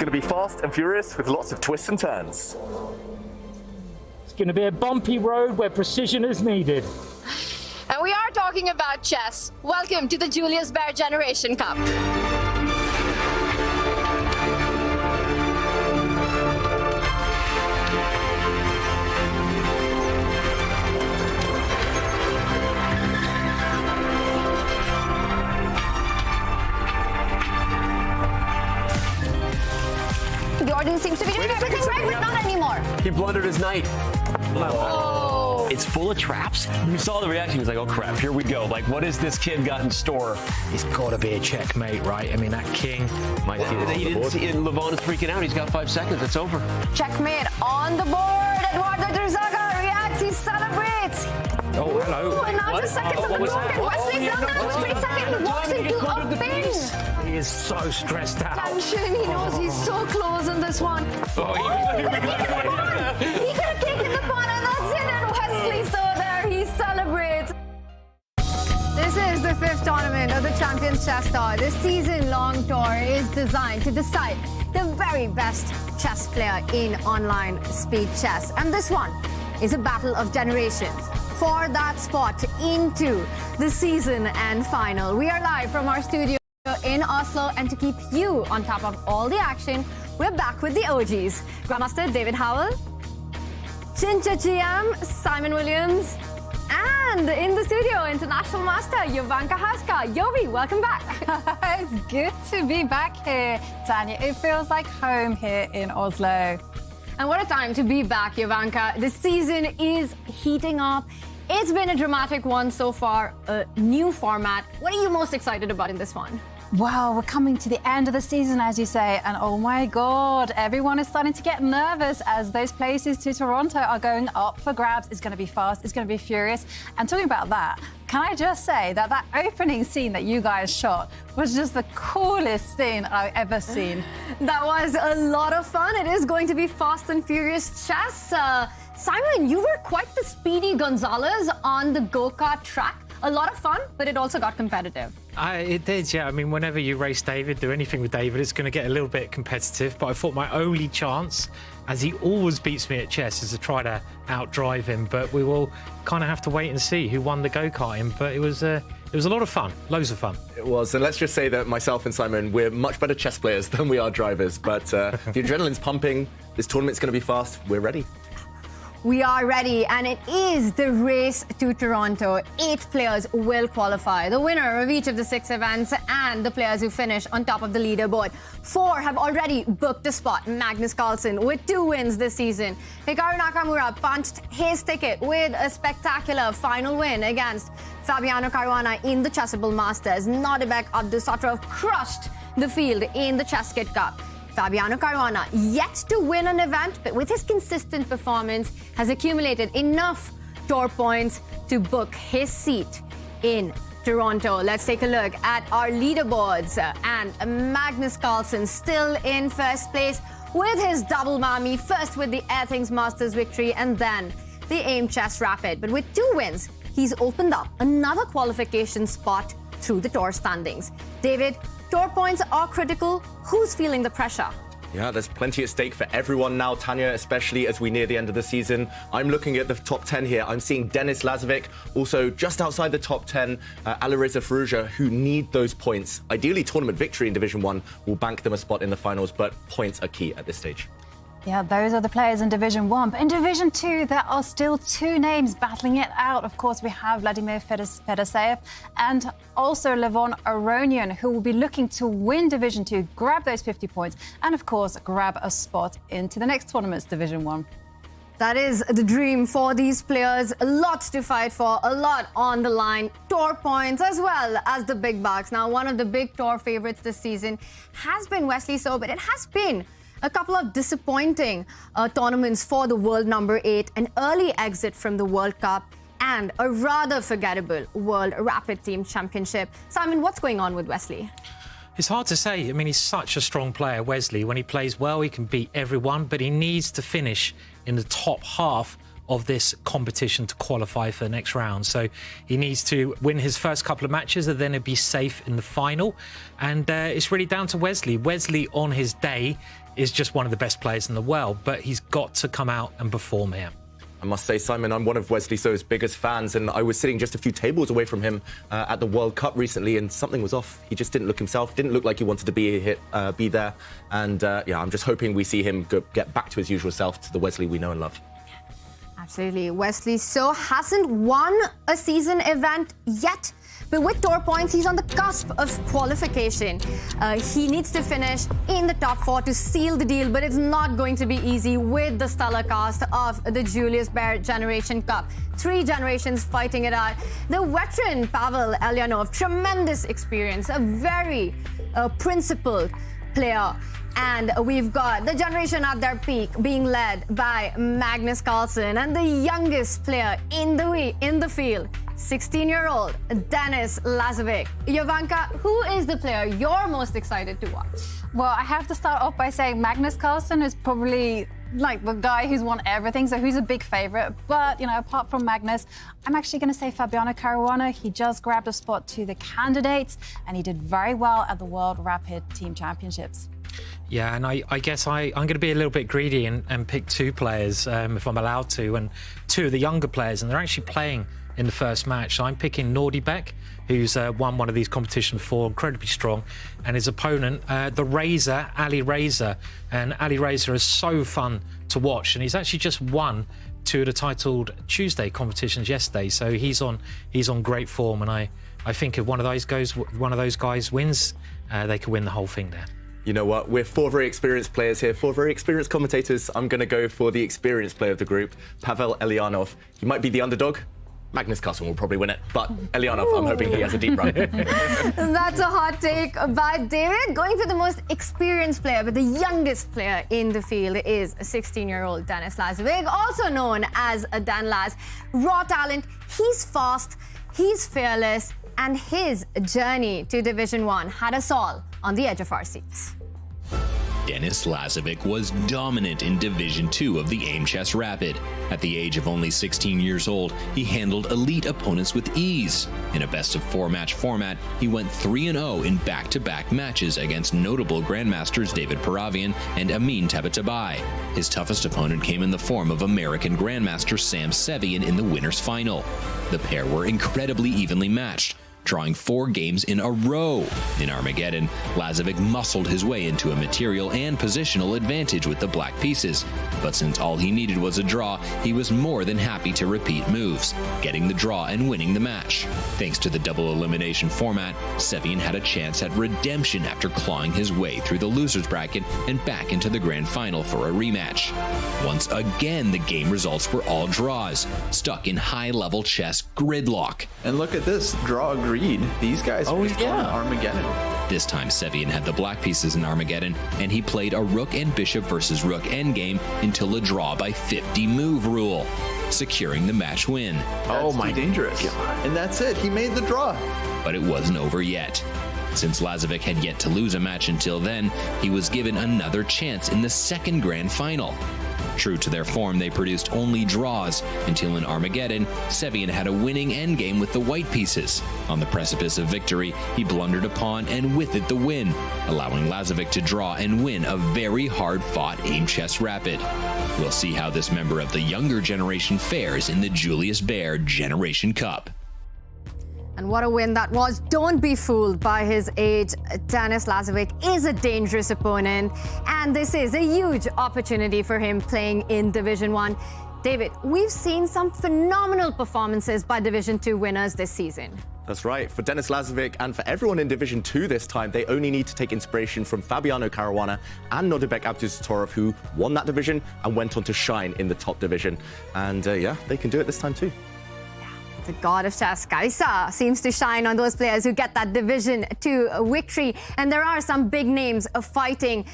going to be fast and furious with lots of twists and turns. It's going to be a bumpy road where precision is needed. And we are talking about chess. Welcome to the Julius Baer Generation Cup. Jordan seems to be doing everything right, but not anymore. He blundered his knight. Oh. It's full of traps. You saw the reaction. He was like, oh, crap, here we go. Like, what has this kid got in store? It's got to be a checkmate, right? I mean, that king might He didn't see it. Levon is freaking out. He's got 5 seconds. It's over. Checkmate on the board. Eduardo Durzaga reacts. He celebrates. Oh, hello. Ooh, and now just seconds on the clock. And Wesley down there with 3 seconds. He walks into a pin. He is so stressed out. Tension. He knows he's so close on this one. Oh, He could have taken the pawn, and that's it. And Wesley So there, he celebrates. This is the 5th tournament of the Champions Chess Tour. This season-long tour is designed to decide the very best chess player in online speed chess. And this one is a battle of generations for that spot into the season and final. We are live from our studio in Oslo, and to keep you on top of all the action, we're back with the OGs. Grandmaster David Howell, Chincha GM Simon Williams, and in the studio, International Master Jovanka Haska. Jovi, welcome back. It's good to be back here, Tanya. It feels like home here in Oslo. And what a time to be back, Jovanka. The season is heating up. It's been a dramatic one so far, a new format. What are you most excited about in this one? Wow, we're coming to the end of the season, as you say, and oh my God, everyone is starting to get nervous as those places to Toronto are going up for grabs. It's going to be fast, it's going to be furious. And talking about that, can I just say that that opening scene that you guys shot was just the coolest scene I've ever seen. That was a lot of fun. It is going to be fast and furious chess. Simon, you were quite the Speedy Gonzalez on the go-kart track. A lot of fun, but it also got competitive. It did, yeah. I mean, whenever you race David, do anything with David, it's going to get a little bit competitive. But I thought my only chance, as he always beats me at chess, is to try to outdrive him. But we will kind of have to wait and see who won the go-karting. But it was a lot of fun, loads of fun. It was, and let's just say that myself and Simon, we're much better chess players than we are drivers. But the adrenaline's pumping. This tournament's going to be fast. We're ready. We are ready, and it is the race to Toronto. 8 players will qualify. The winner of each of the 6 events and the players who finish on top of the leaderboard. 4 have already booked a spot. Magnus Carlsen with 2 wins this season. Hikaru Nakamura punched his ticket with a spectacular final win against Fabiano Caruana in the Chessable Masters. Nodirbek Abdusattorov crushed the field in the Chess Kit Cup. Fabiano Caruana, yet to win an event, but with his consistent performance, has accumulated enough tour points to book his seat in Toronto. Let's take a look at our leaderboards. And Magnus Carlsen still in first place with his double mammy, first with the Airthings Masters victory and then the Aimchess Rapid. But with 2 wins, he's opened up another qualification spot through the tour standings. David, tour points are critical. Who's feeling the pressure? Yeah, there's plenty at stake for everyone now, Tanya, especially as we near the end of the season. I'm looking at the top 10 here. I'm seeing Denis Lazavik, also just outside the top 10, Alireza Firouzja, who need those points. Ideally, tournament victory in Division 1 will bank them a spot in the finals, but points are key at this stage. Yeah, those are the players in Division 1. But in Division 2, there are still 2 names battling it out. Of course, we have Vladimir Fedoseev and also Levon Aronian, who will be looking to win Division 2, grab those 50 points, and, of course, grab a spot into the next tournament's Division 1. That is the dream for these players. A lot to fight for, a lot on the line. Tour points as well as the big bucks. Now, one of the big tour favorites this season has been Wesley So, but it has been a couple of disappointing tournaments for the world number 8, an early exit from the World Cup, and a rather forgettable World Rapid Team Championship. Simon, what's going on with Wesley? It's hard to say. I mean, he's such a strong player, Wesley. When he plays well, he can beat everyone, but he needs to finish in the top half of this competition to qualify for the next round. So he needs to win his first couple of matches and then he'll be safe in the final. And it's really down to Wesley. Wesley on his day is just one of the best players in the world, but he's got to come out and perform here. I must say, Simon, I'm one of Wesley So's biggest fans, and I was sitting just a few tables away from him at the World Cup recently, and something was off. He just didn't look himself, didn't look like he wanted to be there. And yeah, I'm just hoping we see him get back to his usual self, to the Wesley we know and love. Absolutely. Wesley So hasn't won a season event yet, but with tour points, he's on the cusp of qualification. He needs to finish in the top 4 to seal the deal, but it's not going to be easy with the stellar cast of the Julius Baer Generation Cup. 3 generations fighting it out. The veteran Pavel Elyanov, tremendous experience, a very principled player. And we've got the generation at their peak being led by Magnus Carlsen and the youngest player in the field, 16-year-old Denis Lazavik. Jovanka, who is the player you're most excited to watch? Well, I have to start off by saying Magnus Carlsen is probably like the guy who's won everything, so who's a big favorite. But, you know, apart from Magnus, I'm actually going to say Fabiano Caruana. He just grabbed a spot to the candidates, and he did very well at the World Rapid Team Championships. Yeah, and I guess I'm going to be a little bit greedy and pick 2 players, if I'm allowed to, and 2 of the younger players, and they're actually playing in the first match. So I'm picking Nodirbek, who's won one of these competitions before, incredibly strong, and his opponent, the Razor, Alireza. And Alireza is so fun to watch, and he's actually just won 2 of the titled Tuesday competitions yesterday. So he's on great form, and I think if one of those guys wins, they could win the whole thing there. You know what? We're 4 very experienced players here, 4 very experienced commentators. I'm going to go for the experienced player of the group, Pavel Elyanov. He might be the underdog. Magnus Carlsen will probably win it, but Elyanov, I'm hoping he has a deep run. That's a hot take by David. Going for the most experienced player, but the youngest player in the field is 16-year-old Denis Lazavik, also known as Dan Laz. Raw talent, he's fast, he's fearless, and his journey to Division 1 had us all on the edge of our seats. Denis Lazavik was dominant in Division 2 of the Aimchess Rapid. At the age of only 16 years old, he handled elite opponents with ease. In a best-of-4 match format, he went 3-0 in back-to-back matches against notable grandmasters David Paravian and Amin Tabatabai. His toughest opponent came in the form of American grandmaster Sam Sevian in the winner's final. The pair were incredibly evenly matched, drawing 4 games in a row. In Armageddon, Lazavik muscled his way into a material and positional advantage with the black pieces. But since all he needed was a draw, he was more than happy to repeat moves, getting the draw and winning the match. Thanks to the double elimination format, Sevian had a chance at redemption after clawing his way through the loser's bracket and back into the grand final for a rematch. Once again, the game results were all draws, stuck in high-level chess gridlock. And look at this, draw agreed. These guys are on Armageddon. This time Sevian had the black pieces in Armageddon, and he played a rook and bishop versus rook endgame until a draw by 50 move rule, securing the match win. Oh my, dangerous. God. And that's it, he made the draw. But it wasn't over yet. Since Lazavik had yet to lose a match until then, he was given another chance in the second grand final. True to their form, they produced only draws until in Armageddon, Sevian had a winning endgame with the white pieces. On the precipice of victory, he blundered a pawn and with it the win, allowing Lazavik to draw and win a very hard-fought Aimchess Rapid. We'll see how this member of the younger generation fares in the Julius Baer Generation Cup. And what a win that was. Don't be fooled by his age. Denis Lazavik is a dangerous opponent, and this is a huge opportunity for him playing in Division 1. David, we've seen some phenomenal performances by Division 2 winners this season. That's right. For Denis Lazavik and for everyone in Division 2 this time, they only need to take inspiration from Fabiano Caruana and Nodirbek Abdusattorov, who won that division and went on to shine in the top division. And yeah, they can do it this time too. The god of chess, Kaisa, seems to shine on those players who get that Division 2 victory. And there are some big names of fighting.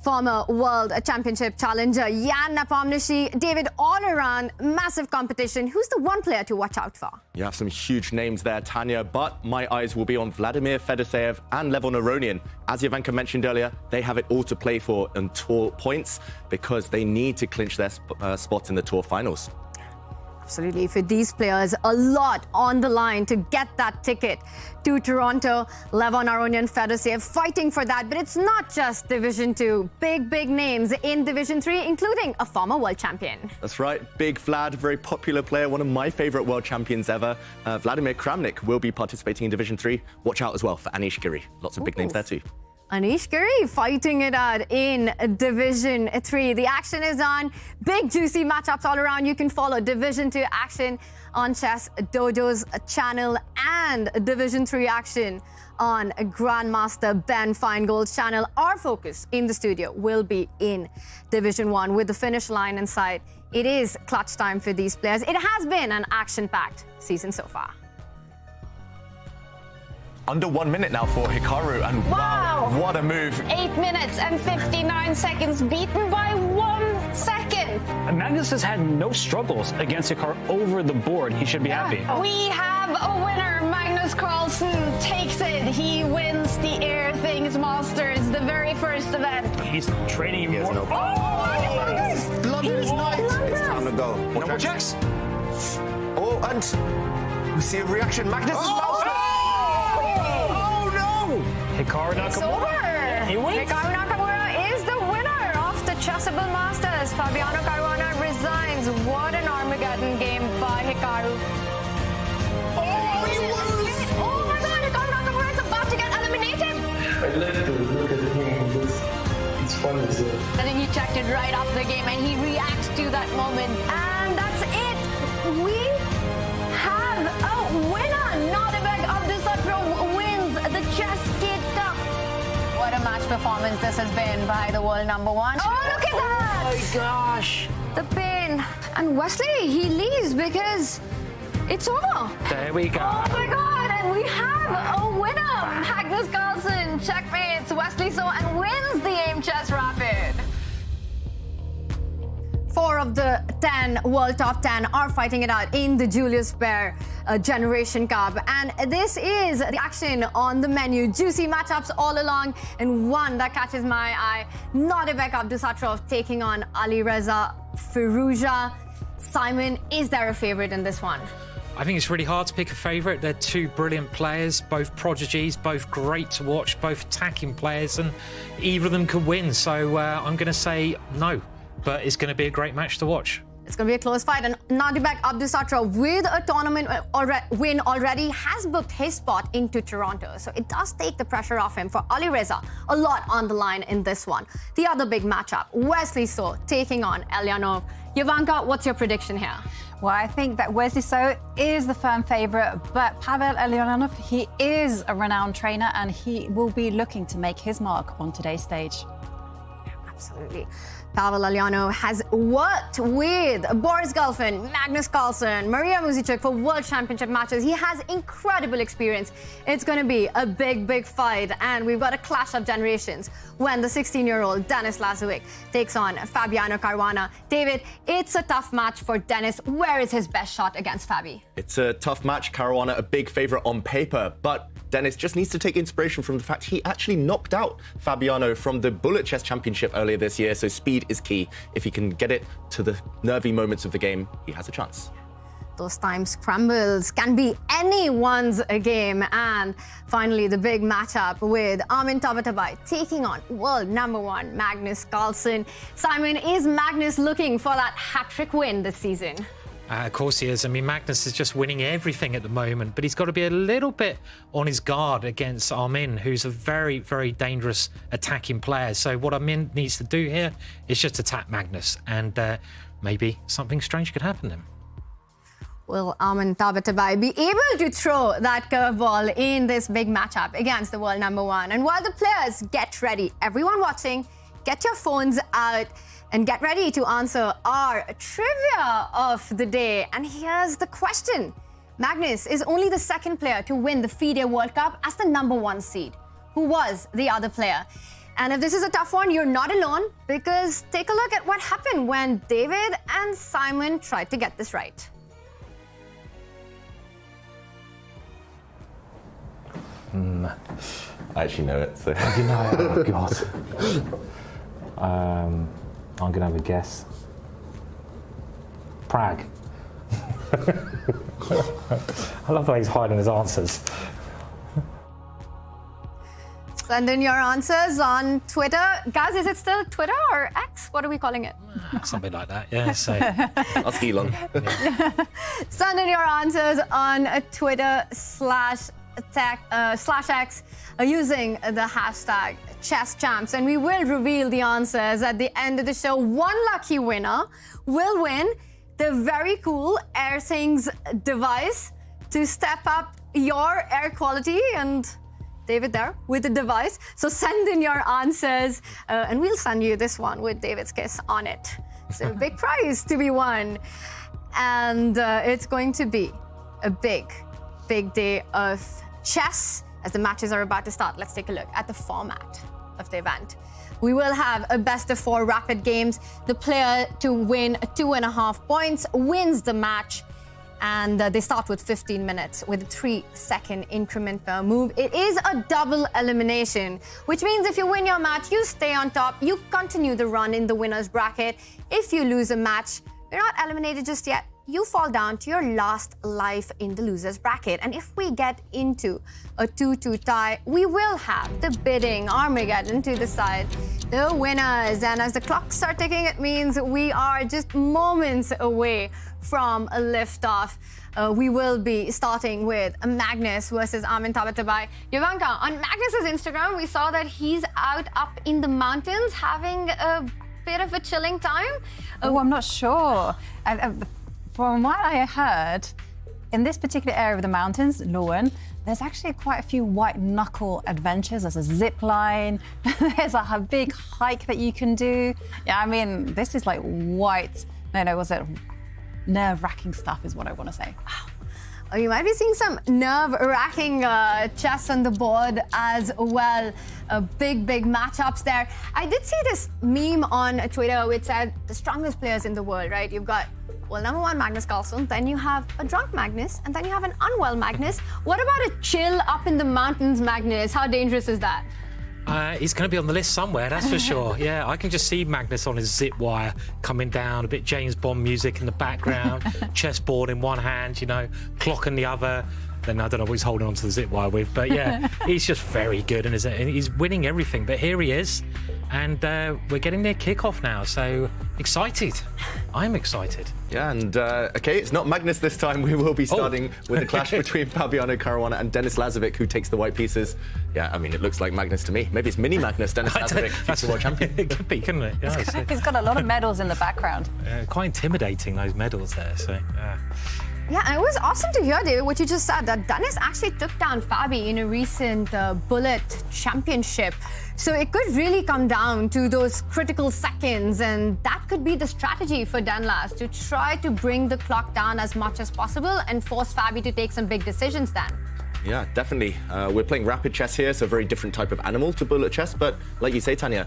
Former World Championship challenger Jan Nepomniachtchi. David, all around, massive competition. Who's the one player to watch out for? You have some huge names there, Tanya, but my eyes will be on Vladimir Fedoseev and Levon Aronian. As Jovanka mentioned earlier, they have it all to play for in tour points because they need to clinch their spot in the tour finals. Absolutely. For these players, a lot on the line to get that ticket to Toronto. Levon Aronian, Fedorsev fighting for that. But it's not just Division 2. Big names in Division 3, including a former world champion. That's right. Big Vlad, very popular player, one of my favorite world champions ever. Vladimir Kramnik will be participating in Division 3. Watch out as well for Anish Giri. Lots of big names there too. Anish Giri fighting it out in Division 3. The action is on. Big, juicy matchups all around. You can follow Division 2 action on Chess Dojo's channel and Division 3 action on Grandmaster Ben Feingold's channel. Our focus in the studio will be in Division 1 with the finish line in sight. It is clutch time for these players. It has been an action-packed season so far. Under 1 minute now for Hikaru, and wow, what a move. 8 minutes and 59 seconds, beaten by 1 second. And Magnus has had no struggles against Hikaru over the board. He should be happy. We have a winner. Magnus Carlsen takes it. He wins the Air Things Masters, the very first event. He's trading more. No Magnus! Blunder is nice. It's time to go. No more checks. Oh, and we see a reaction. Magnus is bounced. Hikaru It's Nakamura. over. He wins. Hikaru Nakamura is the winner of the Chessable Masters. Fabiano Caruana resigns. What an Armageddon game by Hikaru. Oh, you lose! Oh my God, Hikaru Nakamura is about to get eliminated. I like to look at him. It's funny. I think he checked it right after the game and he reacts to that moment. And that's it. We have a winner. Nodirbek Abdusattorov wins the Chess.com. What a match performance this has been by the world number 1. Oh, look at that! Oh my gosh. The pin. And Wesley, he leaves because it's over. There we go. Oh my God, and we have a winner. Magnus Carlsen checkmates Wesley So and wins the Aimchess Rapid. 4 of the 10 world top 10 are fighting it out in the Julius Baer Generation Cup. And this is the action on the menu. Juicy matchups all along, and one that catches my eye. Nodirbek Abdusattorov taking on Alireza Firouzja. Simon, is there a favorite in this one? I think it's really hard to pick a favourite. They're two brilliant players, both prodigies, both great to watch, both attacking players, and either of them could win. So I'm going to say no, but it's going to be a great match to watch. It's going to be a close fight, and Nodirbek Abdusattorov, with a tournament win already, has booked his spot into Toronto. So it does take the pressure off him. For Alireza, a lot on the line in this one. The other big matchup, Wesley So taking on Elyanov. Yavanka, what's your prediction here? Well, I think that Wesley So is the firm favourite, but Pavel Elyanov, he is a renowned trainer and he will be looking to make his mark on today's stage. Absolutely. Pavel Elyanov has worked with Boris Gelfand, Magnus Carlsen, Maria Muzichuk for World Championship matches. He has incredible experience. It's going to be a big fight, and we've got a clash of generations when the 16-year-old Denis Lazavik takes on Fabiano Caruana. David, it's a tough match for Denis. Where is his best shot against Fabi? It's a tough match. Caruana, a big favourite on paper, but Denis just needs to take inspiration from the fact he actually knocked out Fabiano from the Bullet Chess Championship earlier this year, so speed is key. If he can get it to the nervy moments of the game, he has a chance. Those time scrambles can be anyone's game. And finally, the big matchup with Armin Tabatabai taking on world number 1 Magnus Carlsen. Simon, is Magnus looking for that hat-trick win this season? Of course he is. I mean, Magnus is just winning everything at the moment, but he's got to be a little bit on his guard against Armin, who's a very dangerous attacking player. So what Armin needs to do here is just attack Magnus, and maybe something strange could happen to him. Will Armin Tabatabai be able to throw that curveball in this big matchup against the world number 1? And while the players get ready, everyone watching, get your phones out and get ready to answer our trivia of the day. And here's the question. Magnus is only the second player to win the FIDE World Cup as the number 1 seed. Who was the other player? And if this is a tough one, you're not alone, because take a look at what happened when David and Simon tried to get this right. I actually know it. So. You know it? Oh, God. I'm going to have a guess. Prague. I love the way he's hiding his answers. Send in your answers on Twitter. Guys, is it still Twitter or X? What are we calling it? Something like that, yeah. So. Ask Elon. Send in your answers on Twitter /X using the hashtag #ChessChamps. And we will reveal the answers at the end of the show. One lucky winner will win the very cool AirThings device to step up your air quality, and David there with the device. So send in your answers and we'll send you this one with David's kiss on it. It's a big prize to be won. And it's going to be a big day of chess as the matches are about to start. Let's take a look at the format of the event. We will have a best of 4 rapid games. The player to win 2.5 points wins the match. And they start with 15 minutes with a 3-second increment per move. It is a double elimination, which means if you win your match, you stay on top, you continue the run in the winner's bracket. If you lose a match, you're not eliminated just yet. You fall down to your last life in the loser's bracket. And if we get into a 2-2 tie, we will have the bidding Armageddon to decide the winners. And as the clocks are ticking, it means we are just moments away from a liftoff. We will be starting with Magnus versus Armin Tabatabai. Jovanka, on Magnus's Instagram, we saw that he's out up in the mountains having a bit of a chilling time. I'm not sure. From what I heard, in this particular area of the mountains, Lowen, there's actually quite a few white knuckle adventures. There's a zip line, there's a big hike that you can do. Yeah, I mean, this is like nerve-wracking stuff is what I want to say. Oh, you might be seeing some nerve-wracking chess on the board as well. Big matchups there. I did see this meme on Twitter which said the strongest players in the world, right? You've got, well, number 1, Magnus Carlsen, then you have a drunk Magnus, and then you have an unwell Magnus. What about a chill up in the mountains Magnus? How dangerous is that? He's going to be on the list somewhere, that's for sure. Yeah, I can just see Magnus on his zip wire coming down, a bit James Bond music in the background, chessboard in one hand, clock in the other. Then I don't know what he's holding onto the zip wire with, but yeah, he's just very good and he's winning everything. But here he is, and we're getting near kickoff now, so excited. I'm excited. Yeah, and okay, it's not Magnus this time. We will be starting with the clash between Fabiano Caruana and Denis Lazavik, who takes the white pieces. Yeah, I mean, it looks like Magnus to me. Maybe it's mini Magnus, Denis Lazavik, future world champion. It could be, couldn't it? Yeah, he's got a lot of medals in the background. Quite intimidating, those medals there. So. Yeah, and it was awesome to hear, David, what you just said, that Denis actually took down Fabi in a recent Bullet Championship. So it could really come down to those critical seconds, and that could be the strategy for Denlas, to try to bring the clock down as much as possible and force Fabi to take some big decisions then. Yeah, definitely. We're playing rapid chess here, so a very different type of animal to bullet chess. But like you say, Tanya,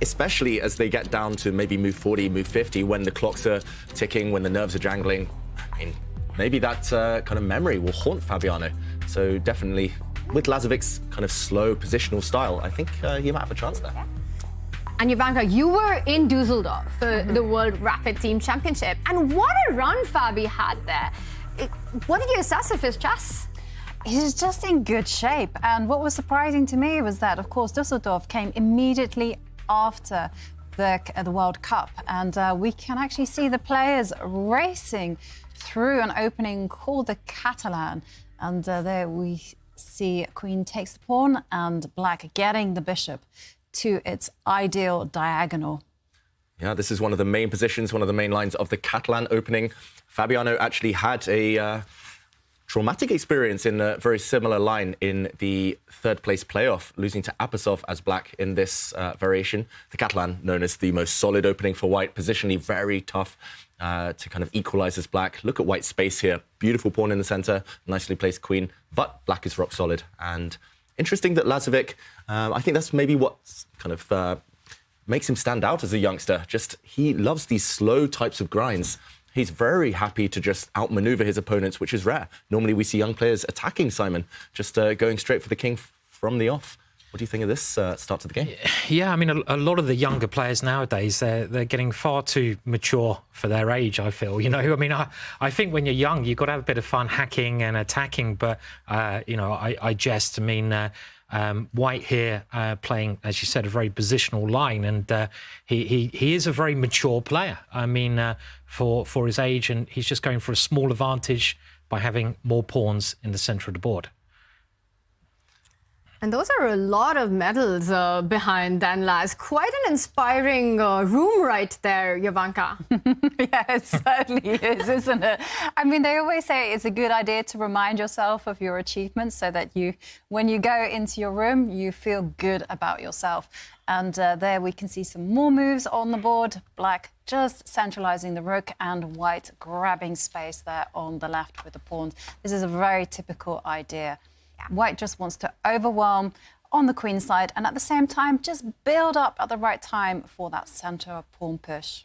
especially as they get down to maybe move 40, move 50, when the clocks are ticking, when the nerves are jangling, I mean, maybe that kind of memory will haunt Fabiano. So definitely, with Lazavik's kind of slow positional style, I think he might have a chance there. Yeah. And Jovanka, you were in Dusseldorf for the World Rapid Team Championship. And what a run Fabi had there. What did you assess of his chess? He's just in good shape. And what was surprising to me was that, of course, Dusseldorf came immediately after the World Cup. And we can actually see the players racing through an opening called the Catalan. And there we see Queen takes the pawn and Black getting the bishop to its ideal diagonal. Yeah, this is one of the main positions, one of the main lines of the Catalan opening. Fabiano actually had a traumatic experience in a very similar line in the third place playoff, losing to Apasov as Black in this variation. The Catalan, known as the most solid opening for White, positionally very tough to kind of equalize as Black. Look at White's space here. Beautiful pawn in the center, nicely placed queen, but Black is rock solid. And interesting that Lazavik, I think that's maybe what kind of makes him stand out as a youngster. Just he loves these slow types of grinds. He's very happy to just outmaneuver his opponents, which is rare. Normally we see young players attacking Simon, just going straight for the king from the off. What do you think of this start to the game? Yeah, I mean, a lot of the younger players nowadays, they're getting far too mature for their age, I feel. You know, I mean, I think when you're young, you've got to have a bit of fun hacking and attacking. But, you know, I jest. I mean, White here playing, as you said, a very positional line. And he is a very mature player, I mean, for his age. And he's just going for a small advantage by having more pawns in the centre of the board. And those are a lot of medals behind Dan Laz. Quite an inspiring room right there, Jovanka. Yeah, it certainly is, isn't it? I mean, they always say it's a good idea to remind yourself of your achievements so that when you go into your room, you feel good about yourself. And there we can see some more moves on the board. Black just centralising the rook and White grabbing space there on the left with the pawns. This is a very typical idea. White just wants to overwhelm on the queen side and at the same time just build up at the right time for that centre pawn push.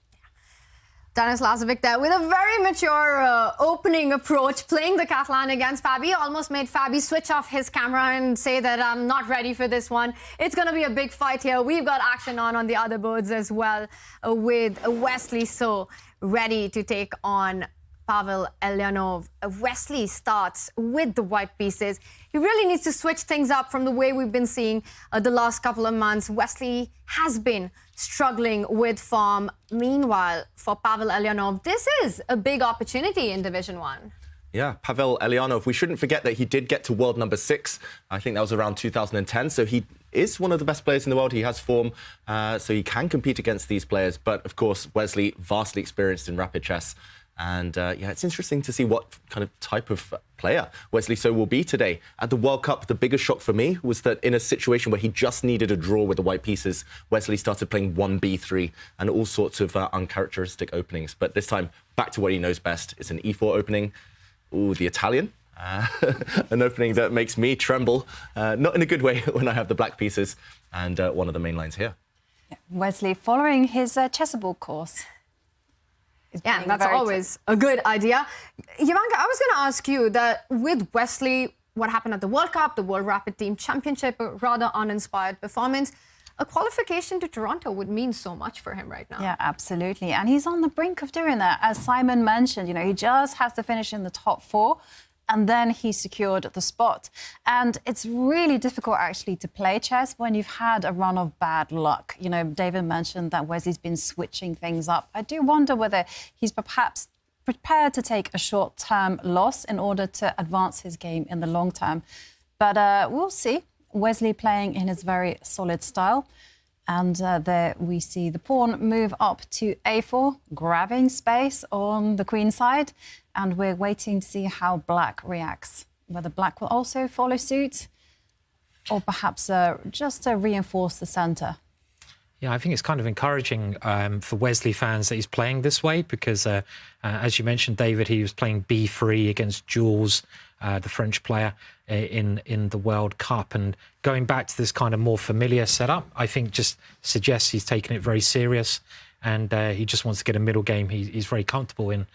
Denis Lazavik there with a very mature opening approach, playing the Catalan against Fabi. Almost made Fabi switch off his camera and say that I'm not ready for this one. It's going to be a big fight here. We've got action on the other boards as well with Wesley So ready to take on Pavel Elyanov. Wesley starts with the white pieces. He really needs to switch things up from the way we've been seeing the last couple of months. Wesley has been struggling with form. Meanwhile, for Pavel Elyanov, this is a big opportunity in Division 1. Yeah, Pavel Elyanov, we shouldn't forget that he did get to world number 6. I think that was around 2010. So he is one of the best players in the world. He has form, so he can compete against these players. But of course, Wesley, vastly experienced in rapid chess. And yeah, it's interesting to see what kind of type of player Wesley So will be today. At the World Cup, the biggest shock for me was that in a situation where he just needed a draw with the white pieces, Wesley started playing 1b3 and all sorts of uncharacteristic openings. But this time, back to what he knows best. It's an e4 opening. Ooh, the Italian. An opening that makes me tremble, not in a good way when I have the black pieces, and one of the main lines here. Wesley following his chessable course. Yeah, that's always a good idea. Jovanka, I was going to ask you that with Wesley, what happened at the World Cup, the World Rapid Team Championship, a rather uninspired performance, a qualification to Toronto would mean so much for him right now. Yeah, absolutely. And he's on the brink of doing that. As Simon mentioned, you know, he just has to finish in the top 4. And then he secured the spot. And it's really difficult, actually, to play chess when you've had a run of bad luck. You know, David mentioned that Wesley's been switching things up. I do wonder whether he's perhaps prepared to take a short-term loss in order to advance his game in the long term. But we'll see. Wesley playing in his very solid style. And there we see the pawn move up to a4, grabbing space on the queen side. And we're waiting to see how Black reacts, whether Black will also follow suit or perhaps just to reinforce the centre. Yeah, I think it's kind of encouraging for Wesley fans that he's playing this way because, as you mentioned, David, he was playing b3 against Jules, the French player, in the World Cup. And going back to this kind of more familiar setup, I think just suggests he's taken it very serious and he just wants to get a middle game he's very comfortable in.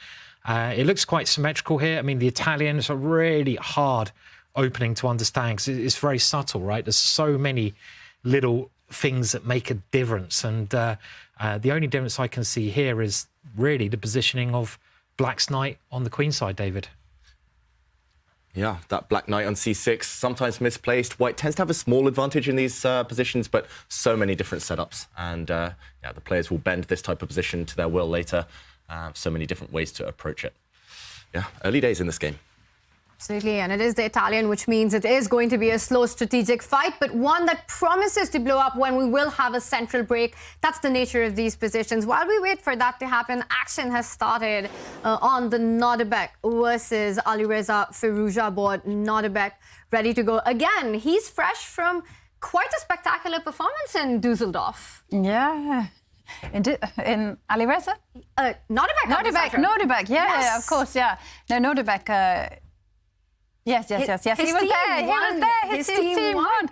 It looks quite symmetrical here. I mean, the Italians are really hard opening to understand because it's very subtle, right? There's so many little things that make a difference. And the only difference I can see here is really the positioning of Black's knight on the queen side, David. Yeah, that black knight on c6, sometimes misplaced. White tends to have a small advantage in these positions, but so many different setups. And yeah, the players will bend this type of position to their will later. So many different ways to approach it. Yeah, early days in this game. Absolutely, and it is the Italian, which means it is going to be a slow strategic fight, but one that promises to blow up when we will have a central break. That's the nature of these positions. While we wait for that to happen, action has started on the Nodirbek versus Alireza Firouzja board. Nodirbek ready to go. Again, he's fresh from quite a spectacular performance in Dusseldorf. Yeah. In Alireza? Nodirbek, yeah, of course, yeah. No, Nodirbek, yes. He was there. His team won.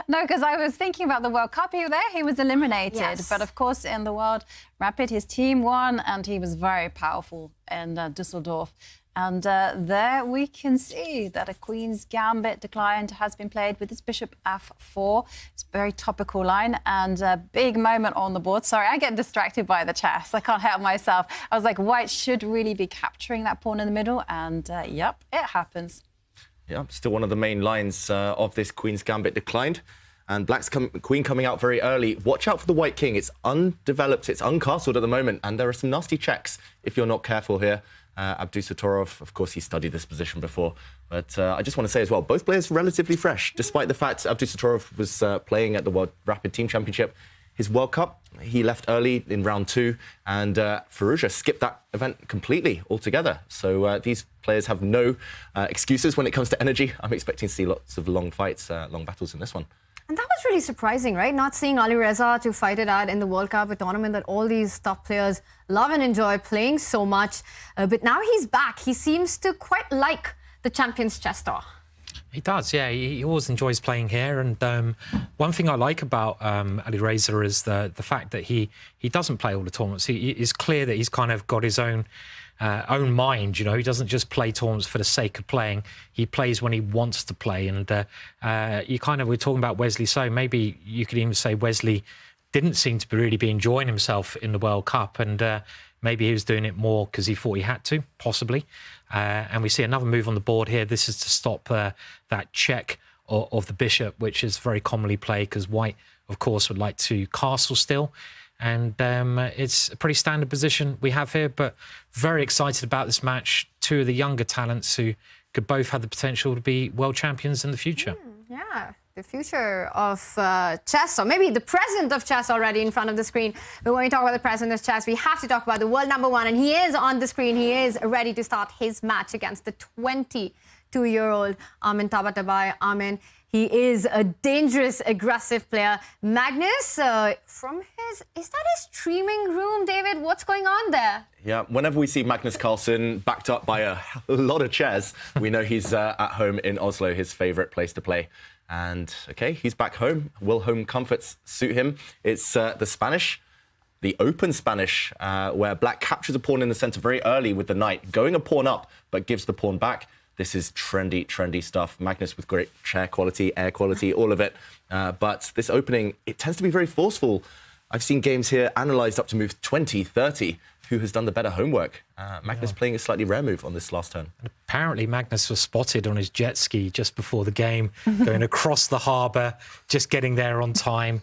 No, because I was thinking about the World Cup. He was eliminated. Yes. But of course, in the World Rapid, his team won, and he was very powerful in Dusseldorf. And there we can see that a Queen's Gambit declined has been played with this bishop f4. It's a very topical line and a big moment on the board. Sorry, I get distracted by the chess. I can't help myself. I was like, White should really be capturing that pawn in the middle. And yep, it happens. Yeah, still one of the main lines of this Queen's Gambit declined. And Black's queen coming out very early. Watch out for the White king. It's undeveloped, it's uncastled at the moment, and there are some nasty checks if you're not careful here. Abdusattorov, of course, he studied this position before. But I just want to say as well, both players relatively fresh, despite the fact Abdusattorov was playing at the World Rapid Team Championship. His World Cup, he left early in round 2, and Firouzja skipped that event completely altogether. So these players have no excuses when it comes to energy. I'm expecting to see lots of long fights, long battles in this one. And that was really surprising, right? Not seeing Alireza to fight it out in the World Cup, a tournament that all these top players love and enjoy playing so much. But now he's back. He seems to quite like the Champions Chess Tour. He does, yeah. He always enjoys playing here. And one thing I like about Alireza is the fact that he doesn't play all the tournaments. It's clear that he's kind of got his own mind, you know. He doesn't just play tournaments for the sake of playing. He plays when he wants to play. And we're talking about Wesley So. Maybe you could even say Wesley didn't seem to really be enjoying himself in the World Cup, and maybe he was doing it more because he thought he had to, possibly. And we see another move on the board here. This is to stop that check of the bishop, which is very commonly played because White, of course, would like to castle still. And it's a pretty standard position we have here, but very excited about this match. Two of the younger talents who could both have the potential to be world champions in the future. Yeah, the future of chess, or maybe the present of chess already in front of the screen. But when we talk about the present of chess, we have to talk about the world #1, and he is on the screen. He is ready to start his match against the 22-year-old Armin Tabatabai. Armin, he is a dangerous, aggressive player. Magnus, is that his streaming room, David? What's going on there? Yeah, whenever we see Magnus Carlsen backed up by a lot of chess, we know he's at home in Oslo, his favourite place to play. And, OK, he's back home. Will home comforts suit him? It's the Spanish, the open Spanish, where Black captures a pawn in the centre very early with the knight, going a pawn up, but gives the pawn back. This is trendy stuff. Magnus with great chair quality, air quality, all of it. But this opening, it tends to be very forceful. I've seen games here analysed up to moves 20, 30. Who has done the better homework? Magnus playing a slightly rare move on this last turn. And apparently Magnus was spotted on his jet ski just before the game, going across the harbour, just getting there on time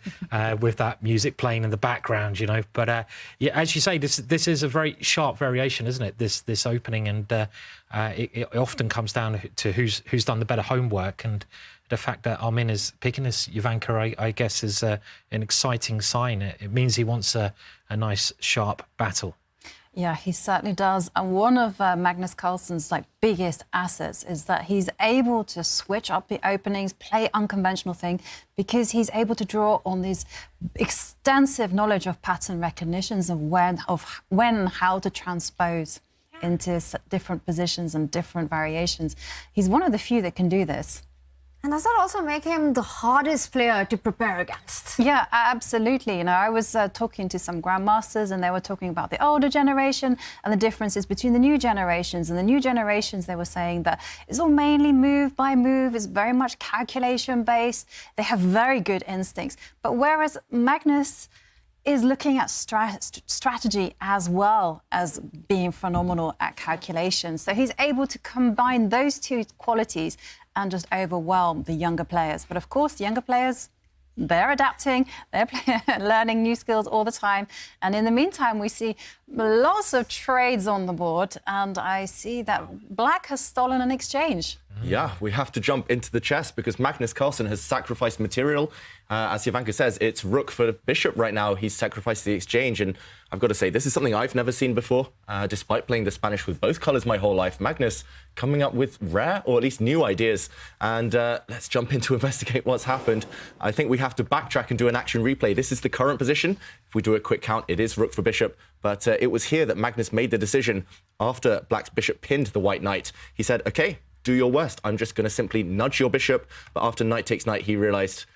with that music playing in the background, you know. But yeah, as you say, this is a very sharp variation, isn't it? This opening, and it often comes down to who's done the better homework. And the fact that Armin is picking this Jovanka, I guess, is an exciting sign. It means he wants a nice, sharp battle. Yeah, he certainly does. And one of Magnus Carlsen's biggest assets is that he's able to switch up the openings, play unconventional thing, because he's able to draw on this extensive knowledge of pattern recognitions of how to transpose into different positions and different variations. He's one of the few that can do this. And does that also make him the hardest player to prepare against? Yeah, absolutely. You know, I was talking to some grandmasters, and they were talking about the older generation and the differences between the new generations. And the new generations, they were saying that it's all mainly move by move. It's very much calculation-based. They have very good instincts. But whereas Magnus is looking at strategy as well as being phenomenal at calculations. So he's able to combine those two qualities and just overwhelm the younger players. But of course, the younger players, they're adapting, they're learning new skills all the time. And in the meantime, we see lots of trades on the board, and I see that Black has stolen an exchange. Yeah, we have to jump into the chess because Magnus Carlsen has sacrificed material. As Jovanka says, it's rook for bishop right now. He's sacrificed the exchange, and I've got to say, this is something I've never seen before. Despite playing the Spanish with both colours my whole life, Magnus coming up with rare, or at least new ideas. And let's jump in to investigate what's happened. I think we have to backtrack and do an action replay. This is the current position. If we do a quick count, it is rook for bishop. But it was here that Magnus made the decision after Black's bishop pinned the white knight. He said, OK, do your worst. I'm just going to simply nudge your bishop. But after knight takes knight, he realised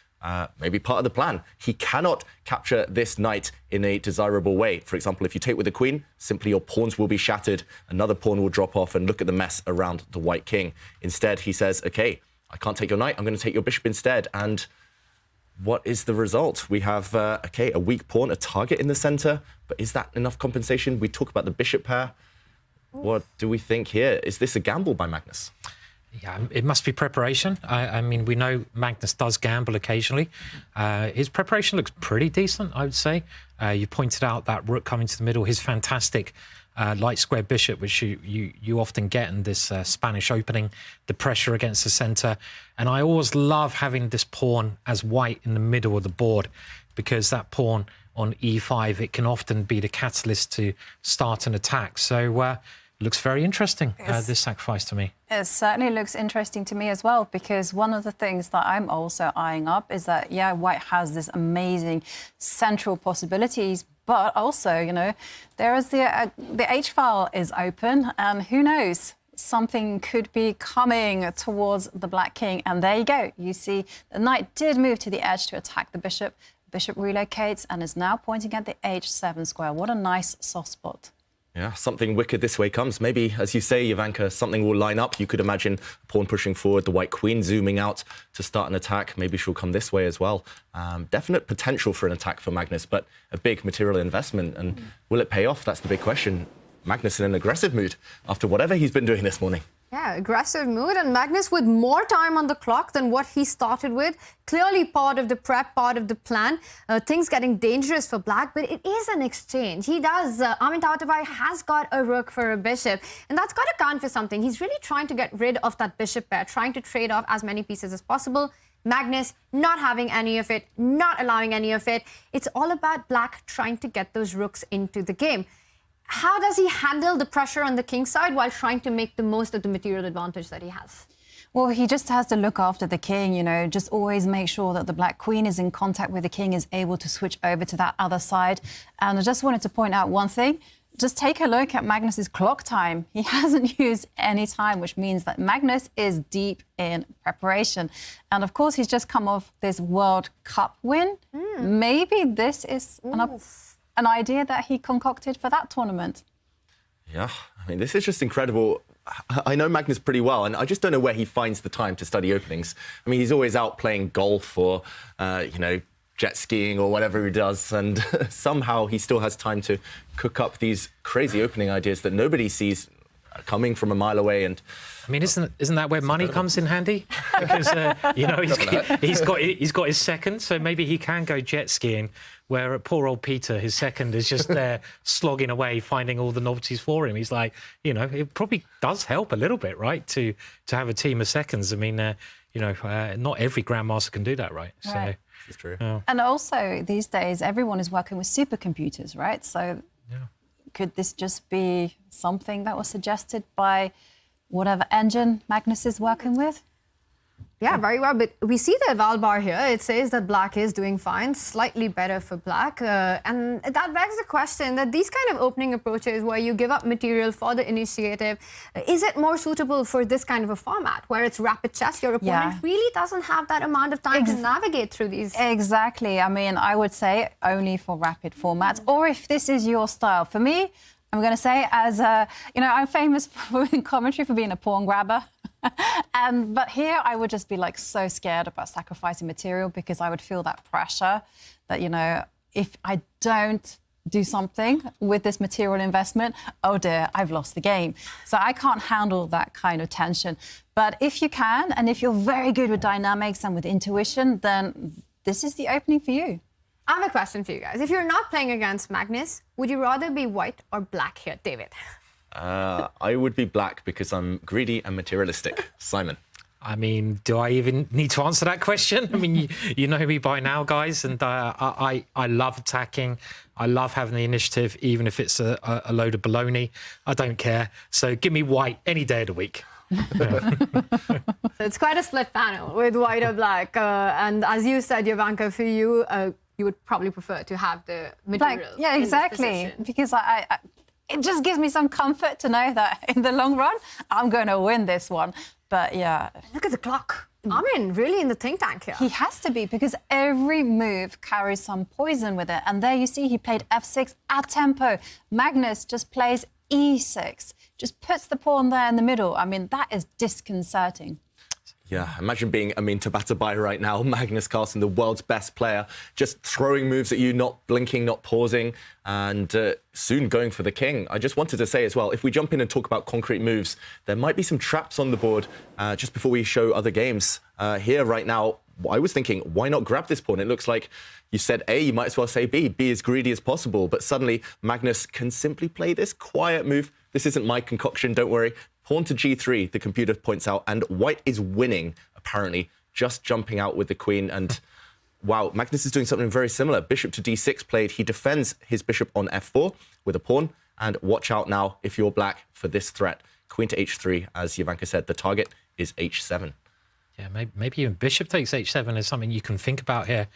maybe part of the plan. He cannot capture this knight in a desirable way. For example, if you take with the queen, simply your pawns will be shattered, another pawn will drop off, and look at the mess around the white king. Instead, he says, okay, I can't take your knight, I'm going to take your bishop instead. And what is the result? We have, okay, a weak pawn, a target in the center, but is that enough compensation? We talk about the bishop pair. What do we think here? Is this a gamble by Magnus? Yeah, it must be preparation. I mean, we know Magnus does gamble occasionally. His preparation looks pretty decent, I would say. You pointed out that rook coming to the middle, his fantastic light square bishop, which you often get in this Spanish opening, the pressure against the center. And I always love having this pawn as white in the middle of the board, because that pawn on e5, it can often be the catalyst to start an attack. So looks very interesting, this sacrifice to me. It certainly looks interesting to me as well, because one of the things that I'm also eyeing up is that, yeah, white has this amazing central possibilities, but also, you know, there is the H file is open, and who knows, something could be coming towards the black king. And there you go. You see the knight did move to the edge to attack the bishop. Bishop relocates and is now pointing at the H7 square. What a nice soft spot. Yeah, something wicked this way comes. Maybe, as you say, Ivanka, something will line up. You could imagine pawn pushing forward, the white queen zooming out to start an attack. Maybe she'll come this way as well. Definite potential for an attack for Magnus, but a big material investment. And will it pay off? That's the big question. Magnus in an aggressive mood after whatever he's been doing this morning. Yeah, aggressive mood, and Magnus with more time on the clock than what he started with. Clearly part of the prep, part of the plan. Things getting dangerous for black, but it is an exchange. He does, Armin Tautavai has got a rook for a bishop, and that's got to count for something. He's really trying to get rid of that bishop pair, trying to trade off as many pieces as possible. Magnus not having any of it, not allowing any of it. It's all about black trying to get those rooks into the game. How does he handle the pressure on the king's side while trying to make the most of the material advantage that he has? Well, he just has to look after the king, you know, just always make sure that the black queen is in contact with the king, is able to switch over to that other side. And I just wanted to point out one thing. Just take a look at Magnus's clock time. He hasn't used any time, which means that Magnus is deep in preparation. And of course, he's just come off this World Cup win. Maybe this is an idea that he concocted for that tournament. Yeah, I mean, this is just incredible. I know Magnus pretty well, and I just don't know where he finds the time to study openings. I mean, he's always out playing golf or, you know, jet skiing or whatever he does, and somehow he still has time to cook up these crazy opening ideas that nobody sees coming from a mile away. And I mean, isn't that where money comes in handy? Because you know, he's got his second, so maybe he can go jet skiing. Where poor old Peter, his second, is just there slogging away, finding all the novelties for him. He's like, you know, it probably does help a little bit, right, to have a team of seconds. I mean, you know, not every grandmaster can do that, right? Right. So it's true. And also these days, everyone is working with supercomputers, right? So could this just be something that was suggested by whatever engine Magnus is working with? Yeah, very well. But we see the eval bar here. It says that black is doing fine, slightly better for black. And that begs the question that these kind of opening approaches where you give up material for the initiative, is it more suitable for this kind of a format where it's rapid chess? Your opponent really doesn't have that amount of time to navigate through these. Exactly. I mean, I would say only for rapid formats, or if this is your style. For me, I'm going to say, as you know, I'm famous in commentary for being a pawn grabber. But here I would just be like so scared about sacrificing material, because I would feel that pressure that, you know, if I don't do something with this material investment, oh dear, I've lost the game. So I can't handle that kind of tension. But if you can, and if you're very good with dynamics and with intuition, then this is the opening for you. I have a question for you guys. If you're not playing against Magnus, would you rather be white or black here, David? I would be black because I'm greedy and materialistic. Simon? I mean, do I even need to answer that question? I mean, you know me by now, guys, and I love attacking. I love having the initiative, even if it's a load of baloney. I don't care. So give me white any day of the week. So it's quite a split panel with white or black. And as you said, Ivanka, for you, you would probably prefer to have the material. Yeah, exactly. Because it just gives me some comfort to know that in the long run, I'm going to win this one. But yeah. Look at the clock. Armin really in the think tank here. He has to be, because every move carries some poison with it. And there you see he played f6 at tempo. Magnus just plays e6, just puts the pawn there in the middle. I mean, that is disconcerting. Yeah, imagine being Amin Tabatabai right now, Magnus Carlsen, the world's best player, just throwing moves at you, not blinking, not pausing, and soon going for the king. I just wanted to say as well, if we jump in and talk about concrete moves, there might be some traps on the board just before we show other games. Here right now, I was thinking, why not grab this pawn? It looks like you said A, you might as well say B. Be as greedy as possible. But suddenly, Magnus can simply play this quiet move. This isn't my concoction, don't worry. Pawn to G3, the computer points out, and white is winning, apparently, just jumping out with the queen. And wow, Magnus is doing something very similar. Bishop to D6 played. He defends his bishop on F4 with a pawn. And watch out now, if you're black, for this threat. Queen to H3, as Jovanka said, the target is H7. Yeah, maybe even bishop takes H7 is something you can think about here,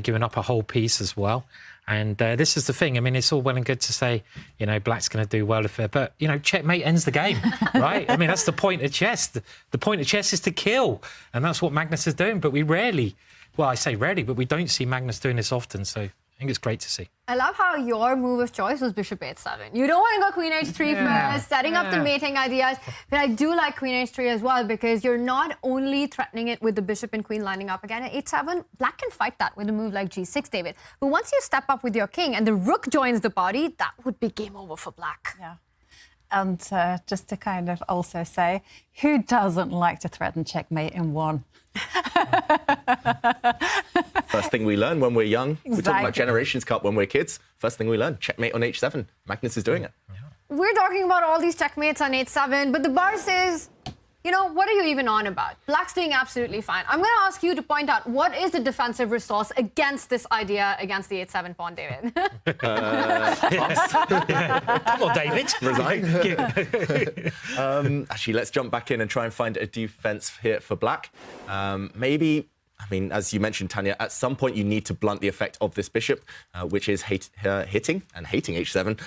giving up a whole piece as well. And this is the thing. I mean, it's all well and good to say, you know, black's going to do well if it, but, you know, checkmate ends the game, right? I mean, that's the point of chess. The point of chess is to kill. And that's what Magnus is doing. But we rarely, well, I say rarely, but we don't see Magnus doing this often. So I think it's great to see. I love how your move of choice was bishop h7. You don't want to go queen h3 first, setting up the mating ideas. But I do like queen h3 as well, because you're not only threatening it with the bishop and queen lining up again at h7. Black can fight that with a move like g6, David. But once you step up with your king and the rook joins the body, that would be game over for black. Yeah. And just to kind of also say, who doesn't like to threaten checkmate in one? First thing we learn when we're young. Exactly. We're talking about Generations Cup when we're kids. First thing we learn, checkmate on H7. Magnus is doing it. We're talking about all these checkmates on h7, but the bar says, you know, what are you even on about? Black's doing absolutely fine. I'm going to ask you to point out what is the defensive resource against this idea against the h7 pawn, David? Come on, David. Resign. Actually, let's jump back in and try and find a defense here for black. Maybe, I mean, as you mentioned, Tanya, at some point you need to blunt the effect of this bishop, which is hitting and hating h7.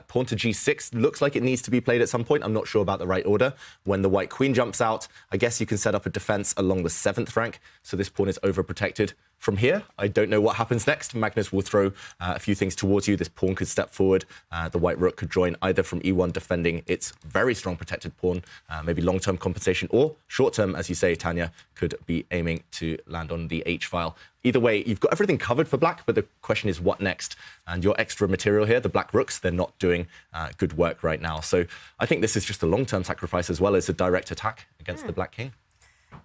Pawn to g6 looks like it needs to be played at some point. I'm not sure about the right order. When the white queen jumps out, I guess you can set up a defense along the 7th rank, so this pawn is overprotected. From here, I don't know what happens next. Magnus will throw a few things towards you. This pawn could step forward. The white rook could join either from e1, defending its very strong protected pawn, maybe long-term compensation, or short-term, as you say, Tanya, could be aiming to land on the h-file. Either way, you've got everything covered for black, but the question is what next? And your extra material here, the black rooks, they're not doing good work right now. So I think this is just a long-term sacrifice as well as a direct attack against the black king.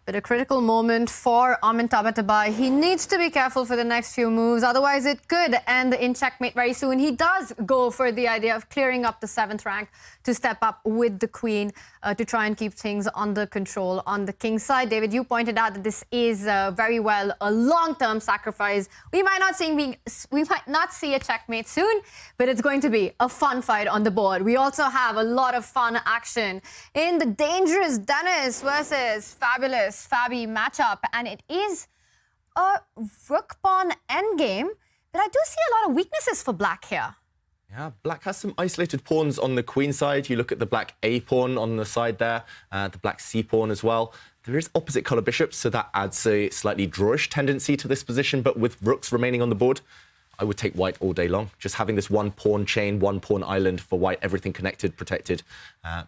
But a critical moment for Armin Tabatabai. He needs to be careful for the next few moves, otherwise it could end in checkmate very soon. He does go for the idea of clearing up the 7th rank to step up with the queen to try and keep things under control on the king's side. David, you pointed out that this is very well a long-term sacrifice. We might not see a checkmate soon, but it's going to be a fun fight on the board. We also have a lot of fun action in the dangerous Dennis versus fabulous Fabi matchup, and it is a rook pawn endgame, but I do see a lot of weaknesses for black here. Yeah, black has some isolated pawns on the queen side. You look at the black A pawn on the side there, the black C pawn as well. There is opposite colour bishops, so that adds a slightly drawish tendency to this position, but with rooks remaining on the board, I would take white all day long. Just having this one pawn chain, one pawn island for white, everything connected, protected,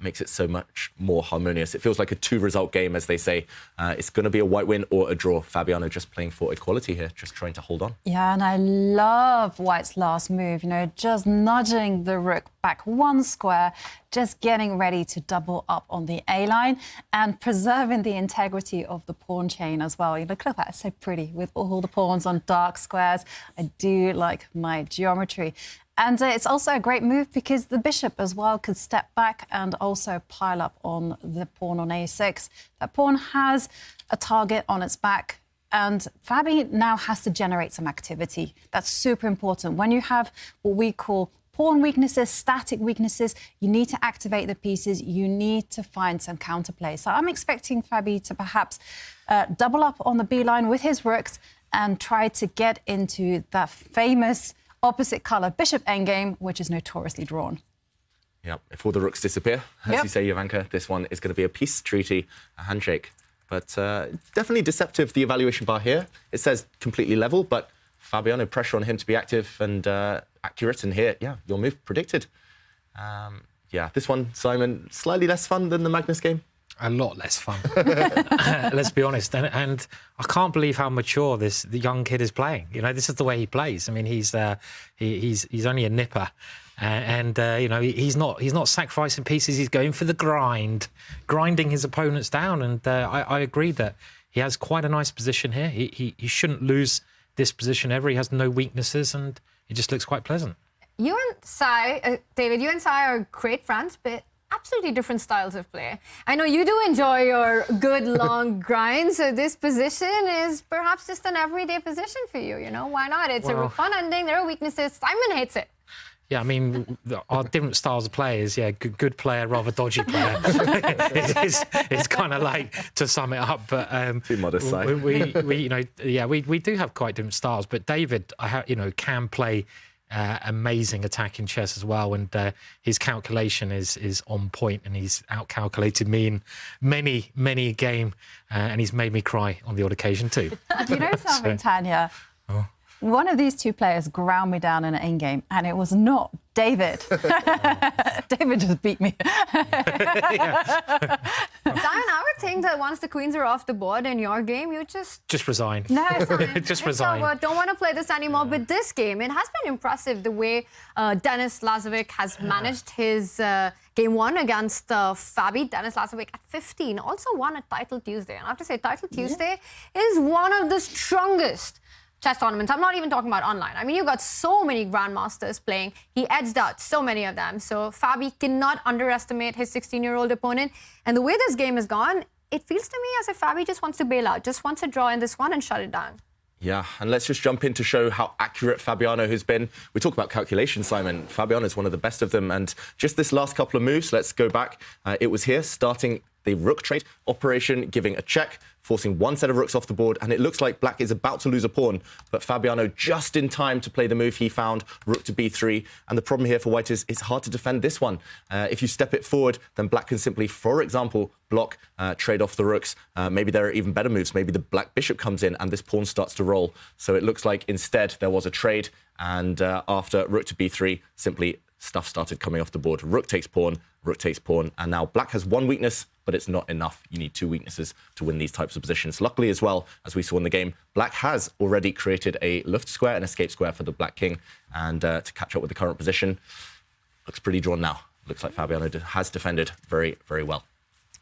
makes it so much more harmonious. It feels like a 2-result game, as they say. It's going to be a white win or a draw. Fabiano just playing for equality here, just trying to hold on. Yeah, and I love white's last move, you know, just nudging the rook back 1 square, just getting ready to double up on the A-line and preserving the integrity of the pawn chain as well. You look at that, it's so pretty with all the pawns on dark squares. I do like my geometry. And it's also a great move because the bishop as well could step back and also pile up on the pawn on A6. That pawn has a target on its back, and Fabi now has to generate some activity. That's super important. When you have what we call pawn weaknesses, static weaknesses, you need to activate the pieces, you need to find some counterplay. So I'm expecting Fabi to perhaps double up on the B-line with his rooks and try to get into that famous opposite colour bishop endgame, which is notoriously drawn. Yeah, if all the rooks disappear, as you say, Jovanka, this one is going to be a peace treaty, a handshake. But definitely deceptive, the evaluation bar here. It says completely level, but Fabiano, pressure on him to be active and accurate. And here, yeah, your move predicted. Yeah, this one, Simon, slightly less fun than the Magnus game. A lot less fun. Let's be honest. And I can't believe how mature the young kid is playing. You know, this is the way he plays. I mean, he's only a nipper, and you know, he's not sacrificing pieces. He's going for the grinding his opponents down. And I agree that he has quite a nice position here. He shouldn't lose this position ever. He has no weaknesses, and it just looks quite pleasant. You and Sai, David, you and Sai are great friends, but absolutely different styles of play. I know you do enjoy your good long grind, so this position is perhaps just an everyday position for you. You know, why not? It's a fun ending. There are weaknesses. Simon hates it. Yeah, I mean, our different styles of play is, yeah, good player, rather dodgy player. it's kind of like, to sum it up, but too modest side. You know, yeah, we do have quite different styles. But David, you know, can play amazing attacking chess as well, and his calculation is on point, and he's outcalculated me in many a game, and he's made me cry on the odd occasion too. You know something, Tanya? One of these two players ground me down in an in-game, and it was not David. David just beat me. Simon, I would think that once the queens are off the board in your game, you just resign. No, Simon, just resign. Don't want to play this anymore. But this game, it has been impressive the way Denis Lazavik has managed his game one against Fabi. Denis Lazavik at 15 also won a Title Tuesday. And I have to say, Title Tuesday is one of the strongest chess tournaments. I'm not even talking about online. I mean, you got so many grandmasters playing. He edged out so many of them. So Fabi cannot underestimate his 16-year-old opponent. And the way this game has gone, it feels to me as if Fabi just wants to bail out, just wants to draw in this one and shut it down. Yeah, and let's just jump in to show how accurate Fabiano has been. We talk about calculation, Simon. Fabiano is one of the best of them. And just this last couple of moves, let's go back. It was here, starting the rook trade operation, giving a check, forcing one set of rooks off the board, and it looks like black is about to lose a pawn, but Fabiano just in time to play the move he found, rook to b3, and the problem here for white is it's hard to defend this one. If you step it forward, then black can simply, for example, block, trade off the rooks. Maybe there are even better moves. Maybe the black bishop comes in and this pawn starts to roll. So it looks like instead there was a trade, and after rook to b3, simply stuff started coming off the board. Rook takes pawn, and now black has one weakness, but it's not enough. You need two weaknesses to win these types of positions. Luckily as well, as we saw in the game, black has already created a Luft square, an escape square for the black king, and to catch up with the current position, looks pretty drawn now. Looks like Fabiano has defended very, very well.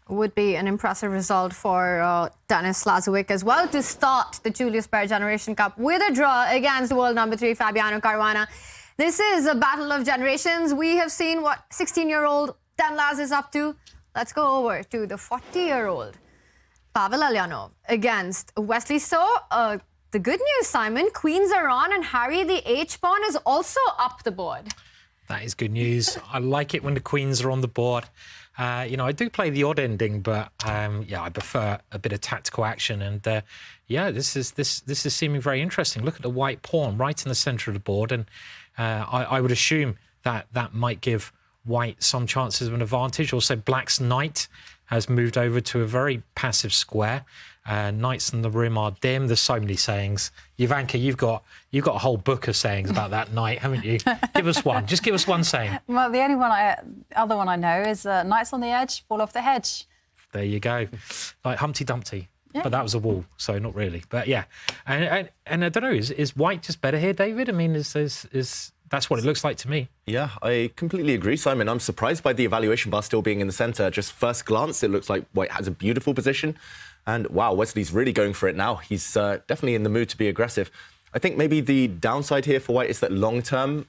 Would be an impressive result for Denis Lazavik as well to start the Julius Baer Generation Cup with a draw against world number 3 Fabiano Caruana. This is a battle of generations. We have seen what 16-year-old Dan Laz is up to. Let's go over to the 40-year-old Pavel Alyanov against Wesley So. The good news, Simon, queens are on, and Harry, the H-pawn, is also up the board. That is good news. I like it when the queens are on the board. You know, I do play the odd ending, but yeah, I prefer a bit of tactical action. And yeah, this is seeming very interesting. Look at the white pawn right in the centre of the board, and I would assume that might give white some chances of an advantage. Also, black's knight has moved over to a very passive square. Knights on the rim are dim. There's so many sayings. Ivanka, you've got a whole book of sayings about that knight, haven't you? Give us one. Just give us one saying. Well, the only other one I know is knights on the edge, fall off the hedge. There you go. Like Humpty Dumpty. Yeah. But that was a wall, so not really. But yeah, and I don't know, is white just better here, David? I mean, is that's what it looks like to me. Yeah, I completely agree, Simon. I'm surprised by the evaluation bar still being in the centre. Just first glance, it looks like white has a beautiful position. And wow, Wesley's really going for it now. He's definitely in the mood to be aggressive. I think maybe the downside here for white is that long-term,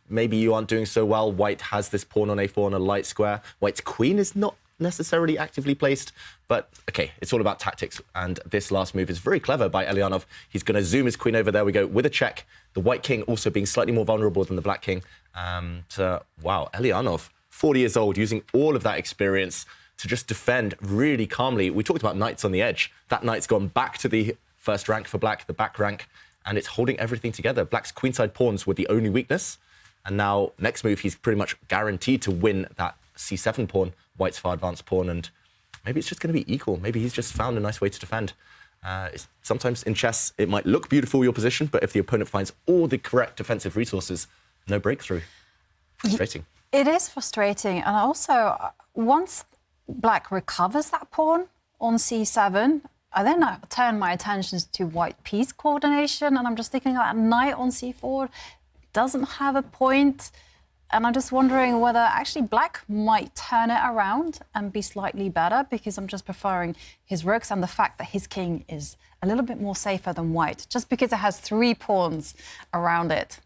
maybe you aren't doing so well. White has this pawn on a4 on a light square. White's queen is not necessarily actively placed, but okay, it's all about tactics. And this last move is very clever by Alyanov. He's going to zoom his queen over. There we go, with a check. The white king also being slightly more vulnerable than the black king. Wow, Alyanov, 40 years old, using all of that experience to just defend really calmly. We talked about knights on the edge. That knight's gone back to the first rank for black, the back rank, and it's holding everything together. Black's queenside pawns were the only weakness. And now, next move, he's pretty much guaranteed to win that c7 pawn, white's far advanced pawn. And maybe it's just going to be equal. Maybe he's just found a nice way to defend. Sometimes in chess, it might look beautiful, your position, but if the opponent finds all the correct defensive resources, no breakthrough. Frustrating. It is frustrating. And also, once black recovers that pawn on c7, I then turn my attention to white piece coordination, and I'm just thinking that knight on c4 doesn't have a point. And I'm just wondering whether actually black might turn it around and be slightly better, because I'm just preferring his rooks and the fact that his king is a little bit more safer than white, just because it has 3 pawns around it.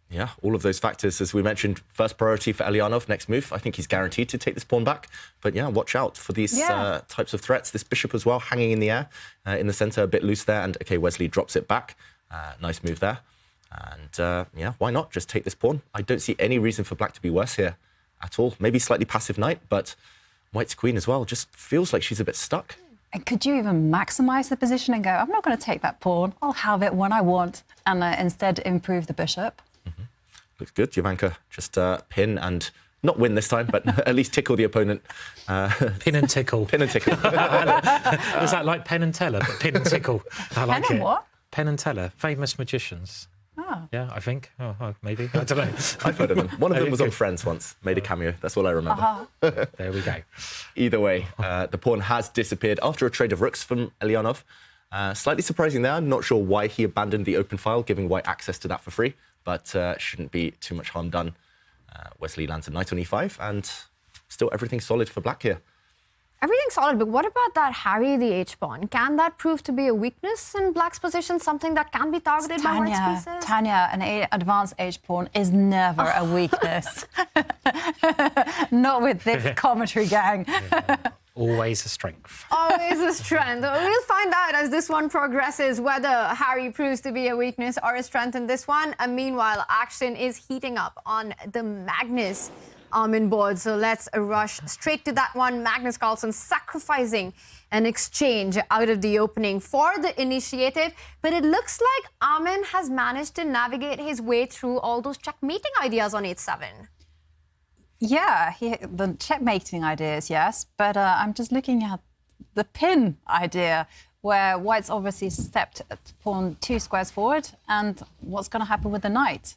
Yeah, all of those factors, as we mentioned, first priority for Elyanov, next move. I think he's guaranteed to take this pawn back. But yeah, watch out for these types of threats. This bishop as well, hanging in the air, in the centre, a bit loose there. And OK, Wesley drops it back. Nice move there. And yeah, why not just take this pawn? I don't see any reason for black to be worse here at all. Maybe slightly passive knight, but white's queen as well just feels like she's a bit stuck. And could you even maximise the position and go, I'm not going to take that pawn, I'll have it when I want, and instead improve the bishop? Looks good, Jovanka. Just pin and not win this time, but at least tickle the opponent. Pin and tickle. Pin and tickle. Is that like Penn and Teller, but pin and tickle? I like Penn and it. what? Penn and Teller, famous magicians. Oh. Yeah, I think. Oh, maybe. I don't know. I've heard of them. One of them was on Friends once, made a cameo. That's all I remember. There we go. Either way, the pawn has disappeared after a trade of rooks from Elyanov. Slightly surprising there. Not sure why he abandoned the open file, giving white access to that for free. But shouldn't be too much harm done. Wesley lands a knight on e5, and still everything solid for black here. Everything's solid, but what about that Harry the H-pawn? Can that prove to be a weakness in black's position, something that can be targeted by white's pieces? Tanya, an advanced H-pawn is never a weakness. Not with this commentary gang. Always a strength. Always a strength. We'll find out as this one progresses whether Harry proves to be a weakness or a strength in this one. And meanwhile, action is heating up on the Magnus Armin board. So let's rush straight to that one. Magnus Carlsen sacrificing an exchange out of the opening for the initiative. But it looks like Armin has managed to navigate his way through all those checkmating ideas on h7. Yeah, the checkmating ideas, yes. But I'm just looking at the pin idea, where white's obviously stepped pawn 2 squares forward. And what's going to happen with the knight?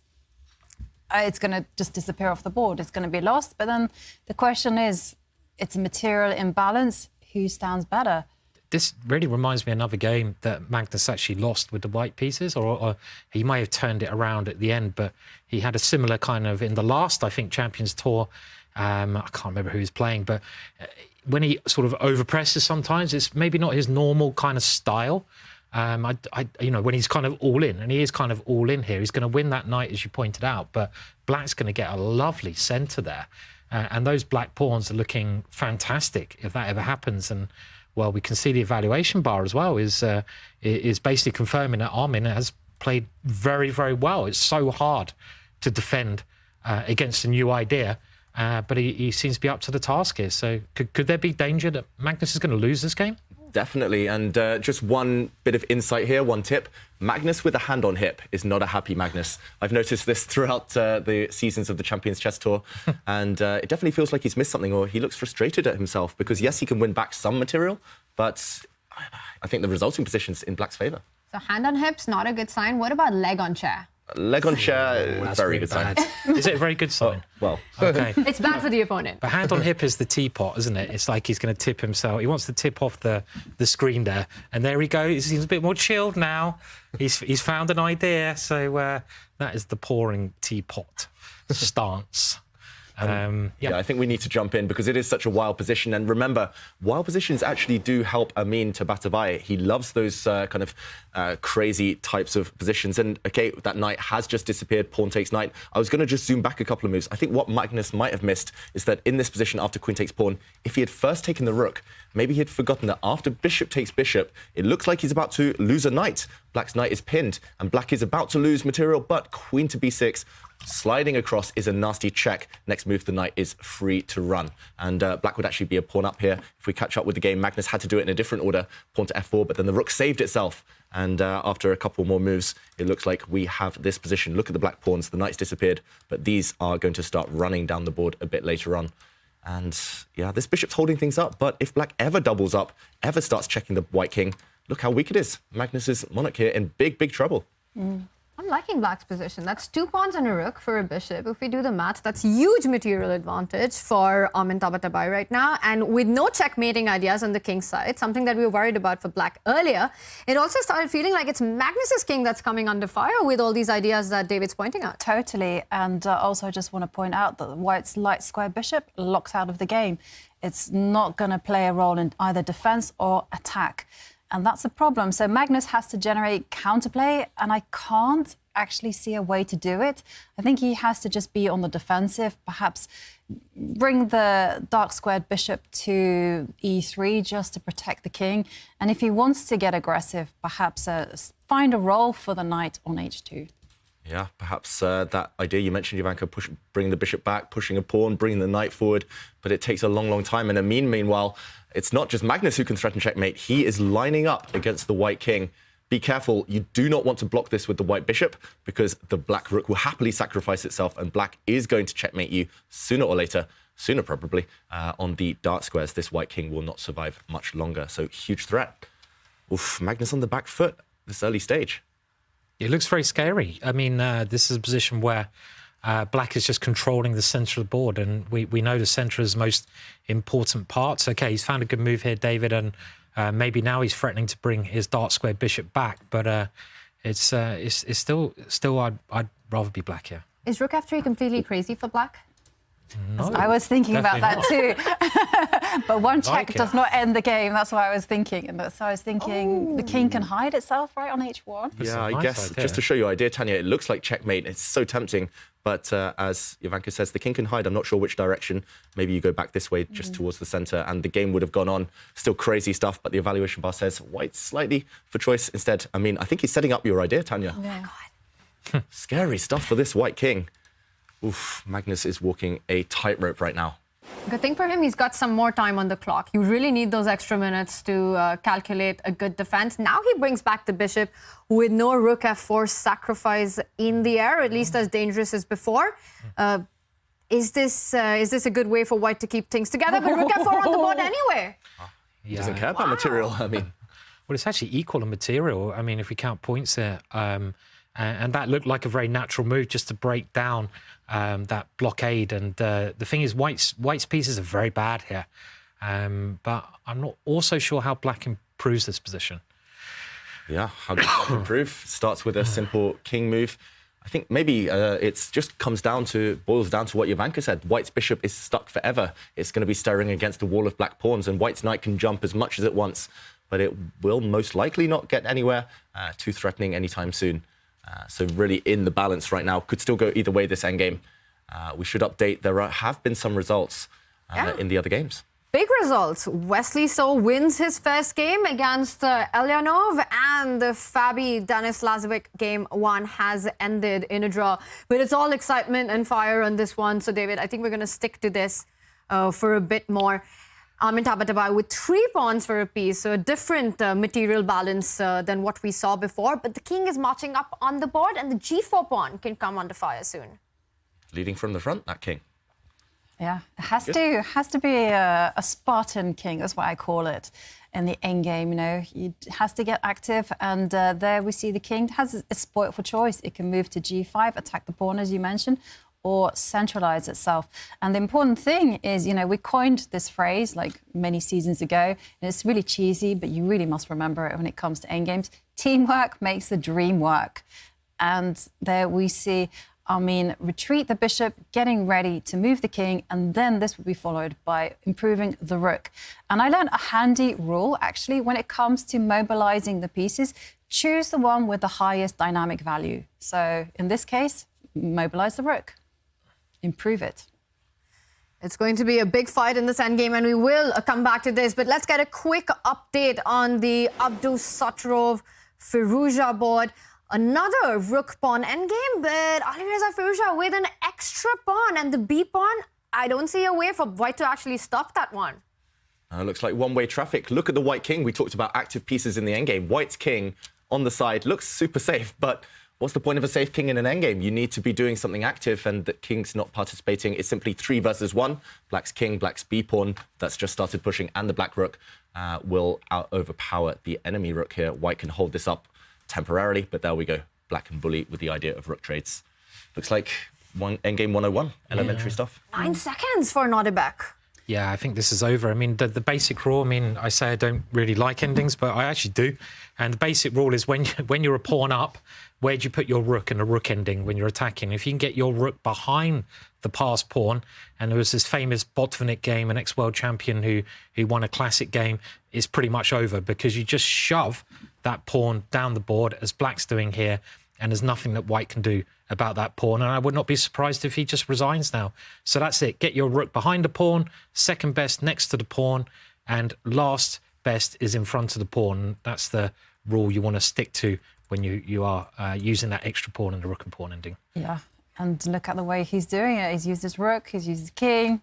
It's going to just disappear off the board. It's going to be lost. But then the question is, it's a material imbalance. Who stands better? This really reminds me of another game that Magnus actually lost with the white pieces, or he may have turned it around at the end, but he had a similar kind of, in the last, I think, Champions Tour, I can't remember who he was playing, but when he sort of overpresses sometimes, it's maybe not his normal kind of style. You know, when he's kind of all in, and he is kind of all in here, he's going to win that knight, as you pointed out, but black's going to get a lovely centre there. And those black pawns are looking fantastic if that ever happens. And well, we can see the evaluation bar as well is basically confirming that Armin has played very, very well. It's so hard to defend against a new idea, but he seems to be up to the task here. So could there be danger that Magnus is going to lose this game? Definitely, and just one bit of insight here, one tip. Magnus with a hand on hip is not a happy Magnus. I've noticed this throughout the seasons of the Champions Chess Tour, and it definitely feels like he's missed something, or he looks frustrated at himself, because yes, he can win back some material, but I think the resulting position's in black's favour. So hand on hips, not a good sign. What about leg on chair? Leg on chair, very good sign. Is it a very good sign? Well, okay. It's bad for the opponent. But hand on hip is the teapot, isn't it? It's like he's going to tip himself. He wants to tip off the screen there. And there he goes. He's a bit more chilled now. He's found an idea. So that is the pouring teapot stance. Yeah, I think we need to jump in because it is such a wild position. And remember, wild positions actually do help Amin Tabatabai. He loves those kind of crazy types of positions. And OK, that knight has just disappeared. Pawn takes knight. I was going to just zoom back a couple of moves. I think what Magnus might have missed is that in this position after queen takes pawn, if he had first taken the rook, maybe he had forgotten that after bishop takes bishop, it looks like he's about to lose a knight. Black's knight is pinned and black is about to lose material, but queen to b6. Sliding across is a nasty check. Next move, the knight is free to run. And black would actually be a pawn up here. If we catch up with the game, Magnus had to do it in a different order. Pawn to f4, but then the rook saved itself. And after a couple more moves, it looks like we have this position. Look at the black pawns. The knight's disappeared, but these are going to start running down the board a bit later on. And yeah, this bishop's holding things up. But if black ever doubles up, ever starts checking the white king, look how weak it is. Magnus's monarch here in big, big trouble. I'm liking black's position. That's 2 pawns and a rook for a bishop. If we do the math, that's huge material advantage for Armin Tabatabai right now. And with no checkmating ideas on the king's side, something that we were worried about for black earlier, it also started feeling like it's Magnus's king that's coming under fire with all these ideas that David's pointing out. Totally. And also I just want to point out that white's light square bishop locked out of the game. It's not going to play a role in either defense or attack. And that's a problem. So Magnus has to generate counterplay, and I can't actually see a way to do it. I think he has to just be on the defensive, perhaps bring the dark squared bishop to e3 just to protect the king. And if he wants to get aggressive, perhaps find a role for the knight on h2. Yeah, perhaps that idea you mentioned, Ivanka, bringing the bishop back, pushing a pawn, bringing the knight forward, but it takes a long, long time. And meanwhile, it's not just Magnus who can threaten checkmate. He is lining up against the white king. Be careful. You do not want to block this with the white bishop because the black rook will happily sacrifice itself and black is going to checkmate you sooner or later, sooner probably, on the dark squares. This white king will not survive much longer. So huge threat. Oof, Magnus on the back foot this early stage. It looks very scary. I mean, this is a position where black is just controlling the centre of the board, and we know the centre is the most important part. Okay, he's found a good move here, David, and maybe now he's threatening to bring his dark square bishop back, but it's still I'd rather be black here. Is rook f3 completely crazy for black? No, I was thinking about that too. But one check Like does not end the game. That's what I was thinking. And so I was thinking the king can hide itself, right, on h1. Yeah, I nice guess idea. just to show you idea, Tanya, it looks like checkmate. It's so tempting. But as Ivanka says, the king can hide. I'm not sure which direction. Maybe you go back this way, just towards the centre, and the game would have gone on. Still crazy stuff, but the evaluation bar says white slightly for choice instead. I mean, I think he's setting up your idea, Tanya. Oh my God. Scary stuff for this white king. Oof, Magnus is walking a tightrope right now. Good thing for him, he's got some more time on the clock. You really need those extra minutes to calculate a good defense. Now he brings back the bishop with no rook f4 sacrifice in the air, at least as dangerous as before. Is this a good way for white to keep things together? But rook f4 on the board anyway. He doesn't care about material, I mean. Well, it's actually equal in material. I mean, if we count points there. And that looked like a very natural move just to break down that blockade. And the thing is, white's pieces are very bad here. But I'm not also sure how black improves this position. Yeah, how does black improve? Starts with a simple king move. I think maybe it just boils down to what Ivanka said. White's bishop is stuck forever. It's going to be stirring against a wall of black pawns, and white's knight can jump as much as it wants, but it will most likely not get anywhere too threatening anytime soon. So really in the balance right now. Could still go either way this endgame. We should update. There have been some results in the other games. Big results. Wesley So wins his first game against Elyanov, and the Dennis Lazavik game 1 has ended in a draw. But it's all excitement and fire on this one. So, David, I think we're going to stick to this for a bit more. Armin Tabatabai with 3 pawns for a piece, so a different material balance than what we saw before. But the king is marching up on the board, and the g4 pawn can come under fire soon. Leading from the front, that king. Yeah, it has to be a Spartan king. That's what I call it in the end game. You know, he has to get active, and there we see the king has a spoiled for choice. It can move to g5, attack the pawn as you mentioned, or centralize itself. And the important thing is, you know, we coined this phrase like many seasons ago, and it's really cheesy, but you really must remember it when it comes to endgames. Teamwork makes the dream work. And there we see Armin retreat the bishop, getting ready to move the king, and then this will be followed by improving the rook. And I learned a handy rule, actually, when it comes to mobilizing the pieces. Choose the one with the highest dynamic value. So in this case, mobilize the rook. Improve it. It's going to be a big fight in this endgame, and we will come back to this. But let's get a quick update on the Abdusattorov Firouzja board. Another rook pawn endgame, but Alireza Firouzja with an extra pawn, and the B pawn, I don't see a way for white to actually stop that one. Looks like one-way traffic. Look at the white king. We talked about active pieces in the endgame. White's king on the side looks super safe, but what's the point of a safe king in an endgame? You need to be doing something active, and the king's not participating. It's simply 3 versus 1. Black's king, black's b-pawn, that's just started pushing, and the black rook will overpower the enemy rook here. White can hold this up temporarily, but there we go. Black can bully with the idea of rook trades. Looks like endgame 101, elementary stuff. 9 seconds for Nodirbek. Yeah, I think this is over. I mean, the basic rule, I mean, I say I don't really like endings, but I actually do. And the basic rule is when you're a pawn up, where do you put your rook in a rook ending when you're attacking? If you can get your rook behind the passed pawn, and there was this famous Botvinnik game, an ex-world champion who won a classic game, it's pretty much over because you just shove that pawn down the board, as black's doing here, and there's nothing that white can do about that pawn. And I would not be surprised if he just resigns now. So that's it. Get your rook behind the pawn, second best next to the pawn, and last best is in front of the pawn. That's the rule you want to stick to when you are using that extra pawn in the rook and pawn ending. Yeah, and look at the way he's doing it. He's used his rook, he's used his king.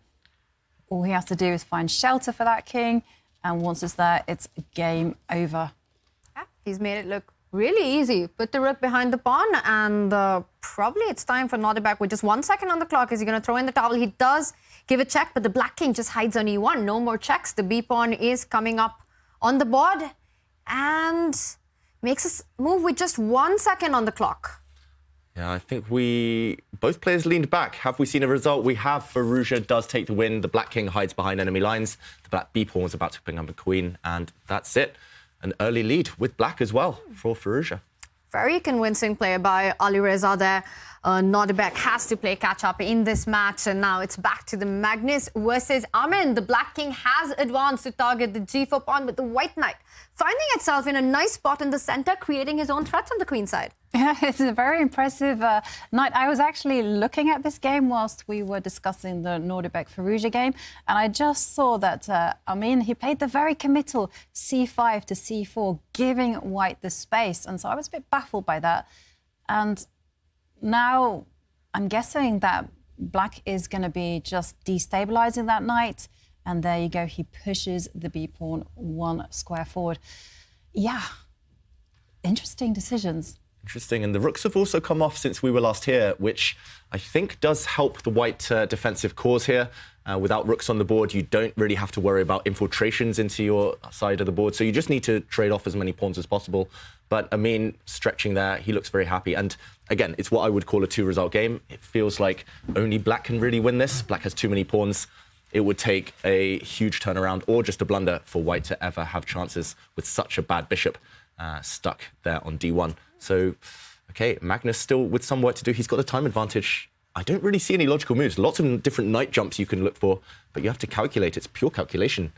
All he has to do is find shelter for that king, and once it's there, it's game over. Yeah, he's made it look really easy. Put the rook behind the pawn, and probably it's time for Nodirbek with just 1 second on the clock. Is he going to throw in the towel? He does give a check, but the black king just hides on e1. No more checks. The b-pawn is coming up on the board and makes us move with just 1 second on the clock. Yeah, I think both players leaned back. Have we seen a result? We have. Firouzja does take the win. The black king hides behind enemy lines. The black b-pawn was about to pick up a queen, and that's it. An early lead with black as well for Firouzja. Very convincing play by Alireza there. Nodirbek has to play catch-up in this match, and now it's back to the Magnus versus Amin. The black king has advanced to target the g4 pawn, with the white knight finding itself in a nice spot in the center, creating his own threats on the queen side. Yeah, it's a very impressive night. I was actually looking at this game whilst we were discussing the Nodirbek Firouzja game, and I just saw that Amin, he played the very committal c5 to c4, giving white the space, and so I was a bit baffled by that. And now I'm guessing that black is going to be just destabilizing that knight, and there you go, he pushes the b-pawn 1 square forward. Yeah, interesting decisions. Interesting, and the rooks have also come off since we were last here, which I think does help the white defensive cause here. Without rooks on the board, you don't really have to worry about infiltrations into your side of the board, so you just need to trade off as many pawns as possible. But Amin stretching there, he looks very happy. And again, it's what I would call a 2-result game. It feels like only black can really win this. Black has too many pawns. It would take a huge turnaround or just a blunder for white to ever have chances with such a bad bishop stuck there on d1. So, okay, Magnus still with some work to do. He's got the time advantage. I don't really see any logical moves. Lots of different knight jumps you can look for, but you have to calculate. It's pure calculation,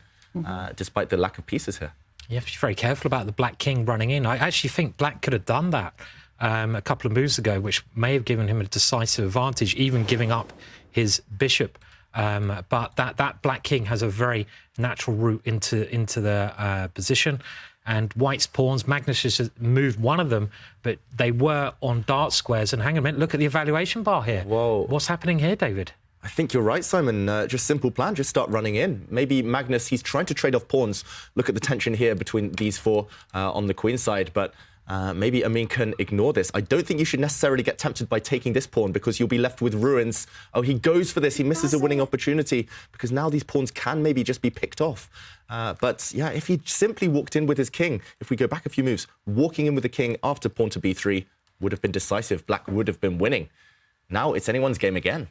despite the lack of pieces here. You have to be very careful about the black king running in. I actually think black could have done that a couple of moves ago, which may have given him a decisive advantage, even giving up his bishop. But that black king has a very natural route into the position. And white's pawns, Magnus has moved one of them, but they were on dart squares. And hang on a minute, look at the evaluation bar here. Whoa. What's happening here, David? I think you're right, Simon. Just simple plan, just start running in. Maybe Magnus, he's trying to trade off pawns. Look at the tension here between these 4 on the queen side, but maybe Amin can ignore this. I don't think you should necessarily get tempted by taking this pawn because you'll be left with ruins. Oh, he goes for this. He misses a winning opportunity because now these pawns can maybe just be picked off. But yeah, if he simply walked in with his king, if we go back a few moves, walking in with the king after pawn to b3 would have been decisive. Black would have been winning. Now it's anyone's game again.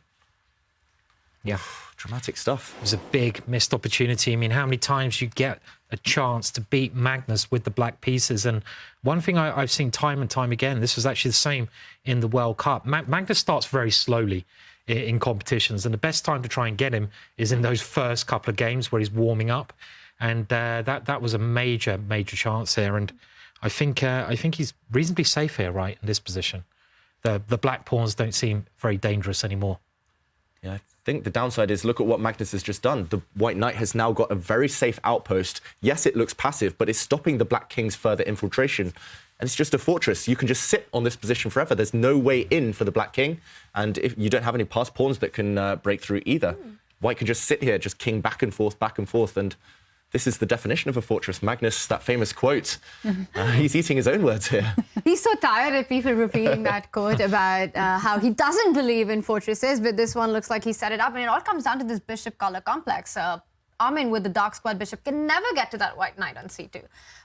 Yeah. Dramatic stuff. It was a big missed opportunity. I mean, how many times you get a chance to beat Magnus with the black pieces? And one thing I've seen time and time again, this was actually the same in the World Cup. Magnus starts very slowly in competitions, and the best time to try and get him is in those first couple of games where he's warming up. And that was a major chance there. And I think he's reasonably safe here, right, in this position. The black pawns don't seem very dangerous anymore. Yeah, I think the downside is look at what Magnus has just done. The white knight has now got a very safe outpost. Yes, it looks passive, but it's stopping the black king's further infiltration. And it's just a fortress. You can just sit on this position forever. There's no way in for the black king. And if you don't have any passed pawns that can break through either. White can just sit here, just king back and forth, and This is the definition of a fortress. Magnus, that famous quote. He's eating his own words here. He's so tired of people repeating that quote about how he doesn't believe in fortresses, but this one looks like he set it up. And it all comes down to this bishop color complex. Armin with the dark squared bishop can never get to that white knight on c2.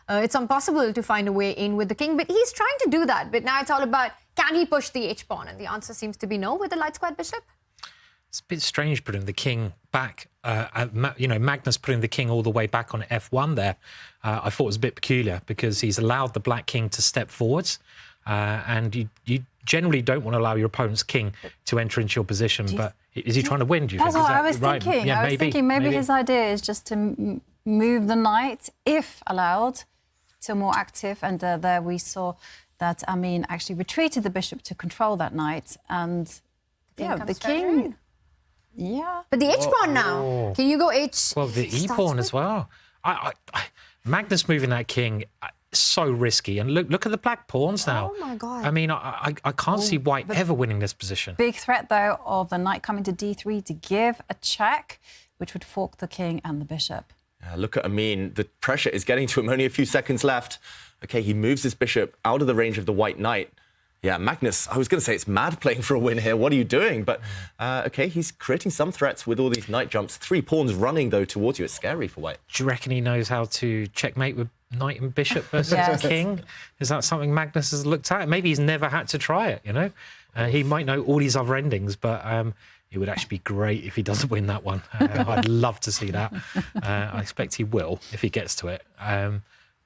It's impossible to find a way in with the king, but he's trying to do that. But now it's all about, can he push the h-pawn? And the answer seems to be no with the light squared bishop. It's a bit strange putting the king back, Magnus putting the king all the way back on f1 there. I thought it was a bit peculiar because he's allowed the black king to step forwards, and you generally don't want to allow your opponent's king to enter into your position. But is he trying to win, do you think? That's what I was thinking. Yeah, I was thinking maybe his idea is just to move the knight, if allowed, to more active. And there we saw that Amin actually retreated the bishop to control that knight. And the king... Yeah. But the h-pawn now. Can you go h... Well, the e-pawn as well. Magnus moving that king, so risky. And look at the black pawns now. Oh, my God. I mean, I can't see white ever winning this position. Big threat, though, of the knight coming to d3 to give a check, which would fork the king and the bishop. Look at Amin. The pressure is getting to him. Only a few seconds left. OK, he moves his bishop out of the range of the white knight. Yeah, Magnus, I was going to say it's mad playing for a win here. What are you doing? But, OK, he's creating some threats with all these knight jumps. 3 pawns running, though, towards you. It's scary for white. Do you reckon he knows how to checkmate with knight and bishop versus king? Is that something Magnus has looked at? Maybe he's never had to try it, you know? He might know all these other endings, but it would actually be great if he doesn't win that one. I'd love to see that. I expect he will if he gets to it.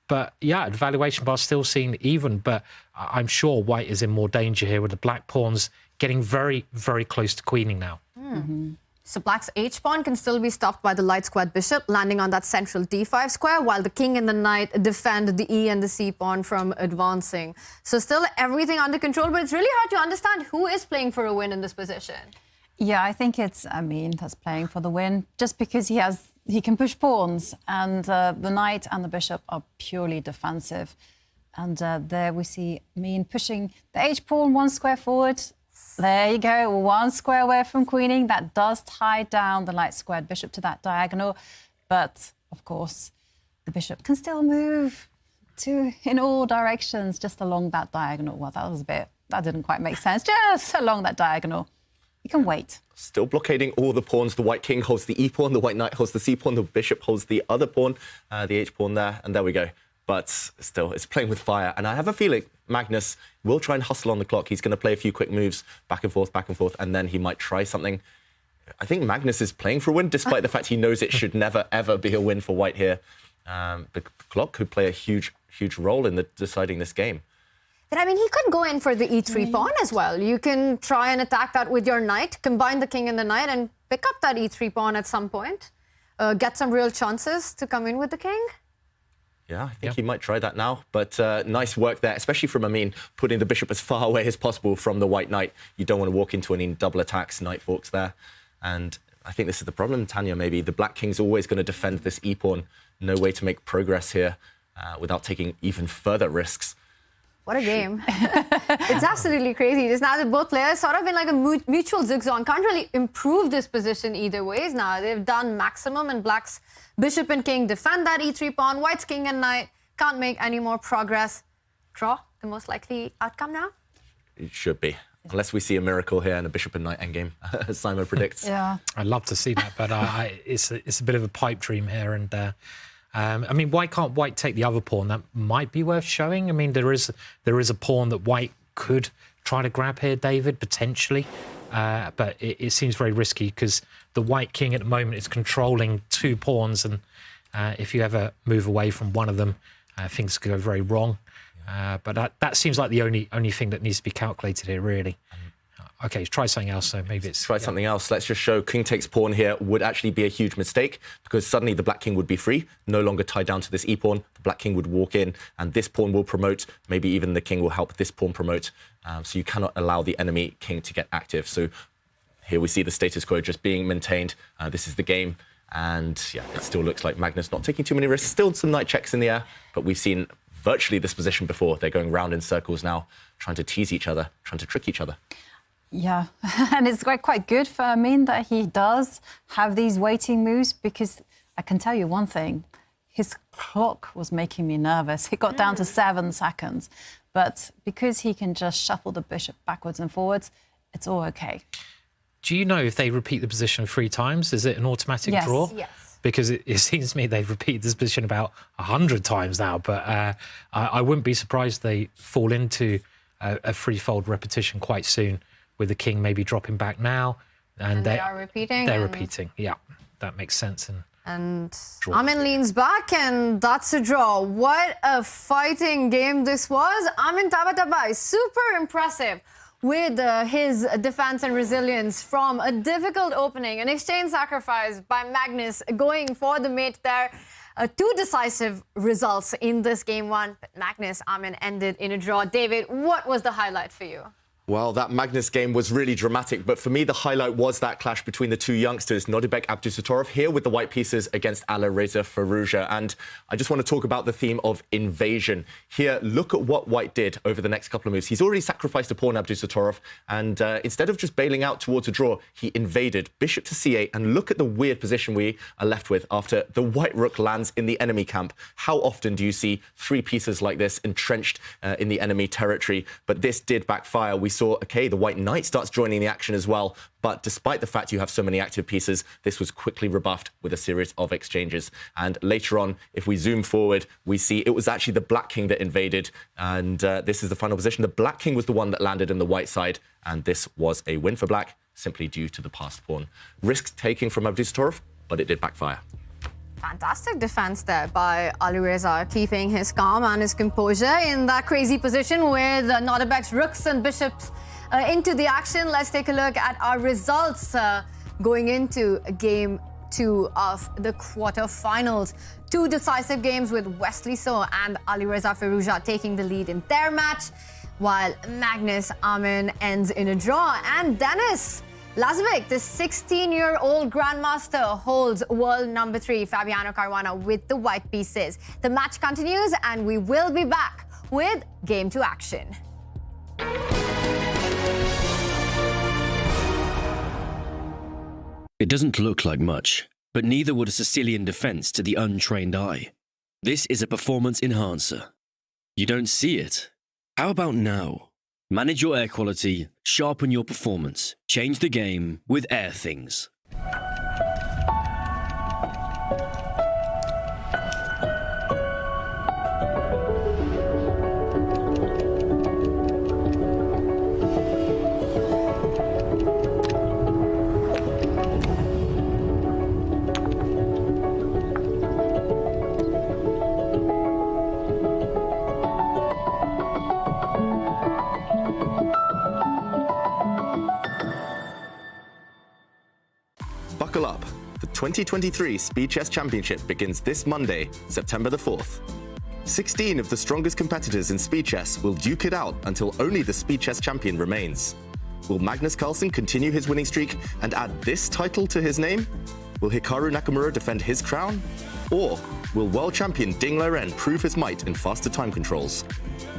But, yeah, the valuation bar still seen even, but I'm sure white is in more danger here with the black pawns getting very, very close to queening now. So black's h-pawn can still be stopped by the light squared bishop, landing on that central d5 square, while the king and the knight defend the e and the c pawn from advancing. So still everything under control, but it's really hard to understand who is playing for a win in this position. Yeah, I think it's Amin that's playing for the win, just because he can push pawns, and the knight and the bishop are purely defensive. And there we see Amin pushing the h-pawn 1 square forward. There you go, 1 square away from queening. That does tie down the light squared bishop to that diagonal. But, of course, the bishop can still move in all directions just along that diagonal. Well, that didn't quite make sense. Just along that diagonal. You can wait. Still blockading all the pawns. The white king holds the e-pawn, the white knight holds the c-pawn, the bishop holds the other pawn, the h-pawn there, and there we go. But still, it's playing with fire. And I have a feeling Magnus will try and hustle on the clock. He's going to play a few quick moves, back and forth, and then he might try something. I think Magnus is playing for a win, despite the fact he knows it should never, ever be a win for white here. The clock could play a huge, huge role in deciding this game. But I mean, he could go in for the e3 pawn as well. You can try and attack that with your knight, combine the king and the knight, and pick up that e3 pawn at some point. Get some real chances to come in with the king. Yeah, I think he might try that now. But nice work there, especially from Amin, putting the bishop as far away as possible from the white knight. You don't want to walk into any double attacks, knight forks there. And I think this is the problem, Tanya, maybe. The black king's always going to defend this e-pawn. No way to make progress here without taking even further risks. What a game. It's absolutely crazy. Just now that both players sort of in like a mutual zigzag. Can't really improve this position either ways now. They've done maximum, and black's bishop and king defend that e3 pawn. White's king and knight can't make any more progress. Draw, the most likely outcome now? It should be. Unless we see a miracle here and a bishop and knight endgame, as Simon predicts. Yeah. I'd love to see that, but it's a bit of a pipe dream here. And I mean, why can't white take the other pawn? That might be worth showing. I mean, there is a pawn that white could try to grab here, David, potentially. But it seems very risky because the white king at the moment is controlling 2 pawns. And if you ever move away from one of them, things could go very wrong. But that seems like the only thing that needs to be calculated here, really. OK, try something else, so maybe it's... Try something else. Let's just show king takes pawn here would actually be a huge mistake because suddenly the black king would be free, no longer tied down to this e-pawn. The black king would walk in and this pawn will promote. Maybe even the king will help this pawn promote. So you cannot allow the enemy king to get active. So here we see the status quo just being maintained. This is the game. And yeah, it still looks like Magnus not taking too many risks. Still some knight checks in the air, but we've seen virtually this position before. They're going round in circles now, trying to tease each other, trying to trick each other. Yeah, and it's quite good for Amin that he does have these waiting moves, because I can tell you one thing, his clock was making me nervous. It got down to 7 seconds. But because he can just shuffle the bishop backwards and forwards, it's all okay. Do you know if they repeat the position 3 times? Is it an automatic draw? Yes. Because it seems to me they've repeated this position about 100 times now, but I wouldn't be surprised they fall into a threefold repetition quite soon, with the king maybe dropping back now. And they are repeating? They're repeating, yeah. That makes sense. And Amin leans back, and that's a draw. What a fighting game this was. Amin Tabatabai, super impressive with his defense and resilience from a difficult opening. An exchange sacrifice by Magnus going for the mate there. 2 decisive results in this game 1. But Magnus, Amin ended in a draw. David, what was the highlight for you? Well, that Magnus game was really dramatic, but for me, the highlight was that clash between the 2 youngsters, Nodirbek Abdusattorov here with the white pieces against Alireza Firouzja. And I just want to talk about the theme of invasion. Here, look at what white did over the next couple of moves. He's already sacrificed a pawn, Abdusattorov, and instead of just bailing out towards a draw, he invaded bishop to c8. And look at the weird position we are left with after the white rook lands in the enemy camp. How often do you see 3 pieces like this entrenched in the enemy territory? But this did backfire. We saw, okay, the white knight starts joining the action as well. But despite the fact you have so many active pieces, this was quickly rebuffed with a series of exchanges. And later on, if we zoom forward, we see it was actually the black king that invaded. And this is the final position. The black king was the one that landed in the white side. And this was a win for black, simply due to the passed pawn. Risk taking from Abdusattorov, but it did backfire. Fantastic defense there by Alireza, keeping his calm and his composure in that crazy position with Nodirbek's rooks and bishops into the action. Let's take a look at our results going into game 2 of the quarterfinals. 2 decisive games with Wesley So and Alireza Firouzja taking the lead in their match, while Magnus Amin ends in a draw. And Denis Lazavik, the 16-year-old grandmaster, holds world number 3, Fabiano Caruana, with the white pieces. The match continues, and we will be back with Game 2 action. It doesn't look like much, but neither would a Sicilian defense to the untrained eye. This is a performance enhancer. You don't see it? How about now? Manage your air quality, sharpen your performance, change the game with Air Things. Buckle up. The 2023 Speed Chess Championship begins this Monday, September the 4th. 16 of the strongest competitors in Speed Chess will duke it out until only the Speed Chess champion remains. Will Magnus Carlsen continue his winning streak and add this title to his name? Will Hikaru Nakamura defend his crown? Or will world champion Ding Liren prove his might in faster time controls?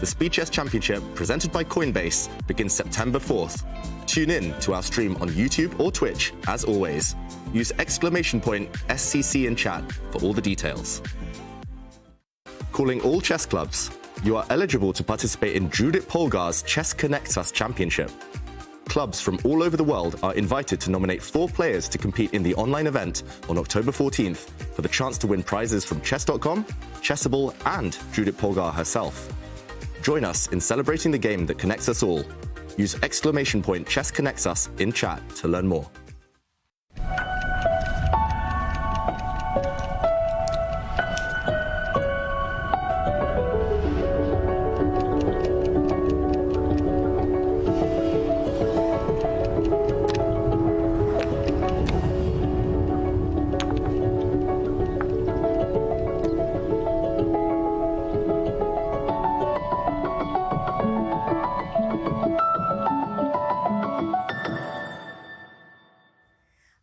The Speed Chess Championship, presented by Coinbase, begins September 4th. Tune in to our stream on YouTube or Twitch, as always. Use !SCC in chat for all the details. Calling all chess clubs. You are eligible to participate in Judith Polgar's Chess Connects Us Championship. Clubs from all over the world are invited to nominate 4 players to compete in the online event on October 14th for the chance to win prizes from Chess.com, Chessable, and Judith Polgar herself. Join us in celebrating the game that connects us all. Use !Chess Connects Us in chat to learn more.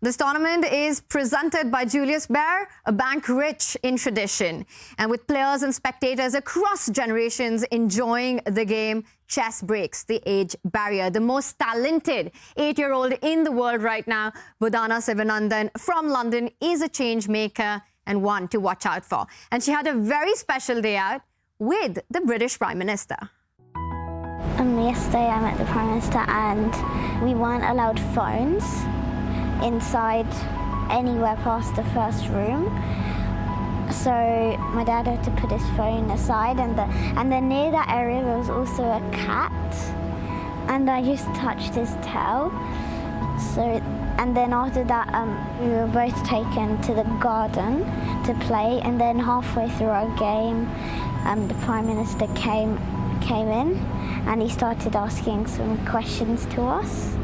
This tournament is presented by Julius Baer, a bank rich in tradition. And with players and spectators across generations enjoying the game, chess breaks the age barrier. The most talented 8-year-old in the world right now, Bodhana Sivanandan from London, is a change maker and one to watch out for. And she had a very special day out with the British Prime Minister. Yesterday I met the Prime Minister and we weren't allowed phones inside anywhere past the first room. So my dad had to put his phone aside, and then near that area there was also a cat, and I just touched his tail. And then after that we were both taken to the garden to play, and then halfway through our game the Prime Minister came in and he started asking some questions to us.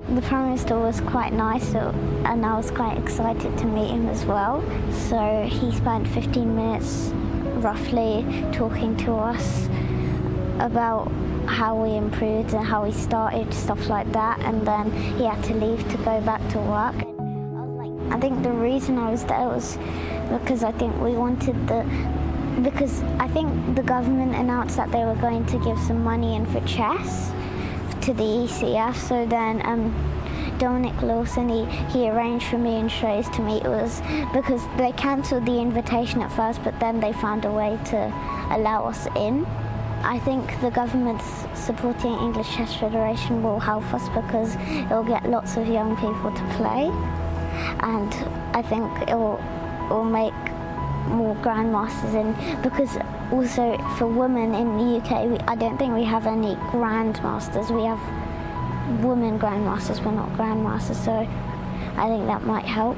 The Prime Minister was quite nice, and I was quite excited to meet him as well. So he spent 15 minutes roughly talking to us about how we improved and how we started, stuff like that, and then he had to leave to go back to work. I think the reason I was there was because I think I think the government announced that they were going to give some money in for chess to the ECF, so then Dominic Lawson, he arranged for me and Shreyas to meet us because they cancelled the invitation at first, but then they found a way to allow us in. I think the government supporting English Chess Federation will help us because it will get lots of young people to play, and I think it will make more grandmasters in, because also for women in the UK, I don't think we have any grandmasters. We have women grandmasters, but not grandmasters, so I think that might help.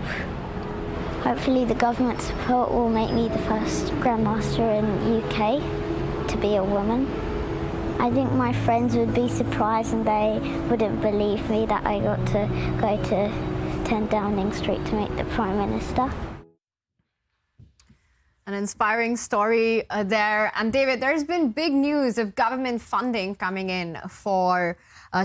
Hopefully the government support will make me the first grandmaster in the UK to be a woman. I think my friends would be surprised and they wouldn't believe me that I got to go to 10 Downing Street to meet the Prime Minister. An inspiring story there. And David, there's been big news of government funding coming in for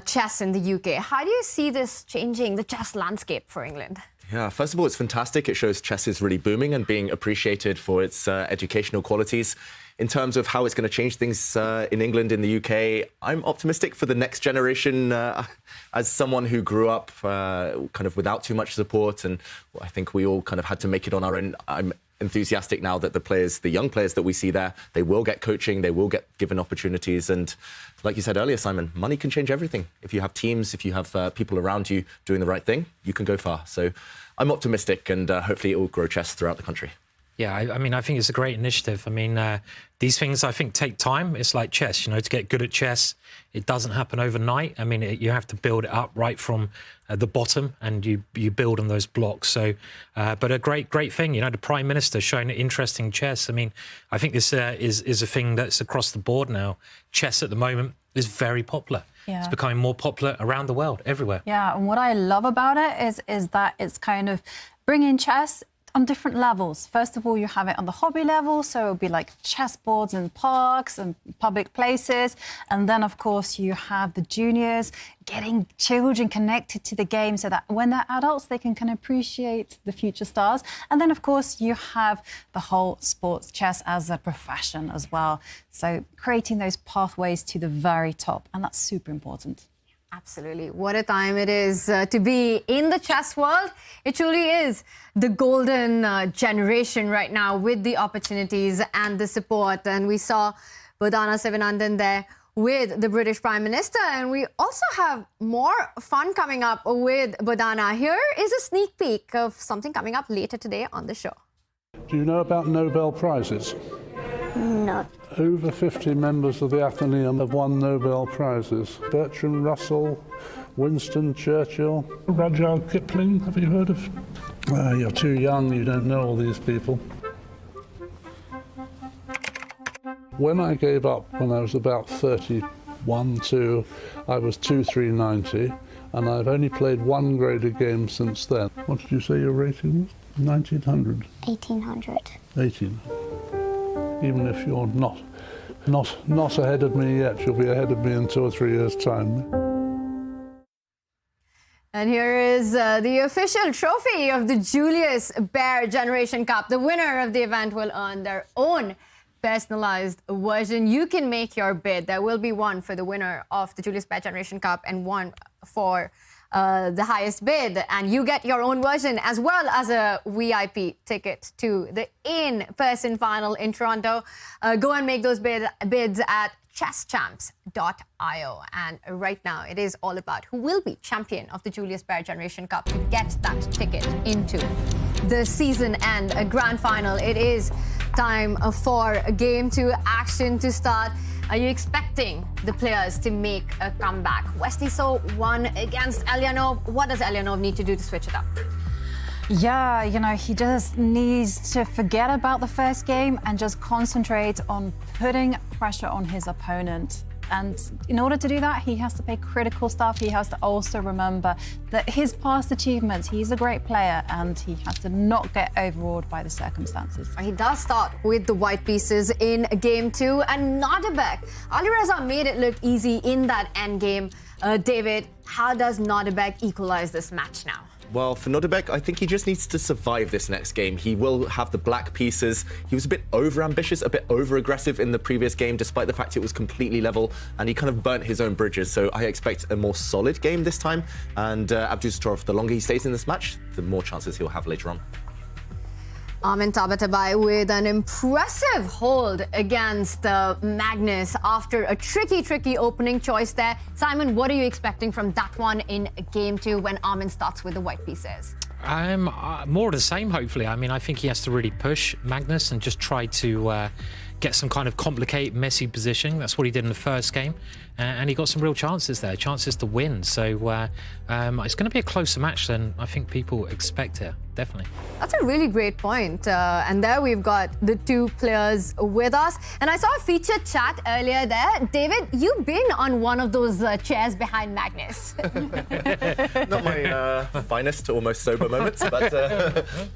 chess in the UK. How do you see this changing the chess landscape for England? Yeah, first of all, it's fantastic. It shows chess is really booming and being appreciated for its educational qualities. In terms of how it's going to change things in England, in the UK, I'm optimistic for the next generation. As someone who grew up kind of without too much support, and I think we all kind of had to make it on our own, I'm enthusiastic now that the young players that we see there, they will get coaching, they will get given opportunities. And like you said earlier, Simon, money can change everything. If you have teams, if you have people around you doing the right thing, you can go far. So I'm optimistic, and hopefully it will grow chess throughout the country. Yeah, I mean, I think it's a great initiative. I mean, these things, I think, take time. It's like chess, you know, to get good at chess, it doesn't happen overnight. I mean, you have to build it up right from the bottom, and you build on those blocks. So, but a great thing, you know, the Prime Minister showing interest in chess. I mean, I think this is a thing that's across the board now. Chess at the moment is very popular. Yeah. It's becoming more popular around the world, everywhere. Yeah, and what I love about it is that it's kind of bringing chess on different levels. First of all, you have it on the hobby level, so it'll be like chessboards in parks and public places. And then, of course, you have the juniors getting children connected to the game so that when they're adults, they can kind of appreciate the future stars. And then, of course, you have the whole sports chess as a profession as well. So creating those pathways to the very top, and that's super important. Absolutely. What a time it is to be in the chess world. It truly is the golden generation right now with the opportunities and the support. And we saw Bardana Sivanandan there with the British Prime Minister. And we also have more fun coming up with Bardana. Here is a sneak peek of something coming up later today on the show. Do you know about Nobel Prizes? No. Over 50 members of the Athenaeum have won Nobel Prizes. Bertrand Russell, Winston Churchill, Rudyard Kipling. Have you heard of? You're too young, you don't know all these people. When I gave up, when I was about 31, I was 2,390, and I've only played one graded game since then. What did you say your rating was? 1900? 1800. 18. Even if you're not ahead of me yet, you'll be ahead of me in 2 or 3 years' time. And here is the official trophy of the Julius Baer Generation Cup. The winner of the event will earn their own personalized version. You can make your bid. There will be one for the winner of the Julius Baer Generation Cup and one for the highest bid, and you get your own version as well as a VIP ticket to the in-person final in Toronto. Go and make those bids at chesschamps.io. And right now, it is all about who will be champion of the Julius Baer Generation Cup to get that ticket into the season and a grand final. It is time for Game 2 action to start. Are you expecting the players to make a comeback? Wesley So won against Elyanov. What does Elyanov need to do to switch it up? Yeah, you know, he just needs to forget about the first game and just concentrate on putting pressure on his opponent. And in order to do that, he has to play critical stuff. He has to also remember that his past achievements, he's a great player, and he has to not get overawed by the circumstances. He does start with the white pieces in Game 2, and Nodirbek. Alireza made it look easy in that end game. David, how does Nodirbek equalize this match now? Well, for Nodirbek, I think he just needs to survive this next game. He will have the black pieces. He was a bit over-ambitious, a bit over-aggressive in the previous game, despite the fact it was completely level, and he kind of burnt his own bridges. So I expect a more solid game this time. And Abdusattorov, the longer he stays in this match, the more chances he'll have later on. Armin Tabatabai with an impressive hold against Magnus after a tricky opening choice there. Simon, what are you expecting from that one in Game 2 when Armin starts with the white pieces? More of the same, hopefully. I mean, I think he has to really push Magnus and just try to get some kind of complicated, messy positioning. That's what he did in the first game. And he got some real chances there, chances to win. So it's going to be a closer match than I think people expect here, definitely. That's a really great point. And there we've got the two players with us. And I saw a featured chat earlier there. David, you've been on one of those chairs behind Magnus. Not my finest, almost sober moments, but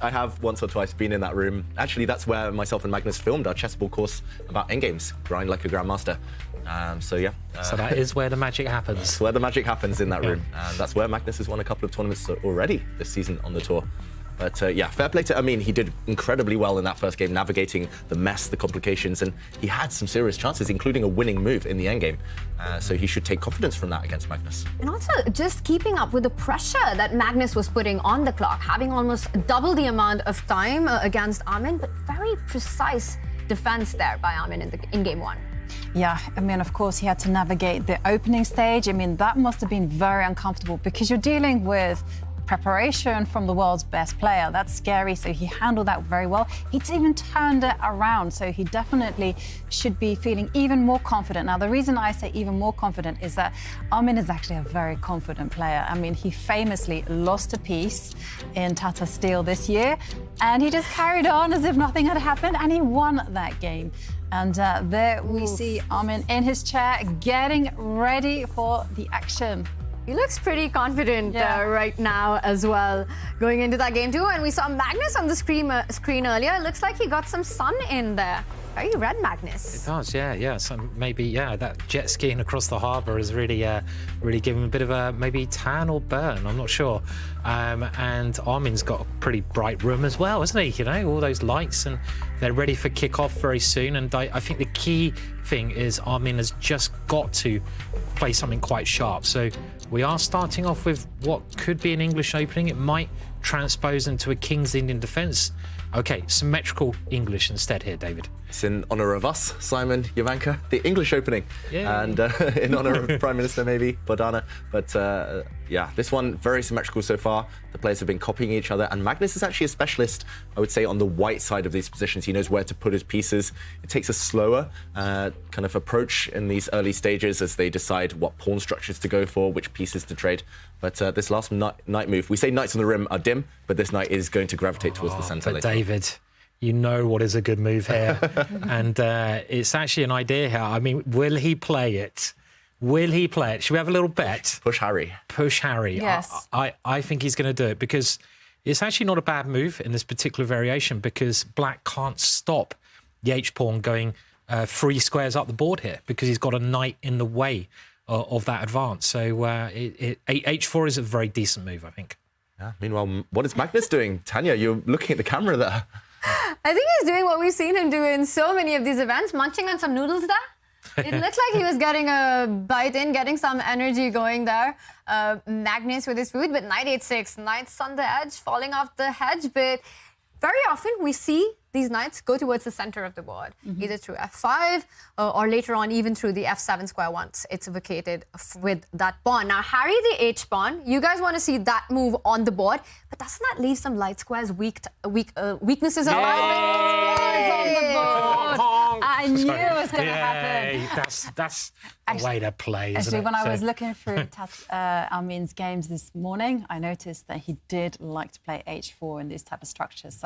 I have once or twice been in that room. Actually, that's where myself and Magnus filmed our chessball course about endgames, grind like a grandmaster. So yeah. So that is where the magic happens. That's where the magic happens, in that room. And that's where Magnus has won a couple of tournaments already this season on the tour. But yeah, fair play to Amin. He did incredibly well in that first game, navigating the mess, the complications, and he had some serious chances, including a winning move in the endgame. So he should take confidence from that against Magnus. And also just keeping up with the pressure that Magnus was putting on the clock, having almost double the amount of time against Armin, but very precise defense there by Armin in Game 1. Yeah, I mean, of course, he had to navigate the opening stage. I mean, that must have been very uncomfortable because you're dealing with preparation from the world's best player. That's scary, so he handled that very well. He's even turned it around, so he definitely should be feeling even more confident. Now, the reason I say even more confident is that Armin is actually a very confident player. I mean, he famously lost a piece in Tata Steel this year, and he just carried on as if nothing had happened, and he won that game. And there we see Armin in his chair, getting ready for the action. He looks pretty confident right now as well, going into that Game 2. And we saw Magnus on the screen earlier. It looks like he got some sun in there. Very red, Magnus. It does, yeah. So maybe, that jet skiing across the harbour is really giving him a bit of a maybe tan or burn. I'm not sure. And Armin's got a pretty bright room as well, isn't he? You know, all those lights, and they're ready for kick-off very soon. And I think the key thing is Armin has just got to play something quite sharp. So we are starting off with what could be an English opening. It might transpose into a King's Indian defence. Okay, symmetrical English instead here, David. It's in honour of us, Simon, Jovanka, the English opening. Yeah. And in honour of Prime Minister, maybe, Bodana. But yeah, this one, very symmetrical so far. The players have been copying each other. And Magnus is actually a specialist, I would say, on the white side of these positions. He knows where to put his pieces. It takes a slower kind of approach in these early stages as they decide what pawn structures to go for, which pieces to trade. But this last knight move, we say knights on the rim are dim, but this knight is going to gravitate towards the centre later. David, you know what is a good move here. And it's actually an idea here. I mean, will he play it? Will he play it? Should we have a little bet? Push Harry. Push Harry. Yes. I think he's going to do it because it's actually not a bad move in this particular variation because black can't stop the H-pawn going 3 squares up the board here because he's got a knight in the way of that advance. So H4 is a very decent move, I think. Yeah. Meanwhile, what is Magnus doing? Tanya, you're looking at the camera there. I think he's doing what we've seen him do in so many of these events, munching on some noodles there. It looked like he was getting a bite in, getting some energy going there. Magnus with his food, but knight 8-6, knights on the edge, falling off the hedge. But very often we see these knights go towards the center of the board, either through f5 or later on even through the f7 square once it's vacated with that pawn. Now, harry the h pawn, you guys want to see that move on the board, but doesn't that leave some light squares weaknesses on the board? I knew it was going to happen. That's the way to play, isn't actually, it? when I was looking through Almin's games this morning, I noticed that he did like to play h4 in these type of structures.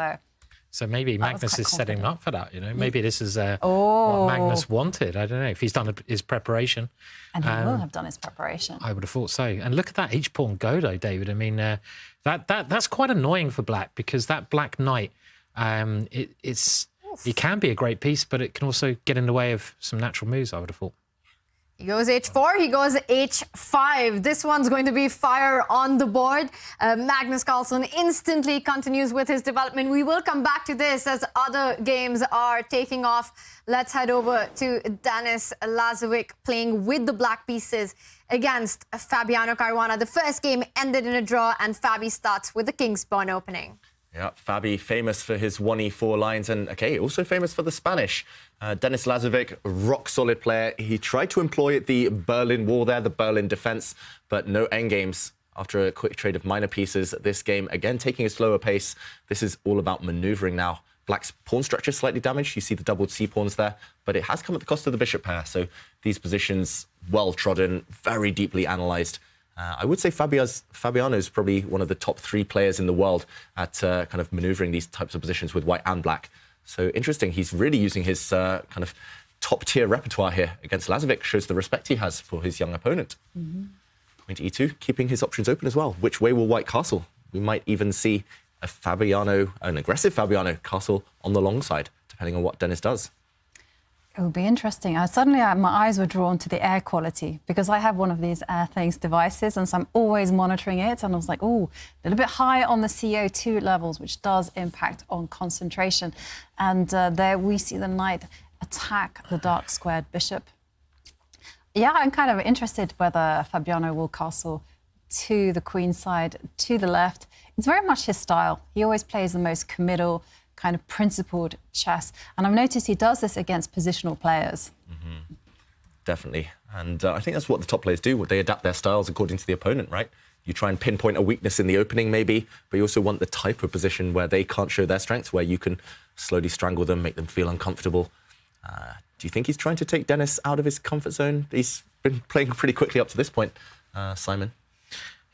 So maybe Magnus is setting him up for that, you know. Maybe this is what Magnus wanted. I don't know if he's done his preparation. And he will have done his preparation. I would have thought so. And look at that h-pawn go, though, David. I mean, that's quite annoying for black, because that black knight, it can be a great piece, but it can also get in the way of some natural moves, I would have thought. He goes h4, he goes h5. This one's going to be fire on the board. Magnus Carlsen instantly continues with his development. We will come back to this as other games are taking off. Let's head over to Denis Lazavik playing with the black pieces against Fabiano Caruana. The first game ended in a draw, and Fabi starts with the king's pawn opening. Yeah, Fabi, famous for his 1e4 lines, and also famous for the Spanish. Denis Lazavik, rock-solid player. He tried to employ the Berlin wall there, the Berlin defense, but no endgames. After a quick trade of minor pieces, this game, again, taking a slower pace. This is all about maneuvering now. Black's pawn structure is slightly damaged. You see the doubled c-pawns there, but it has come at the cost of the bishop pair. So these positions, well-trodden, very deeply analysed. I would say Fabiano is probably one of the top 3 players in the world at kind of manoeuvring these types of positions with white and black. So interesting. He's really using his kind of top-tier repertoire here against Lazavik. Shows the respect he has for his young opponent. Point e2, keeping his options open as well. Which way will white castle? We might even see an aggressive Fabiano castle on the long side, depending on what Denis does. It would be interesting. Suddenly, my eyes were drawn to the air quality, because I have one of these AirThings devices, and so I'm always monitoring it. And I was like, oh, a little bit high on the CO2 levels, which does impact on concentration. And there we see the knight attack the dark squared bishop. Yeah, I'm kind of interested whether Fabiano will castle to the queen side, to the left. It's very much his style. He always plays the most committal, kind of principled chess. And I've noticed he does this against positional players. Definitely. And I think that's what the top players do. They adapt their styles according to the opponent, right? You try and pinpoint a weakness in the opening, maybe, but you also want the type of position where they can't show their strengths, where you can slowly strangle them, make them feel uncomfortable. Do you think he's trying to take Denis out of his comfort zone? He's been playing pretty quickly up to this point, Simon.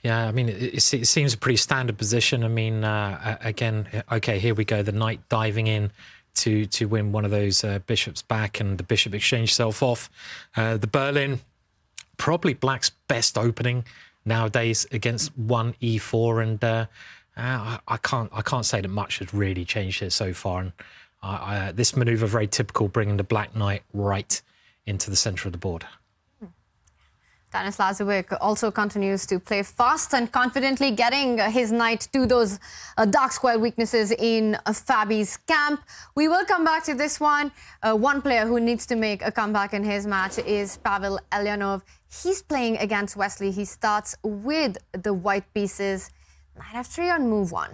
Yeah, I mean, it seems a pretty standard position. I mean, again, OK, here we go. The knight diving in to win one of those bishops back, and the bishop exchange self off. The Berlin, probably black's best opening nowadays against 1e4. And I can't say that much has really changed here so far. And this manoeuvre, very typical, bringing the black knight right into the centre of the board. Denis Lazavik also continues to play fast and confidently, getting his knight to those dark square weaknesses in Fabi's camp. We will come back to this one. One player who needs to make a comeback in his match is Pavel Elyanov. He's playing against Wesley. He starts with the white pieces. Knight f3 on move 1.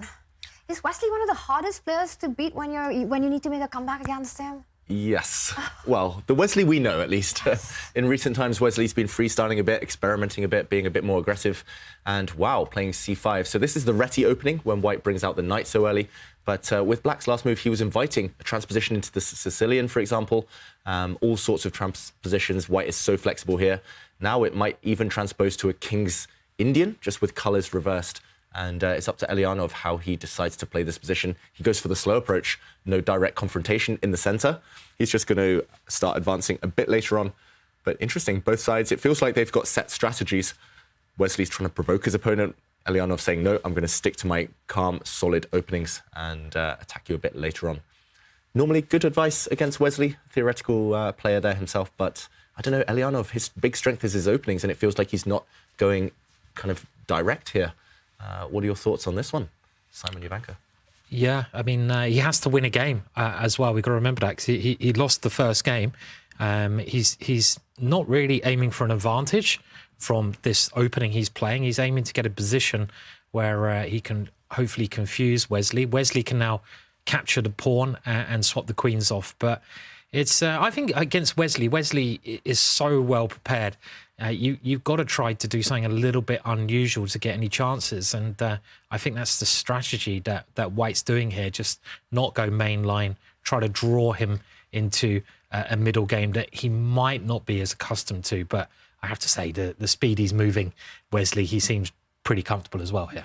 Is Wesley one of the hardest players to beat when you need to make a comeback against him? Yes. Well, the Wesley we know, at least. In recent times, Wesley's been freestyling a bit, experimenting a bit, being a bit more aggressive, and wow, playing c5. So this is the Reti opening, when white brings out the knight so early. But with black's last move, he was inviting a transposition into the Sicilian, for example. All sorts of transpositions. White is so flexible here. Now it might even transpose to a king's Indian, just with colours reversed. And it's up to Elyanov how he decides to play this position. He goes for the slow approach, no direct confrontation in the centre. He's just going to start advancing a bit later on. But interesting, both sides, it feels like they've got set strategies. Wesley's trying to provoke his opponent. Elyanov saying, no, I'm going to stick to my calm, solid openings and attack you a bit later on. Normally good advice against Wesley, theoretical player there himself. But I don't know, Elyanov, his big strength is his openings, and it feels like he's not going kind of direct here. What are your thoughts on this one, Simon Jovanka? Yeah, I mean, he has to win a game as well. We've got to remember that, because he lost the first game. He's not really aiming for an advantage from this opening he's playing. He's aiming to get a position where he can hopefully confuse Wesley. Wesley can now capture the pawn and swap the queens off. But it's I think against Wesley is so well prepared. You've got to try to do something a little bit unusual to get any chances. And I think that's the strategy that White's doing here. Just not go main line, try to draw him into a middle game that he might not be as accustomed to. But I have to say, the speed he's moving, Wesley, he seems pretty comfortable as well here.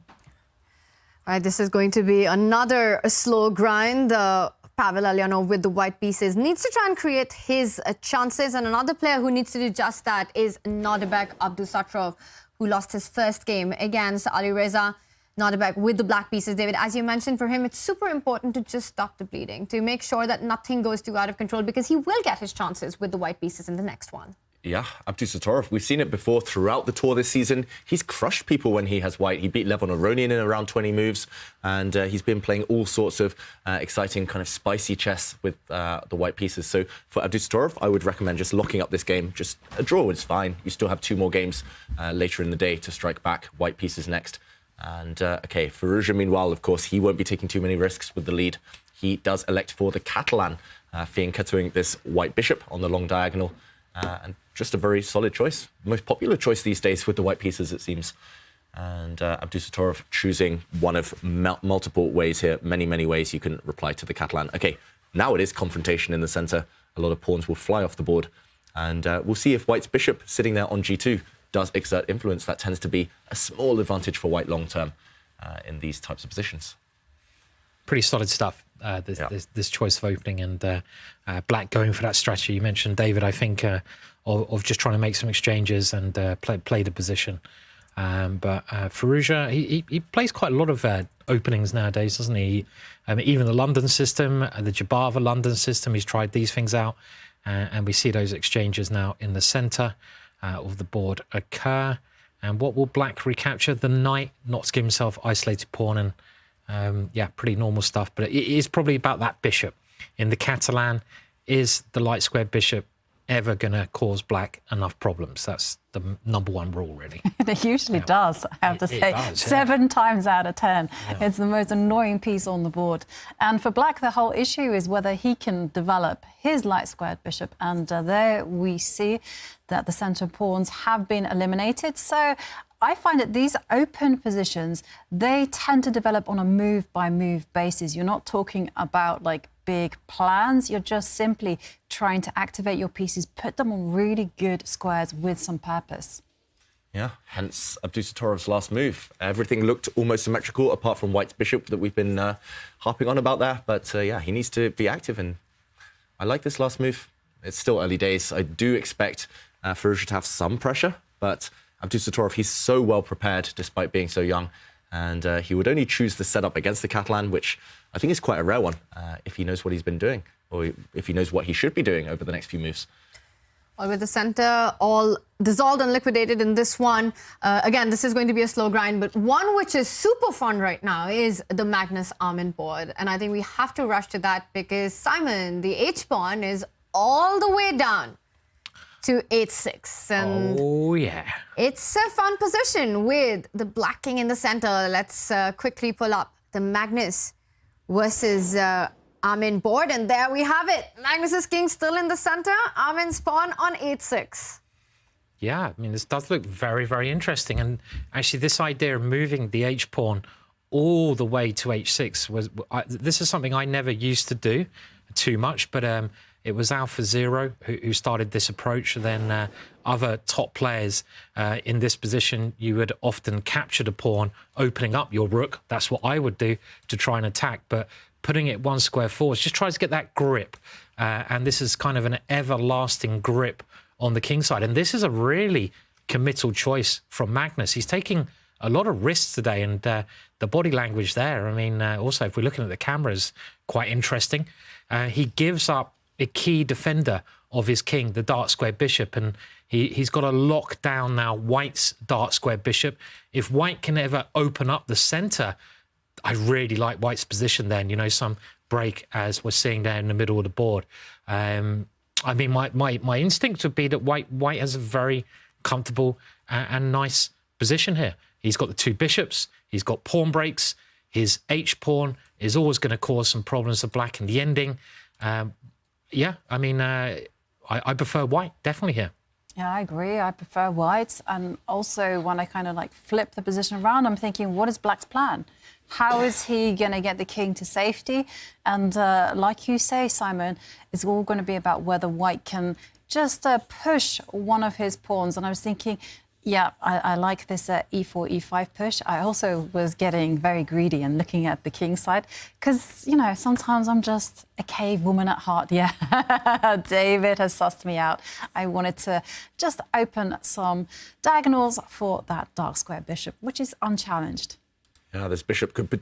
All right, this is going to be another slow grind. Pavel Alyanov with the white pieces needs to try and create his chances. And another player who needs to do just that is Nodirbek Abdusattorov, who lost his first game against Alireza. Nodirbek with the black pieces. David, as you mentioned, for him, it's super important to just stop the bleeding, to make sure that nothing goes too out of control, because he will get his chances with the white pieces in the next one. Yeah, Abdusattorov, we've seen it before throughout the tour this season. He's crushed people when he has white. He beat Levon Aronian in around 20 moves, and he's been playing all sorts of exciting, kind of spicy chess with the white pieces. So for Abdusattorov, I would recommend just locking up this game. Just a draw is fine. You still have 2 more games later in the day to strike back. White pieces next. And, OK, Firouzja, meanwhile, of course, he won't be taking too many risks with the lead. He does elect for the Catalan, fianchettoing this white bishop on the long diagonal. And just a very solid choice. Most popular choice these days with the white pieces, it seems. And Abdusattorov choosing one of multiple ways here, many ways you can reply to the Catalan. OK, now it is confrontation in the centre. A lot of pawns will fly off the board. And we'll see if White's bishop sitting there on g2 does exert influence. That tends to be a small advantage for White long term in these types of positions. Pretty solid stuff, this choice of opening, and Black going for that strategy you mentioned, David, I think, of just trying to make some exchanges and play the position. But Firouzja, he plays quite a lot of openings nowadays, doesn't he? Even the London system, the Jabava London system, he's tried these things out. And we see those exchanges now in the centre of the board occur. And what will Black recapture? The knight, not to give himself isolated pawn, and yeah, pretty normal stuff. But it is probably about that bishop. In the Catalan, is the light squared bishop ever going to cause Black enough problems? That's the #1 rule, really. It usually does, I have to say. Does, 7 times out of 10. Yeah. It's the most annoying piece on the board. And for Black, the whole issue is whether he can develop his light squared bishop. And there we see that the centre pawns have been eliminated. So I find that these open positions, they tend to develop on a move-by-move basis. You're not talking about, like, big plans. You're just simply trying to activate your pieces, put them on really good squares with some purpose. Yeah, hence Abdusattorov's last move. Everything looked almost symmetrical, apart from White's bishop that we've been harping on about there. But yeah, he needs to be active, and I like this last move. It's still early days. I do expect Firouzja to have some pressure, but Abdusattorov, he's so well prepared despite being so young, and he would only choose the setup against the Catalan, which I think is quite a rare one, if he knows what he's been doing, or if he knows what he should be doing over the next few moves. All with the centre all dissolved and liquidated in this one. Again, this is going to be a slow grind, but one which is super fun right now is the Magnus Carlsen board. And I think we have to rush to that because Simon, the H-pawn, is all the way down to h6. And oh, yeah. It's a fun position with the Black king in the centre. Let's quickly pull up the Magnus versus Carlsen board. And there we have it. Magnus's king still in the centre. Carlsen's pawn on h6. Yeah, I mean, this does look very, very interesting. And actually, this idea of moving the h-pawn all the way to h6 was... this is something I never used to do too much, but it was AlphaZero who started this approach. And then other top players in this position, you would often capture the pawn, opening up your rook. That's what I would do to try and attack. But putting it 1 square forward just tries to get that grip. And this is kind of an everlasting grip on the king side. And this is a really committal choice from Magnus. He's taking a lot of risks today, and the body language there, I mean, also, if we're looking at the cameras, quite interesting. He gives up a key defender of his king, the dark square bishop, and he's got to lock down now White's dark square bishop. If White can ever open up the centre, I really like White's position then, you know, some break as we're seeing there in the middle of the board. I mean, my instinct would be that White has a very comfortable and nice position here. He's got the two bishops. He's got pawn breaks. His H-pawn is always going to cause some problems for Black in the ending. Yeah, I mean, I prefer White, definitely here. Yeah, I agree. I prefer White. And also, when I kind of like flip the position around, I'm thinking, what is Black's plan? How is he going to get the king to safety? And like you say, Simon, it's all going to be about whether White can just push one of his pawns. And I was thinking, yeah, I like this e4, e5 push. I also was getting very greedy and looking at the king side because, you know, sometimes I'm just a cave woman at heart. Yeah, David has sussed me out. I wanted to just open some diagonals for that dark square bishop, which is unchallenged. Yeah, this bishop could,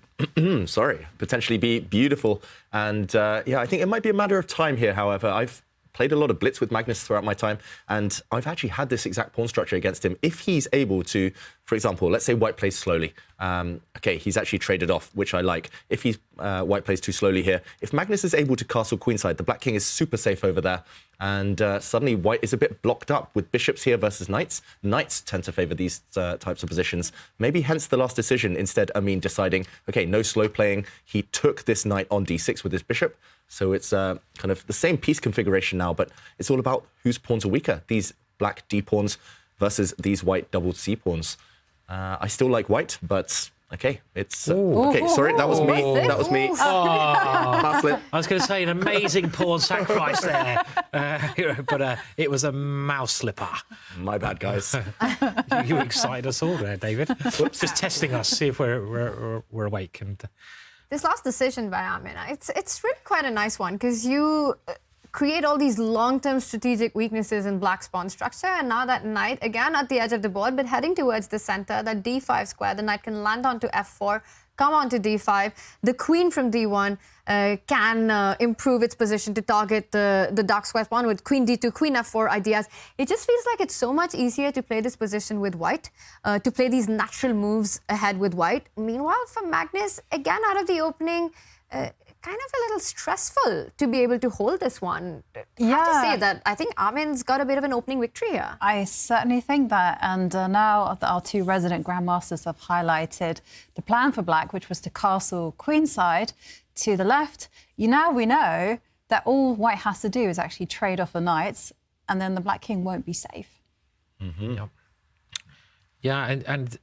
potentially be beautiful. And yeah, I think it might be a matter of time here, however. I've played a lot of blitz with Magnus throughout my time, and I've actually had this exact pawn structure against him. If he's able to, for example, let's say White plays slowly. Okay, he's actually traded off, which I like. If he's White plays too slowly here, if Magnus is able to castle queenside, the Black king is super safe over there, and suddenly White is a bit blocked up with bishops here versus knights. Knights tend to favour these types of positions. Maybe hence the last decision. Instead, Amin deciding, okay, no slow playing. He took this knight on d6 with his bishop. So it's kind of the same piece configuration now, but it's all about whose pawns are weaker. These Black D pawns versus these White doubled C pawns. I still like White, but okay, it's okay. Sorry, that was me. That was me. I was going to say an amazing pawn sacrifice there, but it was a mouse slipper. My bad, guys. You excited us all there, David. Whoops. Just testing us, see if we're awake. And this last decision by Amin, it's really quite a nice one because you create all these long-term strategic weaknesses in Black's pawn structure, and now that knight, again at the edge of the board, but heading towards the center, that d5 square, the knight can land onto f4, come onto d5. The queen from d1 can improve its position to target the dark square pawn with queen d2, queen f4 ideas. It just feels like it's so much easier to play this position with White, to play these natural moves ahead with White. Meanwhile, for Magnus, again out of the opening, kind of a little stressful to be able to hold this one. I have to say that I think Amin's got a bit of an opening victory here. I certainly think that. And now our two resident grandmasters have highlighted the plan for Black, which was to castle queenside to the left. Now we know that all White has to do is actually trade off the knights, and then the Black king won't be safe. Mm-hmm. Yep. Yeah, and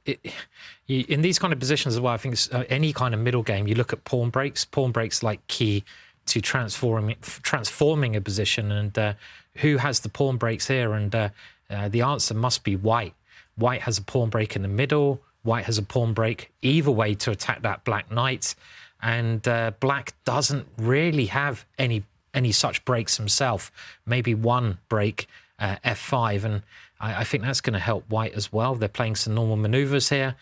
in these kind of positions as well, I think any kind of middle game, you look at pawn breaks. Pawn breaks like key to transforming a position, and who has the pawn breaks here? And the answer must be White. White has a pawn break in the middle. White has a pawn break either way to attack that Black knight, and Black doesn't really have any such breaks himself. Maybe one break, f5, and I think that's going to help White as well. They're playing some normal maneuvers here.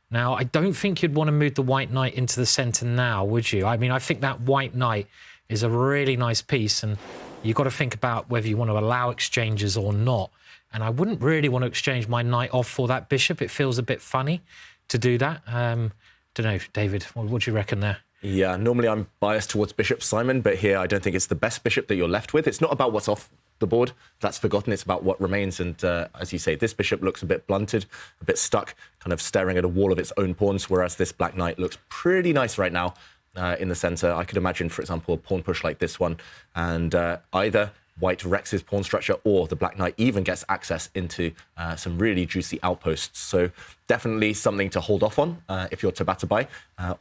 Now, I don't think you'd want to move the White knight into the centre now, would you? I mean, I think that White knight is a really nice piece, and you've got to think about whether you want to allow exchanges or not. And I wouldn't really want to exchange my knight off for that bishop. It feels a bit funny to do that. Don't know, David, what do you reckon there? Yeah, normally I'm biased towards bishop, Simon, but here I don't think it's the best bishop that you're left with. It's not about what's off the board. That's forgotten. It's about what remains. And as you say, this bishop looks a bit blunted, a bit stuck, kind of staring at a wall of its own pawns, whereas this Black knight looks pretty nice right now in the center. I could imagine, for example, a pawn push like this one, and either White wrecks his pawn structure or the Black knight even gets access into some really juicy outposts. So definitely something to hold off on if you're Tabatabai.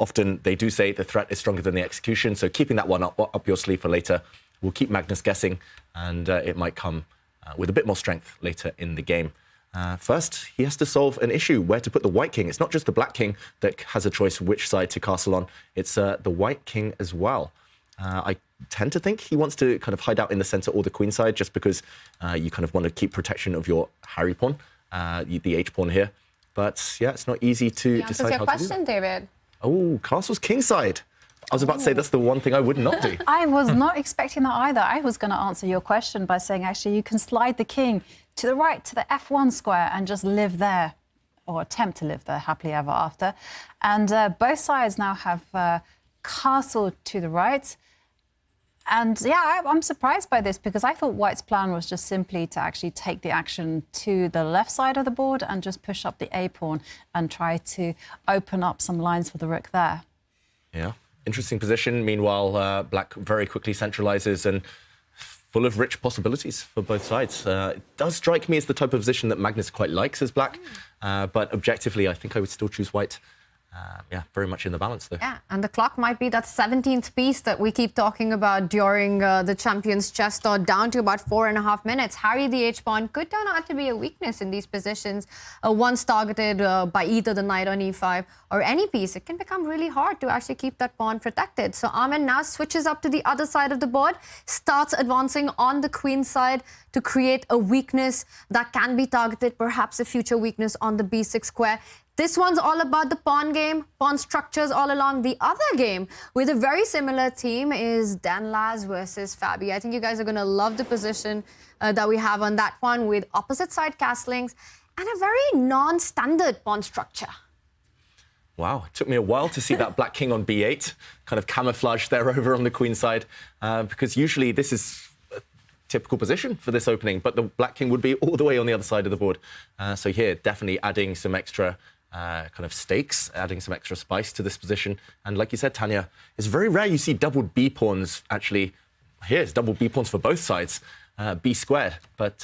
Often they do say the threat is stronger than the execution, so keeping that one up your sleeve for later will keep Magnus guessing, and it might come with a bit more strength later in the game. First, he has to solve an issue, where to put the White king. It's not just the Black king that has a choice which side to castle on, it's the White king as well. I tend to think he wants to kind of hide out in the center or the queen side, just because you kind of want to keep protection of your Harry pawn, the H pawn here. But yeah, it's not easy to decide how to do that. Answers your question, David. Oh, castle's kingside. I was about to say that's the one thing I would not do. I was not expecting that either. I was going to answer your question by saying, actually, you can slide the king to the right, to the F1 square, and just live there, or attempt to live there happily ever after. And both sides now have castle to the right. And yeah, I'm surprised by this because I thought White's plan was just simply to actually take the action to the left side of the board and just push up the A pawn and try to open up some lines for the rook there. Yeah, interesting position. Meanwhile, Black very quickly centralizes and full of rich possibilities for both sides. It does strike me as the type of position that Magnus quite likes as Black, but objectively, I think I would still choose White. Yeah, very much in the balance though. Yeah, and the clock might be that 17th piece that we keep talking about during the Champions Chess Tour, down to about 4.5 minutes. Harry the H-pawn could turn out to be a weakness in these positions. Once targeted by either the knight on E5 or any piece, it can become really hard to actually keep that pawn protected. So Armin now switches up to the other side of the board, starts advancing on the queen side to create a weakness that can be targeted, perhaps a future weakness on the B6 square. This one's all about the pawn game, pawn structures all along. The other game with a very similar team is Dan Laz versus Fabi. I think you guys are going to love the position that we have on that one, with opposite side castlings and a very non-standard pawn structure. Wow, it took me a while to see that Black king on B8, kind of camouflaged there over on the queen side, because usually this is a typical position for this opening, but the Black king would be all the way on the other side of the board. So here, definitely adding some extra kind of stakes, adding some extra spice to this position. And like you said, Tanya, it's very rare you see doubled B pawns. Actually, here's double B pawns for both sides, B squared, but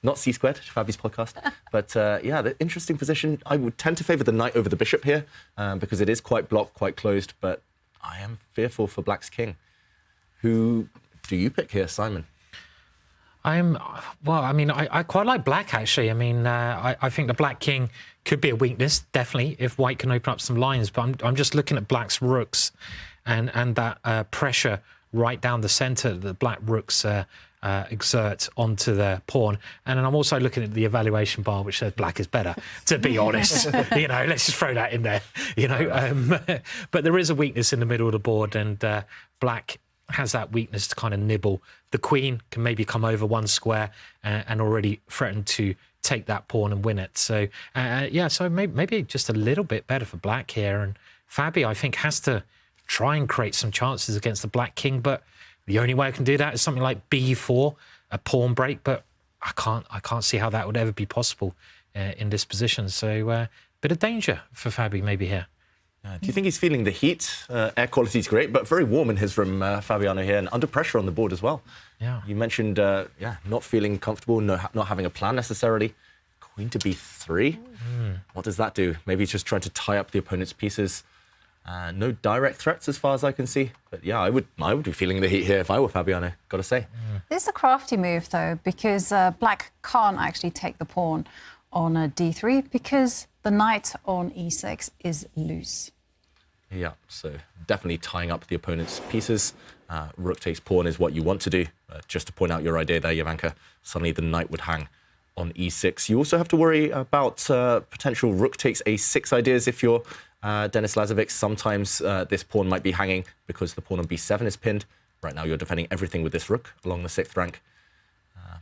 not C squared, Fabi's podcast. But yeah, the interesting position. I would tend to favour the knight over the bishop here because it is quite blocked, quite closed. But I am fearful for Black's king. Who do you pick here, Simon? Well, I mean, I quite like Black, actually. I mean, I think the Black king could be a weakness, definitely, if White can open up some lines. But I'm just looking at Black's rooks and that pressure right down the centre that the Black rooks exert onto the pawn. And then I'm also looking at the evaluation bar, which says Black is better, to be honest. You know, let's just throw that in there, you know. But there is a weakness in the middle of the board, and Black has that weakness to kind of nibble. The queen can maybe come over one square and already threaten to take that pawn and win it. So, yeah, so maybe just a little bit better for Black here. And Fabi, I think, has to try and create some chances against the Black king. But the only way I can do that is something like B4, a pawn break. But I can't see how that would ever be possible in this position. So, bit of danger for Fabi maybe here. Do you think he's feeling the heat? Air quality is great, but very warm in his room, Fabiano here, and under pressure on the board as well. Yeah. You mentioned, not feeling comfortable, not having a plan necessarily. Queen to B3. What does that do? Maybe he's just trying to tie up the opponent's pieces. No direct threats as far as I can see. But yeah, I would be feeling the heat here if I were Fabiano, got to say. This is a crafty move, though, because Black can't actually take the pawn on a D3 because the knight on E6 is loose. Yeah, so definitely tying up the opponent's pieces. Rook takes pawn is what you want to do. Just to point out your idea there, Jovanka, suddenly the knight would hang on E6. You also have to worry about potential rook takes A6 ideas if you're Denis Lazavik. Sometimes this pawn might be hanging because the pawn on B7 is pinned. Right now you're defending everything with this rook along the 6th rank.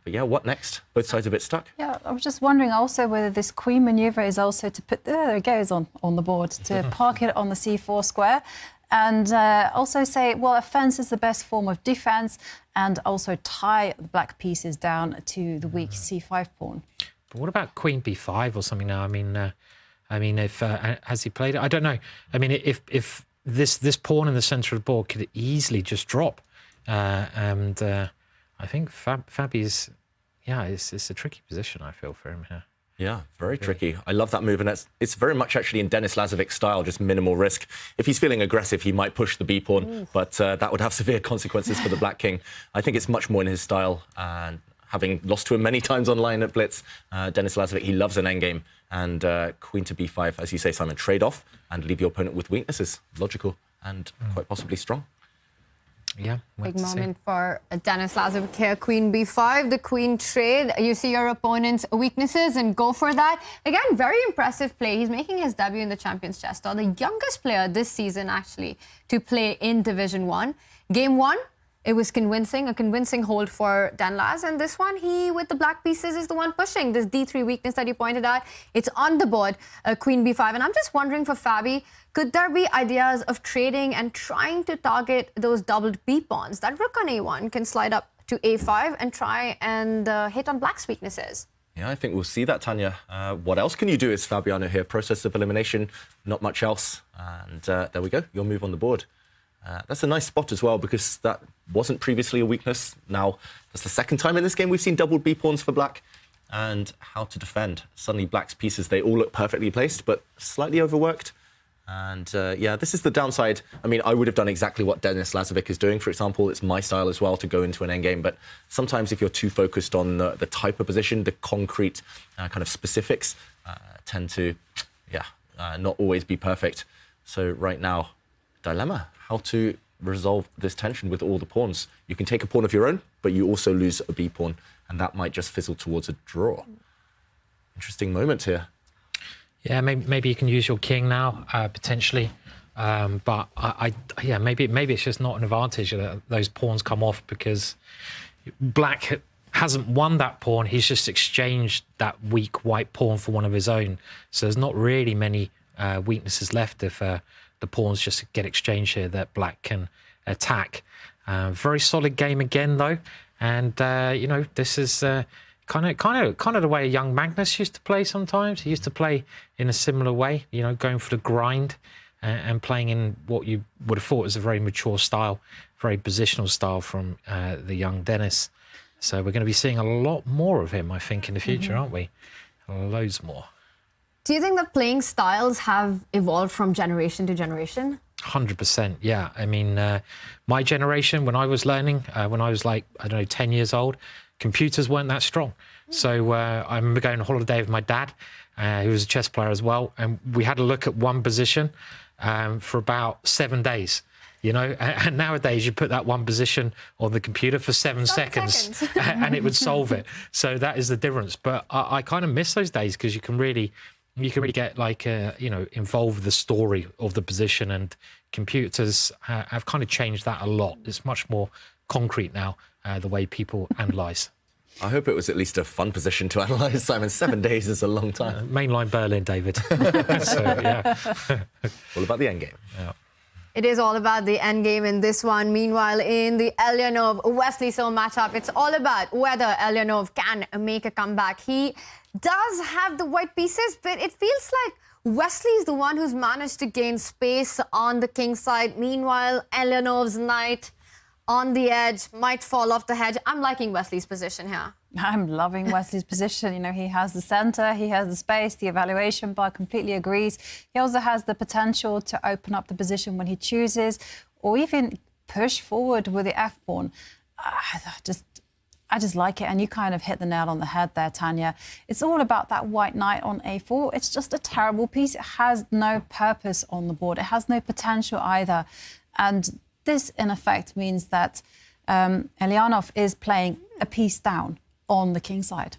But yeah, what next? Both sides a bit stuck. Yeah, I was just wondering also whether this queen maneuver is also to put, there it goes on the board, to park it on the C4 square. And also say, well, offence is the best form of defence, and also tie the Black pieces down to the weak C5 pawn. But what about Queen B5 or something now? I mean, if has he played it? I don't know. I mean, if this pawn in the centre of the board could easily just drop, and I think Fabi's, yeah, it's a tricky position, I feel, for him here. Yeah, very tricky. I love that move, and it's very much actually in Denis Lazavik's style, just minimal risk. If he's feeling aggressive, he might push the B-pawn, but that would have severe consequences for the Black king. I think it's much more in his style, and having lost to him many times online at Blitz, Denis Lazavik, he loves an endgame, and Queen to B5, as you say, Simon, trade off and leave your opponent with weaknesses. Logical and quite possibly strong. Yeah, big moment for Denis Lazavik here. Queen B5, the queen trade. You see your opponent's weaknesses and go for that. Again, very impressive play. He's making his debut in the Champions Chess Tour, the youngest player this season, actually, to play in Division 1. Game 1, it was convincing, a convincing hold for Dan Laz. And this one, he, with the Black pieces, is the one pushing. This D3 weakness that you pointed out, it's on the board, Queen B5. And I'm just wondering for Fabi, Could there be ideas of trading and trying to target those doubled B pawns? That rook on A1 can slide up to A5 and try and hit on black's weaknesses. Yeah, I think we'll see that, Tanya. What else can you do is Fabiano here. Process of elimination, not much else. And there we go, your move on the board. That's a nice spot as well, because that wasn't previously a weakness. Now, that's the second time in this game we've seen doubled B pawns for black. And how to defend. Suddenly black's pieces, they all look perfectly placed, but slightly overworked. And yeah, this is the downside. I mean, I would have done exactly what Denis Lazavik is doing, for example. It's my style as well to go into an endgame. But sometimes if you're too focused on the type of position, the concrete kind of specifics tend to, not always be perfect. So right now, dilemma, how to resolve this tension with all the pawns. You can take a pawn of your own, but you also lose a B pawn, and that might just fizzle towards a draw. Interesting moment here. Yeah, maybe you can use your king now, potentially. But maybe it's just not an advantage that those pawns come off, because black hasn't won that pawn. He's just exchanged that weak white pawn for one of his own. So there's not really many weaknesses left if the pawns just get exchanged here that black can attack. Very solid game again, though. And, this is... Kind of the way young Magnus used to play sometimes. He used to play in a similar way, going for the grind and playing in what you would have thought was a very mature style, very positional style from the young Denis. So we're going to be seeing a lot more of him, I think, in the future, aren't we? Loads more. Do you think the playing styles have evolved from generation to generation? 100%, yeah. I mean, my generation, when I was learning, when I was like, 10 years old, computers weren't that strong. So I remember going on holiday with my dad, who was a chess player as well, and we had to look at one position for about 7 days. And nowadays you put that one position on the computer for 7 seconds and it would solve it. So that is the difference. But I kind of miss those days, because you can really get involved with the story of the position, and computers have kind of changed that a lot. It's much more concrete now, the way people analyse. I hope it was at least a fun position to analyse, Simon. 7 days is a long time. Mainline Berlin, David. So, yeah. All about the endgame. Yeah. It is all about the endgame in this one. Meanwhile, in the Elyanov-Wesley So matchup, it's all about whether Elyanov can make a comeback. He does have the white pieces, but it feels like Wesley is the one who's managed to gain space on the king side. Meanwhile, Elyanov's knight on the edge might fall off the hedge. I'm liking Wesley's position here. I'm loving Wesley's position. He has the centre, he has the space, the evaluation bar completely agrees. He also has the potential to open up the position when he chooses, or even push forward with the F-pawn. I just like it, and you kind of hit the nail on the head there, Tanya. It's all about that white knight on A4. It's just a terrible piece. It has no purpose on the board. It has no potential either. And this, in effect, means that Elyanov is playing a piece down on the king side.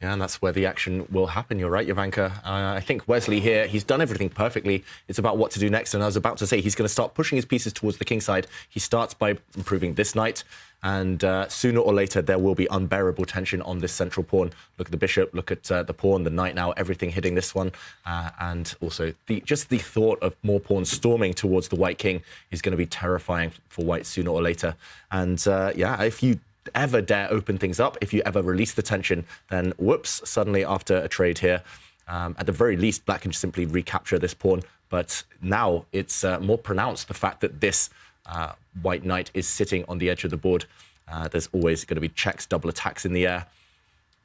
Yeah, and that's where the action will happen. You're right, Jovanka. I think Wesley here, he's done everything perfectly. It's about what to do next. And I was about to say, he's going to start pushing his pieces towards the king side. He starts by improving this knight. And sooner or later, there will be unbearable tension on this central pawn. Look at the bishop, look at the pawn, the knight now, everything hitting this one. And also, just the thought of more pawns storming towards the white king is going to be terrifying for white sooner or later. And yeah, if you ever dare open things up, if you ever release the tension, then whoops, suddenly after a trade here, at the very least, black can just simply recapture this pawn. But now it's more pronounced, the fact that this white knight is sitting on the edge of the board. There's always going to be checks, double attacks in the air.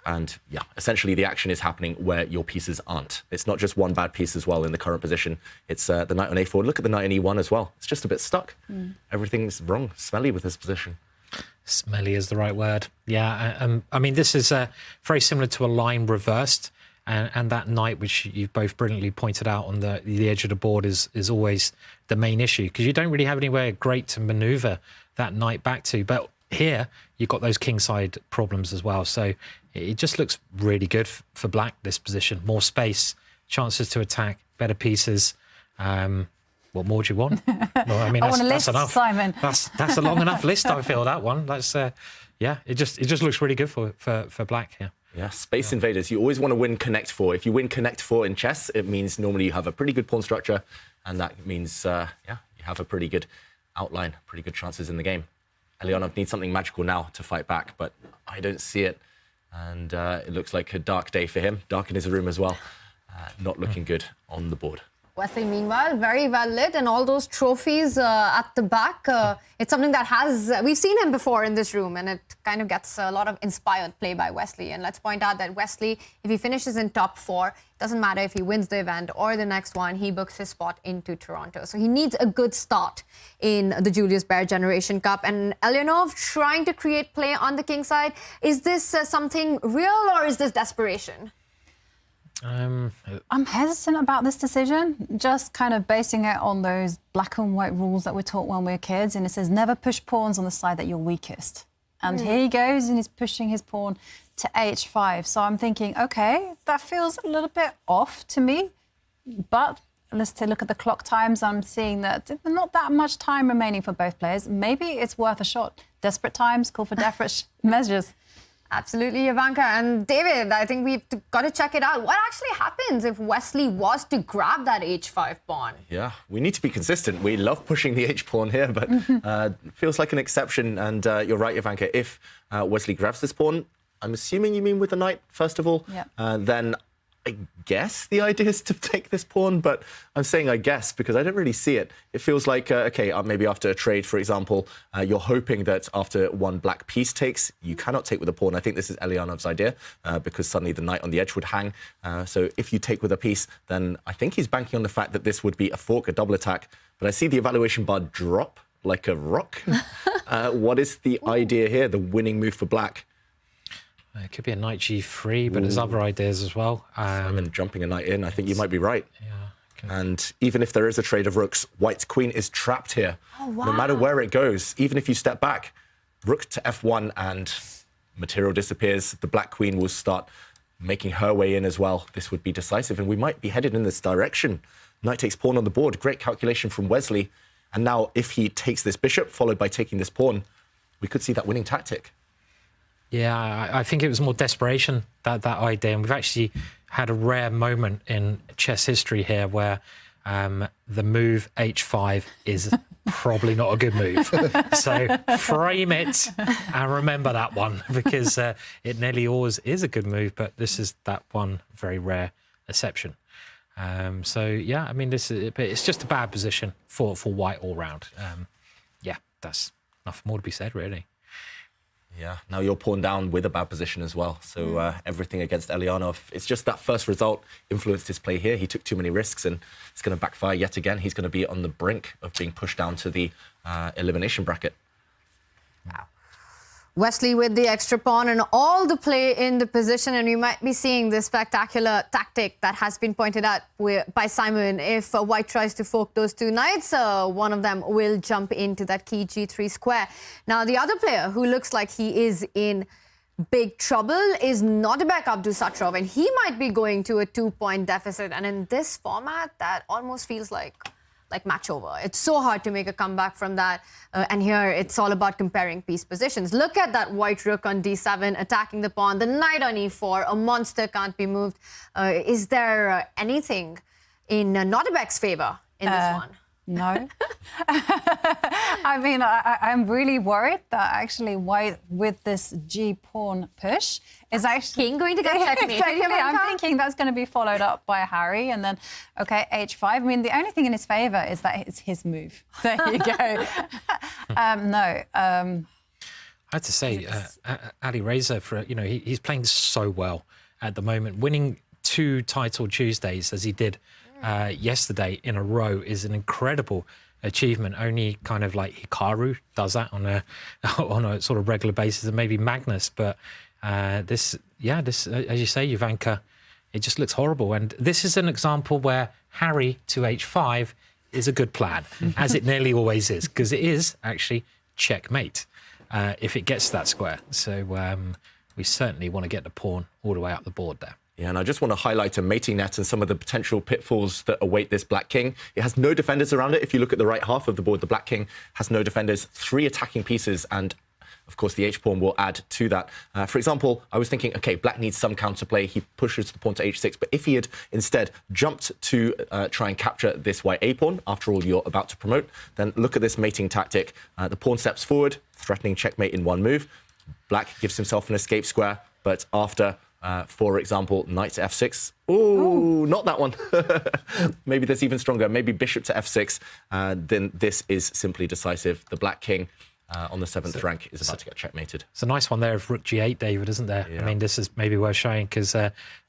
And yeah, essentially the action is happening where your pieces aren't. It's not just one bad piece as well in the current position. It's the knight on A4. Look at the knight on E1 as well. It's just a bit stuck. Everything's wrong, smelly with this position. Smelly is the right word. Yeah, I mean, this is very similar to a line reversed. And that knight, which you've both brilliantly pointed out on the edge of the board, is always the main issue, because you don't really have anywhere great to maneuver that knight back to. But here, you've got those kingside problems as well. So it just looks really good for black, this position. More space, chances to attack, better pieces. What more do you want? Well, I mean, that's enough. Simon. That's a long enough list, I feel, that one. That's yeah, it just looks really good for black here. Yeah, Space Invaders. You always want to win Connect 4. If you win Connect 4 in chess, it means normally you have a pretty good pawn structure. And that means, you have a pretty good outline, pretty good chances in the game. Elionov needs something magical now to fight back, but I don't see it. And it looks like a dark day for him. Dark in his room as well. Not looking good on the board. Wesley, meanwhile, very well lit, and all those trophies at the back. It's something that we've seen him before in this room, and it kind of gets a lot of inspired play by Wesley. And let's point out that Wesley, if he finishes in top 4, it doesn't matter if he wins the event or the next one, he books his spot into Toronto. So he needs a good start in the Julius Baer Generation Cup. And Elionov trying to create play on the king side. Is this something real, or is this desperation? I'm hesitant about this decision, just kind of basing it on those black and white rules that we're taught when we're kids. And it says never push pawns on the side that you're weakest. And here he goes and he's pushing his pawn to h5. So I'm thinking, OK, that feels a little bit off to me. But let's take a look at the clock times. I'm seeing that there's not that much time remaining for both players. Maybe it's worth a shot. Desperate times call for desperate measures. Absolutely, Ivanka. And David, I think we've got to check it out. What actually happens if Wesley was to grab that h5 pawn? Yeah, we need to be consistent. We love pushing the h-pawn here, but feels like an exception. And you're right, Ivanka. If Wesley grabs this pawn, I'm assuming you mean with the knight, first of all, then I guess the idea is to take this pawn, but I'm saying I guess because I don't really see it. It feels like, maybe after a trade, for example, you're hoping that after one black piece takes, you cannot take with a pawn. I think this is Elionov's idea because suddenly the knight on the edge would hang. So if you take with a piece, then I think he's banking on the fact that this would be a fork, a double attack. But I see the evaluation bar drop like a rock. What is the idea here, the winning move for black? It could be a knight g3, but there's other ideas as well. Simon jumping a knight in, I think you might be right. Yeah. And even if there is a trade of rooks, white's queen is trapped here. Oh, wow. No matter where it goes, even if you step back, rook to f1 and material disappears, the black queen will start making her way in as well. This would be decisive, and we might be headed in this direction. Knight takes pawn on the board. Great calculation from Wesley. And now if he takes this bishop, followed by taking this pawn, we could see that winning tactic. Yeah, I think it was more desperation, that idea. And we've actually had a rare moment in chess history here where the move h5 is probably not a good move. So frame it and remember that one, because it nearly always is a good move, but this is that one very rare exception. So, yeah, I mean, it's just a bad position for white all round. Yeah, that's nothing more to be said, really. Yeah, now you're pawn down with a bad position as well. So everything against Elionov. It's just that first result influenced his play here. He took too many risks and it's going to backfire yet again. He's going to be on the brink of being pushed down to the elimination bracket. Wow. Wesley with the extra pawn and all the play in the position, and we might be seeing this spectacular tactic that has been pointed out by Simon. If white tries to fork those two knights, one of them will jump into that key g3 square. Now, the other player who looks like he is in big trouble is Nodirbek Abdusattorov, and he might be going to a 2-point deficit. And in this format, that almost feels like match over. It's so hard to make a comeback from that. And here, it's all about comparing piece positions. Look at that white rook on d7, attacking the pawn. The knight on e4, a monster can't be moved. Is there anything in Nodirbek's favor in this one? No. I mean, I'm really worried that actually white with this G-pawn push is actually... King going to get checkmate. Exactly. I'm thinking that's going to be followed up by a Harry and then, OK, H5. I mean, the only thing in his favour is that it's his move. There you go. No. I have to say, Alireza, he's playing so well at the moment. Winning 2 title Tuesdays, as he did yesterday in a row, is an incredible achievement. Only kind of like Hikaru does that on a sort of regular basis, and maybe Magnus. But this, as you say, Ivanka, it just looks horrible. And this is an example where Harry to h5 is a good plan, as it nearly always is, because it is actually checkmate if it gets to that square. So we certainly want to get the pawn all the way up the board there. Yeah, and I just want to highlight a mating net and some of the potential pitfalls that await this black king. It has no defenders around it. If you look at the right half of the board, the black king has no defenders, 3 attacking pieces, and of course, the h-pawn will add to that. For example, I was thinking, okay, black needs some counterplay. He pushes the pawn to h6. But if he had instead jumped to try and capture this white a-pawn, after all, you're about to promote, then look at this mating tactic. The pawn steps forward, threatening checkmate in one move. Black gives himself an escape square, but after, for example, knight to f6. Ooh, not that one. Maybe that's even stronger. Maybe bishop to f6. Then this is simply decisive. The black king on the 7th rank is about to get checkmated. It's a nice one there of rook g8, David, isn't there? Yeah. I mean, this is maybe worth showing because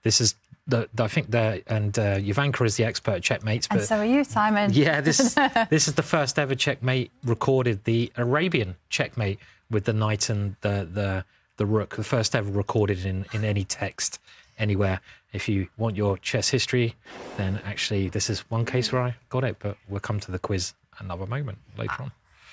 this is I think Jovanka is the expert at checkmates. But and so are you, Simon. Yeah, this is the first ever checkmate recorded, the Arabian checkmate with the knight and the rook, the first ever recorded in any text anywhere. If you want your chess history, then actually this is one case where I got it, but we'll come to the quiz another moment later on.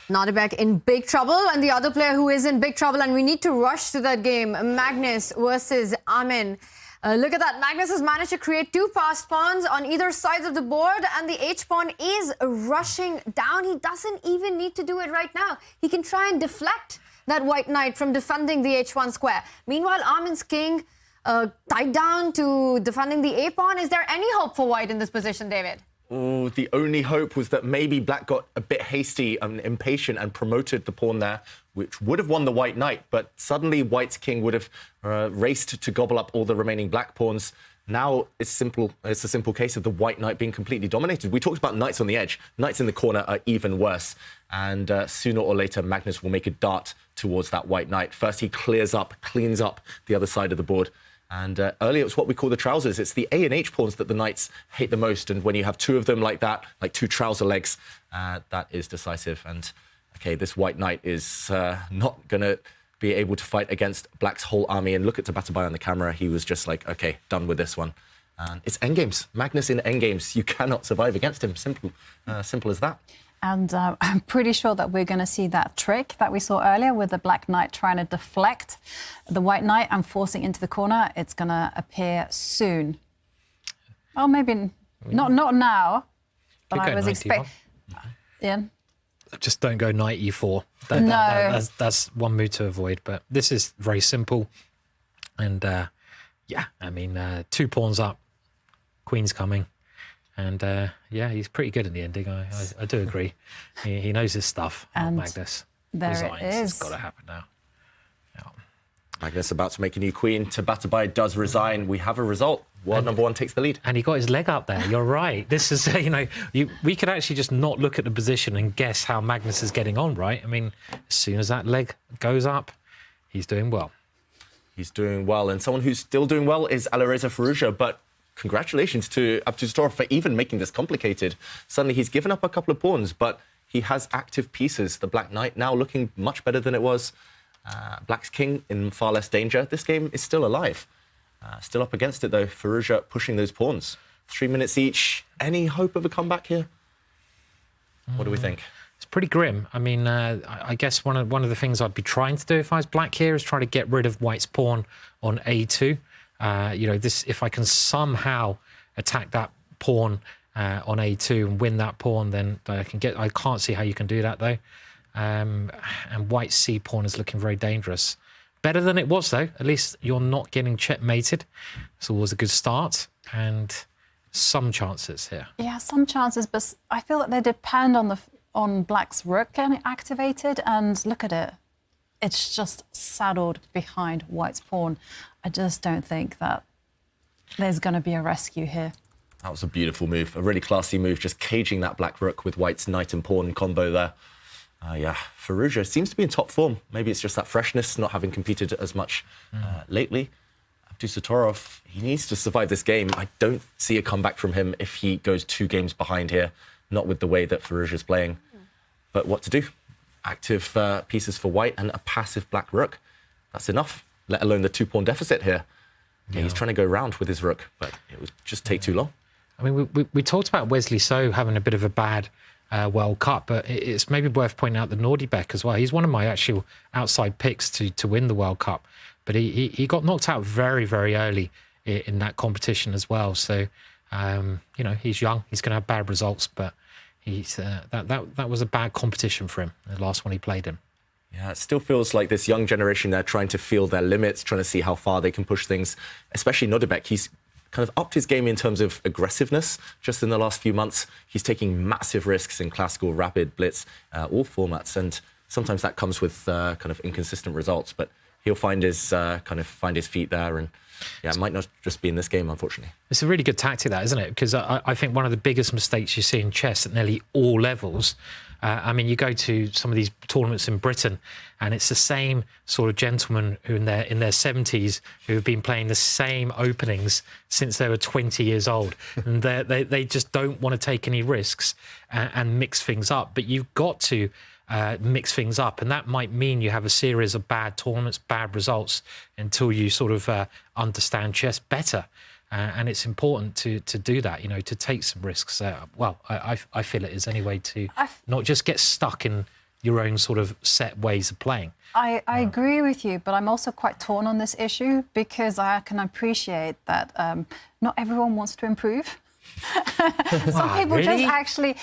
Nodirbek in big trouble, and the other player who is in big trouble, and we need to rush to that game, Magnus versus Amin. Look at that. Magnus has managed to create 2 passed pawns on either sides of the board, and the h-pawn is rushing down. He doesn't even need to do it right now. He can try and deflect that white knight from defending the h1 square. Meanwhile, Amin's king tied down to defending the a-pawn. Is there any hope for white in this position, David? Oh, the only hope was that maybe black got a bit hasty and impatient and promoted the pawn there, which would have won the white knight, but suddenly white's king would have raced to gobble up all the remaining black pawns. Now it's simple. It's a simple case of the white knight being completely dominated. We talked about knights on the edge. Knights in the corner are even worse. And sooner or later, Magnus will make a dart towards that white knight. First, he cleans up the other side of the board. And earlier, it's what we call the trousers. It's the A and H pawns that the knights hate the most. And when you have 2 of them like that, like 2 trouser legs, that is decisive. And, OK, this white knight is not going to be able to fight against black's whole army. And look at Tabatabai on the camera. He was just like, OK, done with this one. And it's endgames. Magnus in endgames. You cannot survive against him. Simple as that. And I'm pretty sure that we're going to see that trick that we saw earlier with the black knight trying to deflect the white knight and forcing into the corner. It's going to appear soon. Oh, maybe not now. But I was expecting. Yeah. Just don't go knight e4. That's one move to avoid. But this is very simple. And yeah, I mean, 2 pawns up, queen's coming. And yeah, he's pretty good in the ending. I do agree. He knows his stuff. And Magnus there resigns. it is. It's got to happen now. Yeah. Magnus about to make a new queen. Tabatabai does resign. We have a result. World number 1 takes the lead. And he got his leg up there. You're right. This is, we could actually just not look at the position and guess how Magnus is getting on, right? I mean, as soon as that leg goes up, he's doing well. He's doing well. And someone who's still doing well is Alireza Firouzja, but congratulations to Abdusattorov for even making this complicated. Suddenly he's given up a couple of pawns, but he has active pieces. The black knight now looking much better than it was. Black's king in far less danger. This game is still alive. Still up against it, though. Firouzja pushing those pawns. 3 minutes each. Any hope of a comeback here? What do we think? It's pretty grim. I mean, I guess one of the things I'd be trying to do if I was black here is try to get rid of white's pawn on a2. If I can somehow attack that pawn on a2 and win that pawn, then I can't see how you can do that, though. And white's c pawn is looking very dangerous. Better than it was, though. At least you're not getting checkmated. It's always a good start. And some chances here. Yeah, some chances, but I feel that they depend on black's rook getting activated. And look at it. It's just saddled behind white's pawn. I just don't think that there's going to be a rescue here. That was a beautiful move, a really classy move, just caging that black rook with white's knight and pawn combo there. Yeah, Firouzja seems to be in top form. Maybe it's just that freshness, not having competed as much lately. Abdusattorov, he needs to survive this game. I don't see a comeback from him if he goes 2 games behind here, not with the way that Firouzja's playing. But what to do? Active pieces for white and a passive black rook. That's enough, let alone the 2-pawn deficit here. Yeah, he's trying to go round with his rook, but it would just take too long. I mean, we talked about Wesley So having a bit of a bad World Cup, but it's maybe worth pointing out that Nodirbek as well. He's one of my actual outside picks to win the World Cup, but he got knocked out very, very early in that competition as well. So, he's young. He's going to have bad results, but he's that was a bad competition for him, the last one he played in. Yeah, it still feels like this young generation, they're trying to feel their limits, trying to see how far they can push things, especially Nodirbek. He's kind of upped his game in terms of aggressiveness just in the last few months. He's taking massive risks in classical, rapid, blitz, all formats, and sometimes that comes with kind of inconsistent results, but he'll find his find his feet there, and yeah, it might not just be in this game, unfortunately. It's a really good tactic, that, isn't it? Because I think one of the biggest mistakes you see in chess at nearly all levels, I mean, you go to some of these tournaments in Britain, and it's the same sort of gentlemen who in their 70s who have been playing the same openings since they were 20 years old, and they just don't want to take any risks and mix things up. But you've got to mix things up, and that might mean you have a series of bad tournaments, bad results, until you sort of understand chess better. And it's important to do that, you know, to take some risks. I feel it is anyway, to not just get stuck in your own sort of set ways of playing. I agree with you, but I'm also quite torn on this issue, because I can appreciate that not everyone wants to improve. Some people really? just actually,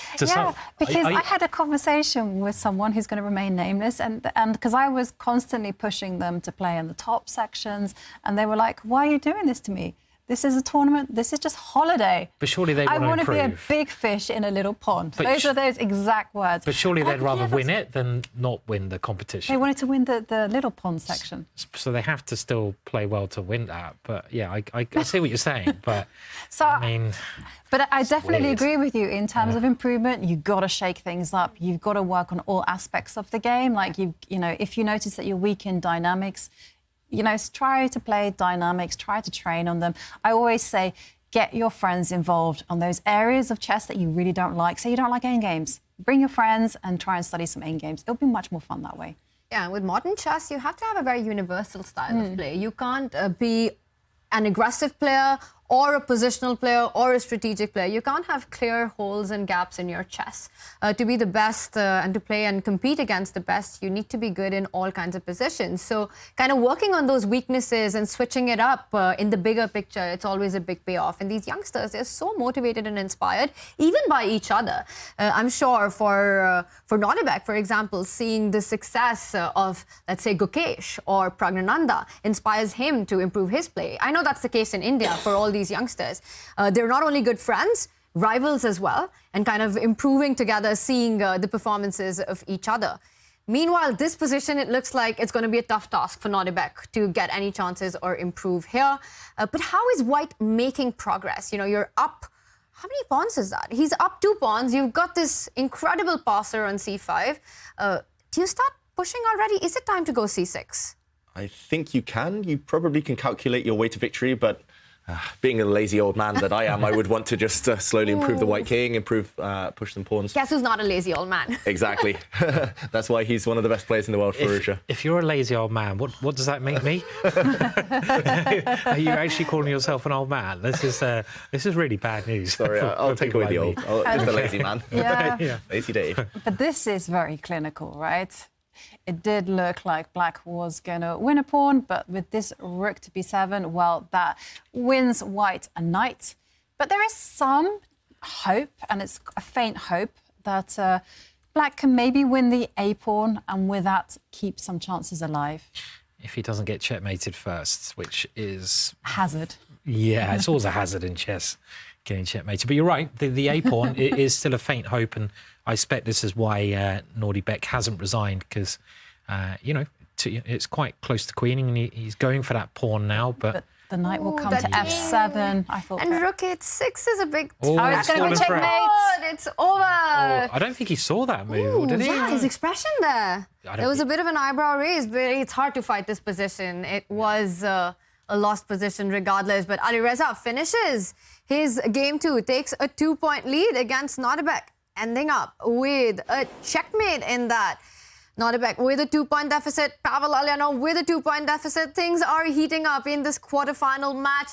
because I had a conversation with someone who's going to remain nameless, and because I was constantly pushing them to play in the top sections, and they were like, "Why are you doing this to me? This is a tournament. This is just holiday." But surely they want to improve. I want to be a big fish in a little pond. Those are those exact words. But surely they'd rather win it than not win the competition. They wanted to win the little pond section. So they have to still play well to win that. But yeah, I see what you're saying. But so, I mean, but I definitely agree with you in terms of improvement. You've got to shake things up. You've got to work on all aspects of the game. Like you know, if you notice that you're weak in dynamics, you know, try to play dynamics, try to train on them. I always say, get your friends involved on those areas of chess that you really don't like. Say you don't like endgames. Bring your friends and try and study some endgames. It'll be much more fun that way. Yeah, with modern chess, you have to have a very universal style of play. You can't be an aggressive player or a positional player or a strategic player. You can't have clear holes and gaps in your chess. To be the best and to play and compete against the best, you need to be good in all kinds of positions. So kind of working on those weaknesses and switching it up in the bigger picture, it's always a big payoff. And these youngsters, they're so motivated and inspired, even by each other. I'm sure for Nodirbek, for example, seeing the success of, let's say, Gukesh or Pragnananda inspires him to improve his play. I know that's the case in India for all these youngsters. They're not only good friends, rivals as well, and kind of improving together, seeing the performances of each other. Meanwhile, this position, it looks like it's going to be a tough task for Nodirbek to get any chances or improve here. But how is White making progress? You know, you're up, how many pawns is that? He's up 2 pawns. You've got this incredible passer on c5. Do you start pushing already? Is it time to go c6? I think you can. You probably can calculate your way to victory, but being a lazy old man that I am, I would want to just slowly improve the white king, push some pawns. Guess who's not a lazy old man? Exactly. That's why he's one of the best players in the world, Firouzja. If you're a lazy old man, what does that make me? Are you actually calling yourself an old man? This is really bad news. Sorry, I'll take away the old. Just the lazy man. Yeah. Lazy Dave. But this is very clinical, right? It did look like Black was going to win a pawn, but with this rook to b7, well, that wins White a knight. But there is some hope, and it's a faint hope, that Black can maybe win the a-pawn and with that keep some chances alive. If he doesn't get checkmated first, which is... hazard. Yeah, it's always a hazard in chess, getting checkmated. But you're right, the a-pawn is still a faint hope, and I expect this is why Nodirbek hasn't resigned, because, you know, it's quite close to queening, and he's going for that pawn now, but the knight will come to f7. I thought. And rook h6 is a big... Oh, it's going to be checkmate. It's over. Oh, I don't think he saw that move, did he? Yeah, his expression there. There was a bit of an eyebrow raise, but it's hard to fight this position. It was a lost position regardless, but Alireza finishes his game 2, takes a 2-point lead against Nodirbek, ending up with a checkmate in that. Nodirbek with a 2-point deficit, Pavel Alyanov with a 2-point deficit. Things are heating up in this quarterfinal match.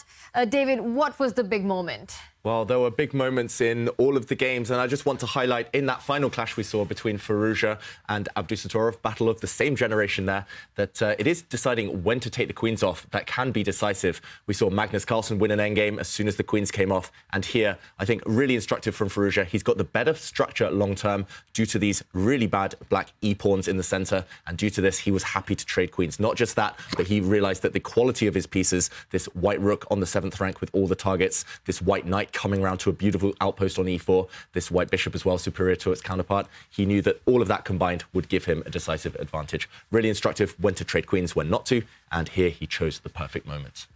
David, what was the big moment? Well, there were big moments in all of the games, and I just want to highlight in that final clash we saw between Firouzja and Abdusattorov, battle of the same generation there, that it is deciding when to take the queens off that can be decisive. We saw Magnus Carlsen win an endgame as soon as the queens came off, and here, I think, really instructive from Firouzja. He's got the better structure long-term due to these really bad black e-pawns in the centre, and due to this, he was happy to trade queens. Not just that, but he realised that the quality of his pieces, this white rook on the 7th rank with all the targets, this white knight coming around to a beautiful outpost on e4, this white bishop as well, superior to its counterpart. He knew that all of that combined would give him a decisive advantage. Really instructive when to trade queens, when not to, and here he chose the perfect moment.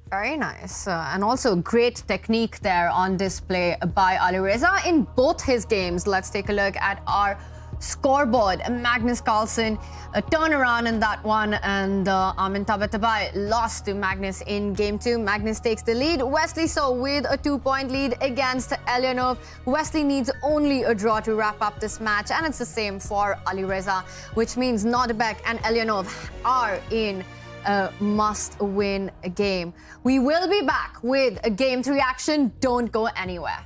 Very nice. And also great technique there on display by Alireza in both his games. Let's take a look at our scoreboard. Magnus Carlsen a turnaround in that one, and Armin Tabatabai lost to Magnus in game 2. Magnus takes the lead. Wesley So with a 2-point lead against Elionov. Wesley needs only a draw to wrap up this match, and it's the same for Alireza, which means Nodirbek and Elionov are in a must-win game. We will be back with a game 3 action. Don't go anywhere.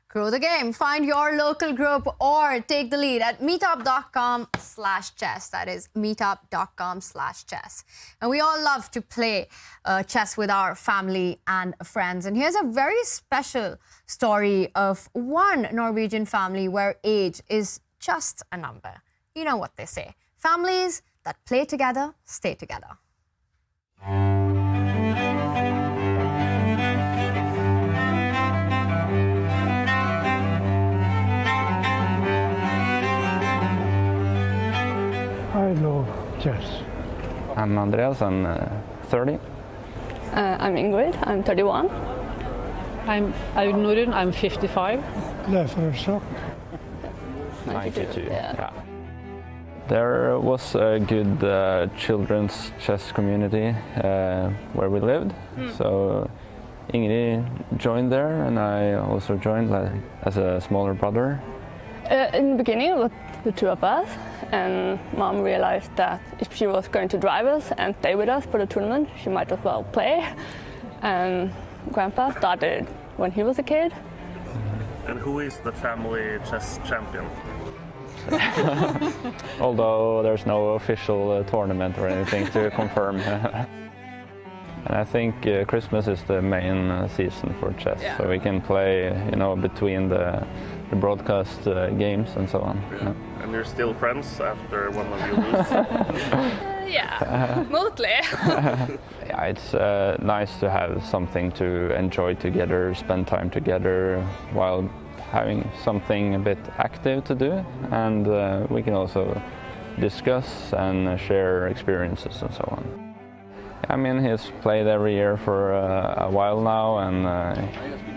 Grow the game. Find your local group or take the lead at meetup.com/chess. That is meetup.com/chess. And we all love to play chess with our family and friends. And here's a very special story of one Norwegian family where age is just a number. You know what they say. Families that play together, stay together. I love chess. I'm Andreas, I'm 30. I'm Ingrid, I'm 31. I'm Nurun, I'm 55. Lazavik. 92. Yeah. There was a good children's chess community where we lived. So Ingrid joined there, and I also joined as a smaller brother. In the beginning, it was the two of us, and Mom realized that if she was going to drive us and stay with us for the tournament, she might as well play. And Grandpa started when he was a kid. And who is the family chess champion? Although there's no official tournament or anything to confirm. And I think Christmas is the main season for chess, so we can play, between the broadcast games and so on. Yeah. And you're still friends after one of you lose? Yeah, mostly. Yeah, it's nice to have something to enjoy together, spend time together while having something a bit active to do, and we can also discuss and share experiences and so on. I mean, he's played every year for a while now, and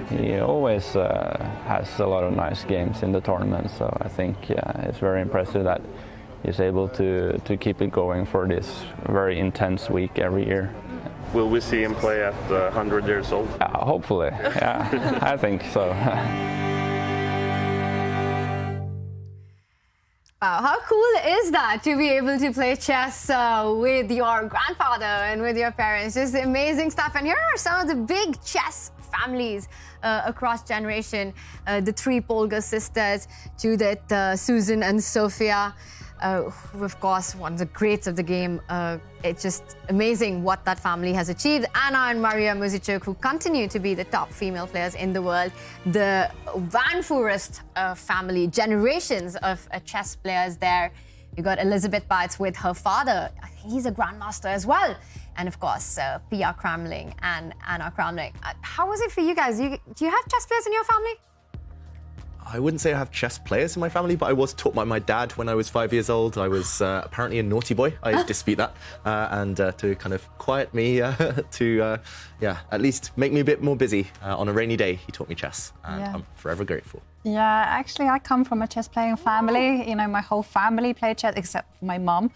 he always has a lot of nice games in the tournament, so I think it's very impressive that he's able to keep it going for this very intense week every year. Will we see him play at 100 years old? Hopefully, yeah, I think so. Wow, how cool is that to be able to play chess with your grandfather and with your parents? Just amazing stuff. And here are some of the big chess families across generation. The three Polgar sisters, Judith, Susan and Sofia, who of course one of the greats of the game. It's just amazing what that family has achieved. Anna and Maria Muzichuk, who continue to be the top female players in the world. The Van Foreest family, generations of chess players there. You got Elizabeth Bites with her father. I think he's a grandmaster as well. And of course, Pia Kramling and Anna Kramling. How was it for you guys? Do you have chess players in your family? I wouldn't say I have chess players in my family, but I was taught by my dad when I was 5 years old. I was apparently a naughty boy. I dispute that. And to kind of quiet me, to at least make me a bit more busy on a rainy day, he taught me chess. And I'm forever grateful. Yeah, actually, I come from a chess-playing family. You know, my whole family played chess, except for my mum.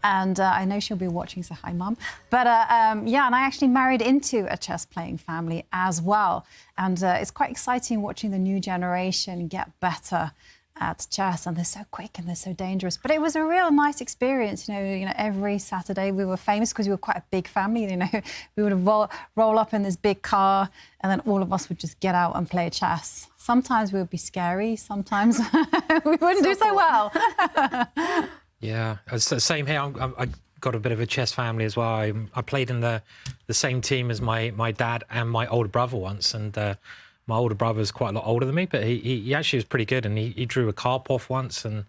And I know she'll be watching, so hi, Mum. But and I actually married into a chess-playing family as well. And it's quite exciting watching the new generation get better at chess, and they're so quick and they're so dangerous. But it was a real nice experience. You know, every Saturday we were famous because we were quite a big family. You know, we would roll up in this big car, and then all of us would just get out and play chess. Sometimes we would be scary. Sometimes we wouldn't do so well. Yeah, it's the same here. I got a bit of a chess family as well. I played in the same team as my dad and my older brother once, and my older brother's quite a lot older than me, but he actually was pretty good, and he drew a Karpov once, and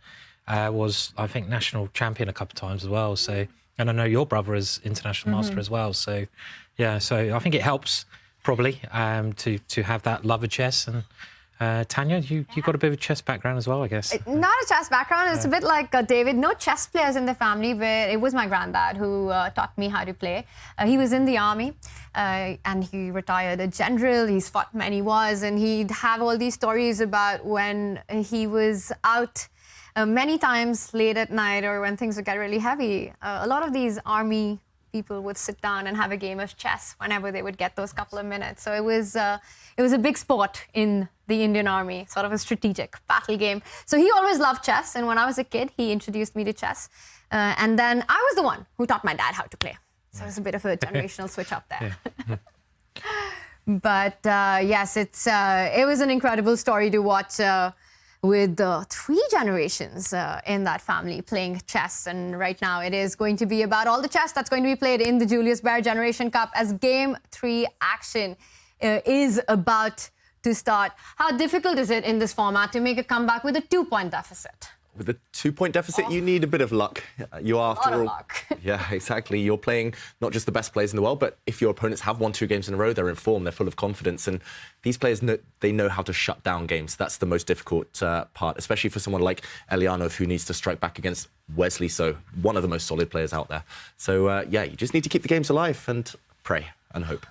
was, I think, national champion a couple of times as well. So, and I know your brother is international master as well. So, yeah, so I think it helps probably to have that love of chess. And Tanya, you got a bit of a chess background as well, I guess. Not a chess background. It's a bit like David. No chess players in the family, but it was my granddad who taught me how to play. He was in the army and he retired a general. He's fought many wars, and he'd have all these stories about when he was out many times late at night or when things would get really heavy. A lot of these army people would sit down and have a game of chess whenever they would get those couple of minutes. So it was a big sport in the Indian Army, sort of a strategic battle game. So he always loved chess, and when I was a kid, he introduced me to chess. And then I was the one who taught my dad how to play. So it was a bit of a generational switch up there. But yes, it was an incredible story to watch with three generations in that family playing chess. And right now it is going to be about all the chess that's going to be played in the Julius Baer Generation Cup as Game 3 action is about to start. How difficult is it in this format to make a comeback with a 2-point deficit? With a 2-point deficit, you need a bit of luck. You are, after all, luck. Yeah, exactly. You're playing not just the best players in the world, but if your opponents have won 2 games in a row, they're in form, they're full of confidence, and these players they know how to shut down games. That's the most difficult part, especially for someone like Elianov, who needs to strike back against Wesley So, one of the most solid players out there. So you just need to keep the games alive and pray and hope.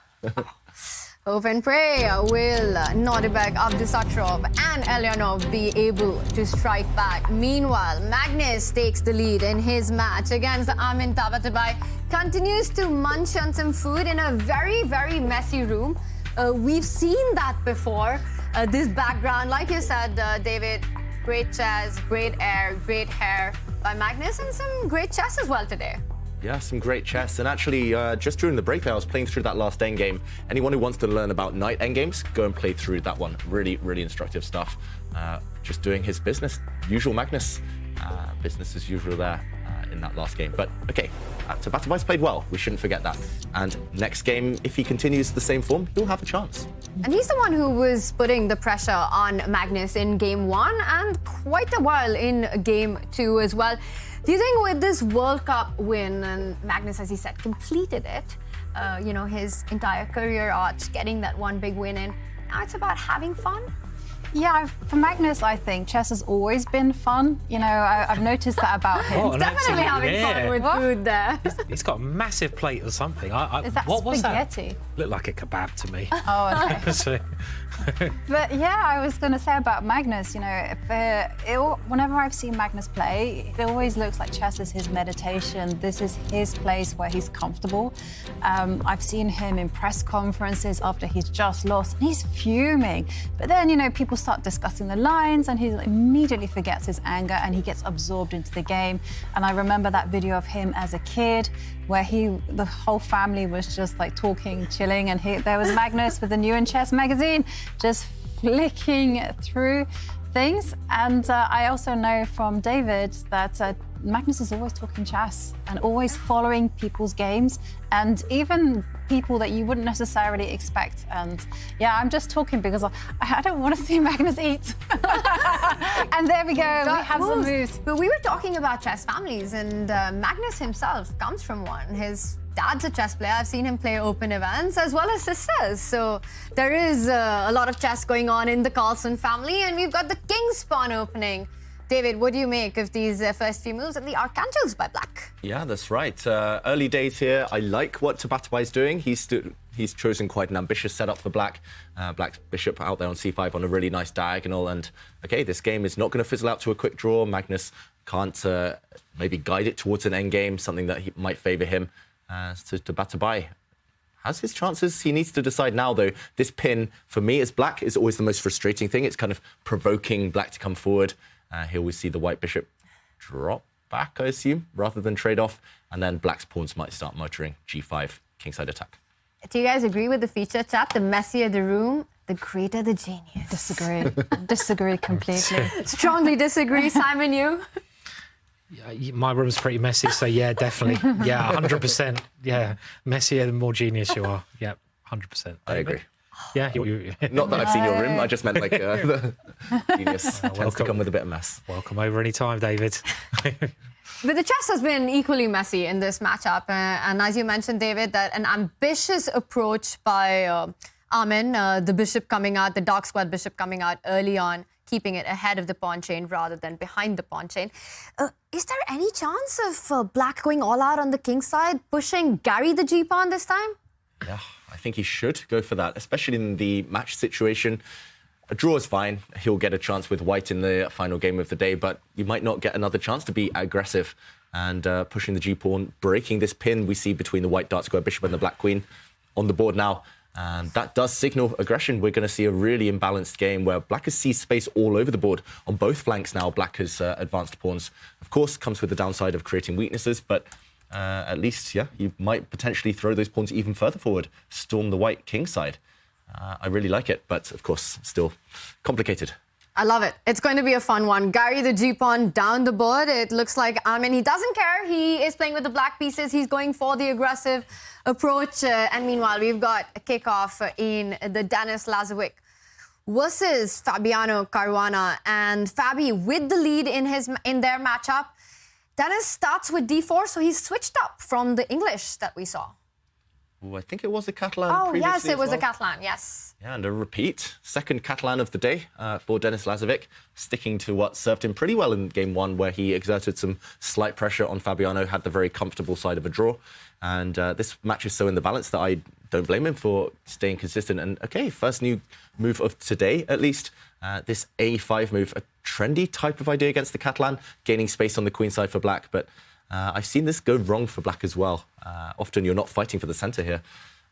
Hope and pray. Will Nodirbek Abdusattorov and Elianov be able to strike back? Meanwhile, Magnus takes the lead in his match against Amin Tabatabai. Continues to munch on some food in a very, very messy room. We've seen that before. This background, like you said, David, Great chess, great air, great hair by Magnus, and some great chess as well today. Yeah, some great chess. And actually, just during the break there, I was playing through that last endgame. Anyone who wants to learn about knight endgames, go and play through that one. Really, really instructive stuff. Just doing his business. Usual Magnus. Business as usual there in that last game. But okay, Tabatabai played well. We shouldn't forget that. And next game, if he continues the same form, he'll have a chance. And he's the one who was putting the pressure on Magnus in game 1 and quite a while in game 2 as well. Do you think with this World Cup win, and Magnus, as he said, completed it, his entire career arc, getting that one big win in, now it's about having fun? Yeah, for Magnus, I think chess has always been fun. I've noticed that about him. He's definitely having fun with food there. He's got a massive plate or something. Is that what spaghetti? Was that? Looked like a kebab to me. Oh, okay. So- But yeah, I was going to say about Magnus, whenever I've seen Magnus play, it always looks like chess is his meditation. This is his place where he's comfortable. I've seen him in press conferences after he's just lost, and he's fuming. But then, people start discussing the lines, and he immediately forgets his anger, and he gets absorbed into the game. And I remember that video of him as a kid, where the whole family was just like talking, chilling, and there was Magnus with the New in Chess magazine, just flicking through things. And I also know from David that Magnus is always talking chess and always following people's games, and even people that you wouldn't necessarily expect. And yeah, I'm just talking because I don't want to see Magnus eat. And there we go, we have some moves. But we were talking about chess families, and Magnus himself comes from one. His dad's a chess player. I've seen him play open events as well as sisters. So there is a lot of chess going on in the Carlsen family, and we've got the King's Pawn opening. David, what do you make of these first few moves and the archangels by Black? Yeah, that's right. Early days here. I like what Tabatabai is doing. He's chosen quite an ambitious setup for Black. Black's bishop out there on c5 on a really nice diagonal. And okay, this game is not going to fizzle out to a quick draw. Magnus can't maybe guide it towards an endgame, something that might favour him. So Tabatabai has his chances. He needs to decide now, though. This pin, for me, as Black, is always the most frustrating thing. It's kind of provoking Black to come forward. Here we see the white bishop drop back, I assume, rather than trade off. And then Black's pawns might start motoring g5, kingside attack. Do you guys agree with the feature, chat? The messier the room, the greater the genius. Disagree. Disagree completely. Strongly disagree. Simon, you? My room's pretty messy, so yeah, definitely. Yeah, 100%. Yeah, messier, the more genius you are. Yeah, 100%. I agree. Yeah. Not that I've seen your room, I just meant like the genius tends to come with a bit of mess. Welcome over any time, David. But the chess has been equally messy in this matchup. And as you mentioned, David, that an ambitious approach by Armin, the bishop coming out, the dark squared bishop coming out early on, keeping it ahead of the pawn chain rather than behind the pawn chain. Is there any chance of Black going all out on the king side, pushing Gary the g-pawn this time? Yeah, I think he should go for that, especially in the match situation. A draw is fine. He'll get a chance with white in the final game of the day, but you might not get another chance to be aggressive and pushing the g-pawn, breaking this pin we see between the white dark square bishop and the black queen on the board now. And that does signal aggression. We're going to see a really imbalanced game where Black has seized space all over the board. On both flanks now, Black has advanced pawns. Of course, comes with the downside of creating weaknesses, but at least, yeah, you might potentially throw those pawns even further forward, storm the white king side. I really like it, but of course, still complicated. I love it. It's going to be a fun one. Gary the g-pawn down the board. It looks like Armin, he doesn't care. He is playing with the black pieces. He's going for the aggressive approach. And meanwhile, we've got a kickoff in the Denis Lazavik versus Fabiano Caruana. And Fabi with the lead in their matchup. Denis starts with d4, so he's switched up from the English that we saw. Ooh, I think it was a Catalan previously. Oh, yes, it was a Catalan, yes. Yeah, and a repeat. Second Catalan of the day for Denis Lazavik, sticking to what served him pretty well in game one, where he exerted some slight pressure on Fabiano, had the very comfortable side of a draw. And this match is so in the balance that I don't blame him for staying consistent. And, OK, first new move of today, at least. This a5 move, a trendy type of idea against the Catalan, gaining space on the queen side for black. But I've seen this go wrong for black as well. Often you're not fighting for the centre here.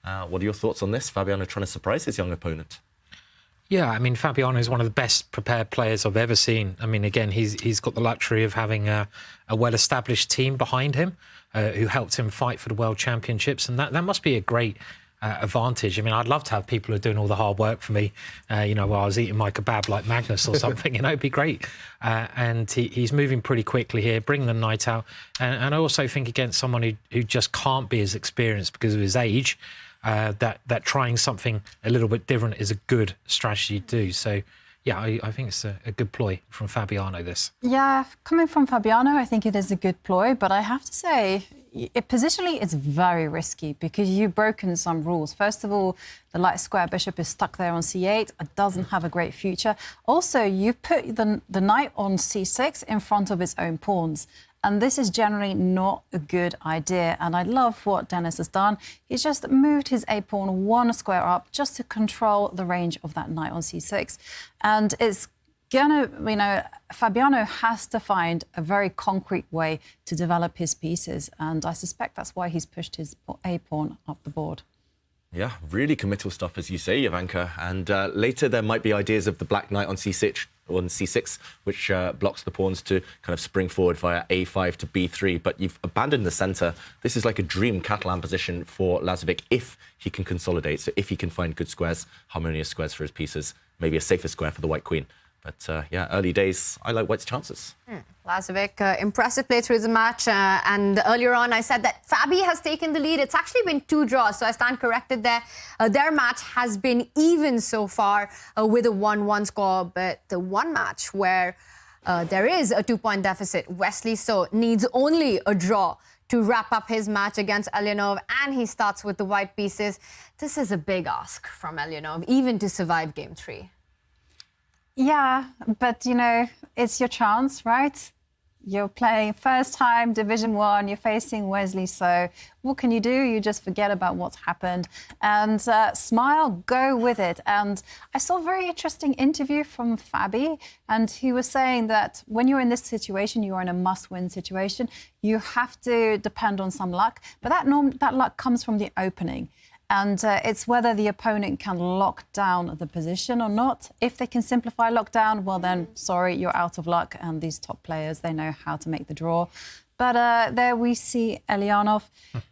What are your thoughts on this? Fabiano trying to surprise his young opponent. Yeah, I mean, Fabiano is one of the best prepared players I've ever seen. I mean, again, he's got the luxury of having a well-established team behind him who helped him fight for the World Championships, and that must be a great advantage. I mean, I'd love to have people who are doing all the hard work for me, while I was eating my kebab like Magnus or something, it'd be great. And he's moving pretty quickly here, bringing the night out. And I also think against someone who just can't be as experienced because of his age, that trying something a little bit different is a good strategy to do. So, yeah, I think it's a good ploy from Fabiano, this. Yeah, coming from Fabiano, I think it is a good ploy, but I have to say, positionally, it's very risky because you've broken some rules. First of all, the light square bishop is stuck there on c8. It doesn't have a great future. Also, you put the knight on c6 in front of its own pawns. And this is generally not a good idea. And I love what Dennis has done. He's just moved his a-pawn one square up just to control the range of that knight on c6. And it's gonna, Fabiano has to find a very concrete way to develop his pieces. And I suspect that's why he's pushed his a-pawn up the board. Yeah, really committal stuff, as you say, Ivanka. And later there might be ideas of the black knight on c6, which blocks the pawns to kind of spring forward via a5 to b3. But you've abandoned the centre. This is like a dream Catalan position for Lazavik if he can consolidate. So if he can find good squares, harmonious squares for his pieces, maybe a safer square for the white queen. But yeah, early days, I like white's chances. Lazavik, impressive play through the match. And earlier on, I said that Fabi has taken the lead. It's actually been 2 draws, so I stand corrected there. Their match has been even so far with a 1-1 score. But the one match where there is a 2-point deficit, Wesley So needs only a draw to wrap up his match against Elyanov, and he starts with the white pieces. This is a big ask from Elyanov, even to survive Game 3. Yeah, but, it's your chance, right? You're playing first time Division 1, you're facing Wesley So. What can you do? You just forget about what's happened and smile, go with it. And I saw a very interesting interview from Fabi, and he was saying that when you're in this situation, you're in a must-win situation. You have to depend on some luck, but that luck comes from the opening. And it's whether the opponent can lock down the position or not. If they can simplify lockdown, well then, sorry, you're out of luck. And these top players, they know how to make the draw. But there we see Elyanov.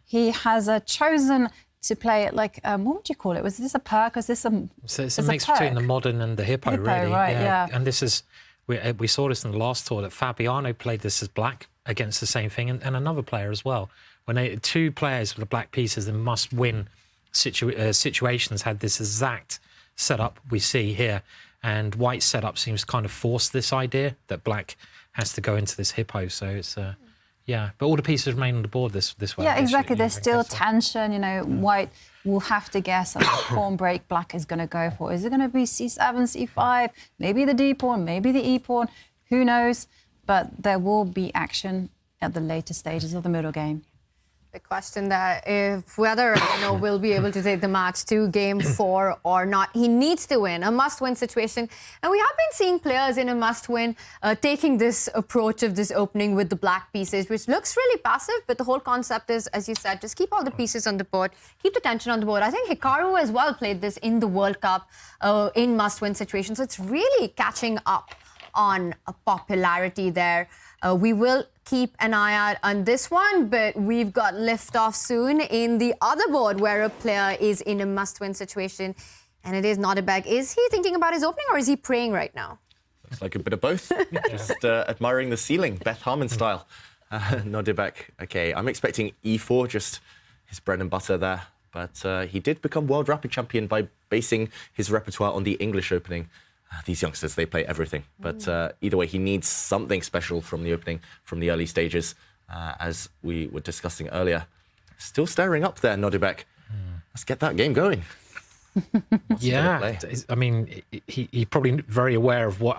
He has chosen to play it like, what would you call it? Was this a perk? Was this a So it's a mix between the modern and the hippo, really. Right, yeah. And this is, we saw this in the last tour, that Fabiano played this as black against the same thing, and another player as well. When 2 players with the black pieces that must win situations had this exact setup we see here, and white's setup seems to kind of force this idea that black has to go into this hippo. So it's yeah, but all the pieces remain on the board this way. Yeah, exactly. There's still tension. White will have to guess at what pawn break black is going to go for. Is it going to be c7, c5, maybe the d pawn, maybe the e pawn? Who knows? But there will be action at the later stages of the middle game. The question that if whether will be able to take the match to Game 4 or not. He needs to win, a must-win situation. And we have been seeing players in a must-win taking this approach of this opening with the black pieces, which looks really passive, but the whole concept is, as you said, just keep all the pieces on the board, keep the tension on the board. I think Hikaru as well played this in the World Cup in must-win situations. So it's really catching up on a popularity there. We will keep an eye out on this one, but we've got liftoff soon in the other board where a player is in a must-win situation, and it is Nodirbek. Is he thinking about his opening or is he praying right now? Looks like a bit of both. Just admiring the ceiling, Beth Harmon style. Nodirbek, okay, I'm expecting e4, just his bread and butter there. But he did become World Rapid Champion by basing his repertoire on the English opening. These youngsters, they play everything. But either way, he needs something special from the opening, from the early stages, as we were discussing earlier. Still stirring up there, Nodirbek. Let's get that game going. Yeah, I mean, he's probably very aware of what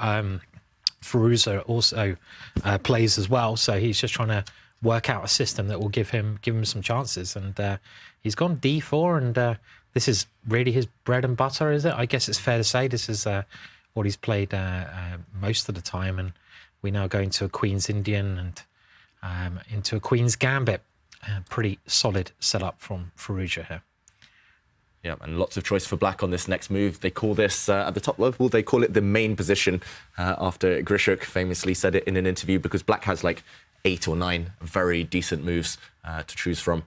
Firouzja also plays as well. So he's just trying to work out a system that will give him some chances. And he's gone d4, and this is really his bread and butter, is it? I guess it's fair to say this is what he's played most of the time, and we now go into a Queen's Indian and into a Queen's Gambit. Pretty solid setup from Firouzja here. Yeah, and lots of choice for black on this next move. They call this, at the top level, they call it the main position, after Grishuk famously said it in an interview, because black has like 8 or 9 very decent moves to choose from,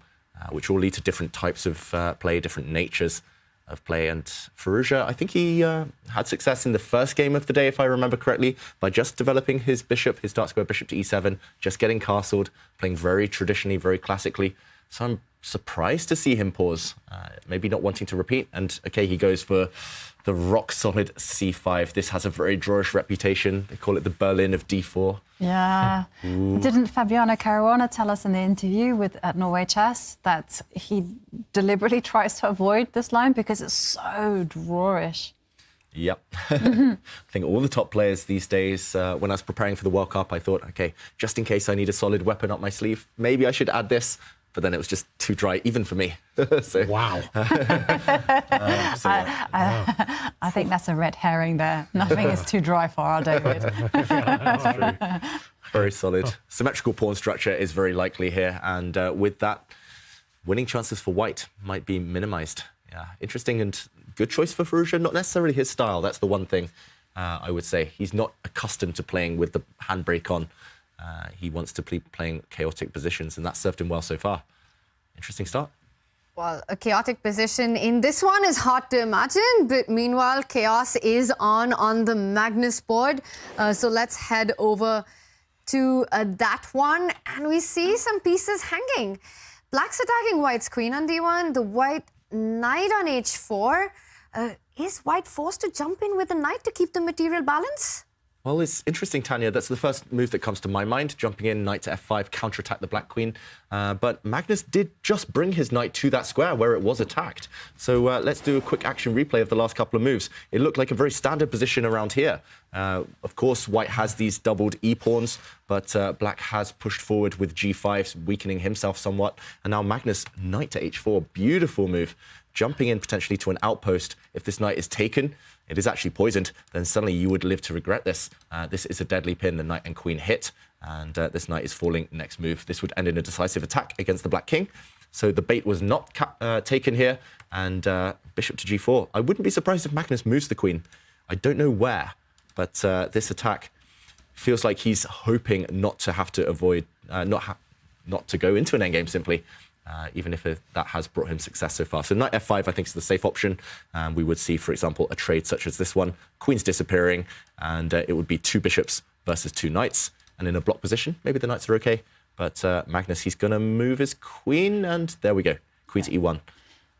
which all lead to different types of play, different natures of play. And Firouzja, I think he had success in the first game of the day, if I remember correctly, by just developing his bishop, his dark square bishop to e7, just getting castled, playing very traditionally, very classically. So I'm surprised to see him pause, maybe not wanting to repeat. And okay, he goes for the rock-solid c5. This has a very drawish reputation. They call it the Berlin of d4. Yeah. Ooh. Didn't Fabiano Caruana tell us in the interview at Norway Chess that he deliberately tries to avoid this line because it's so drawish? Yep. I think all the top players these days, when I was preparing for the World Cup, I thought, okay, just in case I need a solid weapon up my sleeve, maybe I should add this. But then it was just too dry, even for me. So, wow. I think that's a red herring there. Nothing is too dry for our David. Very solid. Symmetrical pawn structure is very likely here. And with that, winning chances for white might be minimized. Yeah, interesting and good choice for Firouzja. Not necessarily his style. That's the one thing I would say. He's not accustomed to playing with the handbrake on. He wants to be playing chaotic positions, and that's served him well so far. Interesting start. Well, a chaotic position in this one is hard to imagine, but meanwhile, chaos is on the Magnus board. So let's head over to that one, and we see some pieces hanging. Black's attacking white's queen on d1, the white knight on h4. Is white forced to jump in with the knight to keep the material balance? Well, it's interesting, Tanya. That's the first move that comes to my mind. Jumping in, knight to f5, counterattack the black queen. But Magnus did just bring his knight to that square where it was attacked. So let's do a quick action replay of the last couple of moves. It looked like a very standard position around here. Of course, white has these doubled e-pawns, but black has pushed forward with g5, weakening himself somewhat. And now Magnus, knight to h4. Beautiful move. Jumping in potentially to an outpost. If this knight is taken, it is actually poisoned, then suddenly you would live to regret this. This is a deadly pin. The knight and queen hit, and this knight is falling next move. This would end in a decisive attack against the black king. So the bait was not taken here, and bishop to g4. I wouldn't be surprised if Magnus moves the queen. I don't know where, but this attack feels like he's hoping not to have to avoid, not to go into an endgame simply. Even if that has brought him success so far. So knight f5, I think, is the safe option. We would see, for example, a trade such as this one. Queen's disappearing, and it would be 2 bishops versus 2 knights. And in a block position, maybe the knights are okay. But Magnus, he's going to move his queen, and there we go. Queen to e1.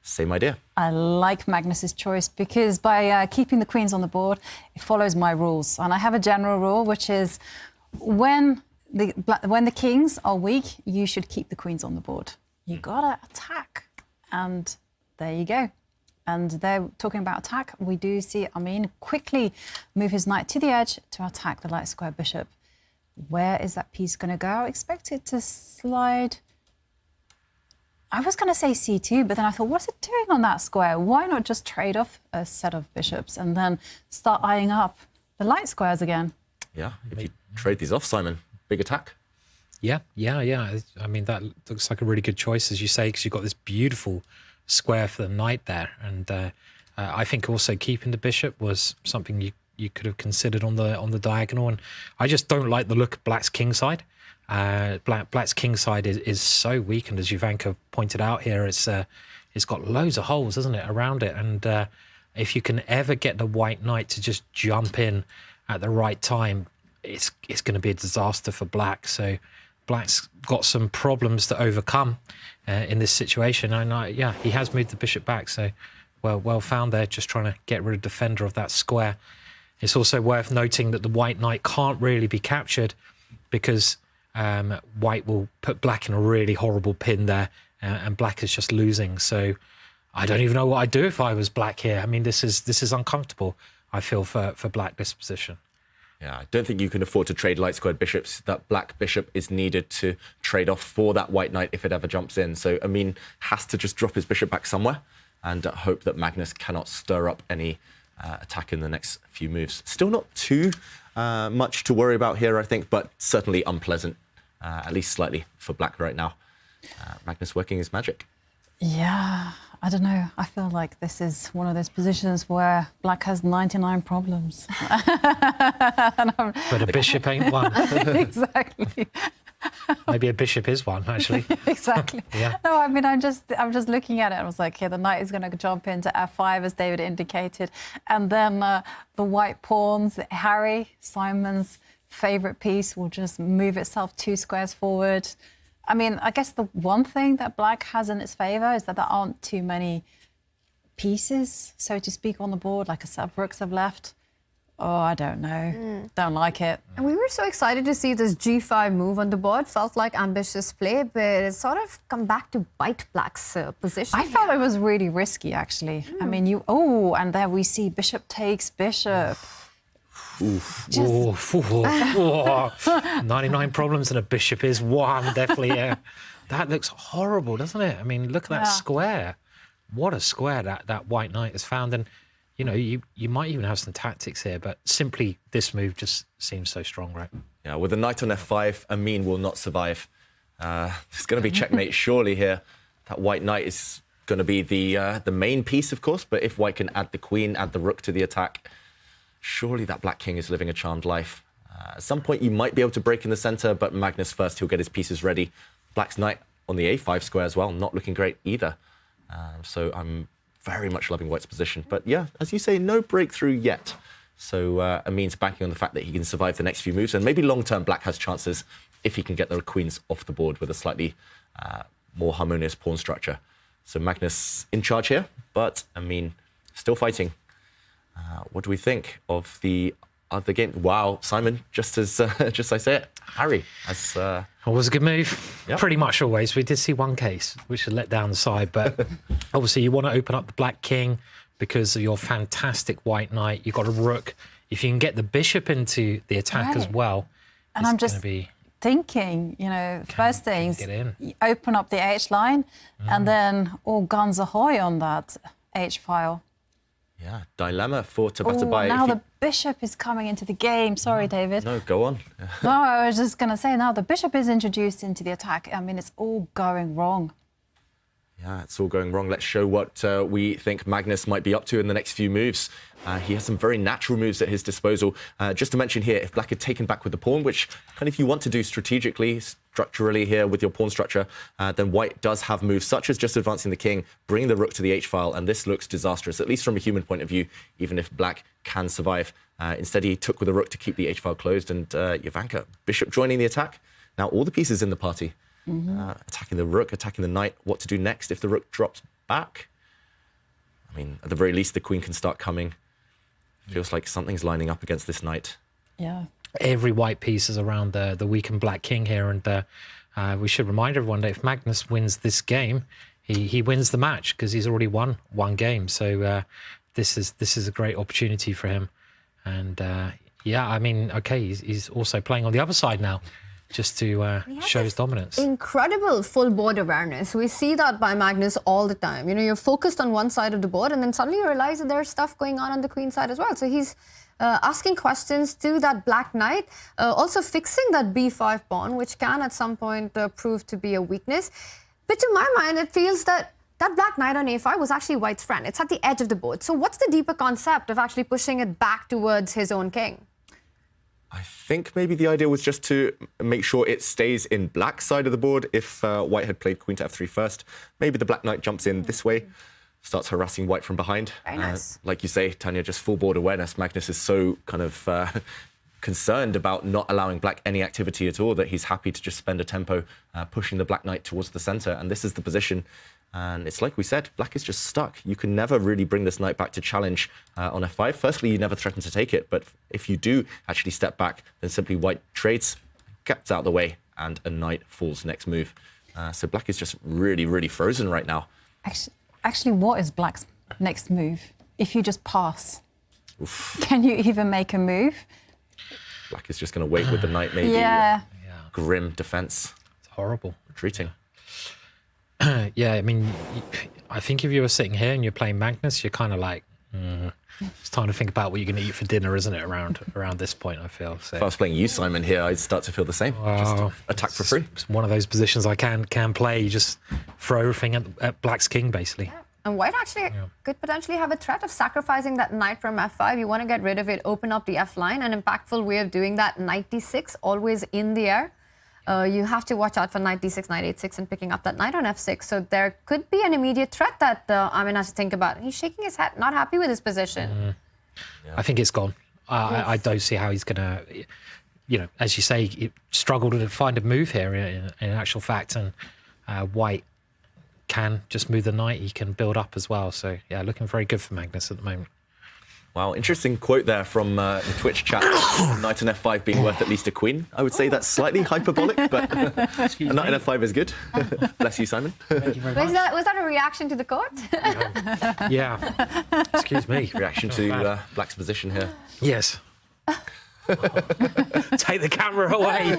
Same idea. I like Magnus's choice because by keeping the queens on the board, it follows my rules. And I have a general rule, which is when the kings are weak, you should keep the queens on the board. You gotta attack, and there you go. And they're talking about attack. We do see Amin quickly move his knight to the edge to attack the light square bishop. Where is that piece going to go? I expect it to slide. I was going to say c2, but then I thought, what's it doing on that square? Why not just trade off a set of bishops and then start eyeing up the light squares again? Yeah, if you trade these off, Simon, big attack. Yeah. I mean, that looks like a really good choice, as you say, because you've got this beautiful square for the knight there. And I think also keeping the bishop was something you could have considered on the diagonal. And I just don't like the look of black's king side. Black's king side is so weak, and as Jovanka pointed out here, it's got loads of holes, isn't it, around it? And if you can ever get the white knight to just jump in at the right time, it's going to be a disaster for black. So black's got some problems to overcome in this situation. And yeah, he has moved the bishop back. So well found there, just trying to get rid of the defender of that square. It's also worth noting that the white knight can't really be captured because white will put black in a really horrible pin there, and black is just losing. So I don't even know what I'd do if I was black here. I mean, this is uncomfortable, I feel, for black, this position. Yeah, I don't think you can afford to trade light squared bishops. That black bishop is needed to trade off for that white knight if it ever jumps in. So Amin has to just drop his bishop back somewhere and hope that Magnus cannot stir up any attack in the next few moves. Still not too much to worry about here, I think, but certainly unpleasant, at least slightly, for black right now. Magnus working his magic. Yeah, I don't know. I feel like this is one of those positions where black has 99 problems. But a bishop ain't one. Exactly. Maybe a bishop is one, actually. Exactly. Yeah. No, I mean, I'm just looking at it. I was like, yeah, the knight is going to jump into f5, as David indicated. And then the white pawns, Harry, Simon's favourite piece, will just move itself 2 squares forward. I mean, I guess the one thing that black has in its favour is that there aren't too many pieces, so to speak, on the board, like a set of rooks have left. Oh, I don't know. Don't like it. And we were so excited to see this g5 move on the board. Felt like ambitious play, but it's sort of come back to bite black's position. I felt it was really risky, actually. I mean, and there we see bishop takes bishop. Oof. 99 problems and a bishop is one, definitely, yeah. That looks horrible, doesn't it? I mean, look at that square. What a square that white knight has found. And, you know, you might even have some tactics here, but simply this move just seems so strong, right? Yeah, with the knight on f5, Amin will not survive. It's going to be checkmate surely here. That white knight is going to be the main piece, of course, but if white can add the queen, add the rook to the attack, surely that black king is living a charmed life. At some point, you might be able to break in the center, but Magnus first, he'll get his pieces ready. Black's knight on the a5 square as well, not looking great either. So I'm very much loving white's position. But yeah, as you say, no breakthrough yet. So Amin's banking on the fact that he can survive the next few moves. And maybe long-term, black has chances if he can get the queens off the board with a slightly more harmonious pawn structure. So Magnus in charge here, but Amin still fighting. What do we think of the other game? Wow, Simon, just as I say it, Harry has... Always a good move. Yep. Pretty much always. We did see one case which had let down the side, but obviously you want to open up the black king because of your fantastic white knight. You've got a rook. If you can get the bishop into the attack as well, and I'm just thinking, you know, first things, you open up the H line and then all guns ahoy on that H file. Yeah, dilemma for Tabatabai. Now the bishop is coming into the game. Sorry, David. No, go on. No, I was just going to say, now the bishop is introduced into the attack. I mean, it's all going wrong. Yeah, it's all going wrong. Let's show what we think Magnus might be up to in the next few moves. He has some very natural moves at his disposal. Just to mention here, if black had taken back with the pawn, which kind of you want to do strategically, structurally here with your pawn structure, then white does have moves such as just advancing the king, bringing the rook to the h-file, and this looks disastrous, at least from a human point of view, even if black can survive. Instead, he took with the rook to keep the h-file closed, and Jovanka, bishop joining the attack. Now all the pieces in the party. Attacking the rook, attacking the knight. What to do next if the rook drops back? I mean, at the very least, the queen can start coming. Feels like something's lining up against this knight. Yeah. Every white piece is around the weakened black king here, and we should remind everyone that if Magnus wins this game, he wins the match because he's already won one game. So this is a great opportunity for him. And yeah, I mean, okay, he's also playing on the other side now, just to show his dominance. Incredible full board awareness. We see that by Magnus all the time. You know, you're focused on one side of the board and then suddenly you realize that there's stuff going on the queen side as well. So he's asking questions to that black knight, also fixing that b5 pawn, which can at some point prove to be a weakness. But to my mind, it feels that that black knight on a5 was actually white's friend. It's at the edge of the board. So what's the deeper concept of actually pushing it back towards his own king? I think maybe the idea was just to make sure it stays in black side of the board. If white had played queen to f3 first, maybe the black knight jumps in this way, starts harassing white from behind. Very nice. Like you say, Tanya, just full board awareness. Magnus is so kind of concerned about not allowing black any activity at all that he's happy to just spend a tempo pushing the black knight towards the center. And this is the position. And it's like we said, black is just stuck. You can never really bring this knight back to challenge on f5. Firstly, you never threaten to take it, but if you do actually step back, then simply white trades, gets out of the way, and a knight falls next move. So black is just really, really frozen right now. Actually, what is black's next move? If you just pass, Oof. Can you even make a move? Black is just going to wait with the knight, maybe. Yeah. Grim defense. It's horrible. Retreating. Yeah, I mean, I think if you were sitting here and you're playing Magnus, you're kind of like, It's time to think about what you're going to eat for dinner, isn't it? Around this point, I feel. So. If I was playing you, Simon, here, I'd start to feel the same. Just attack for free. It's one of those positions I can play. You just throw everything at Black's king, basically. And White actually could potentially have a threat of sacrificing that knight from f5. You want to get rid of it, open up the f line. An impactful way of doing that, knight d6, always in the air. You have to watch out for knight d6, knight h6, and picking up that knight on f6. So there could be an immediate threat that Armin has to think about. He's shaking his head, not happy with his position. I think it's gone. I don't see how he's going to, as you say, he struggled to find a move here in actual fact. And White can just move the knight. He can build up as well. So, yeah, looking very good for Magnus at the moment. Wow, interesting quote there from the Twitch chat. Knight on f5 being worth at least a queen. I would say that's slightly hyperbolic, but a knight on f5 is good. Bless you, Simon. Thank you very much. Was that a reaction to the court? Yeah. Excuse me. Reaction to Black's position here. Yes. Take the camera away.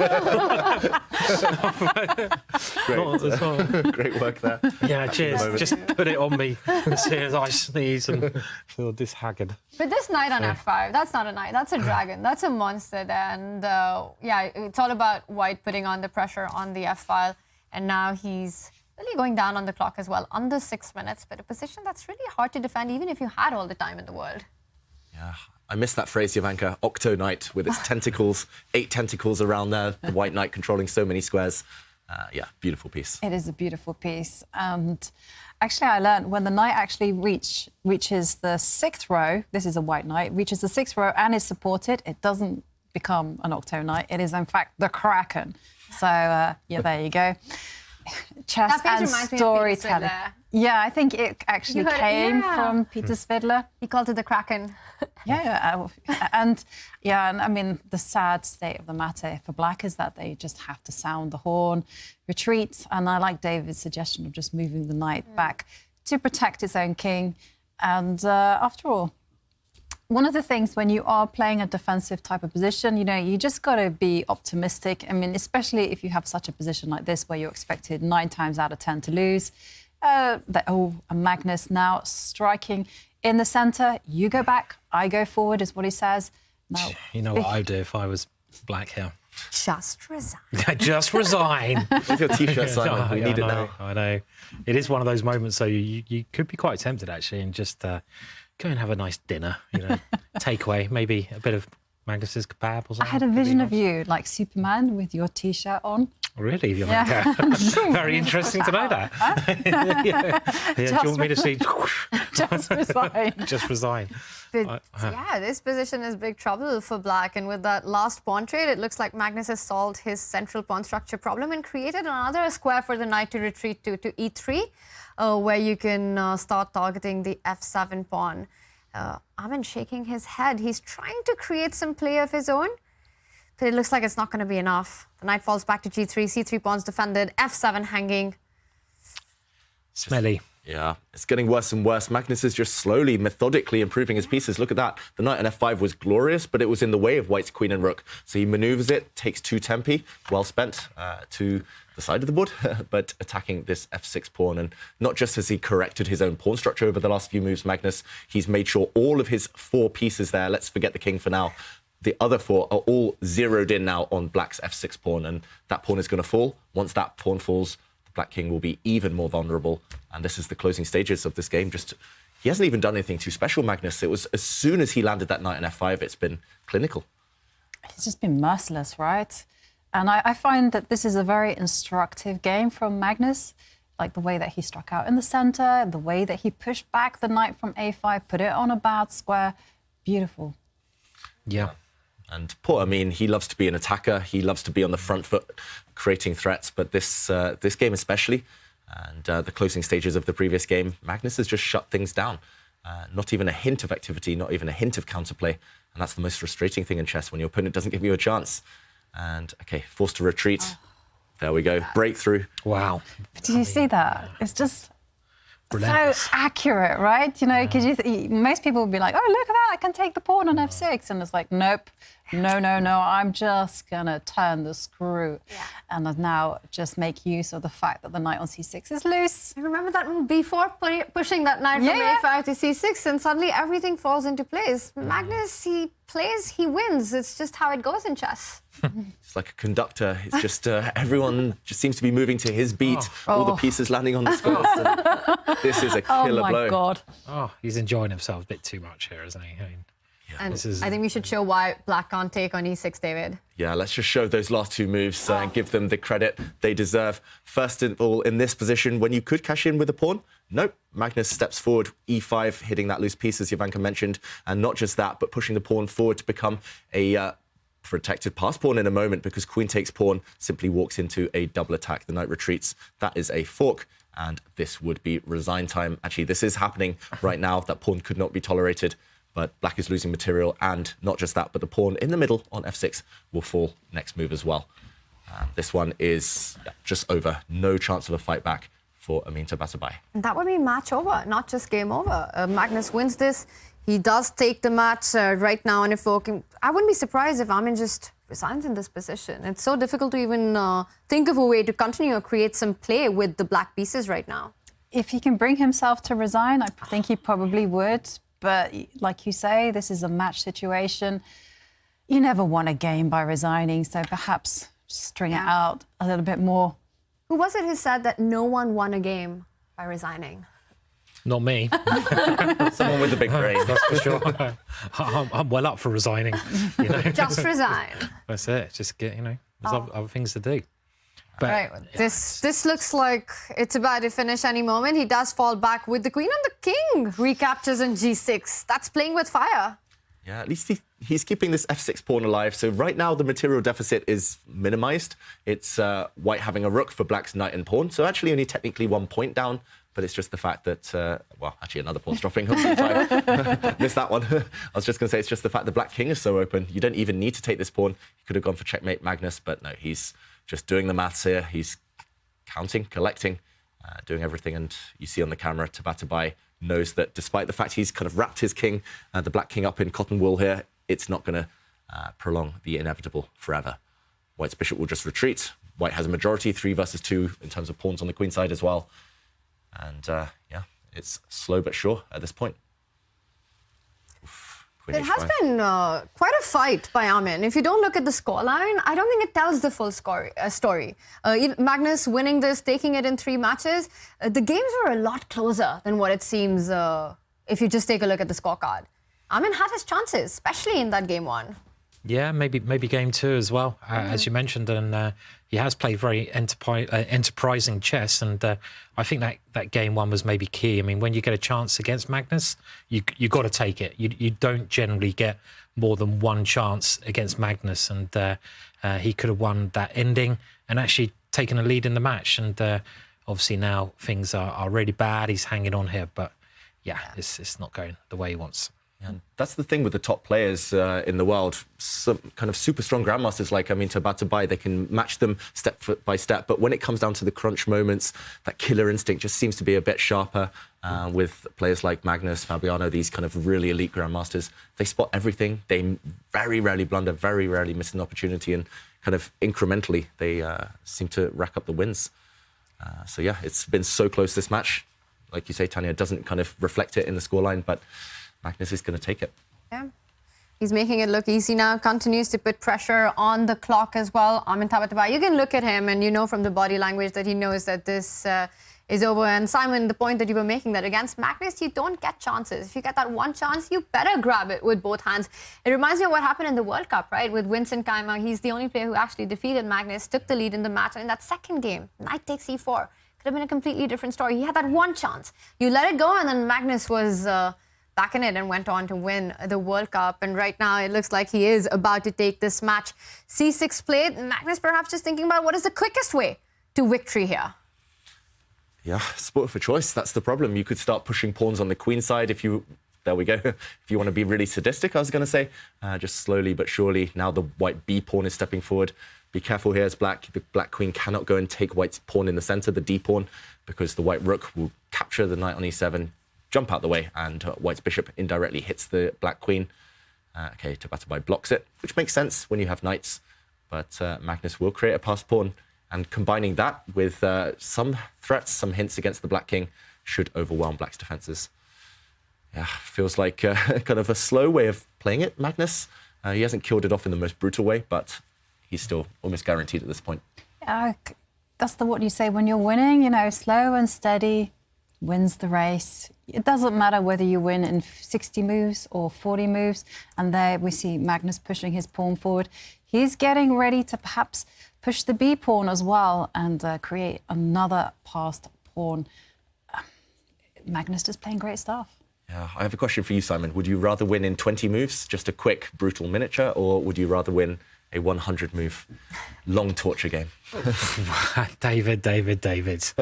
Great work there. Yeah, cheers. Just put it on me as soon as I sneeze and feel dishaggard. But this knight on f5, that's not a knight, that's a dragon, that's a monster there. And yeah, it's all about White putting on the pressure on the f-file. And now he's really going down on the clock as well, under 6 minutes. But a position that's really hard to defend, even if you had all the time in the world. Yeah. I miss that phrase, Jovanka, Octo Knight, with its tentacles, 8 tentacles around there, the White Knight controlling so many squares. Yeah, beautiful piece. It is a beautiful piece. And actually, I learned when the knight actually reaches the 6th row, this is a White Knight, reaches the 6th row and is supported, it doesn't become an Octo Knight. It is, in fact, the Kraken. So, yeah, there you go. Chess and storytelling. Yeah, I think it actually came from Peter Svidler. He called it the Kraken. And I mean, the sad state of the matter for Black is that they just have to sound the horn, retreat, and I like David's suggestion of just moving the knight back to protect its own king. And after all, one of the things when you are playing a defensive type of position, you just got to be optimistic. I mean, especially if you have such a position like this where you're expected 9 times out of 10 to lose. Magnus now striking in the centre. You go back, I go forward, is what he says. Now, you know what I'd do if I was Black here? Just resign. Just resign. With your T-shirt, Simon. We need it now. I know. It is one of those moments, so you could be quite tempted, actually, and just go and have a nice dinner, takeaway, maybe a bit of Magnus's kebab or something. I had a vision of you, like Superman, with your T-shirt on. Really? Yeah. Very interesting to know that. Do you want me to see? Just resign. Just resign. But yeah, this position is big trouble for Black. And with that last pawn trade, it looks like Magnus has solved his central pawn structure problem and created another square for the knight to retreat to e3, where you can start targeting the f7 pawn. Armin shaking his head. He's trying to create some play of his own. But it looks like it's not going to be enough. The knight falls back to g3, c3 pawns defended, f7 hanging. Smelly. Yeah, it's getting worse and worse. Magnus is just slowly, methodically improving his pieces. Look at that. The knight on f5 was glorious, but it was in the way of White's queen and rook. So he maneuvers it, takes 2 tempi, well spent, to the side of the board, but attacking this f6 pawn. And not just has he corrected his own pawn structure over the last few moves, Magnus, he's made sure all of his 4 pieces there, let's forget the king for now, the other 4 are all zeroed in now on Black's f6 pawn, and that pawn is going to fall. Once that pawn falls, the Black king will be even more vulnerable. And this is the closing stages of this game. He hasn't even done anything too special, Magnus. It was as soon as he landed that knight on f5, it's been clinical. It's just been merciless, right? And I find that this is a very instructive game from Magnus, like the way that he struck out in the centre, the way that he pushed back the knight from a5, put it on a bad square. Beautiful. Yeah. And poor Amin, he loves to be an attacker. He loves to be on the front foot, creating threats. But this game especially, and the closing stages of the previous game, Magnus has just shut things down. Not even a hint of activity, not even a hint of counterplay. And that's the most frustrating thing in chess, when your opponent doesn't give you a chance. And, OK, forced to retreat. There we go. Breakthrough. Wow. Did you see that? It's just so accurate, right? Because most people would be like, oh, look at that, I can take the pawn on f6. And it's like, nope, no, I'm just going to turn the screw and now just make use of the fact that the knight on c6 is loose. I remember that move before, pushing that knight from a5 to c6, and suddenly everything falls into place. Magnus, he plays, he wins. It's just how it goes in chess. It's like a conductor. It's just everyone just seems to be moving to his beat. All the pieces landing on the squares. This is a killer blow. Oh, my God. Oh, he's enjoying himself a bit too much here, isn't he? I mean, and I think we should show why black can't take on e6, David. Yeah, let's just show those last two moves and give them the credit they deserve. First of all, in this position, when you could cash in with a pawn, nope. Magnus steps forward, e5, hitting that loose piece, as Jovanka mentioned. And not just that, but pushing the pawn forward to become a protected pass pawn in a moment, because queen takes pawn simply walks into a double attack. The knight retreats. That is a fork. And this would be resign time. Actually, this is happening right now. That pawn could not be tolerated. But black is losing material, and not just that, but the pawn in the middle on f6 will fall next move as well. This one is just over. No chance of a fight back for Amin Tabatabai. And that would be match over, not just game over. Magnus wins this. He does take the match right now on a fork. I wouldn't be surprised if Amin just resigns in this position. It's so difficult to even think of a way to continue or create some play with the black pieces right now. If he can bring himself to resign, I think he probably would. But like you say, this is a match situation. You never won a game by resigning, so perhaps string it out a little bit more. Who was it who said that no one won a game by resigning? Not me. Someone with a big brain. That's for sure. I'm well up for resigning. You know? Just resign. That's it. Just get, there's other things to do. But right. This looks like it's about to finish any moment. He does fall back with the queen and the king recaptures on g6. That's playing with fire. Yeah, at least he's keeping this f6 pawn alive. So right now the material deficit is minimized. It's white having a rook for black's knight and pawn. So actually only technically 1 point down. But it's just the fact that, well, actually another pawn's dropping on c5. Missed that one. I was just going to say it's just the fact the black king is so open. You don't even need to take this pawn. He could have gone for checkmate Magnus, but no, he's just doing the maths here. He's counting, collecting, doing everything. And you see on the camera, Tabatabai knows that despite the fact he's kind of wrapped his king, the black king up in cotton wool here, it's not going to prolong the inevitable forever. White's bishop will just retreat. White has a majority, 3 versus 2 in terms of pawns on the queen side as well. And yeah, it's slow but sure at this point. It has been quite a fight by Amin. If you don't look at the scoreline, I don't think it tells the full story. Magnus winning this, taking it in 3 matches, the games were a lot closer than what it seems if you just take a look at the scorecard. Amin had his chances, especially in that game 1. Yeah, maybe game 2 as well, as you mentioned, and he has played very enterprising chess, and I think that game 1 was maybe key. I mean, when you get a chance against Magnus, you got to take it. You don't generally get more than 1 chance against Magnus, and he could have won that ending and actually taken a lead in the match. And obviously now things are really bad. He's hanging on here, but yeah, it's not going the way he wants. And that's the thing with the top players in the world. Some kind of super strong grandmasters like Tabatabai, they can match them step by step. But when it comes down to the crunch moments, that killer instinct just seems to be a bit sharper with players like Magnus, Fabiano, these kind of really elite grandmasters. They spot everything. They very rarely blunder, very rarely miss an opportunity, and kind of incrementally they seem to rack up the wins. So yeah, it's been so close this match. Like you say, Tanya, it doesn't kind of reflect it in the scoreline, but Magnus is going to take it. Yeah. He's making it look easy now, continues to put pressure on the clock as well. Amin Tabatabai, you can look at him and you know from the body language that he knows that this is over. And Simon, the point that you were making, that against Magnus, you don't get chances. If you get that 1 chance, you better grab it with both hands. It reminds me of what happened in the World Cup, right? With Vincent Keimer, he's the only player who actually defeated Magnus, took the lead in the match. And in that second game, knight takes e4. Could have been a completely different story. He had that 1 chance. You let it go, and then Magnus was back in it and went on to win the World Cup. And right now it looks like he is about to take this match. C6 played. Magnus perhaps just thinking about what is the quickest way to victory here. Yeah, sport for choice. That's the problem. You could start pushing pawns on the queen side if you... There we go. If you want to be really sadistic, I was going to say. Just slowly but surely. Now the white B pawn is stepping forward. Be careful here as black. The black queen cannot go and take white's pawn in the center, the D pawn, because the white rook will capture the knight on E7, jump out the way, and white's bishop indirectly hits the black queen. Okay, Tabatabai blocks it, which makes sense when you have knights. But Magnus will create a passed pawn. And combining that with some threats, some hints against the Black King should overwhelm Black's defenses. Yeah, feels like kind of a slow way of playing it, Magnus. He hasn't killed it off in the most brutal way, but he's still almost guaranteed at this point. That's what you say when you're winning, you know, slow and steady wins the race. It doesn't matter whether you win in 60 moves or 40 moves. And there we see Magnus pushing his pawn forward. He's getting ready to perhaps push the B pawn as well and create another passed pawn. Magnus is playing great stuff. Yeah, I have a question for you, Simon. Would you rather win in 20 moves, just a quick, brutal miniature, or would you rather win a 100-move long torture game? David. It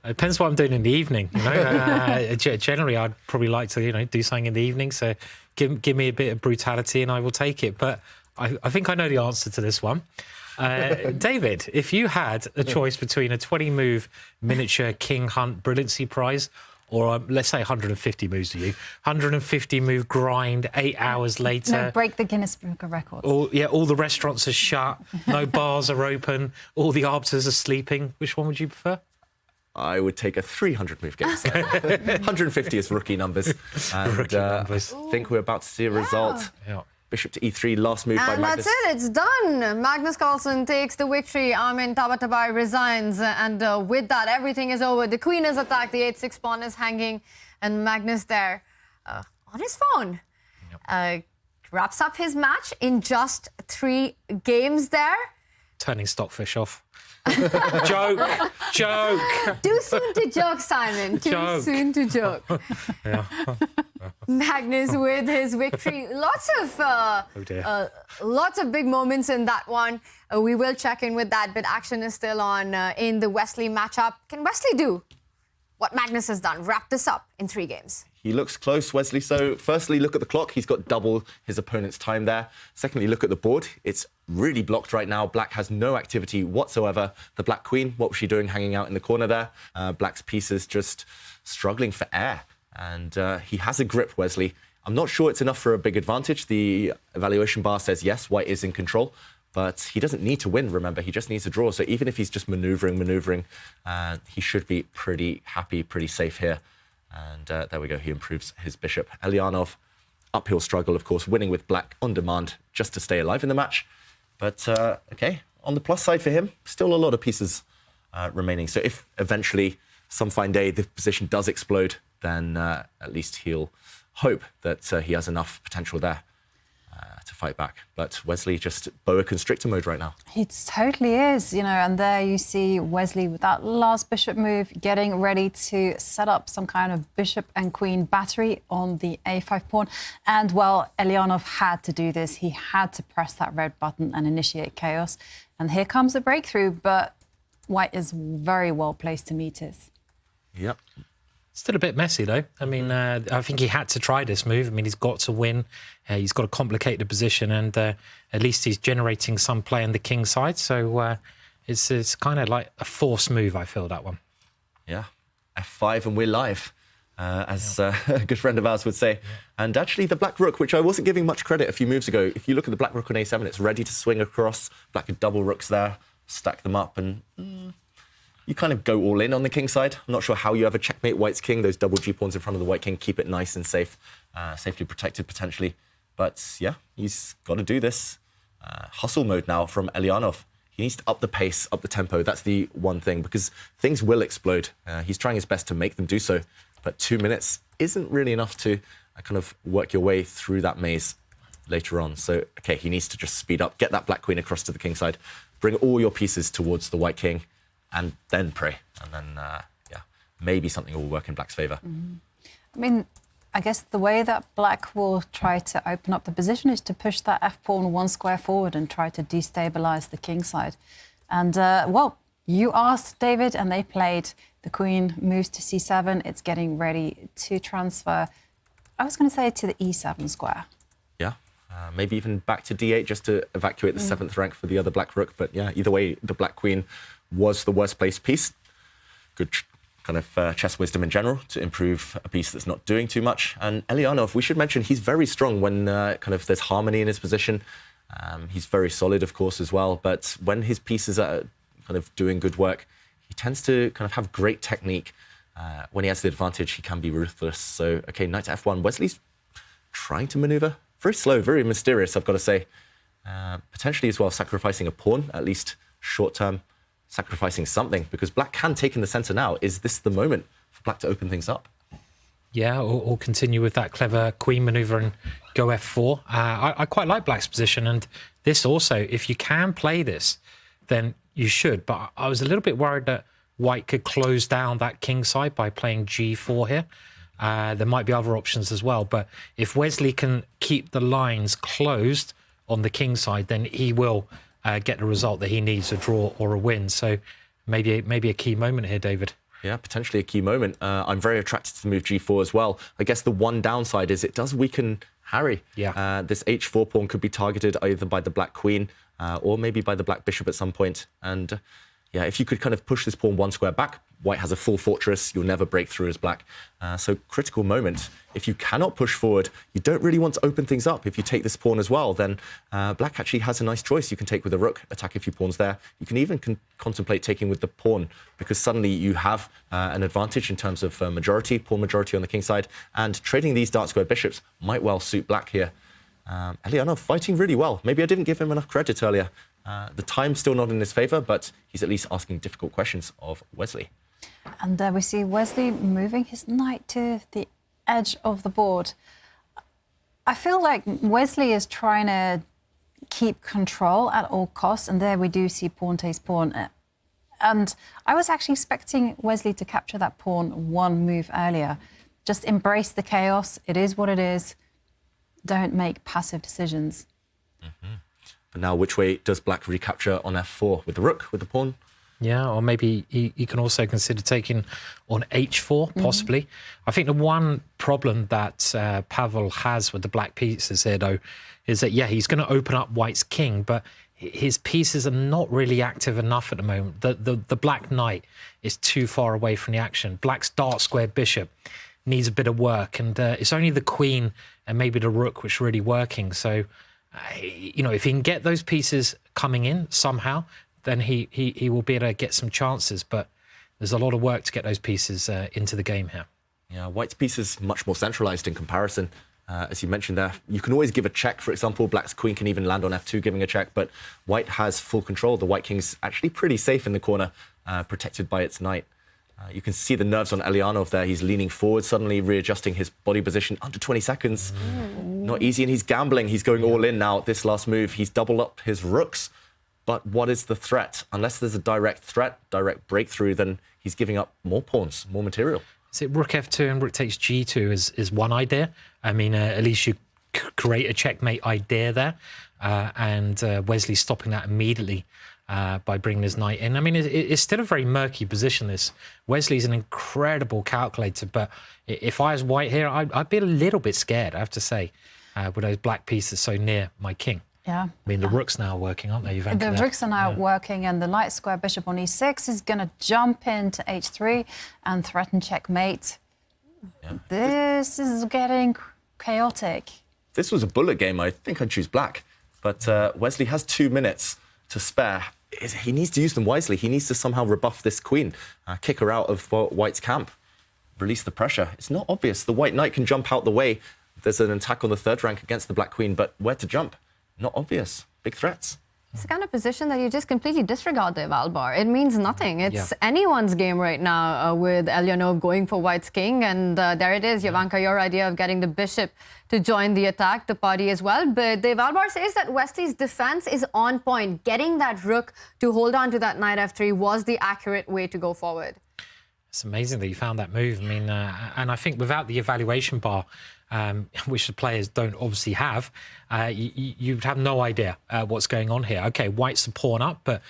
depends what I'm doing in the evening, you know. Generally, I'd probably like to, you know, do something in the evening. So give me a bit of brutality and I will take it. But I think I know the answer to this one. David, if you had a choice between a 20-move miniature King Hunt Brilliancy Prize or let's say 150 moves to you, 150-move grind, 8 hours later. No, break the Guinness Book of Records. All the restaurants are shut, no bars are open, all the arbiters are sleeping. Which one would you prefer? I would take a 300-move game. 150 is rookie numbers. And I think we're about to see a result. Yeah. Bishop to e3, last move by And Magnus. that's it, it's done. Magnus Carlsen takes the victory. Armin Tabatabai resigns. And with that, everything is over. The queen is attacked, the 8-6 pawn is hanging, and Magnus there on his phone. Wraps up his match in just 3 games there. Turning Stockfish off. Joke. Too soon to joke, Simon. Too soon to joke. Yeah. Magnus with his victory. Lots of big moments in that one. We will check in with that, but action is still on in the Wesley matchup. Can Wesley do what Magnus has done? Wrap this up in 3 games. He looks close, Wesley. So firstly, look at the clock. He's got double his opponent's time there. Secondly, look at the board. It's really blocked right now. Black has no activity whatsoever. The Black Queen, what was she doing hanging out in the corner there? Black's pieces just struggling for air. And he has a grip, Wesley. I'm not sure it's enough for a big advantage. The evaluation bar says, yes, White is in control. But he doesn't need to win, remember. He just needs to draw. So even if he's just maneuvering, he should be pretty happy, pretty safe here. And there we go, he improves his bishop. Elianov, uphill struggle, of course, winning with Black on demand just to stay alive in the match. But, OK, on the plus side for him, still a lot of pieces remaining. So if eventually, some fine day, the position does explode, then at least he'll hope that he has enough potential there to fight back. But Wesley just boa constrictor mode right now. He totally is, you know, and there you see Wesley with that last bishop move getting ready to set up some kind of bishop and queen battery on the a5 pawn. And, well, Elianov had to do this. He had to press that red button and initiate chaos. And here comes the breakthrough, but White is very well placed to meet it. Yep. Still a bit messy, though. I mean, I think he had to try this move. I mean, he's got to win. He's got to complicate the position, and at least he's generating some play on the king side. So it's kind of like a forced move, I feel, that one. Yeah. F5 and we're live, as a good friend of ours would say. Yeah. And actually, the Black Rook, which I wasn't giving much credit a few moves ago, if you look at the Black Rook on A7, it's ready to swing across. Black with double rooks there, stack them up, and... you kind of go all in on the king side. I'm not sure how you ever checkmate White's king. Those double G-pawns in front of the White king keep it nice and safe, safely protected potentially. But yeah, he's got to do this. Hustle mode now from Elianov. He needs to up the pace, up the tempo. That's the one thing, because things will explode. He's trying his best to make them do so, but 2 minutes isn't really enough to kind of work your way through that maze later on. So, okay, he needs to just speed up, get that Black Queen across to the king side, bring all your pieces towards the White king, and then pray. And then, yeah, maybe something will work in Black's favour. Mm-hmm. I mean, I guess the way that Black will try to open up the position is to push that f-pawn 1 square forward and try to destabilise the king side. And, well, you asked, David, and they played. The queen moves to c7. It's getting ready to transfer, I was going to say, to the e7 square. Yeah, maybe even back to d8 just to evacuate the 7th rank for the other Black Rook. But, yeah, either way, the Black Queen was the worst placed piece. Good kind of chess wisdom in general to improve a piece that's not doing too much. And Elianov, we should mention, he's very strong when kind of there's harmony in his position. He's very solid, of course, as well. But when his pieces are kind of doing good work, he tends to kind of have great technique. When he has the advantage, he can be ruthless. So, okay, knight to f1. Wesley's trying to maneuver. Very slow, very mysterious, I've got to say. Potentially as well sacrificing a pawn, at least short term, sacrificing something, because black can take in the center now. Is this the moment for black to open things up? Yeah, or continue with that clever queen maneuver and go f4. I quite like black's position, and this also, if you can play this, then you should. But I was a little bit worried that white could close down that king side by playing g4 here. There might be other options as well, but if Wesley can keep the lines closed on the king side, then he will get the result that he needs, a draw or a win. So maybe a key moment here, David. Yeah, potentially a key moment. I'm very attracted to the move g4 as well. I guess the one downside is it does weaken Harry. Yeah. This h4 pawn could be targeted either by the black queen or maybe by the black bishop at some point. And yeah, if you could kind of push this pawn one square back, white has a full fortress, you'll never break through as black. So critical moment. If you cannot push forward, you don't really want to open things up. If you take this pawn as well, then black actually has a nice choice. You can take with the rook, attack a few pawns there. You can even contemplate taking with the pawn, because suddenly you have an advantage in terms of pawn majority on the king side, and trading these dark square bishops might well suit black here. Elianov fighting really well. Maybe I didn't give him enough credit earlier. The time's still not in his favour, but he's at least asking difficult questions of Wesley. And we see Wesley moving his knight to the edge of the board. I feel like Wesley is trying to keep control at all costs, and there we do see pawn takes pawn. And I was actually expecting Wesley to capture that pawn one move earlier. Just embrace the chaos. It is what it is. Don't make passive decisions. Mm-hmm. But now, which way does black recapture on f4? With the rook, with the pawn? Yeah, or maybe you can also consider taking on h4, possibly. I think the one problem that Pavel has with the black pieces here, though, is that, yeah, he's going to open up white's king, but his pieces are not really active enough at the moment. The black knight is too far away from the action. Black's dark square bishop needs a bit of work, and it's only the queen and maybe the rook which are really working. So, you know, if he can get those pieces coming in somehow, then he will be able to get some chances. But there's a lot of work to get those pieces into the game here. Yeah, white's piece is much more centralized in comparison. As you mentioned there, you can always give a check. For example, black's queen can even land on f2, giving a check, but white has full control. The white king's actually pretty safe in the corner, protected by its knight. You can see the nerves on Elianov there. He's leaning forward, suddenly readjusting his body position under 20 seconds. Not easy, and he's gambling. He's going all in now at this last move. He's doubled up his rooks. But what is the threat? Unless there's a direct threat, direct breakthrough, then he's giving up more pawns, more material. Is it rook f2 and rook takes g2 is one idea? I mean, at least you create a checkmate idea there. And Wesley stopping that immediately by bringing his knight in. I mean, it's still a very murky position, this. Wesley's an incredible calculator, but if I was white here, I'd be a little bit scared, I have to say, with those black pieces so near my king. Yeah. I mean, the rook's now working, aren't they? The rooks are now working, and the light square bishop on e6 is going to jump into h3 and threaten checkmate. Yeah. This is getting chaotic. If this was a bullet game, I think I'd choose black. But Wesley has 2 minutes to spare. He needs to use them wisely. He needs to somehow rebuff this queen, kick her out of white's camp, release the pressure. It's not obvious. The white knight can jump out the way. There's an attack on the third rank against the black queen, but where to jump? Not obvious. Big threats. It's the kind of position that you just completely disregard there, Valbar. It means nothing. It's anyone's game right now with Elianov going for white's king. And there it is, Jovanka, your idea of getting the bishop to join the attack, the party as well. But the Valbar says that Wesley's defense is on point. Getting that rook to hold on to that knight f3 was the accurate way to go forward. It's amazing that you found that move. I mean, and I think without the evaluation bar, which the players don't obviously have, you'd have no idea what's going on here. Okay, white's the pawn up, but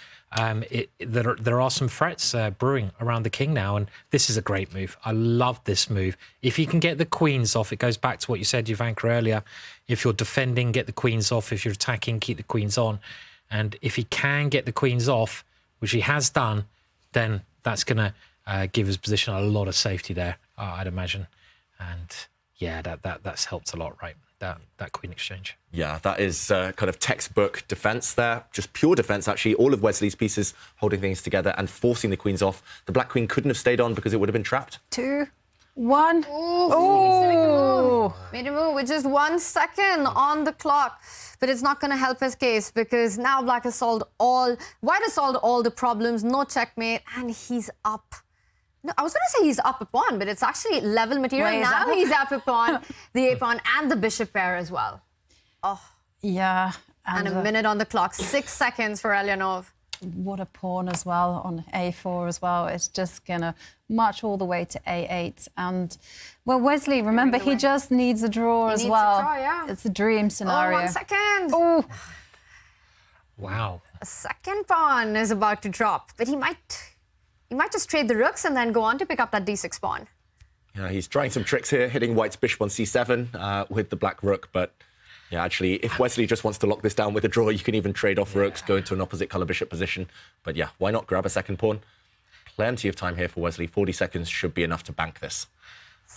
there are some threats brewing around the king now, and this is a great move. I love this move. If you can get the queens off, it goes back to what you said, Jovanka, earlier. If you're defending, get the queens off. If you're attacking, keep the queens on. And if he can get the queens off, which he has done, then that's going to give his position a lot of safety there, I'd imagine. And yeah, that's helped a lot, right? That queen exchange. Yeah, that is kind of textbook defense there. Just pure defense, actually. All of Wesley's pieces holding things together and forcing the queens off. The black queen couldn't have stayed on because it would have been trapped. 2, 1. Oh! Made a move with just 1 second on the clock. But it's not going to help his case because now White has solved all the problems. No checkmate, and he's up. No, I was going to say he's up a pawn, but it's actually level material. Wait, now he's up a pawn, the a-pawn, and the bishop pair as well. Oh. Yeah. And a minute on the clock. 6 seconds for Elyanov. What a pawn as well on a4 as well. It's just going to march all the way to a8. And, well, Wesley, remember, he just needs a draw as well. Draw, yeah. It's a dream scenario. Oh, 1 second. Oh. Wow. A second pawn is about to drop, but he might just trade the rooks and then go on to pick up that d6 pawn. Yeah, he's trying some tricks here, hitting White's bishop on c7 with the black rook. But yeah, actually, if Wesley just wants to lock this down with a draw, you can even trade off rooks, go into an opposite colour bishop position. But yeah, why not grab a second pawn? Plenty of time here for Wesley. 40 seconds should be enough to bank this.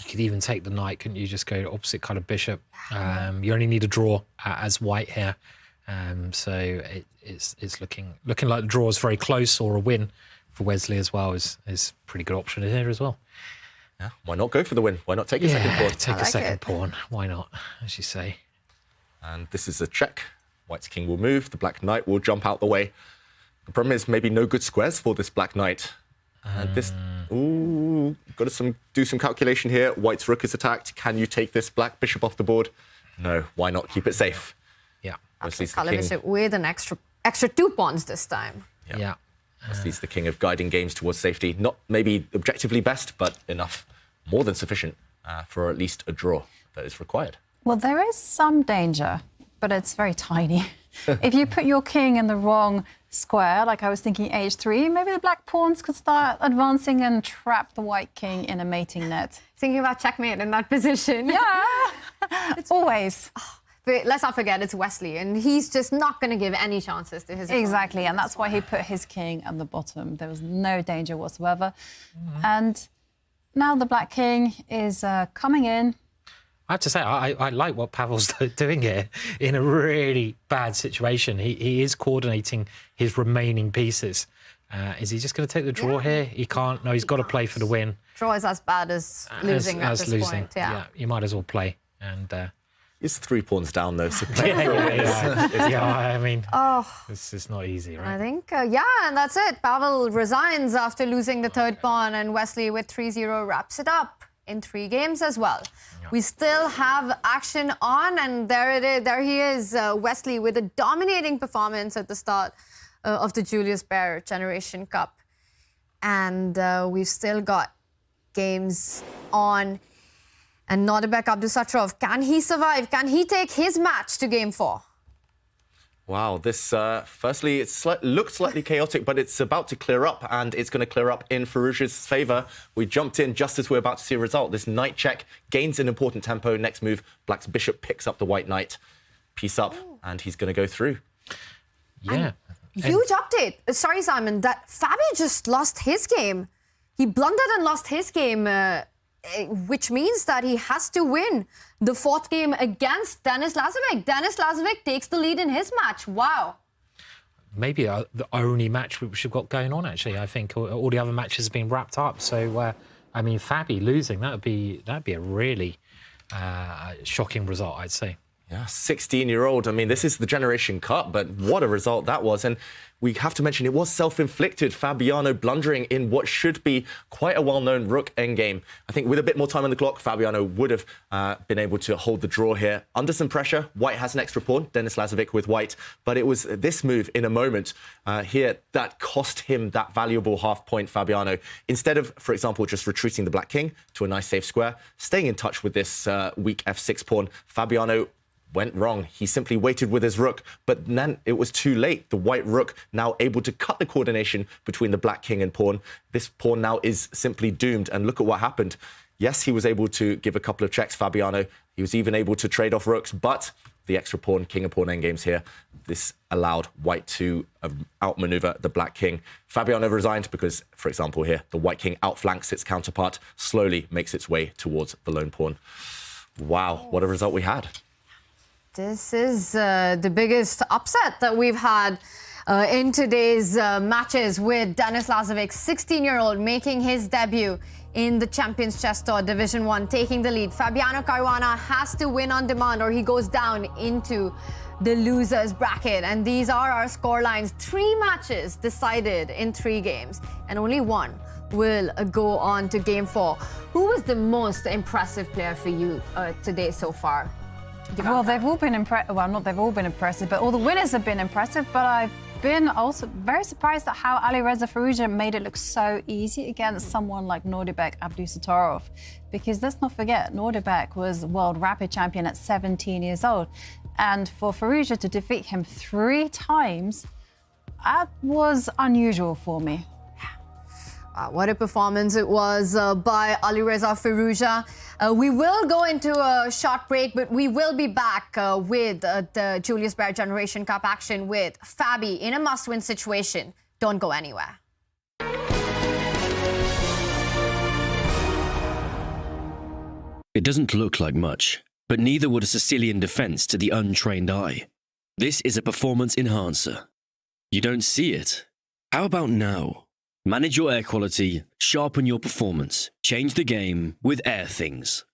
You could even take the knight, couldn't you? Just go opposite colour bishop. You only need a draw as White here. So it's looking like the draw is very close, or a win for Wesley as well is a pretty good option here as well. Yeah, why not go for the win? Why not take a second pawn? Take a second pawn. Why not, as you say. And this is a check. White's king will move. The black knight will jump out the way. The problem is maybe no good squares for this black knight. And this... Ooh, got to do some calculation here. White's rook is attacked. Can you take this black bishop off the board? No, why not? Keep it safe. Yeah. Wesley's the king. Bishop with an extra 2 pawns this time. Yeah. Wesley's the king of guiding games towards safety. Not maybe objectively best, but enough, more than sufficient for at least a draw that is required. Well, there is some danger, but it's very tiny. If you put your king in the wrong square, like I was thinking h3, maybe the black pawns could start advancing and trap the white king in a mating net. Thinking about checkmate in that position. Yeah, always. But let's not forget, it's Wesley, and he's just not going to give any chances to his opponent. Exactly, and that's why he put his king at the bottom. There was no danger whatsoever. And now the black king is coming in. I have to say, I like what Pavel's doing here in a really bad situation. He is coordinating his remaining pieces. Is he just going to take the draw here? He can't. No, he's got to play for the win. Draw is as bad as losing at this point. Yeah, you might as well play. And it's 3 pawns down, though. So I mean, this is not easy, right? I think, and that's it. Pavel resigns after losing the third pawn, and Wesley with 3-0 wraps it up in 3 games as well. Yeah. We still have action on, and there it is. There he is, Wesley, with a dominating performance at the start of the Julius Baer Generation Cup. And we've still got games on. And Nodirbek Abdusattorov, can he survive? Can he take his match to game 4? Wow, this, firstly, it looked slightly chaotic, but it's about to clear up, and it's going to clear up in Firouzja's favour. We jumped in just as we're about to see a result. This knight check gains an important tempo. Next move, black's bishop picks up the white knight. Piece up, and he's going to go through. Yeah. Huge update. Sorry, Simon, that Fabi just lost his game. He blundered and lost his game, which means that he has to win the 4th game against Denis Lazavik. Denis Lazavik takes the lead in his match. Wow. Maybe the only match which we've got going on, actually. I think all the other matches have been wrapped up. So, I mean, Fabi losing, that'd be a really shocking result, I'd say. Yeah, 16-year-old. I mean, this is the Generation Cup, but what a result that was. And we have to mention it was self-inflicted. Fabiano blundering in what should be quite a well-known rook endgame. I think with a bit more time on the clock, Fabiano would have been able to hold the draw here. Under some pressure, White has an extra pawn, Denis Lazavik with White. But it was this move in a moment here that cost him that valuable half point, Fabiano. Instead of, for example, just retreating the black king to a nice safe square, staying in touch with this weak f6 pawn, Fabiano went wrong. He simply waited with his rook, but then it was too late. The white rook now able to cut the coordination between the black king and pawn. This pawn now is simply doomed, and look at what happened. Yes, he was able to give a couple of checks, Fabiano. He was even able to trade off rooks, but the extra pawn, king of pawn endgames here. This allowed white to outmaneuver the black king. Fabiano resigned because, for example here, the white king outflanks its counterpart, slowly makes its way towards the lone pawn. Wow, what a result we had. This is the biggest upset that we've had in today's matches, with Denis Lazavik, 16-year-old, making his debut in the Champions Chess Tour Division 1, taking the lead. Fabiano Caruana has to win on demand or he goes down into the losers bracket. And these are our score lines. 3 matches decided in 3 games, and only 1 will go on to game 4. Who was the most impressive player for you today so far? Well, they've all been impressive. Well, not they've all been impressive, but all the winners have been impressive. But I've been also very surprised at how Alireza Firouzja made it look so easy against someone like Nodirbek Abdusattorov. Because let's not forget, Nodirbek was world rapid champion at 17 years old. And for Firouzja to defeat him 3 times, that was unusual for me. What a performance it was by Alireza Firouzja. We will go into a short break, but we will be back with the Julius Baer Generation Cup action with Fabi in a must-win situation. Don't go anywhere. It doesn't look like much, but neither would a Sicilian defense to the untrained eye. This is a performance enhancer. You don't see it. How about now? Manage your air quality, sharpen your performance, change the game with Air Things.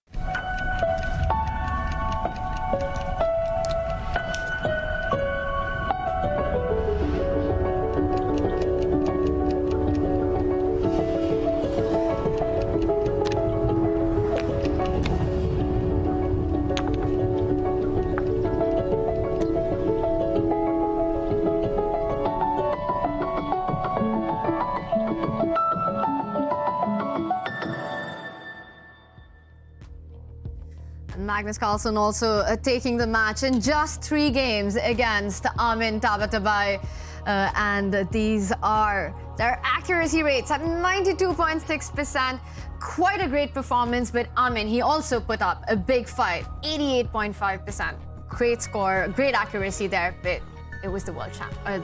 Magnus Carlsen also taking the match in just 3 games against Armin Tabatabai. And these are their accuracy rates at 92.6%. Quite a great performance, but Armin, he also put up a big fight, 88.5%. Great score, great accuracy there, but it was the world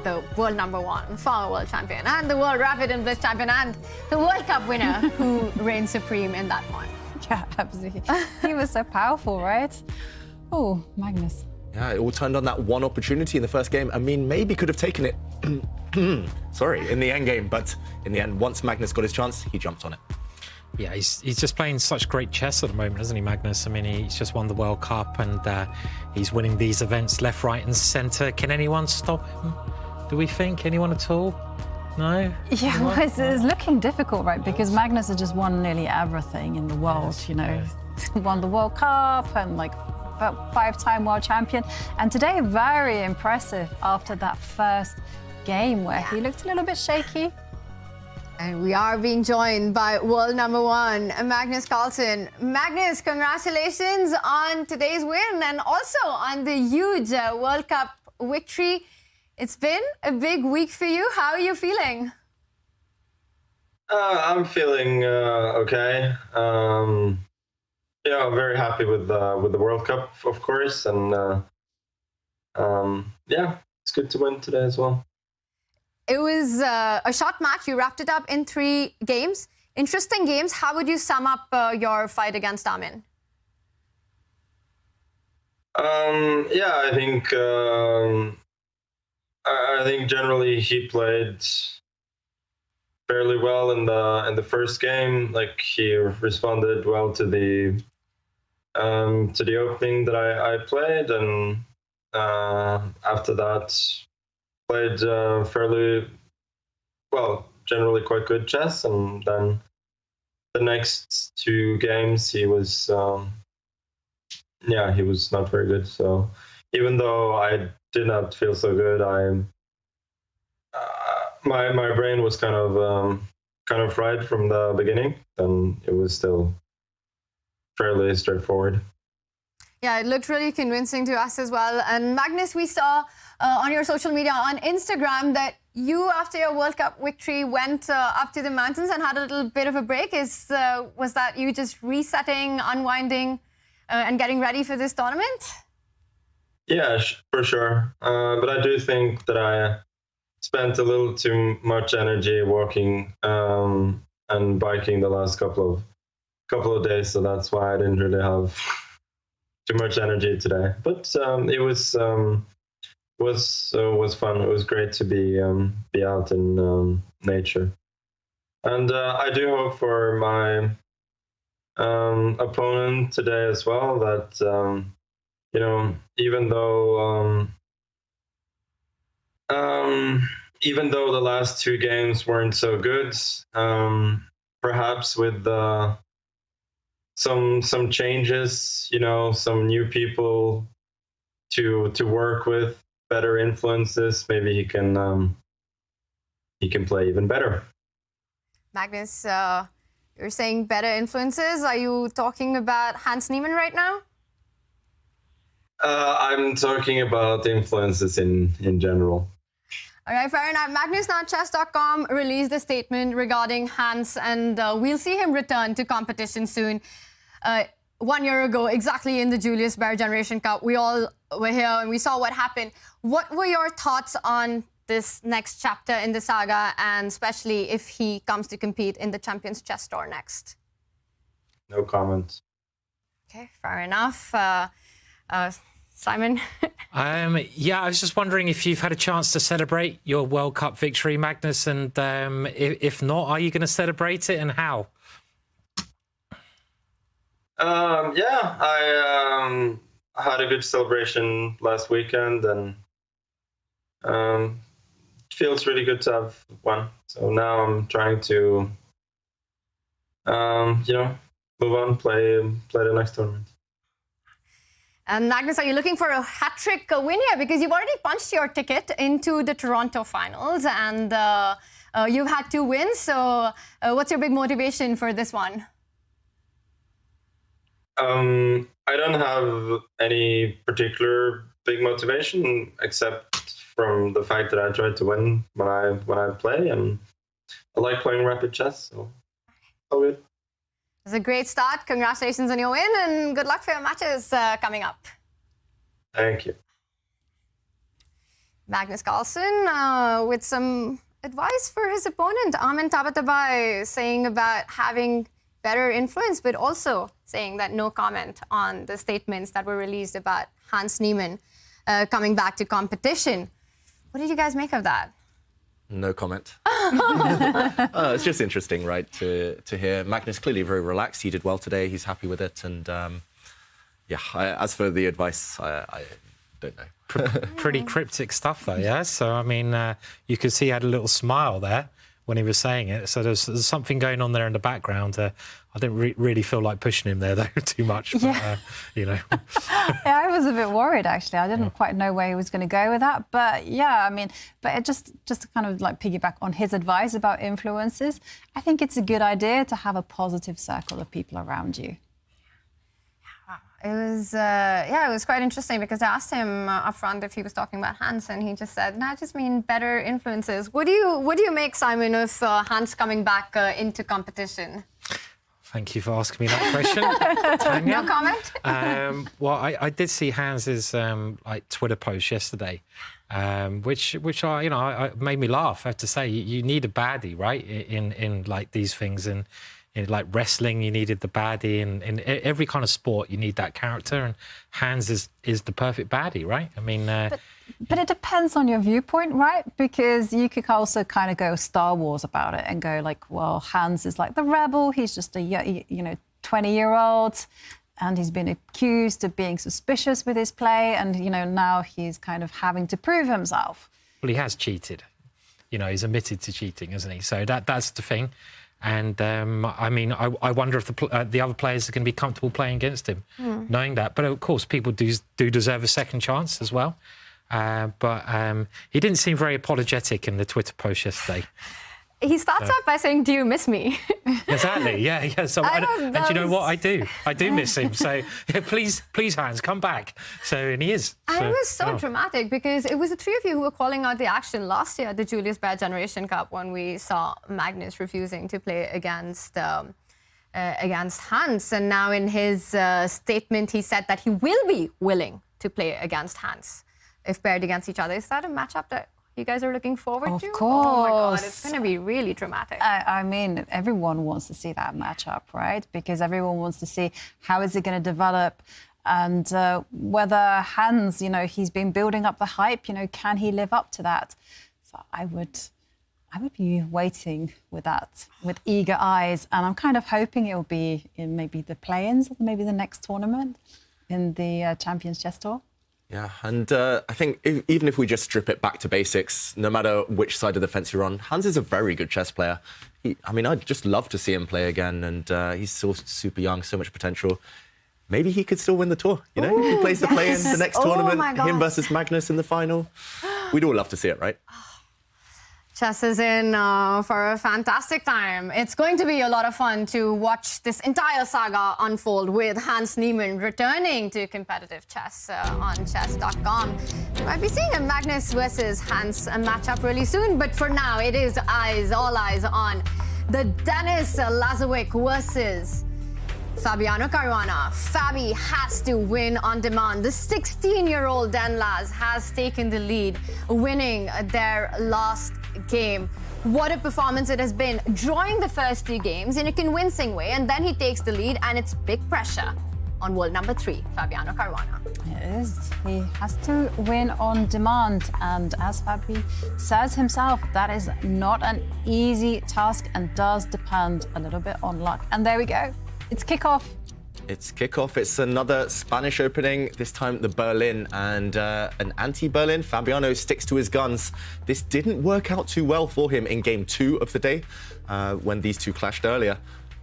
the world #1, former world champion, and the world rapid and bliss champion, and the World Cup winner who reigned supreme in that one. Yeah, absolutely. He was so powerful, right? Oh, Magnus. Yeah, it all turned on that one opportunity in the first game. I mean, maybe could have taken it, in the end game, but in the end, once Magnus got his chance, he jumped on it. Yeah, he's just playing such great chess at the moment, isn't he, Magnus? I mean, he's just won the World Cup and he's winning these events left, right and centre. Can anyone stop him? Do we think? Anyone at all? No? Yeah, well, it's looking difficult, right? Because Magnus has just won nearly everything in the world, you know. Won the World Cup and like 5-time world champion. And today, very impressive after that first game where he looked a little bit shaky. And we are being joined by world #1, Magnus Carlsen. Magnus, congratulations on today's win and also on the huge World Cup victory. It's been a big week for you. How are you feeling? I'm feeling okay. Yeah, I'm very happy with the World Cup, of course, and yeah, it's good to win today as well. It was a short match. You wrapped it up in 3 games. Interesting games. How would you sum up your fight against Armin? Yeah, I think generally he played fairly well in the first game. Like, he responded well to the opening that I played, and after that played fairly well, generally quite good chess. And then the next 2 games he was he was not very good. So even though I did not feel so good, my brain was kind of fried from the beginning, and it was still fairly straightforward. Yeah, it looked really convincing to us as well. And Magnus, we saw on your social media, on Instagram, that you, after your World Cup victory, went up to the mountains and had a little bit of a break. Was that you just resetting, unwinding, and getting ready for this tournament? Yeah, for sure. But I do think that I spent a little too much energy walking and biking the last couple of days, so that's why I didn't really have too much energy today. But it was fun. It was great to be out in nature, and I do hope for my opponent today as well that even though the last two games weren't so good, perhaps with some changes, some new people to work with, better influences, maybe he can play even better. Magnus, you're saying better influences. Are you talking about Hans Niemann right now? I'm talking about influences in general. All right, fair enough. Magnus, now Chess.com released a statement regarding Hans, and we'll see him return to competition soon. 1 year ago, exactly in the Julius Baer Generation Cup, we all were here and we saw what happened. What were your thoughts on this next chapter in the saga, and especially if he comes to compete in the Champions Chess Tour next? No comment. Okay, fair enough. Simon? Yeah, I was just wondering if you've had a chance to celebrate your World Cup victory, Magnus, and if not, are you going to celebrate it, and how? Yeah, I had a good celebration last weekend, and it feels really good to have won. So now I'm trying to, move on, play the next tournament. And Magnus, are you looking for a hat-trick win here? Because you've already punched your ticket into the Toronto finals, and you've had 2 wins. So what's your big motivation for this one? I don't have any particular big motivation, except from the fact that I try to win when I play, and I like playing rapid chess, so all good. It's a great start. Congratulations on your win, and good luck for your matches coming up. Thank you. Magnus Carlsen with some advice for his opponent, Armin Tabatabai, saying about having better influence, but also saying that no comment on the statements that were released about Hans Niemann coming back to competition. What did you guys make of that? No comment. It's just interesting, right, to hear. Magnus clearly very relaxed. He did well today. He's happy with it. And as for the advice, I don't know. Pretty cryptic stuff, though, yeah? So, I mean, you could see he had a little smile there when he was saying it. So there's something going on there in the background. I didn't really feel like pushing him there, though, too much. But, yeah. Yeah, I was a bit worried, actually. I didn't quite know where he was going to go with that. But, yeah, I mean, but it just to kind of like piggyback on his advice about influences, I think it's a good idea to have a positive circle of people around you. It was quite interesting because I asked him up front if he was talking about Hans, and he just said, "No, I just mean better influences." What do you make, Simon, of Hans coming back into competition? Thank you for asking me that question, Tanya. No comment. Well, I did see Hans's Twitter post yesterday, which I made me laugh. I have to say, you need a baddie, right? In like these things, and in like wrestling, you needed the baddie, and in every kind of sport, you need that character. And Hans is the perfect baddie, right? I mean, but it depends on your viewpoint, right? Because you could also kind of go Star Wars about it and go like, well, Hans is like the rebel. He's just a 20-year-old, and he's been accused of being suspicious with his play, and now he's kind of having to prove himself. Well, he has cheated. He's admitted to cheating, isn't he? So that's the thing. And I mean, I wonder if the other players are going to be comfortable playing against him, knowing that. But of course, people do deserve a second chance as well. But he didn't seem very apologetic in the Twitter post yesterday. He starts off by saying, "Do you miss me?" Exactly. Yeah. So and you know what? I do miss him. So yeah, please, Hans, come back. And he is. And it was so dramatic because it was the three of you who were calling out the action last year at the Julius Baer Generation Cup when we saw Magnus refusing to play against against Hans. And now in his statement, he said that he will be willing to play against Hans if paired against each other. Is that a matchup that you guys are looking forward to? Of course. Oh my God, it's going to be really dramatic. I mean, everyone wants to see that matchup, right? Because everyone wants to see how is it going to develop and whether Hans, he's been building up the hype, can he live up to that? So I would be waiting with that with eager eyes. And I'm kind of hoping it'll be in maybe the play-ins or maybe the next tournament in the Champions Chess Tour. Yeah, and I think even if we just strip it back to basics, no matter which side of the fence you're on, Hans is a very good chess player. I'd just love to see him play again, and he's still super young, so much potential. Maybe he could still win the tour, if he plays the play-in the next tournament, him versus Magnus in the final. We'd all love to see it, right? Chess is in for a fantastic time. It's going to be a lot of fun to watch this entire saga unfold with Hans Niemann returning to competitive chess on Chess.com. We might be seeing a Magnus versus Hans matchup really soon, but for now, it is all eyes on the Denis Lazavik versus Fabiano Caruana. Fabi has to win on demand. The 16-year-old Dan Laz has taken the lead, winning their last game. What a performance it has been, drawing the first 2 games in a convincing way, and then he takes the lead, and it's big pressure on world number 3, Fabiano Caruana. It is. He has to win on demand, and as Fabi says himself, that is not an easy task and does depend a little bit on luck. And there we go. It's kickoff. It's kickoff. It's another Spanish opening, this time the Berlin, and an anti-Berlin. Fabiano sticks to his guns. This didn't work out too well for him in game 2 of the day when these two clashed earlier.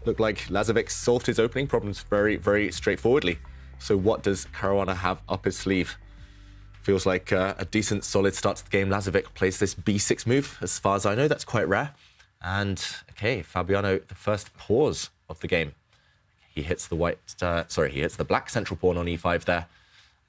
Looked like Lazavik solved his opening problems very, very straightforwardly. So what does Caruana have up his sleeve? Feels like a decent, solid start to the game. Lazavik plays this b6 move. As far as I know, that's quite rare. And, okay, Fabiano, the first pause of the game. He hits the he hits the black central pawn on e5 there.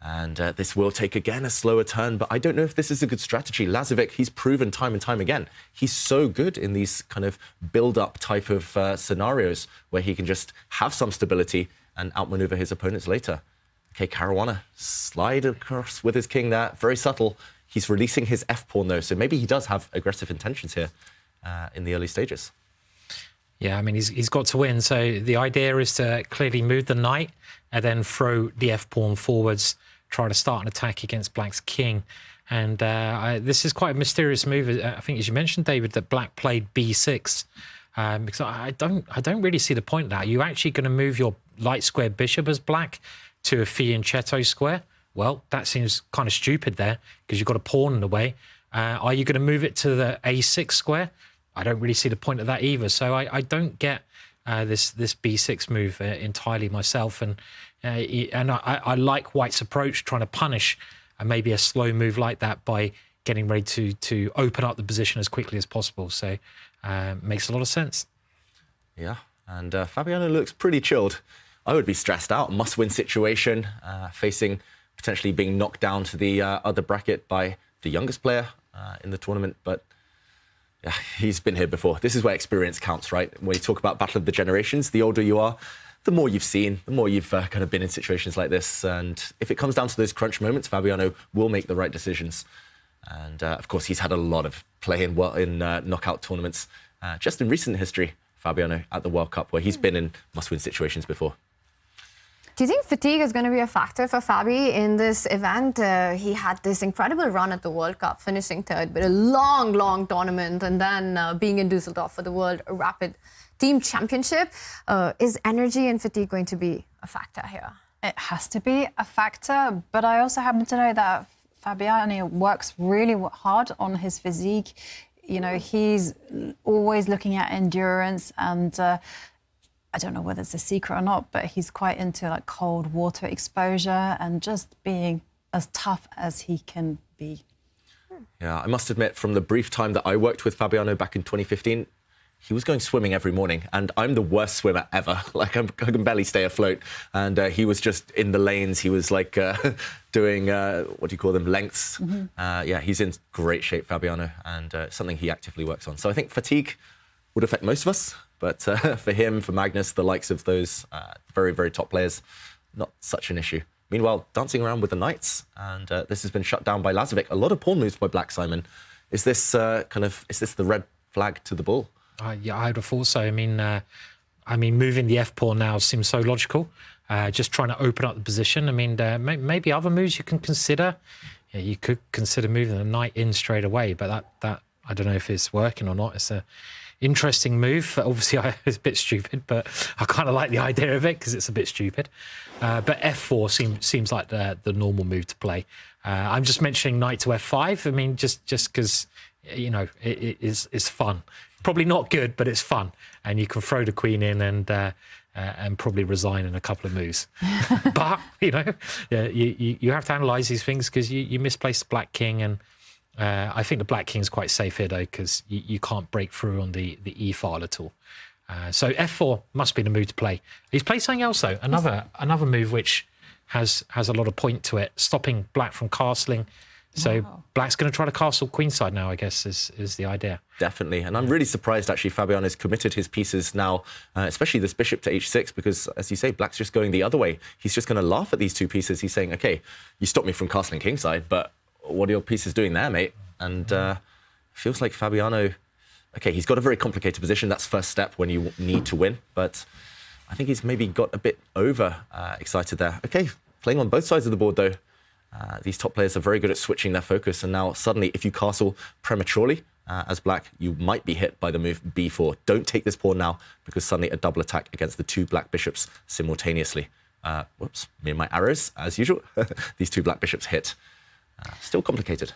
And this will take, again, a slower turn, but I don't know if this is a good strategy. Lazavik, he's proven time and time again. He's so good in these kind of build-up type of scenarios where he can just have some stability and outmaneuver his opponents later. Okay, Caruana, slide across with his king there, very subtle. He's releasing his f-pawn, though, so maybe he does have aggressive intentions here in the early stages. Yeah, I mean, he's got to win. So the idea is to clearly move the knight and then throw the f-pawn forwards, try to start an attack against black's king. And this is quite a mysterious move. I think, as you mentioned, David, that black played b6. Because I don't really see the point of that. Are you actually going to move your light square bishop as black to a fianchetto square? Well, that seems kind of stupid there because you've got a pawn in the way. Are you going to move it to the a6 square? I don't really see the point of that either. So I don't get this b6 move entirely myself. And I like White's approach, trying to punish maybe a slow move like that by getting ready to open up the position as quickly as possible. So makes a lot of sense. Yeah, and Fabiano looks pretty chilled. I would be stressed out. Must-win situation, facing potentially being knocked down to the other bracket by the youngest player in the tournament. But yeah, he's been here before. This is where experience counts, right? When you talk about battle of the generations, the older you are, the more you've seen, the more you've kind of been in situations like this. And if it comes down to those crunch moments, Fabiano will make the right decisions. And of course, he's had a lot of play in knockout tournaments just in recent history, Fabiano, at the World Cup, where he's been in must-win situations before. Do you think fatigue is going to be a factor for Fabi in this event? He had this incredible run at the World Cup, finishing 3rd, but a long, long tournament, and then being in Dusseldorf for the World Rapid Team Championship. Is energy and fatigue going to be a factor here? It has to be a factor, but I also happen to know that Fabiano works really hard on his physique. You know, he's always looking at endurance, and I don't know whether it's a secret or not, but he's quite into like cold water exposure and just being as tough as he can be. Yeah, I must admit, from the brief time that I worked with Fabiano back in 2015, he was going swimming every morning, and I'm the worst swimmer ever. Like, I can barely stay afloat. And he was just in the lanes. He was like doing, what do you call them, lengths. Mm-hmm. Yeah, he's in great shape, Fabiano, and something he actively works on. So I think fatigue would affect most of us. But for him, for Magnus, the likes of those very, very top players, not such an issue. Meanwhile, dancing around with the knights, and this has been shut down by Lazavik. A lot of pawn moves by Black, Simon. Is this is this the red flag to the bull? Yeah, I would have thought so. I mean, moving the F pawn now seems so logical. Just trying to open up the position. I mean, maybe other moves you can consider. Yeah, you could consider moving the knight in straight away, but that I don't know if it's working or not. It's a interesting move. Obviously, it's a bit stupid, but I kind of like the idea of it because it's a bit stupid. But F4 seems like the normal move to play. I'm just mentioning knight to F5. I mean, just because it's fun. Probably not good, but it's fun, and you can throw the queen in and probably resign in a couple of moves. But you have to analyse these things because you misplaced the black king, and I think the black king's quite safe here though because you can't break through on the e file at all. So F4 must be the move to play. He's played something else though, another move which has a lot of point to it, stopping black from castling. So Black's going to try to castle queenside now, I guess, is the idea. Definitely. And I'm really surprised, actually, Fabiano's committed his pieces now, especially this bishop to h6, because, as you say, Black's just going the other way. He's just going to laugh at these two pieces. He's saying, OK, you stopped me from castling kingside, but what are your pieces doing there, mate? And feels like Fabiano, OK, he's got a very complicated position. That's first step when you need to win. But I think he's maybe got a bit over excited there. OK, playing on both sides of the board, though. These top players are very good at switching their focus, and now suddenly if you castle prematurely as Black, you might be hit by the move b4. Don't take this pawn now because suddenly a double attack against the two black bishops simultaneously. Whoops, me and my arrows, as usual. These two black bishops hit. Still complicated.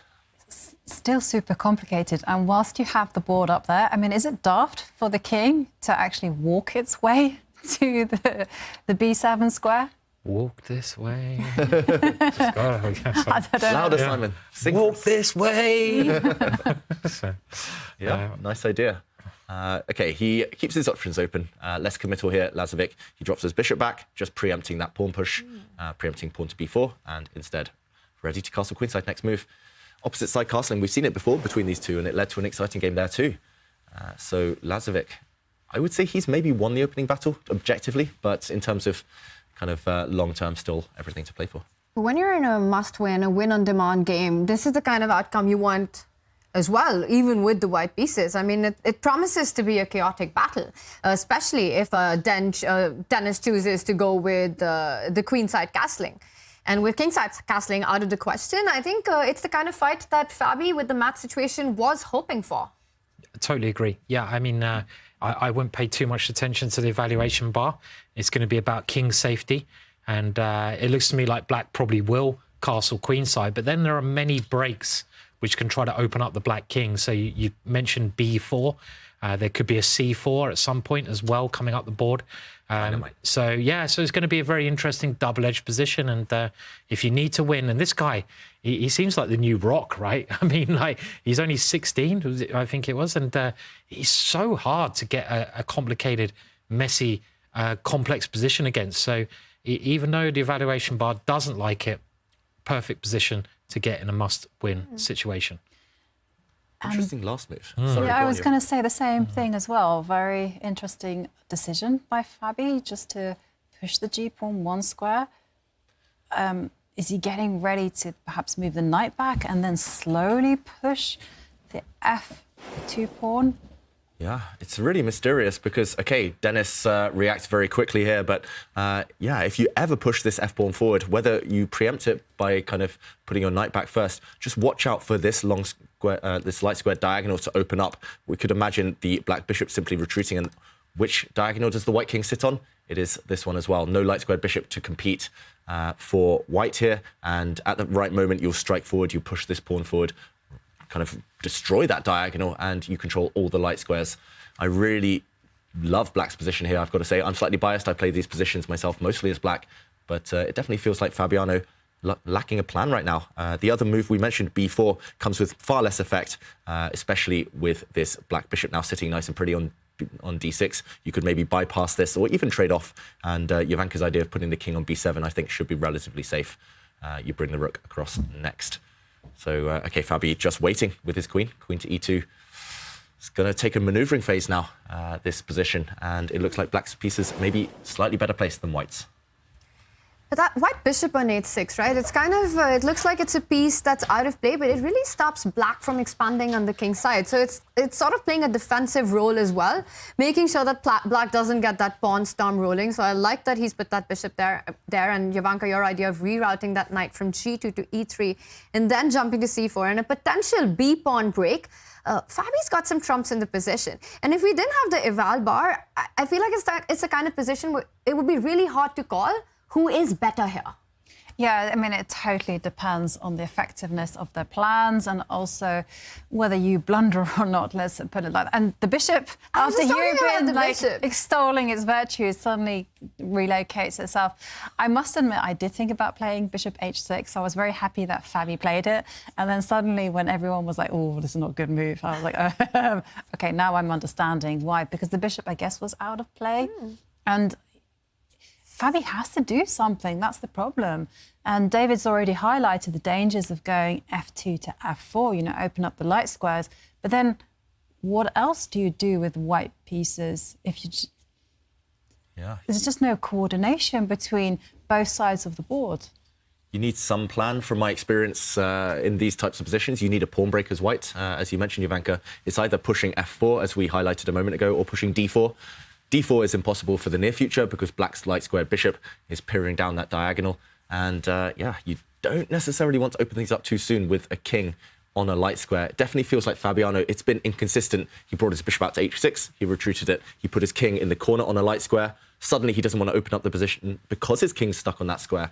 Still super complicated. And whilst you have the board up there, I mean, is it daft for the king to actually walk its way to the b7 square? Walk this way. Louder, Simon. Sing Walk this way. Nice idea. OK, he keeps his options open. Less committal here, Lazavik. He drops his bishop back, just preempting that pawn push, preempting pawn to b4, and instead ready to castle queenside next move. Opposite side castling, we've seen it before between these two, and it led to an exciting game there too. So Lazavik, I would say he's maybe won the opening battle objectively, but in terms of kind of long-term, still everything to play for. When you're in a must-win, a win-on-demand game, this is the kind of outcome you want as well, even with the white pieces. I mean, it promises to be a chaotic battle, especially if Dennis chooses to go with the queenside castling. And with kingside castling out of the question, I think it's the kind of fight that Fabi, with the mat situation, was hoping for. Totally agree. Yeah, I mean, I wouldn't pay too much attention to the evaluation bar. It's going to be about king safety. And it looks to me like Black probably will castle queenside. But then there are many breaks which can try to open up the black king. So you mentioned b4. There could be a c4 at some point as well coming up the board. So it's going to be a very interesting double-edged position. And if you need to win, and this guy, he seems like the new Rock, right? I mean, like, he's only 16, I think it was, and he's so hard to get a complicated, messy, complex position against. So even though the evaluation bar doesn't like it, perfect position to get in a must-win situation. Interesting last move. Sorry, I was going to say the same thing as well. Very interesting decision by Fabi, just to push the g-pawn one square. Is he getting ready to perhaps move the knight back and then slowly push the f2 pawn? Yeah, it's really mysterious because, OK, Dennis reacts very quickly here. But, if you ever push this f-pawn forward, whether you preempt it by kind of putting your knight back first, just watch out for this long square, this light square diagonal to open up. We could imagine the black bishop simply retreating. And which diagonal does the white king sit on? It is this one as well. No light squared bishop to compete for white here. And at the right moment, you'll strike forward, you push this pawn forward, kind of destroy that diagonal, and you control all the light squares. I really love Black's position here, I've got to say. I'm slightly biased. I play these positions myself, mostly as Black, but it definitely feels like Fabiano lacking a plan right now. The other move we mentioned, b4, comes with far less effect, especially with this black bishop now sitting nice and pretty on d6. You could maybe bypass this or even trade off, and Jovanka's idea of putting the king on b7, I think, should be relatively safe. You bring the rook across next. So, OK, Fabi just waiting with his queen to e2. It's going to take a maneuvering phase now, this position, and it looks like black's pieces maybe slightly better placed than white's. But that white bishop on h6, right? It's kind of, it looks like it's a piece that's out of play, but it really stops black from expanding on the king side. So it's sort of playing a defensive role as well, making sure that black doesn't get that pawn storm rolling. So I like that he's put that bishop there. And Jovanka, your idea of rerouting that knight from g2 to e3 and then jumping to c4 and a potential b pawn break. Fabi's got some trumps in the position. And if we didn't have the eval bar, I feel like it's the kind of position where it would be really hard to call who is better here. Yeah, I mean, it totally depends on the effectiveness of their plans and also whether you blunder or not, let's put it like that. And the bishop, after you've been extolling its virtues, suddenly relocates itself. I must admit, I did think about playing bishop h6. I was very happy that Fabi played it. And then suddenly when everyone was like, oh, this is not a good move, I was like, okay, now I'm understanding why. Because the bishop, I guess, was out of play. And Fabi has to do something, that's the problem. And David's already highlighted the dangers of going f2 to f4, you know, open up the light squares. But then what else do you do with white pieces if you... There's just no coordination between both sides of the board. You need some plan, from my experience in these types of positions. You need a pawn break as white. As you mentioned, Jovanka, it's either pushing f4, as we highlighted a moment ago, or pushing d4. d4 is impossible for the near future because black's light squared bishop is peering down that diagonal. And yeah, you don't necessarily want to open things up too soon with a king on a light square. It definitely feels like Fabiano, it's been inconsistent. He brought his bishop out to h6, he retreated it, he put his king in the corner on a light square. Suddenly he doesn't want to open up the position because his king's stuck on that square.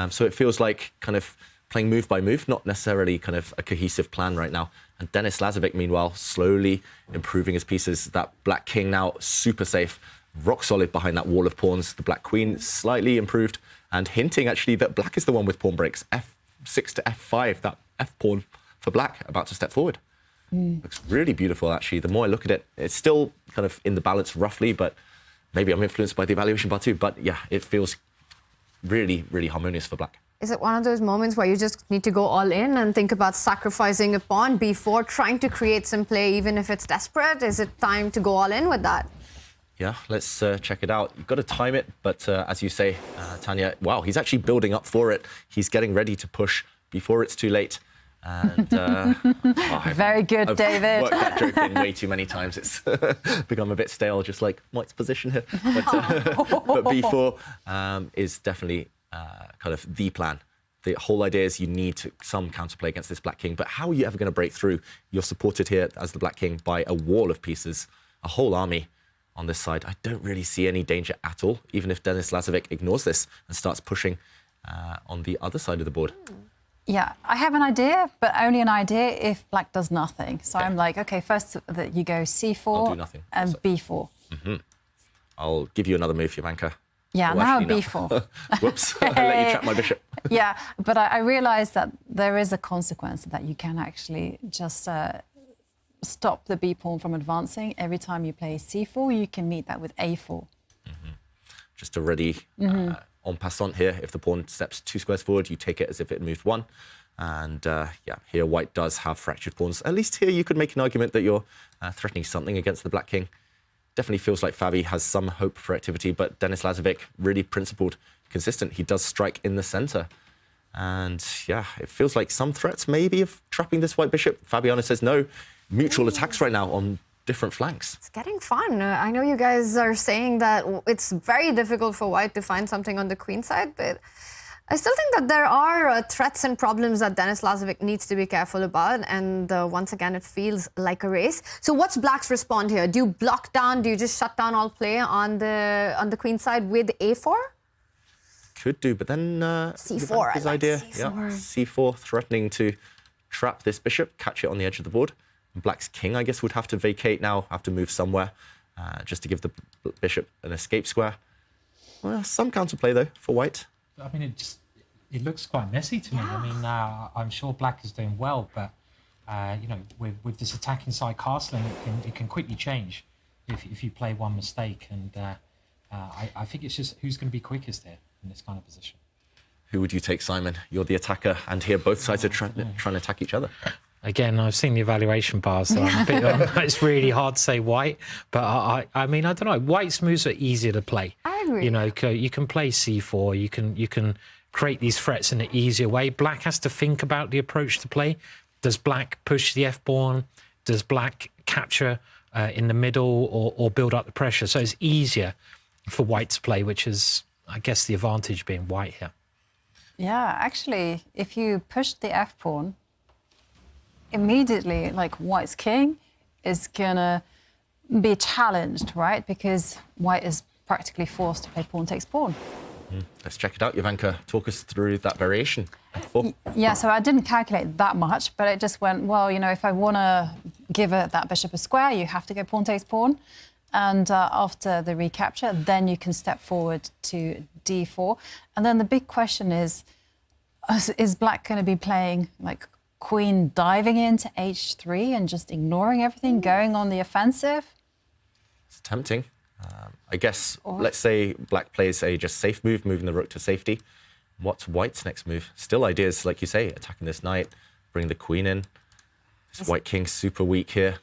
So it feels like kind of playing move by move, not necessarily kind of a cohesive plan right now. And Denis Lazavik, meanwhile, slowly improving his pieces. That black king now super safe, rock solid behind that wall of pawns. The black queen slightly improved and hinting actually that black is the one with pawn breaks. f6 to f5, that f pawn for black about to step forward. Looks really beautiful, actually. The more I look at it, it's still kind of in the balance roughly, but maybe I'm influenced by the evaluation bar too. But yeah, it feels really, really harmonious for black. Is it one of those moments where you just need to go all in and think about sacrificing a pawn before trying to create some play, even if it's desperate? Is it time to go all in with that? Yeah, let's check it out. You've got to time it, but as you say, Tanya, wow, he's actually building up for it. He's getting ready to push before it's too late. And very good, David. I've worked that joke in way too many times. It's become a bit stale, just like white's position here. But b4 is definitely kind of the plan. The whole idea is you need some counterplay against this black king, but how are you ever going to break through? You're supported here as the black king by a wall of pieces, a whole army on this side. I don't really see any danger at all, even if Denis Lazavik ignores this and starts pushing on the other side of the board. Yeah, I have an idea, but only an idea if black does nothing. So I'm like, okay, first that you go c4 I'll do nothing. And b4. I'll give you another move, Jovanka. Yeah, now b4. Whoops, I let you trap my bishop. Yeah, but I realised that there is a consequence that you can actually just stop the b pawn from advancing. Every time you play c4, you can meet that with a4. Just a ready en passant here. If the pawn steps 2 squares forward, you take it as if it moved 1. And yeah, here white does have fractured pawns. At least here you could make an argument that you're threatening something against the black king. Definitely feels like Fabi has some hope for activity, but Denis Lazavik, really principled, consistent. He does strike in the center. And yeah, it feels like some threats maybe of trapping this white bishop. Fabiano says no. Mutual attacks right now on different flanks. It's getting fun. I know you guys are saying that it's very difficult for white to find something on the queen side, but I still think that there are threats and problems that Denis Lazavik needs to be careful about. And once again, it feels like a race. So what's black's response here? Do you block down? Do you just shut down all play on the queen side with a4? Could do, but then c4. His idea, C4. Yeah, c4, threatening to trap this bishop, catch it on the edge of the board. Black's king, I guess, would have to vacate now, have to move somewhere, just to give the bishop an escape square. Well, some counterplay though for white. I mean, it looks quite messy to me. I mean, I'm sure black is doing well, but you know, with this attacking side castling, it can quickly change if you play one mistake. And I think it's just who's going to be quickest here in this kind of position. Who would you take, Simon? You're the attacker, and here both sides are trying to attack each other. Again, I've seen the evaluation bars, so it's really hard to say white. But I mean, I don't know. White's moves are easier to play. I agree. You know, you can play c4. You can create these threats in an easier way. Black has to think about the approach to play. Does Black push the f-pawn? Does Black capture in the middle or build up the pressure? So it's easier for White to play, which is, I guess, the advantage being White here. Yeah, actually, if you push the f-pawn, immediately, like, White's king is gonna be challenged, right? Because White is practically forced to play pawn takes pawn. Let's check it out. Jovanka, talk us through that variation. Yeah, so I didn't calculate that much, but it just went, well, you know, if I want to give that bishop a square, you have to go pawn takes pawn. And after the recapture, then you can step forward to d4. And then the big question is Black going to be playing, like, queen diving into h3 and just ignoring everything, going on the offensive? It's tempting. I guess, let's say Black plays a just safe move, moving the rook to safety. What's White's next move? Still ideas, like you say, attacking this knight, bring the queen in. This White king's super weak here.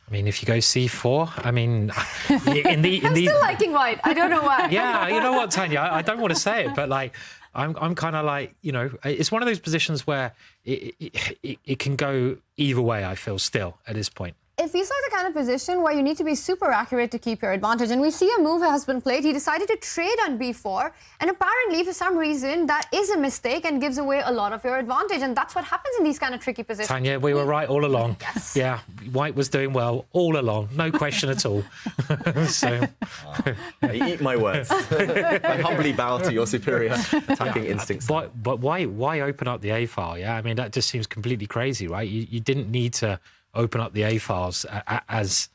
I mean, if you go c4, I mean, I'm still liking White. I don't know why. Yeah, you know what, Tanya? I don't want to say it, but, like, I'm kind of like, you know, it's one of those positions where it can go either way, I feel, still, at this point. It feels like the kind of position where you need to be super accurate to keep your advantage. And we see a move has been played. He decided to trade on b4. And apparently, for some reason, that is a mistake and gives away a lot of your advantage. And that's what happens in these kind of tricky positions. Tanya, we were right all along. Yes. Yeah, White was doing well all along. No question at all. So, I eat my words. I humbly bow to your superior attacking instincts. But why open up the A file? Yeah, I mean, that just seems completely crazy, right? You didn't need to open up the A files as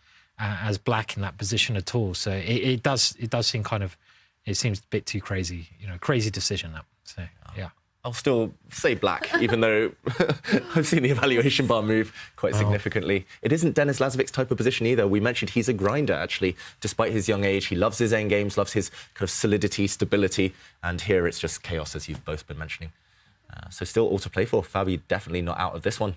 Black in that position at all. So it does seem kind of, it seems a bit too crazy, you know, crazy decision that. So yeah. I'll still say Black, even though I've seen the evaluation bar move quite significantly. It isn't Denis Lazavik's type of position either. We mentioned he's a grinder, actually. Despite his young age, he loves his end games, loves his kind of solidity, stability. And here it's just chaos, as you've both been mentioning. So still all to play for. Fabi definitely not out of this one.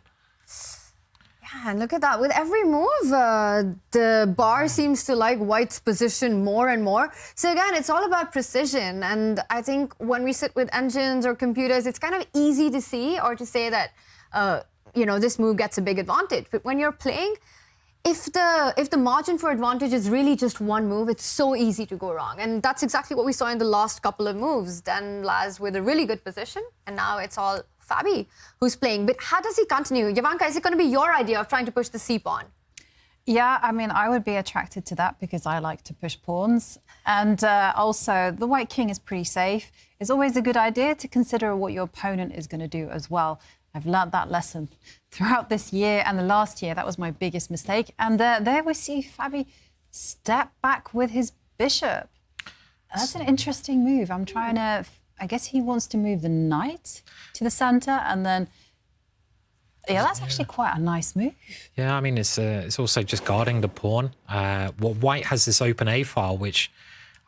Yeah, and look at that. With every move, the bar seems to like White's position more and more. So again, it's all about precision. And I think when we sit with engines or computers, it's kind of easy to see or to say that, you know, this move gets a big advantage. But when you're playing, if the margin for advantage is really just one move, it's so easy to go wrong. And that's exactly what we saw in the last couple of moves. Then Laz with a really good position, and now it's all Fabi who's playing. But how does he continue? Jovanka, is it going to be your idea of trying to push the c-pawn? Yeah, I mean, I would be attracted to that because I like to push pawns. And also, the White king is pretty safe. It's always a good idea to consider what your opponent is going to do as well. I've learned that lesson throughout this year and the last year. That was my biggest mistake. And there we see Fabi step back with his bishop. That's an interesting move. I'm trying to... I guess he wants to move the knight to the centre, and then, yeah, that's actually quite a nice move. Yeah, I mean, it's also just guarding the pawn. Well, White has this open A file, which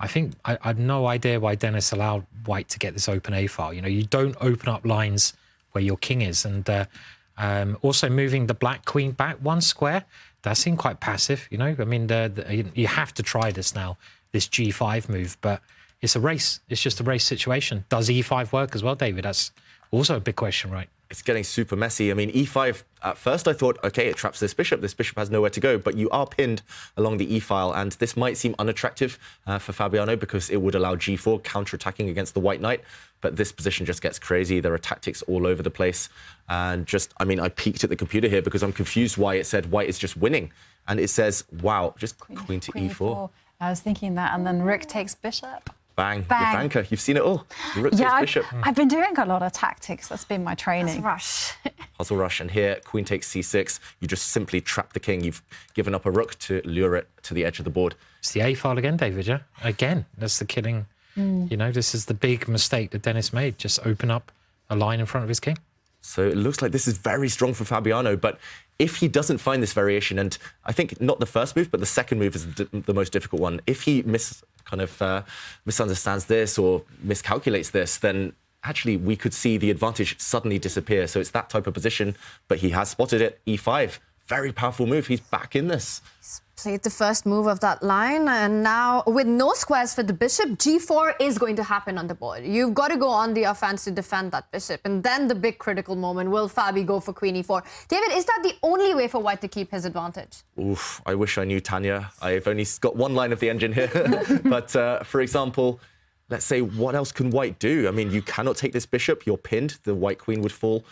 I think I have no idea why Denis allowed White to get this open A file. You know, you don't open up lines where your king is, and also moving the Black queen back one square. That seemed quite passive. You know, I mean, you have to try this now, this G5 move, but. It's a race. It's just a race situation. Does E5 work as well, David? That's also a big question, right? It's getting super messy. I mean, E5, at first I thought, OK, it traps this bishop. This bishop has nowhere to go. But you are pinned along the E file. And this might seem unattractive for Fabiano because it would allow G4 counterattacking against the White knight. But this position just gets crazy. There are tactics all over the place. And just, I mean, I peeked at the computer here because I'm confused why it said White is just winning. And it says, wow, just queen to E4. I was thinking that. And then rook takes bishop. Bang. Jovanka, you've seen it all. Rook takes bishop. I've been doing a lot of tactics. That's been my training. Rush. Puzzle rush. And here, queen takes c6. You just simply trap the king. You've given up a rook to lure it to the edge of the board. It's the A file again, David, yeah? Again, that's the killing. You know, this is the big mistake that Denis made. Just open up a line in front of his king. So it looks like this is very strong for Fabiano, but if he doesn't find this variation, and I think not the first move, but the second move is the most difficult one. If he misunderstands this or miscalculates this, then actually we could see the advantage suddenly disappear. So it's that type of position, but he has spotted it. E5, very powerful move. He's back in this. Played the first move of that line, and now with no squares for the bishop, g4 is going to happen on the board. You've got to go on the offense to defend that bishop, and then the big critical moment, will Fabi go for queen e4? David, is that the only way for white to keep his advantage? Oof, I wish I knew, Tanya. I've only got one line of the engine here. But for example, let's say, what else can white do? I mean, you cannot take this bishop. You're pinned. The white queen would fall.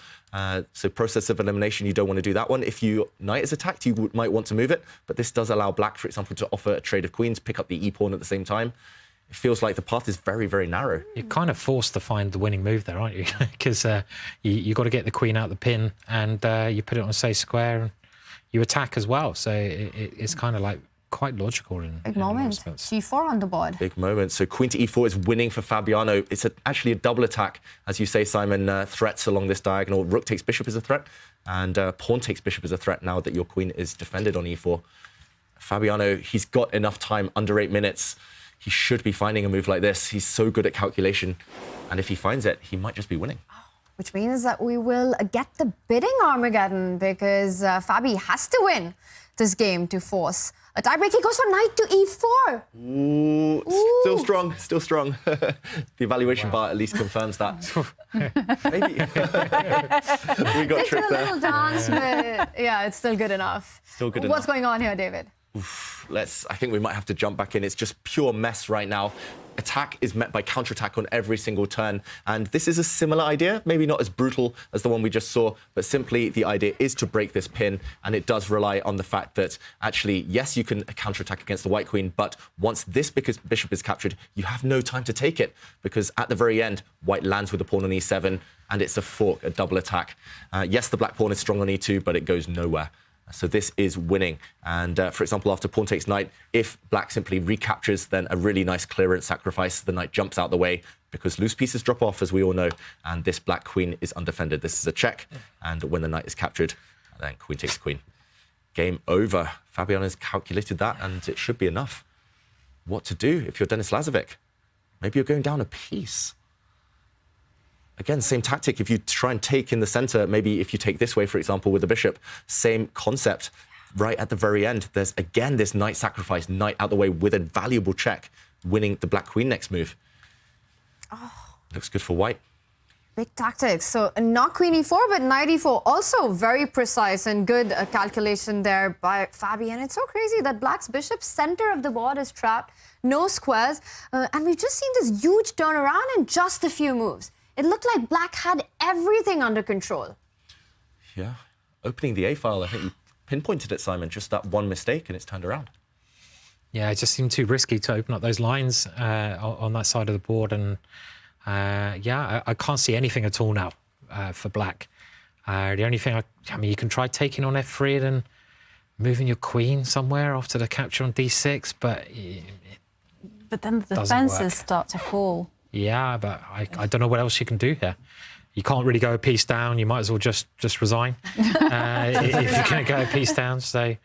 So process of elimination, you don't want to do that one. If your knight is attacked, you might want to move it. But this does allow black, for example, to offer a trade of queens, pick up the e-pawn at the same time. It feels like the path is very, very narrow. You're kind of forced to find the winning move there, aren't you? Because you got to get the queen out the pin, and you put it on a safe square, and you attack as well. So it's kind of like quite logical in big moment. G4 on the board. Big moment. So queen to e4 is winning for Fabiano. It's actually a double attack, as you say, Simon. Threats along this diagonal. Rook takes bishop is a threat, and pawn takes bishop is a threat now that your queen is defended on e4. Fabiano, he's got enough time, under 8 minutes. He should be finding a move like this. He's so good at calculation, and if he finds it, he might just be winning. Which means that we will get the bidding Armageddon, because Fabi has to win this game to force a tiebreak. He goes for knight to e4. Ooh. Still strong, still strong. The evaluation bar at least confirms that. Maybe. We got tricked there. A little dance, but yeah, it's still good enough. Still good What's enough. going on here, David? Oof, I think we might have to jump back in. It's just pure mess right now. Attack is met by counterattack on every single turn. And this is a similar idea, maybe not as brutal as the one we just saw, but simply the idea is to break this pin. And it does rely on the fact that actually, yes, you can counterattack against the white queen, but once this bishop is captured, you have no time to take it, because at the very end, white lands with the pawn on e7, and it's a fork, a double attack. Yes, the black pawn is strong on e2, but it goes nowhere. So this is winning. And for example, after pawn takes knight, if black simply recaptures, then a really nice clearance sacrifice. The knight jumps out the way because loose pieces drop off, as we all know, and this black queen is undefended. This is a check. And when the knight is captured, then queen takes queen. Game over. Fabiano's calculated that, and it should be enough. What to do if you're Denis Lazavik? Maybe you're going down a piece. Again, same tactic. If you try and take in the center, maybe if you take this way, for example, with the bishop, same concept. Right at the very end, there's again this knight sacrifice, knight out the way with a valuable check, winning the black queen next move. Oh. Looks good for white. Big tactics. So not queen e4, but knight e4. Also very precise and good calculation there by Fabi. And it's so crazy that black's bishop, center of the board, is trapped. No squares. And we've just seen this huge turnaround in just a few moves. It looked like black had everything under control. Yeah. Opening the A file, I think you pinpointed it, Simon. Just that one mistake and it's turned around. Yeah, it just seemed too risky to open up those lines on that side of the board. And yeah, I can't see anything at all now for black. The only thing, I mean, you can try taking on f3 and then moving your queen somewhere after the capture on d6, but then the defenses start to fall. Yeah, but I don't know what else you can do here. You can't really go a piece down. You might as well just resign if you're going to go a piece down. So,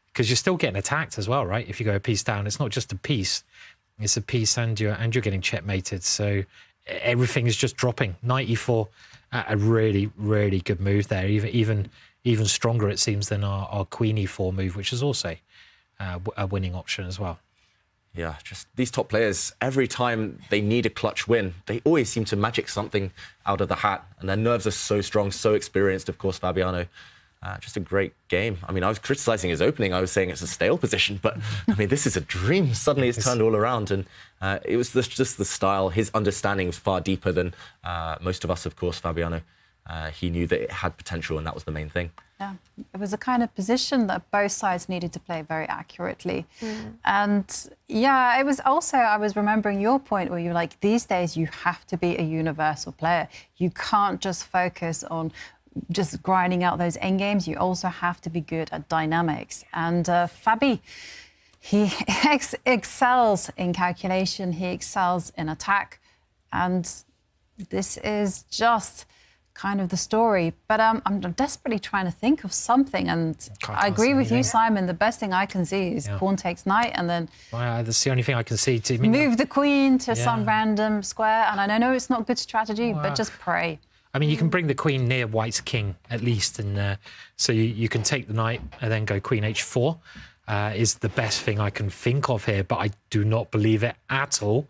because you're still getting attacked as well, right? If you go a piece down, it's not just a piece; it's a piece, and you're getting checkmated. So everything is just dropping. Knight e4, a really, really good move there. Even stronger, it seems, than our queen e4 move, which is also a winning option as well. Yeah, just these top players, every time they need a clutch win, they always seem to magic something out of the hat. And their nerves are so strong, so experienced, of course, Fabiano. Just a great game. I mean, I was criticizing his opening. I was saying it's a stale position, but I mean, this is a dream. Suddenly it's turned all around. And it was just the style. His understanding was far deeper than most of us, of course, Fabiano. He knew that it had potential, and that was the main thing. Yeah, it was a kind of position that both sides needed to play very accurately. And yeah, it was also, I was remembering your point where you're like, these days you have to be a universal player. You can't just focus on just grinding out those endgames. You also have to be good at dynamics. And Fabi, he excels in calculation, he excels in attack. And this is just kind of the story. But I'm desperately trying to think of something, and I agree with you, Simon. The best thing I can see is pawn takes knight, and then that's the only thing I can see. Move the queen to some random square. And I know it's not good strategy, but just pray. I mean, you can bring the queen near white's king at least, and so you can take the knight and then go queen h4. Is the best thing I can think of here, but I do not believe it at all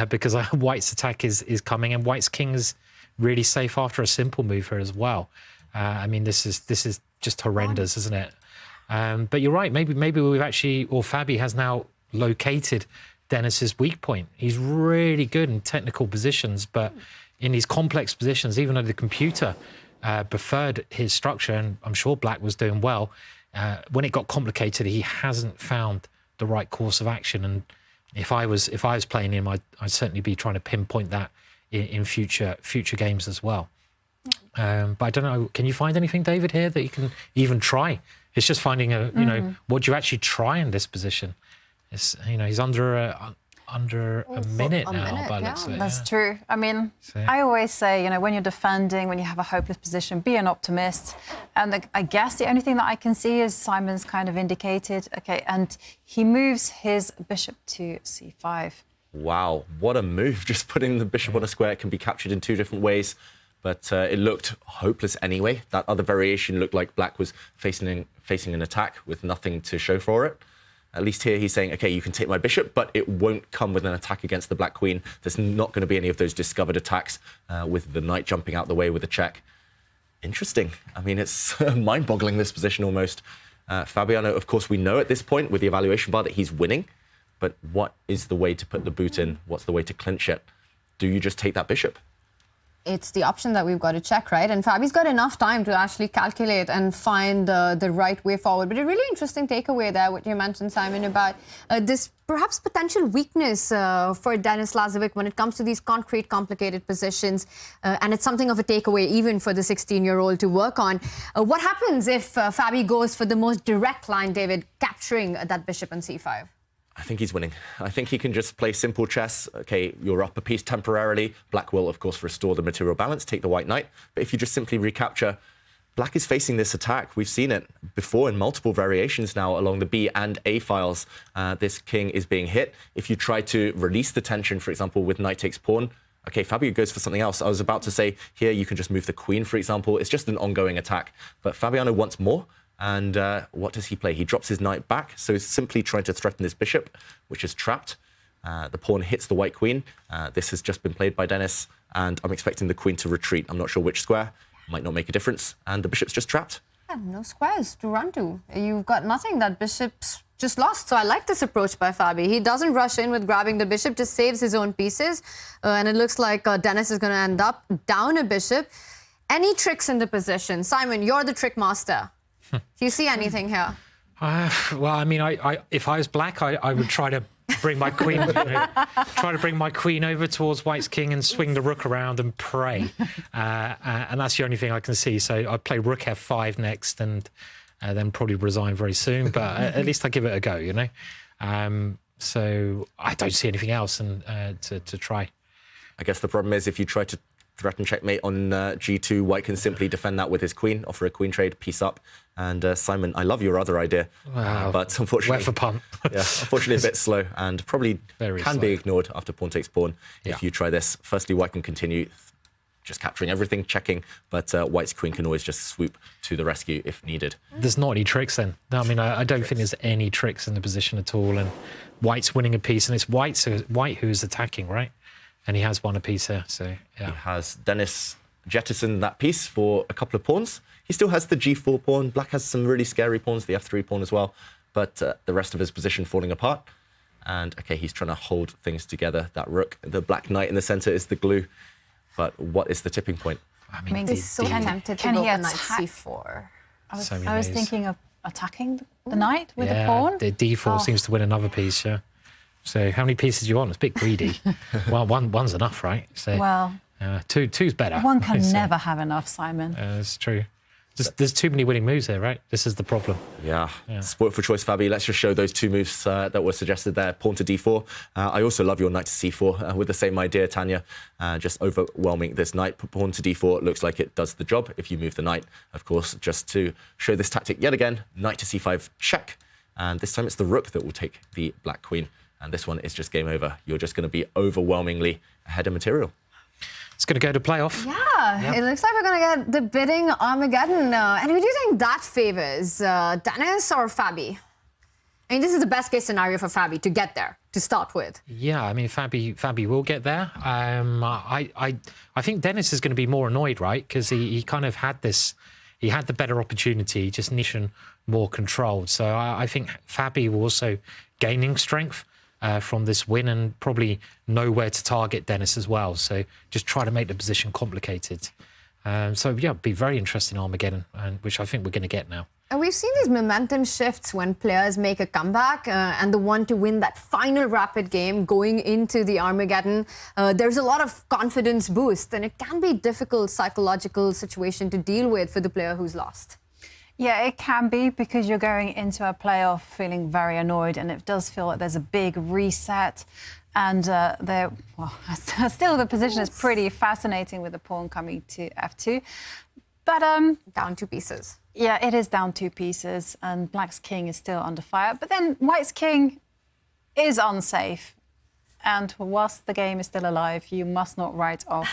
because white's attack is coming, and white's king is really safe after a simple move here as well. I mean, this is just horrendous, isn't it? But you're right. Maybe we've actually, or Fabi has now located Denis's weak point. He's really good in technical positions, but in these complex positions, even though the computer preferred his structure, and I'm sure Black was doing well, when it got complicated, he hasn't found the right course of action. And if I was playing him, I'd certainly be trying to pinpoint that in future games as well. But I don't know. Can you find anything, David, here that you can even try? It's just finding what do you actually try in this position? It's he's under a minute now. By looks of it. That's true. I mean, I always say, when you're defending, when you have a hopeless position, be an optimist. And I guess the only thing that I can see is Simon's kind of indicated. Okay, and he moves his bishop to c5. Wow, what a move. Just putting the bishop on a square can be captured in two different ways. But it looked hopeless anyway. That other variation looked like Black was facing an attack with nothing to show for it. At least here he's saying, okay, you can take my bishop, but it won't come with an attack against the Black queen. There's not going to be any of those discovered attacks with the knight jumping out the way with a check. Interesting. I mean, it's mind-boggling, this position almost. Fabiano, of course, we know at this point with the evaluation bar that he's winning. But what is the way to put the boot in? What's the way to clinch it? Do you just take that bishop? It's the option that we've got to check, right? And Fabi's got enough time to actually calculate and find the right way forward. But a really interesting takeaway there, what you mentioned, Simon, about this perhaps potential weakness for Denis Lazavik when it comes to these concrete, complicated positions. And it's something of a takeaway even for the 16-year-old to work on. What happens if Fabi goes for the most direct line, David, capturing that bishop on c5? I think he's winning. I think he can just play simple chess. Okay, you're up a piece temporarily. Black will, of course, restore the material balance, take the white knight. But if you just simply recapture, Black is facing this attack. We've seen it before in multiple variations now along the B and A files. This king is being hit. If you try to release the tension, for example, with knight takes pawn, okay, Fabio goes for something else. I was about to say, here you can just move the queen, for example. It's just an ongoing attack. But Fabiano wants more. And what does he play? He drops his knight back, so he's simply trying to threaten this bishop, which is trapped. The pawn hits the white queen. This has just been played by Denis, and I'm expecting the queen to retreat. I'm not sure which square. Might not make a difference. And the bishop's just trapped. Yeah, no squares to run to. You've got nothing. That bishop's just lost. So I like this approach by Fabi. He doesn't rush in with grabbing the bishop, just saves his own pieces. And it looks like Denis is going to end up down a bishop. Any tricks in the position? Simon, you're the trick master. Do you see anything here? Well, I mean, if I was Black, I would try to bring my queen, over towards White's king and swing the rook around and pray. And that's the only thing I can see. So I'd play rook f5 next, and then probably resign very soon. But at least I give it a go, So I don't see anything else to try. I guess the problem is if you try to threaten checkmate on g2, White can simply defend that with his queen, offer a queen trade, piece up. And Simon, I love your other idea, but unfortunately, wet for punt. Yeah, unfortunately a bit slow and probably can be ignored after pawn takes pawn. If you try this, firstly, White can continue just capturing everything, checking, but White's queen can always just swoop to the rescue if needed. There's not any tricks then. No, I mean, I don't think there's any tricks in the position at all. And White's winning a piece, and it's White who's attacking, right? And he has won a piece here, so yeah. He has Denis jettisoned that piece for a couple of pawns. He still has the g4 pawn. Black has some really scary pawns, the f3 pawn as well, but the rest of his position falling apart. And okay, he's trying to hold things together. That rook, the black knight in the center is the glue. But what is the tipping point? I mean, he's so tempted to go for knight c4. I was thinking of attacking the knight with the pawn. The d4 seems to win another piece, yeah. So how many pieces do you want? It's a bit greedy. Well, one's enough, right? So, well, two's better. One can never have enough, Simon. It's true. There's too many winning moves there, right? This is the problem. Yeah. Sport for choice, Fabi. Let's just show those two moves that were suggested there. Pawn to d4. I also love your knight to c4 with the same idea, Tanya. Just overwhelming this knight. Pawn to d4 looks like it does the job if you move the knight. Of course, just to show this tactic yet again, knight to c5 check. And this time it's the rook that will take the black queen. And this one is just game over. You're just going to be overwhelmingly ahead of material. It's going to go to playoff. Yeah, it looks like we're going to get the bidding Armageddon. And who do you think that favors, Dennis or Fabi? I mean, this is the best case scenario for Fabi to get there, to start with. Yeah, I mean, Fabi will get there. I think Dennis is going to be more annoyed, right? Because he kind of had this, he had the better opportunity, just niche and more controlled. So I think Fabi will also gaining strength from this win and probably know where to target Dennis as well. So just try to make the position complicated. So yeah, be very interesting Armageddon, which I think we're going to get now. And we've seen these momentum shifts when players make a comeback and the one to win that final rapid game going into the Armageddon. There's a lot of confidence boost, and it can be a difficult psychological situation to deal with for the player who's lost. Yeah, it can be, because you're going into a playoff feeling very annoyed, and it does feel like there's a big reset. And still the position is pretty fascinating with the pawn coming to f2. But down 2 pieces. Yeah, it is down 2 pieces, and Black's king is still under fire. But then White's king is unsafe, and whilst the game is still alive, you must not write off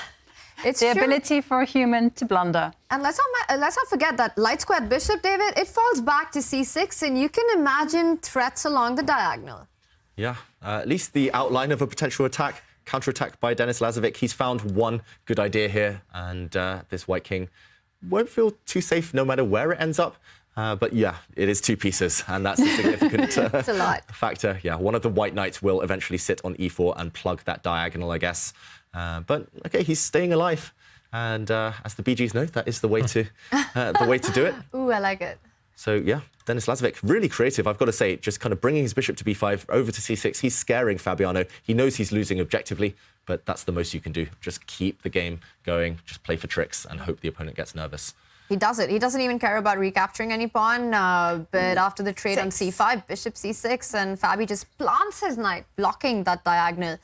it's the true. ability for a human to blunder. And let's not forget that light squared bishop, David, it falls back to c6, and you can imagine threats along the diagonal. Yeah, at least the outline of a potential attack, counterattack by Denis Lazavik. He's found one good idea here, and this white king won't feel too safe no matter where it ends up. But yeah, it is 2 pieces, and that's a significant it's a lot. factor. Yeah, one of the white knights will eventually sit on e4 and plug that diagonal, I guess. But okay, he's staying alive, and as the BGs know, that is the way to do it. Ooh, I like it. So yeah, Denis Lazavik, really creative, I've got to say, just kind of bringing his bishop to b5, over to c6. He's scaring Fabiano. He knows he's losing objectively, but that's the most you can do. Just keep the game going, just play for tricks and hope the opponent gets nervous. He does it. He doesn't even care about recapturing any pawn, but after the trade on c5, bishop c6, and Fabi just plants his knight, blocking that diagonal.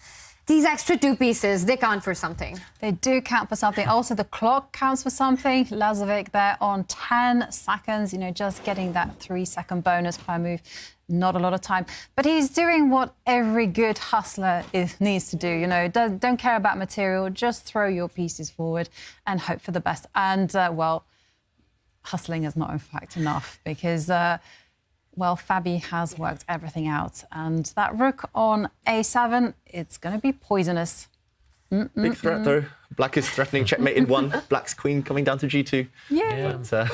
These extra 2 pieces, they count for something. They do count for something. Also, the clock counts for something. Lazavik there on 10 seconds, just getting that 3-second bonus per move. Not a lot of time. But he's doing what every good hustler needs to do, Don't care about material, just throw your pieces forward and hope for the best. And, hustling is not, in fact, enough, because... Fabi has worked everything out. And that rook on a7, it's going to be poisonous. Big threat, though. Black is threatening checkmate in 1. Black's queen coming down to g2. Yeah. But,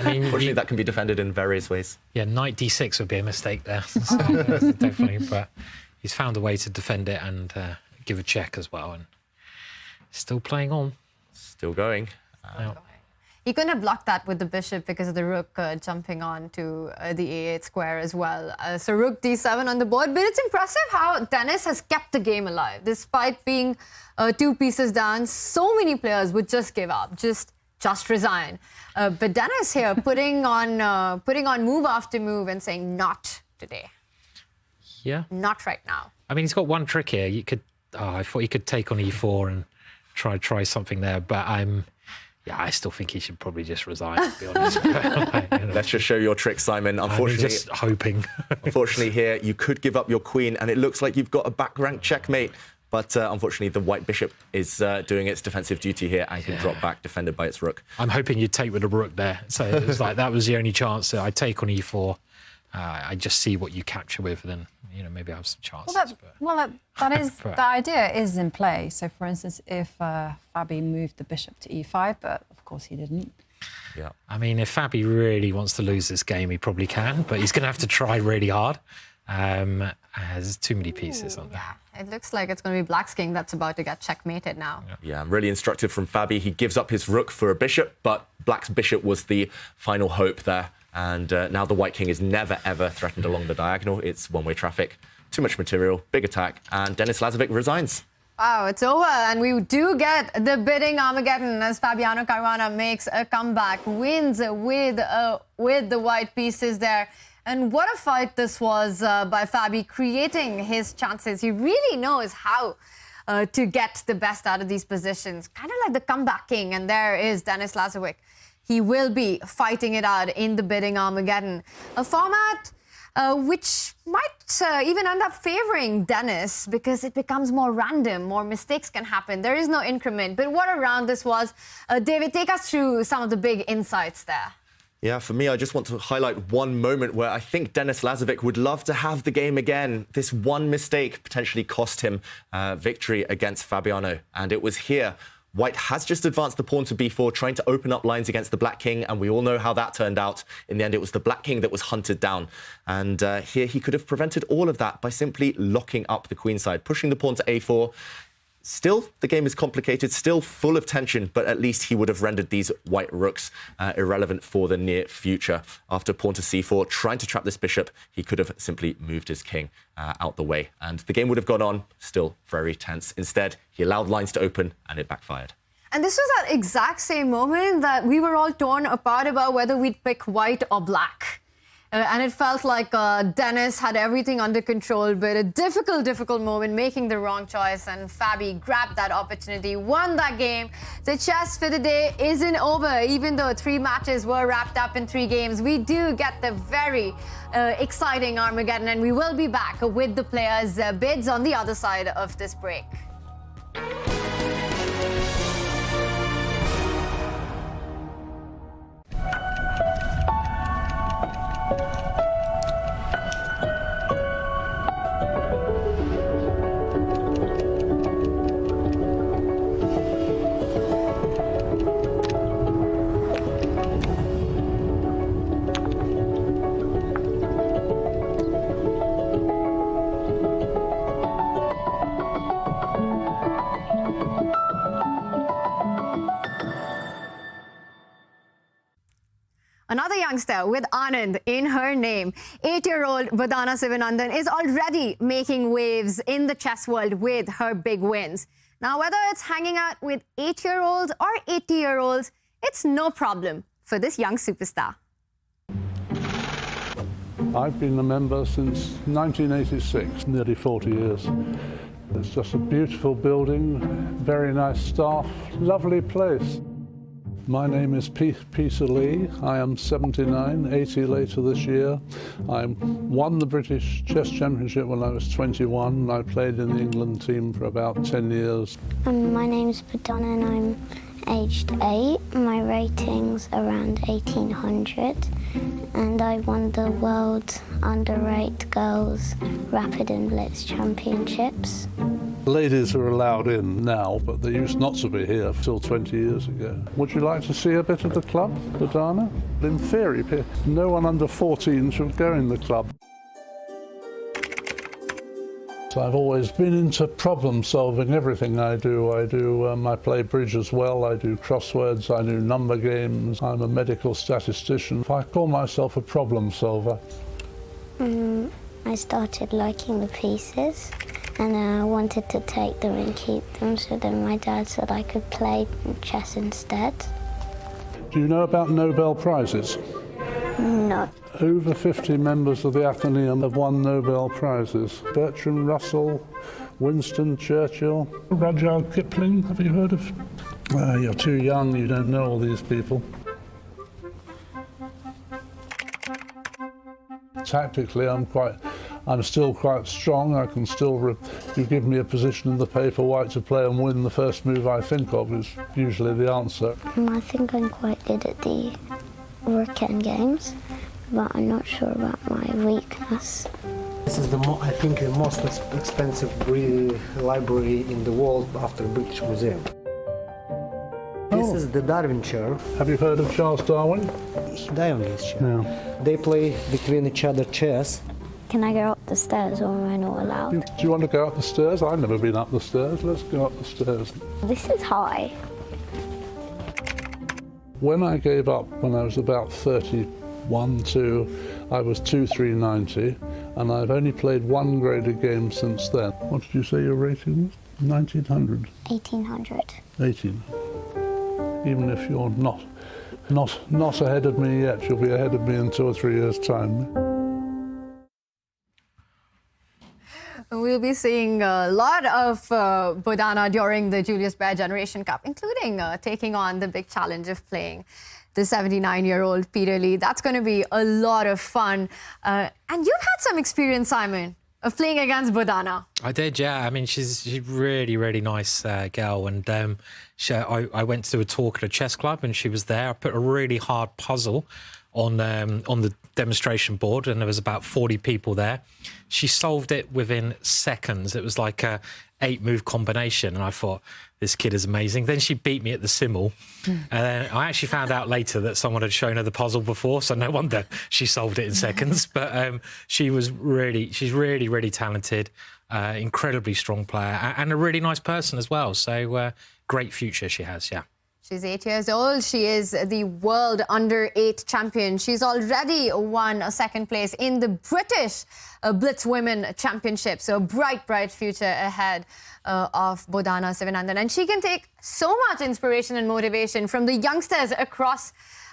unfortunately, that can be defended in various ways. Yeah, knight d6 would be a mistake there. So, definitely. But he's found a way to defend it and give a check as well. And still playing on. Still going. He couldn't have blocked that with the bishop because of the rook jumping on to the a8 square as well. So rook d7 on the board. But it's impressive how Dennis has kept the game alive. Despite being 2 pieces down, so many players would just give up, just resign. But Dennis here putting on move after move and saying, not today. Yeah. Not right now. I mean, he's got one trick here. I thought he could take on e4 and try something there, but yeah, I still think he should probably just resign, to be honest. Let's just show your trick, Simon. Unfortunately, I'm just hoping. Unfortunately, here, you could give up your queen, and it looks like you've got a back rank checkmate. But unfortunately, the white bishop is doing its defensive duty here and can drop back, defended by its rook. I'm hoping you'd take with the rook there. So it was like that was the only chance that I take on e4. I just see what you capture with, and then maybe I have some chances. That is the idea is in play. So, for instance, if Fabi moved the bishop to e5, but of course he didn't. Yeah. I mean, if Fabi really wants to lose this game, he probably can, but he's going to have to try really hard. There's too many pieces on there. Yeah, it looks like it's going to be Black's king that's about to get checkmated now. Yeah, really instructive from Fabi. He gives up his rook for a bishop, but Black's bishop was the final hope there. And now the white king is never, ever threatened along the diagonal. It's one-way traffic, too much material, big attack, and Denis Lazavik resigns. Wow, it's over, and we do get the bidding Armageddon as Fabiano Caruana makes a comeback, wins with the white pieces there. And what a fight this was by Fabi, creating his chances. He really knows how to get the best out of these positions, kind of like the comeback king. And there is Denis Lazavik. He will be fighting it out in the bidding Armageddon, a format which might even end up favoring Denis because it becomes more random, more mistakes can happen. There is no increment. But what a round this was. David, take us through some of the big insights there. Yeah, for me, I just want to highlight one moment where I think Denis Lazavik would love to have the game again. This one mistake potentially cost him victory against Fabiano. And it was here. White has just advanced the pawn to b4, trying to open up lines against the black king, and we all know how that turned out. In the end, it was the black king that was hunted down. And here he could have prevented all of that by simply locking up the queenside, pushing the pawn to a4. Still, the game is complicated, still full of tension, but at least he would have rendered these white rooks irrelevant for the near future. After pawn to c4, trying to trap this bishop, he could have simply moved his king out the way. And the game would have gone on, still very tense. Instead, he allowed lines to open, and it backfired. And this was that exact same moment that we were all torn apart about whether we'd pick white or black. And it felt like Denis had everything under control, but a difficult moment, making the wrong choice. And Fabi grabbed that opportunity, won that game. The chess for the day isn't over. Even though 3 matches were wrapped up in 3 games, we do get the very exciting Armageddon. And we will be back with the players' bids on the other side of this break. Another youngster with Anand in her name, 8-year-old Vadana Sivanandan is already making waves in the chess world with her big wins. Now, whether it's hanging out with 8-year-olds or 80-year-olds, it's no problem for this young superstar. I've been a member since 1986, nearly 40 years. It's just a beautiful building, very nice staff, lovely place. My name is Peter Lee. I am 79, 80 later this year. I won the British Chess Championship when I was 21. I played in the England team for about 10 years. My name is Vadana and I'm aged 8. My rating's around 1800 and I won the World Under-8 Girls Rapid and Blitz Championships. Ladies are allowed in now, but they used not to be here until 20 years ago. Would you like to see a bit of the club, Vadana? In theory, no one under 14 should go in the club. So I've always been into problem solving, everything I do. I play bridge as well, I do crosswords, I do number games, I'm a medical statistician. I call myself a problem solver. I started liking the pieces and I wanted to take them and keep them, so then my dad said I could play chess instead. Do you know about Nobel Prizes? No. Over 50 members of the Athenaeum have won Nobel Prizes. Bertrand Russell, Winston Churchill, Rudyard Kipling. Have you heard of? You're too young, you don't know all these people. Tactically, I'm still quite strong. I can still, you give me a position in the paper, white to play and win, the first move I think of is usually the answer. I think I'm quite good at the rook endgames, but I'm not sure about my weakness. This is I think the most expensive library in the world after British Museum. This is the Darwin chair. Have you heard of Charles Darwin? Darwin's chair. No. They play between each other chess. Can I go up the stairs or am I not allowed? Do you want to go up the stairs? I've never been up the stairs. Let's go up the stairs. This is high. When I gave up, when I was about 31, 2, I was 2,390, and I've only played 1 graded game since then. What did you say your rating was? 1900. 1800. 18. Even if you're not ahead of me yet, you'll be ahead of me in 2 or 3 years' time. We'll be seeing a lot of Bodana during the Julius Baer Generation Cup, including taking on the big challenge of playing the 79-year-old Peter Lee. That's going to be a lot of fun. And you've had some experience, Simon, of playing against Bodana. I did, yeah. I mean, she's really, really nice girl. And I went to a talk at a chess club and she was there. I put a really hard puzzle on the demonstration board and there was about 40 people there. She solved it within seconds. It was like a 8-move combination. And I thought, this kid is amazing. Then she beat me at the Simmel. And then I actually found out later that someone had shown her the puzzle before, so no wonder she solved it in seconds. But she's really, really talented, incredibly strong player, and a really nice person as well. So great future she has, yeah. She's 8 years old. She is the world under-8 champion. She's already won a second place in the British Blitz Women Championship. So a bright, bright future ahead of Bodana Sivanandan. And she can take so much inspiration and motivation from the youngsters across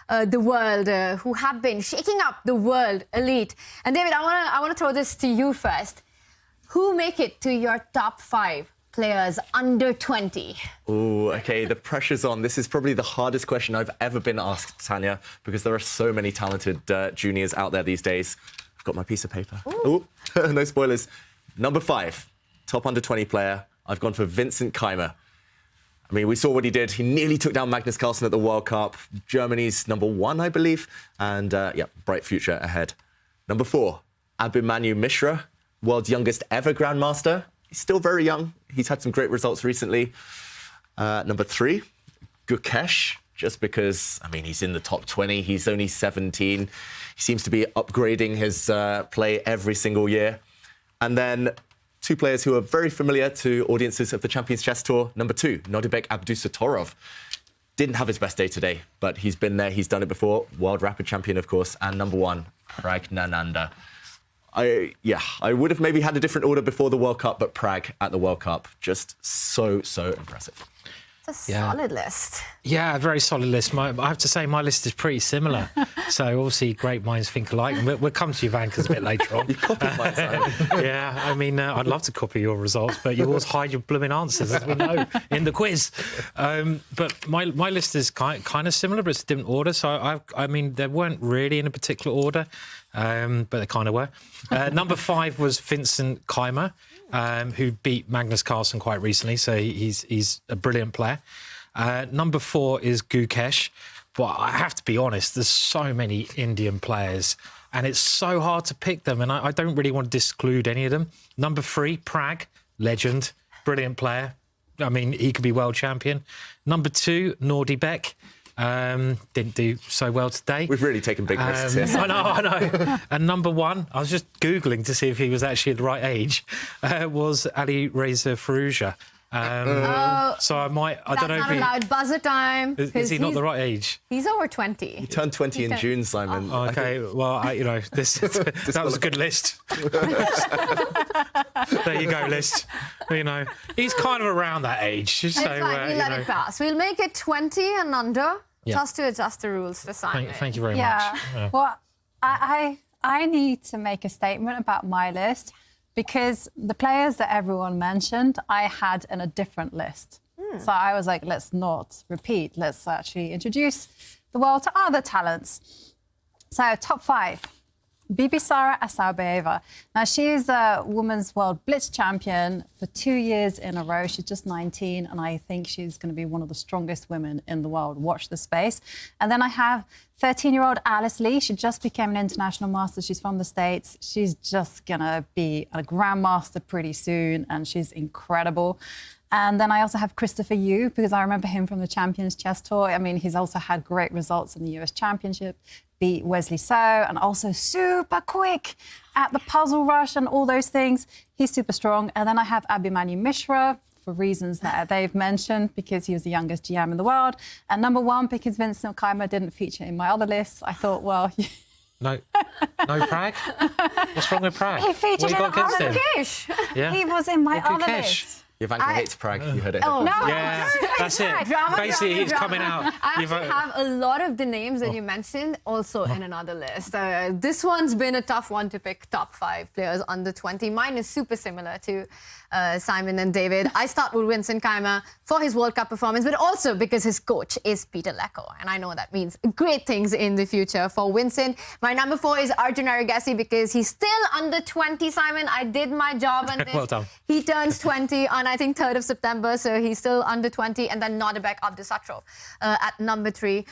the world who have been shaking up the world elite. And David, I want to throw this to you first. Who make it to your top 5 players under 20? Oh, okay, the pressure's on. This is probably the hardest question I've ever been asked, Tanya, because there are so many talented juniors out there these days. I've got my piece of paper. Oh, no spoilers. Number 5, top under 20 player. I've gone for Vincent Keimer. I mean, we saw what he did. He nearly took down Magnus Carlsen at the World Cup. Germany's number 1, I believe. And, yeah, bright future ahead. Number 4, Abhimanyu Mishra, world's youngest ever Grandmaster. He's still very young. He's had some great results recently. Number 3, Gukesh, just because, I mean, he's in the top 20. He's only 17. He seems to be upgrading his play every single year. And then 2 players who are very familiar to audiences of the Champions Chess Tour. Number 2, Nodirbek Abdusattorov. Didn't have his best day today, but he's been there. He's done it before. World Rapid champion, of course. And number 1, Pragnananda. I would have maybe had a different order before the World Cup, but Prag at the World Cup, just so impressive. It's a solid list. Yeah, a very solid list. I have to say my list is pretty similar. So obviously great minds think alike. And we'll come to you, Vankas, a bit later on. You copied mine, Simon. Yeah, I mean, I'd love to copy your results, but you always hide your blooming answers, as we know, in the quiz. But my list is kind of similar, but it's a different order. So I mean, they weren't really in a particular order, but they kind of were. Number 5 was Vincent Keimer, who beat Magnus Carlsen quite recently, so he's a brilliant player. Number 4 is Gukesh, but I have to be honest, there's so many Indian players, and it's so hard to pick them, and I don't really want to exclude any of them. Number 3, Prag, legend, brilliant player. I mean, he could be world champion. Number 2, Nodirbek. Didn't do so well today. We've really taken big risks here. I know. And number 1, I was just Googling to see if he was actually the right age, was Alireza Firouzja. So I don't know if That's not allowed. Buzzer time. Is he not the right age? He's over 20. He turned 20 in June, Simon. Oh, okay, well, that was a good list. There you go, list. You know, he's kind of around that age. It's fine, we'll let it pass. We'll make it 20 and under, just to adjust the rules for Simon. Thank you very much. Yeah. Well, I need to make a statement about my list, because the players that everyone mentioned, I had in a different list. So I was like, let's not repeat. Let's actually introduce the world to other talents. So top 5, Bibisara Asaubayeva. Now, she is a women's world blitz champion for 2 years in a row. She's just 19, and I think she's going to be one of the strongest women in the world. Watch the space. And then I have 13-year-old Alice Lee. She just became an international master. She's from the States. She's just going to be a grandmaster pretty soon, and she's incredible. And then I also have Christopher Yu, because I remember him from the Champions Chess Tour. I mean, he's also had great results in the US Championship, beat Wesley So, and also super quick at the puzzle rush and all those things. He's super strong. And then I have Abhimanyu Mishra, for reasons that they've mentioned, because he was the youngest GM in the world. And number 1, because Vincent Keimer didn't feature in my other list, I thought, well... No Prag? What's wrong with Prag? He featured in against him? Yeah. He was in my other list. Ivanka hates Prague. You heard it. Oh, no. Yeah, that's it. Basically, he's coming out. I actually have a lot of the names that you mentioned also in another list. This one's been a tough one to pick top 5 players under 20. Mine is super similar to Simon and David. I start with Vincent Keimer for his World Cup performance, but also because his coach is Peter Lecco. And I know that means great things in the future for Vincent. My number 4 is Arjun Erigaisi because he's still under 20, Simon. I did my job on this. Well done. He turns 20 on, I think, 3rd of September, so he's still under 20. And then Nodirbek Abdusattorov at number 3.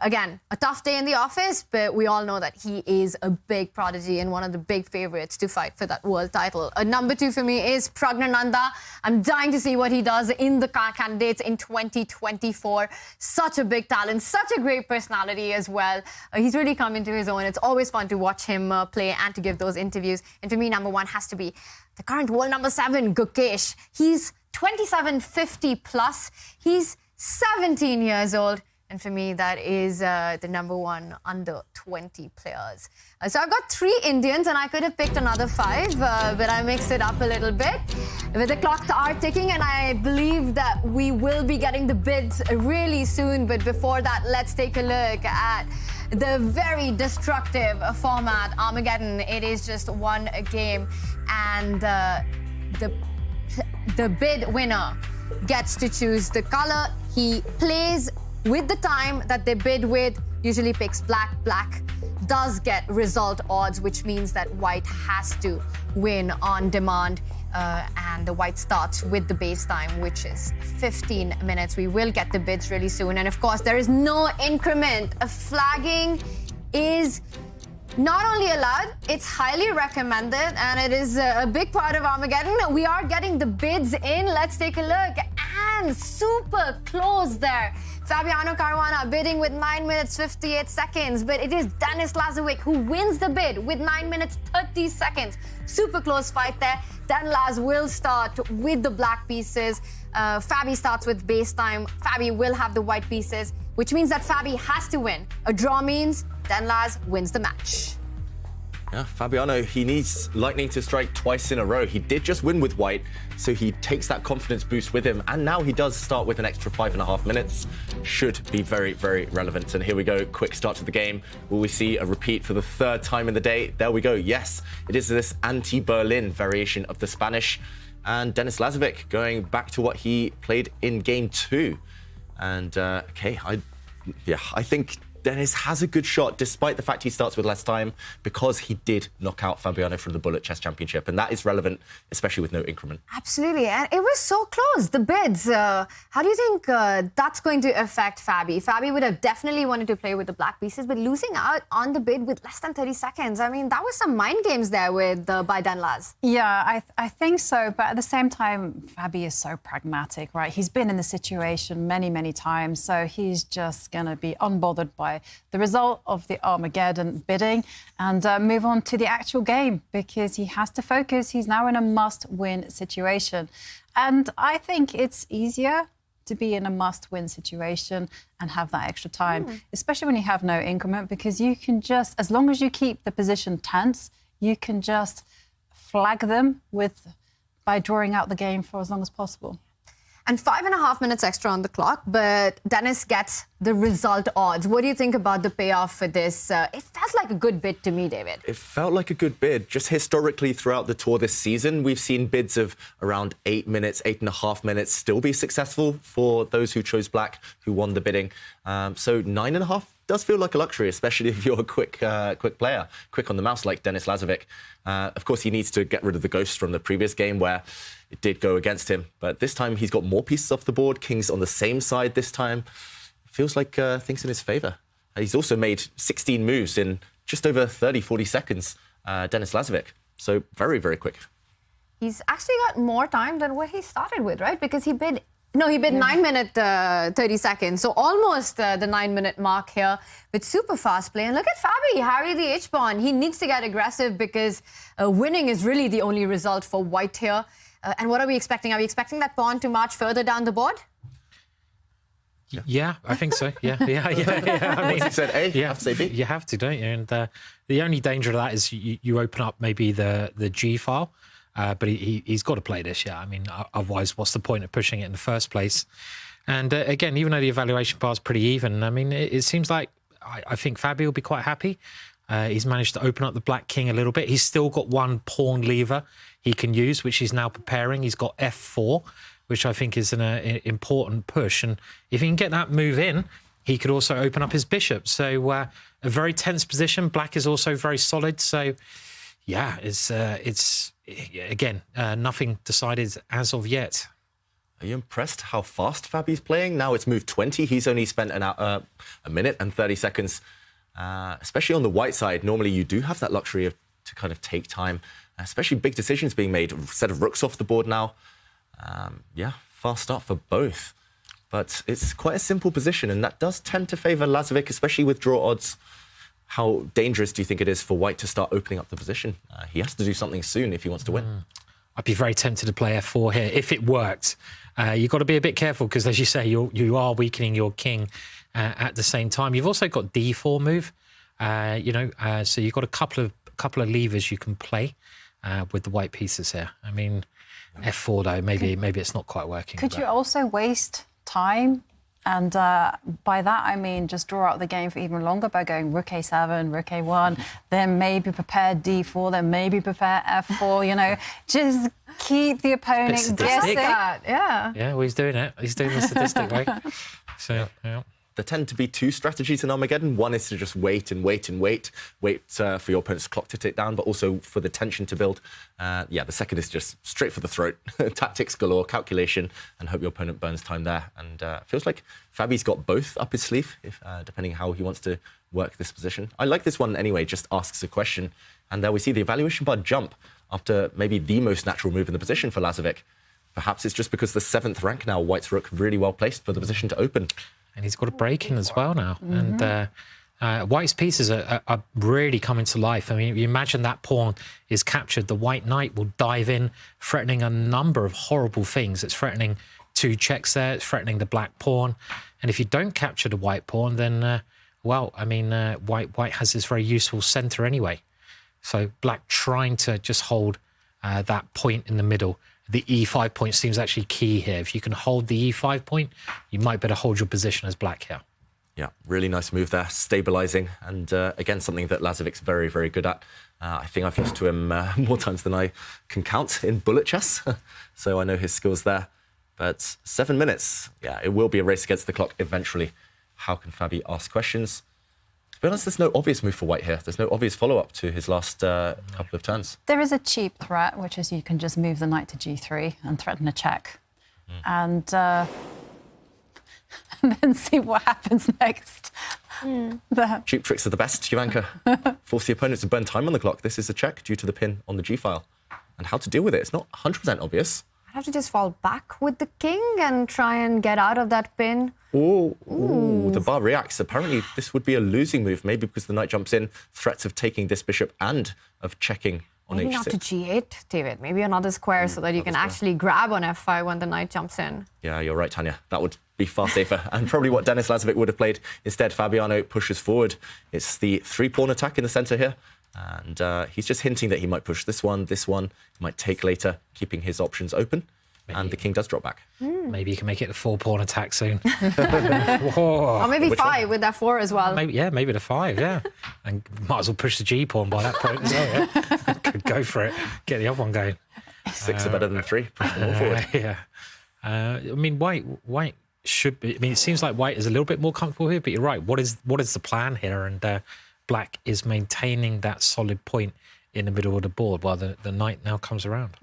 Again, a tough day in the office, but we all know that he is a big prodigy and one of the big favorites to fight for that world title. Number 2 for me is Pragnananda. I'm dying to see what he does in the candidates in 2024. Such a big talent, such a great personality as well. He's really come into his own. It's always fun to watch him play and to give those interviews. And for me, number 1 has to be the current world number 7, Gukesh. He's 2750 plus. He's 17 years old. And for me, that is the number 1 under 20 players. So I've got 3 Indians, and I could have picked another 5, but I mixed it up a little bit. But the clocks are ticking, and I believe that we will be getting the bids really soon. But before that, let's take a look at the very destructive format, Armageddon. It is just one game, and the bid winner gets to choose the color he plays with the time that they bid with. Usually picks black. Black does get result odds, which means that white has to win on demand. And the white starts with the base time, which is 15 minutes. We will get the bids really soon. And of course, there is no increment. A flagging is not only allowed, it's highly recommended, and it is a big part of Armageddon. We are getting the bids in. Let's take a look. And super close there. Fabiano Caruana bidding with 9 minutes 58 seconds, but it is Denis Lazavik who wins the bid with 9 minutes 30 seconds. Super close fight there. Dan Laz will start with the black pieces. Fabi starts with base time. Fabi will have the white pieces, which means that Fabi has to win. A draw means Dan Laz wins the match. Yeah, Fabiano, he needs lightning to strike twice in a row. He did just win with white, so he takes that confidence boost with him. And now he does start with an extra 5.5 minutes. Should be very, very relevant. And here we go, quick start to the game. Will we see a repeat for the 3rd time in the day? There we go. Yes, it is this anti-Berlin variation of the Spanish. And Denis Lazavik going back to what he played in game 2. And, okay, I think Denis has a good shot, despite the fact he starts with less time, because he did knock out Fabiano from the Bullet Chess Championship. And that is relevant, especially with no increment. Absolutely. And it was so close, the bids. How do you think that's going to affect Fabi? Fabi would have definitely wanted to play with the black pieces, but losing out on the bid with less than 30 seconds, I mean, that was some mind games there with by Dan Laz. Yeah, I think so. But at the same time, Fabi is so pragmatic, right? He's been in the situation many, many times. So he's just going to be unbothered by the result of the Armageddon bidding and move on to the actual game, because he has to focus. He's now in a must-win situation. And I think it's easier to be in a must-win situation and have that extra time, especially when you have no increment, because you can just, as long as you keep the position tense, you can just flag them by drawing out the game for as long as possible. And 5.5 minutes extra on the clock, but Denis gets the result odds. What do you think about the payoff for this? It felt like a good bid to me, David. It felt like a good bid. Just historically throughout the tour this season, we've seen bids of around 8 minutes, 8.5 minutes still be successful for those who chose black, who won the bidding. So 9.5 does feel like a luxury, especially if you're a quick player, quick on the mouse like Denis Lazavik. Of course, he needs to get rid of the ghosts from the previous game where it did go against him. But this time he's got more pieces off the board. King's on the same side this time. Feels like things in his favour. He's also made 16 moves in just over 30, 40 seconds, Denis Lazavik. So very, very quick. He's actually got more time than what he started with, right? Because he bid 9 minutes 30 seconds. So almost the 9 minute mark here with super fast play. And look at Fabi, Harry the H-pawn. He needs to get aggressive because winning is really the only result for white here. And what are we expecting? Are we expecting that pawn to march further down the board? Yeah, I think so. Yeah. I mean, you said A, you have to say B. You have to, don't you? And the only danger of that is you open up maybe the G file. but he's got to play this, yeah. I mean, otherwise, what's the point of pushing it in the first place? And again, even though the evaluation bar is pretty even, I mean, it seems like I think Fabi will be quite happy. He's managed to open up the black king a little bit. He's still got one pawn lever he can use, which he's now preparing. He's got f4, which I think is an important push. And if he can get that move in, he could also open up his bishop. So a very tense position. Black is also very solid. So, yeah, it's again, nothing decided as of yet. Are you impressed how fast Fabi's playing? Now it's moved 20. He's only spent a minute and 30 seconds. Especially on the white side, normally you do have that luxury to kind of take time, especially big decisions being made. A set of rooks off the board now. Yeah, fast start for both. But it's quite a simple position, and that does tend to favour Lazavik, especially with draw odds. How dangerous do you think it is for white to start opening up the position? He has to do something soon if he wants to win. I'd be very tempted to play f4 here if it worked. You've got to be a bit careful because, as you say, you are weakening your king at the same time. You've also got d4 move, so you've got a couple of levers you can play with the white pieces here. I mean, f4 though, maybe it's not quite working. Could you also waste time? And by that, I mean just draw out the game for even longer by going rook a7, rook a1, then maybe prepare d4, then maybe prepare f4, just keep the opponent guessing. Yeah. Yeah, well, he's doing it. He's doing the sadistic way. So, yeah. There tend to be two strategies in Armageddon. One is to just wait for your opponent's clock to tick down, but also for the tension to build. The second is just straight for the throat. Tactics galore, calculation, and hope your opponent burns time there. And feels like Fabi's got both up his sleeve, depending how he wants to work this position. I like this one anyway, just asks a question. And there we see the evaluation bar jump after maybe the most natural move in the position for Lazavik. Perhaps it's just because the 7th rank now, White's rook really well placed for the position to open. And he's got a break in as well now. And White's pieces are really coming to life. I mean, you imagine that pawn is captured. The white knight will dive in, threatening a number of horrible things. It's threatening 2 checks there. It's threatening the black pawn. And if you don't capture the white pawn, then, White has this very useful centre anyway. So black trying to just hold that point in the middle. The e5 point seems actually key here. If you can hold the e5 point, you might better hold your position as black here. Yeah, really nice move there, stabilising. And again, something that Lazavik's very, very good at. I think I've lost to him more times than I can count in bullet chess. So I know his skills there. But 7 minutes, yeah, it will be a race against the clock eventually. How can Fabi ask questions? To be honest, there's no obvious move for White here. There's no obvious follow-up to his last couple of turns. There is a cheap threat, which is you can just move the knight to g3 and threaten a check. And then see what happens next. Cheap tricks are the best, Jovanka. Force the opponent to burn time on the clock. This is a check due to the pin on the g file. And how to deal with it, it's not 100% obvious. I have to just fall back with the king and try and get out of that pin. Ooh, the bar reacts. Apparently, this would be a losing move, maybe because the knight jumps in, threats of taking this bishop and of checking on Maybe h6. not to g8, David. Maybe another square so that you can actually grab on f5 when the knight jumps in. Yeah, you're right, Tanya. That would be far safer. And probably what Denis Lazavik would have played. Instead, Fabiano pushes forward. It's the 3-pawn attack in the centre here. And he's just hinting that he might push this one. He might take later, keeping his options open. Maybe. And the king does drop back. Maybe you can make it a 4-pawn attack soon. Or maybe 5 with that 4 as well. Maybe the 5, yeah. And might as well push the g-pawn by that point as well, yeah. Could go for it. Get the other one going. 6 are better than 3. Push them all forward. Yeah. I mean, White should be... I mean, it seems like White is a little bit more comfortable here, but you're right. What is the plan here? And Black is maintaining that solid point in the middle of the board while the knight now comes around.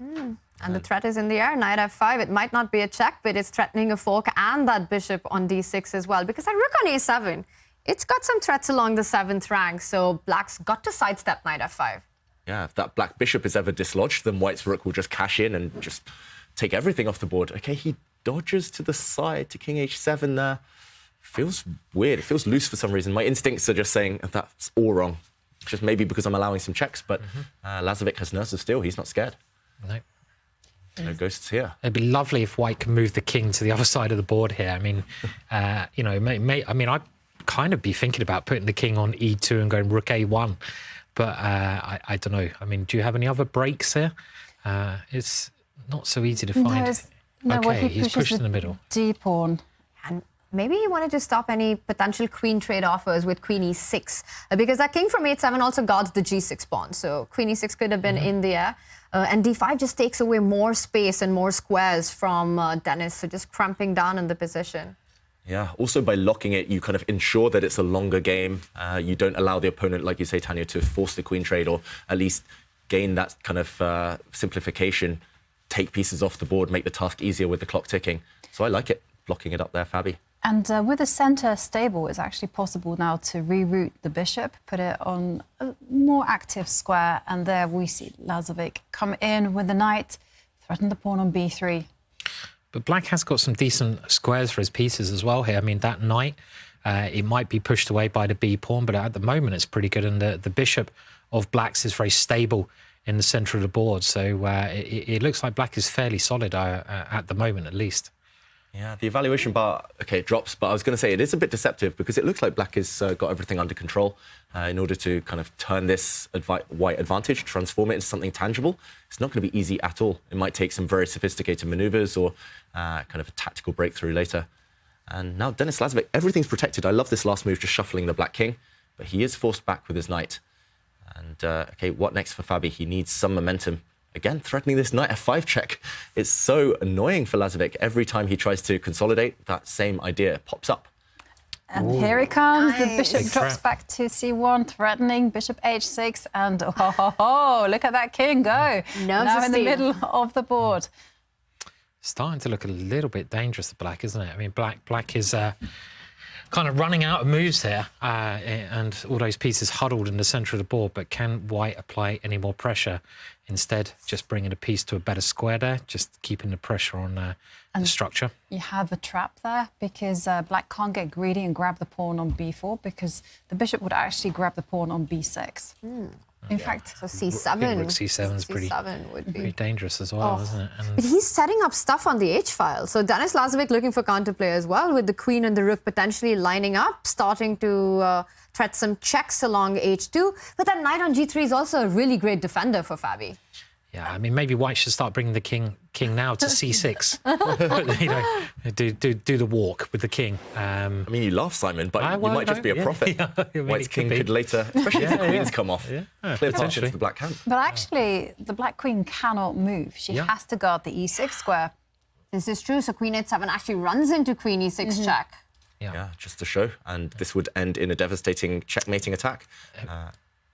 And the threat is in the air, knight f5. It might not be a check, but it's threatening a fork and that bishop on d6 as well. Because that rook on a7, it's got some threats along the 7th rank, so Black's got to sidestep knight f5. Yeah, if that black bishop is ever dislodged, then White's rook will just cash in and just take everything off the board. Okay, he dodges to the side to king h7 there. Feels weird. It feels loose for some reason. My instincts are just saying that's all wrong. Just maybe because I'm allowing some checks, but Lazavik has nerves of steel. He's not scared. No. No ghosts here. It'd be lovely if White can move the king to the other side of the board here. I mean, I'd kind of be thinking about putting the king on e2 and going rook a1, but I don't know. I mean, do you have any other breaks here? It's not so easy to find. No, okay, well, he he's pushed in the middle. D-pawn. And maybe he wanted to stop any potential queen trade offers with queen e6, because that king from h7 also guards the g6 pawn. So queen e6 could have been in the air. And d5 just takes away more space and more squares from Denis, so just cramping down in the position. Yeah, also by locking it, you kind of ensure that it's a longer game. You don't allow the opponent, like you say, Tanya, to force the queen trade, or at least gain that kind of simplification, take pieces off the board, make the task easier with the clock ticking. So I like it, blocking it up there, Fabi. And with the centre stable, it's actually possible now to reroute the bishop, put it on a more active square, and there we see Lazavik come in with the knight, threaten the pawn on b3. But black has got some decent squares for his pieces as well here. I mean, that knight, it might be pushed away by the b pawn, but at the moment it's pretty good. And the bishop of black's is very stable in the centre of the board. So it looks like black is fairly solid at the moment, at least. Yeah, the evaluation bar, okay, it drops, but I was going to say it is a bit deceptive because it looks like black has got everything under control in order to kind of turn this white advantage, transform it into something tangible. It's not going to be easy at all. It might take some very sophisticated maneuvers or kind of a tactical breakthrough later. And now Denis Lazavik, everything's protected. I love this last move, just shuffling the black king, but he is forced back with his knight. And, okay, what next for Fabi? He needs some momentum. Again, threatening this knight f5 check. It's so annoying for Lazavik. Every time he tries to consolidate, that same idea pops up. And here he comes. The bishop drops back to c1, threatening bishop h6. And look at that king go. Now in the middle of the board. Starting to look a little bit dangerous to black, isn't it? I mean, black is kind of running out of moves here, and all those pieces huddled in the centre of the board. But can white apply any more pressure? Instead, just bringing a piece to a better square there, just keeping the pressure on the structure. You have a trap there because black can't get greedy and grab the pawn on b4 because the bishop would actually grab the pawn on b6. In fact, so c7. Rook c7 is pretty dangerous as well, isn't it? And but he's setting up stuff on the h-file. So Denis Lazavik looking for counterplay as well, with the queen and the rook potentially lining up, starting to threat some checks along h2. But that knight on g3 is also a really great defender for Fabi. Yeah, I mean, maybe white should start bringing the king now to c6. You know, do the walk with the king. I mean, you laugh, Simon, but you might just be a prophet. White's king could later, especially if the queens come off, clear path into the black camp. But actually, the black queen cannot move. She has to guard the e6 square. This is true. So queen h7 actually runs into queen e6 check. Yeah, just to show. And this would end in a devastating checkmating attack.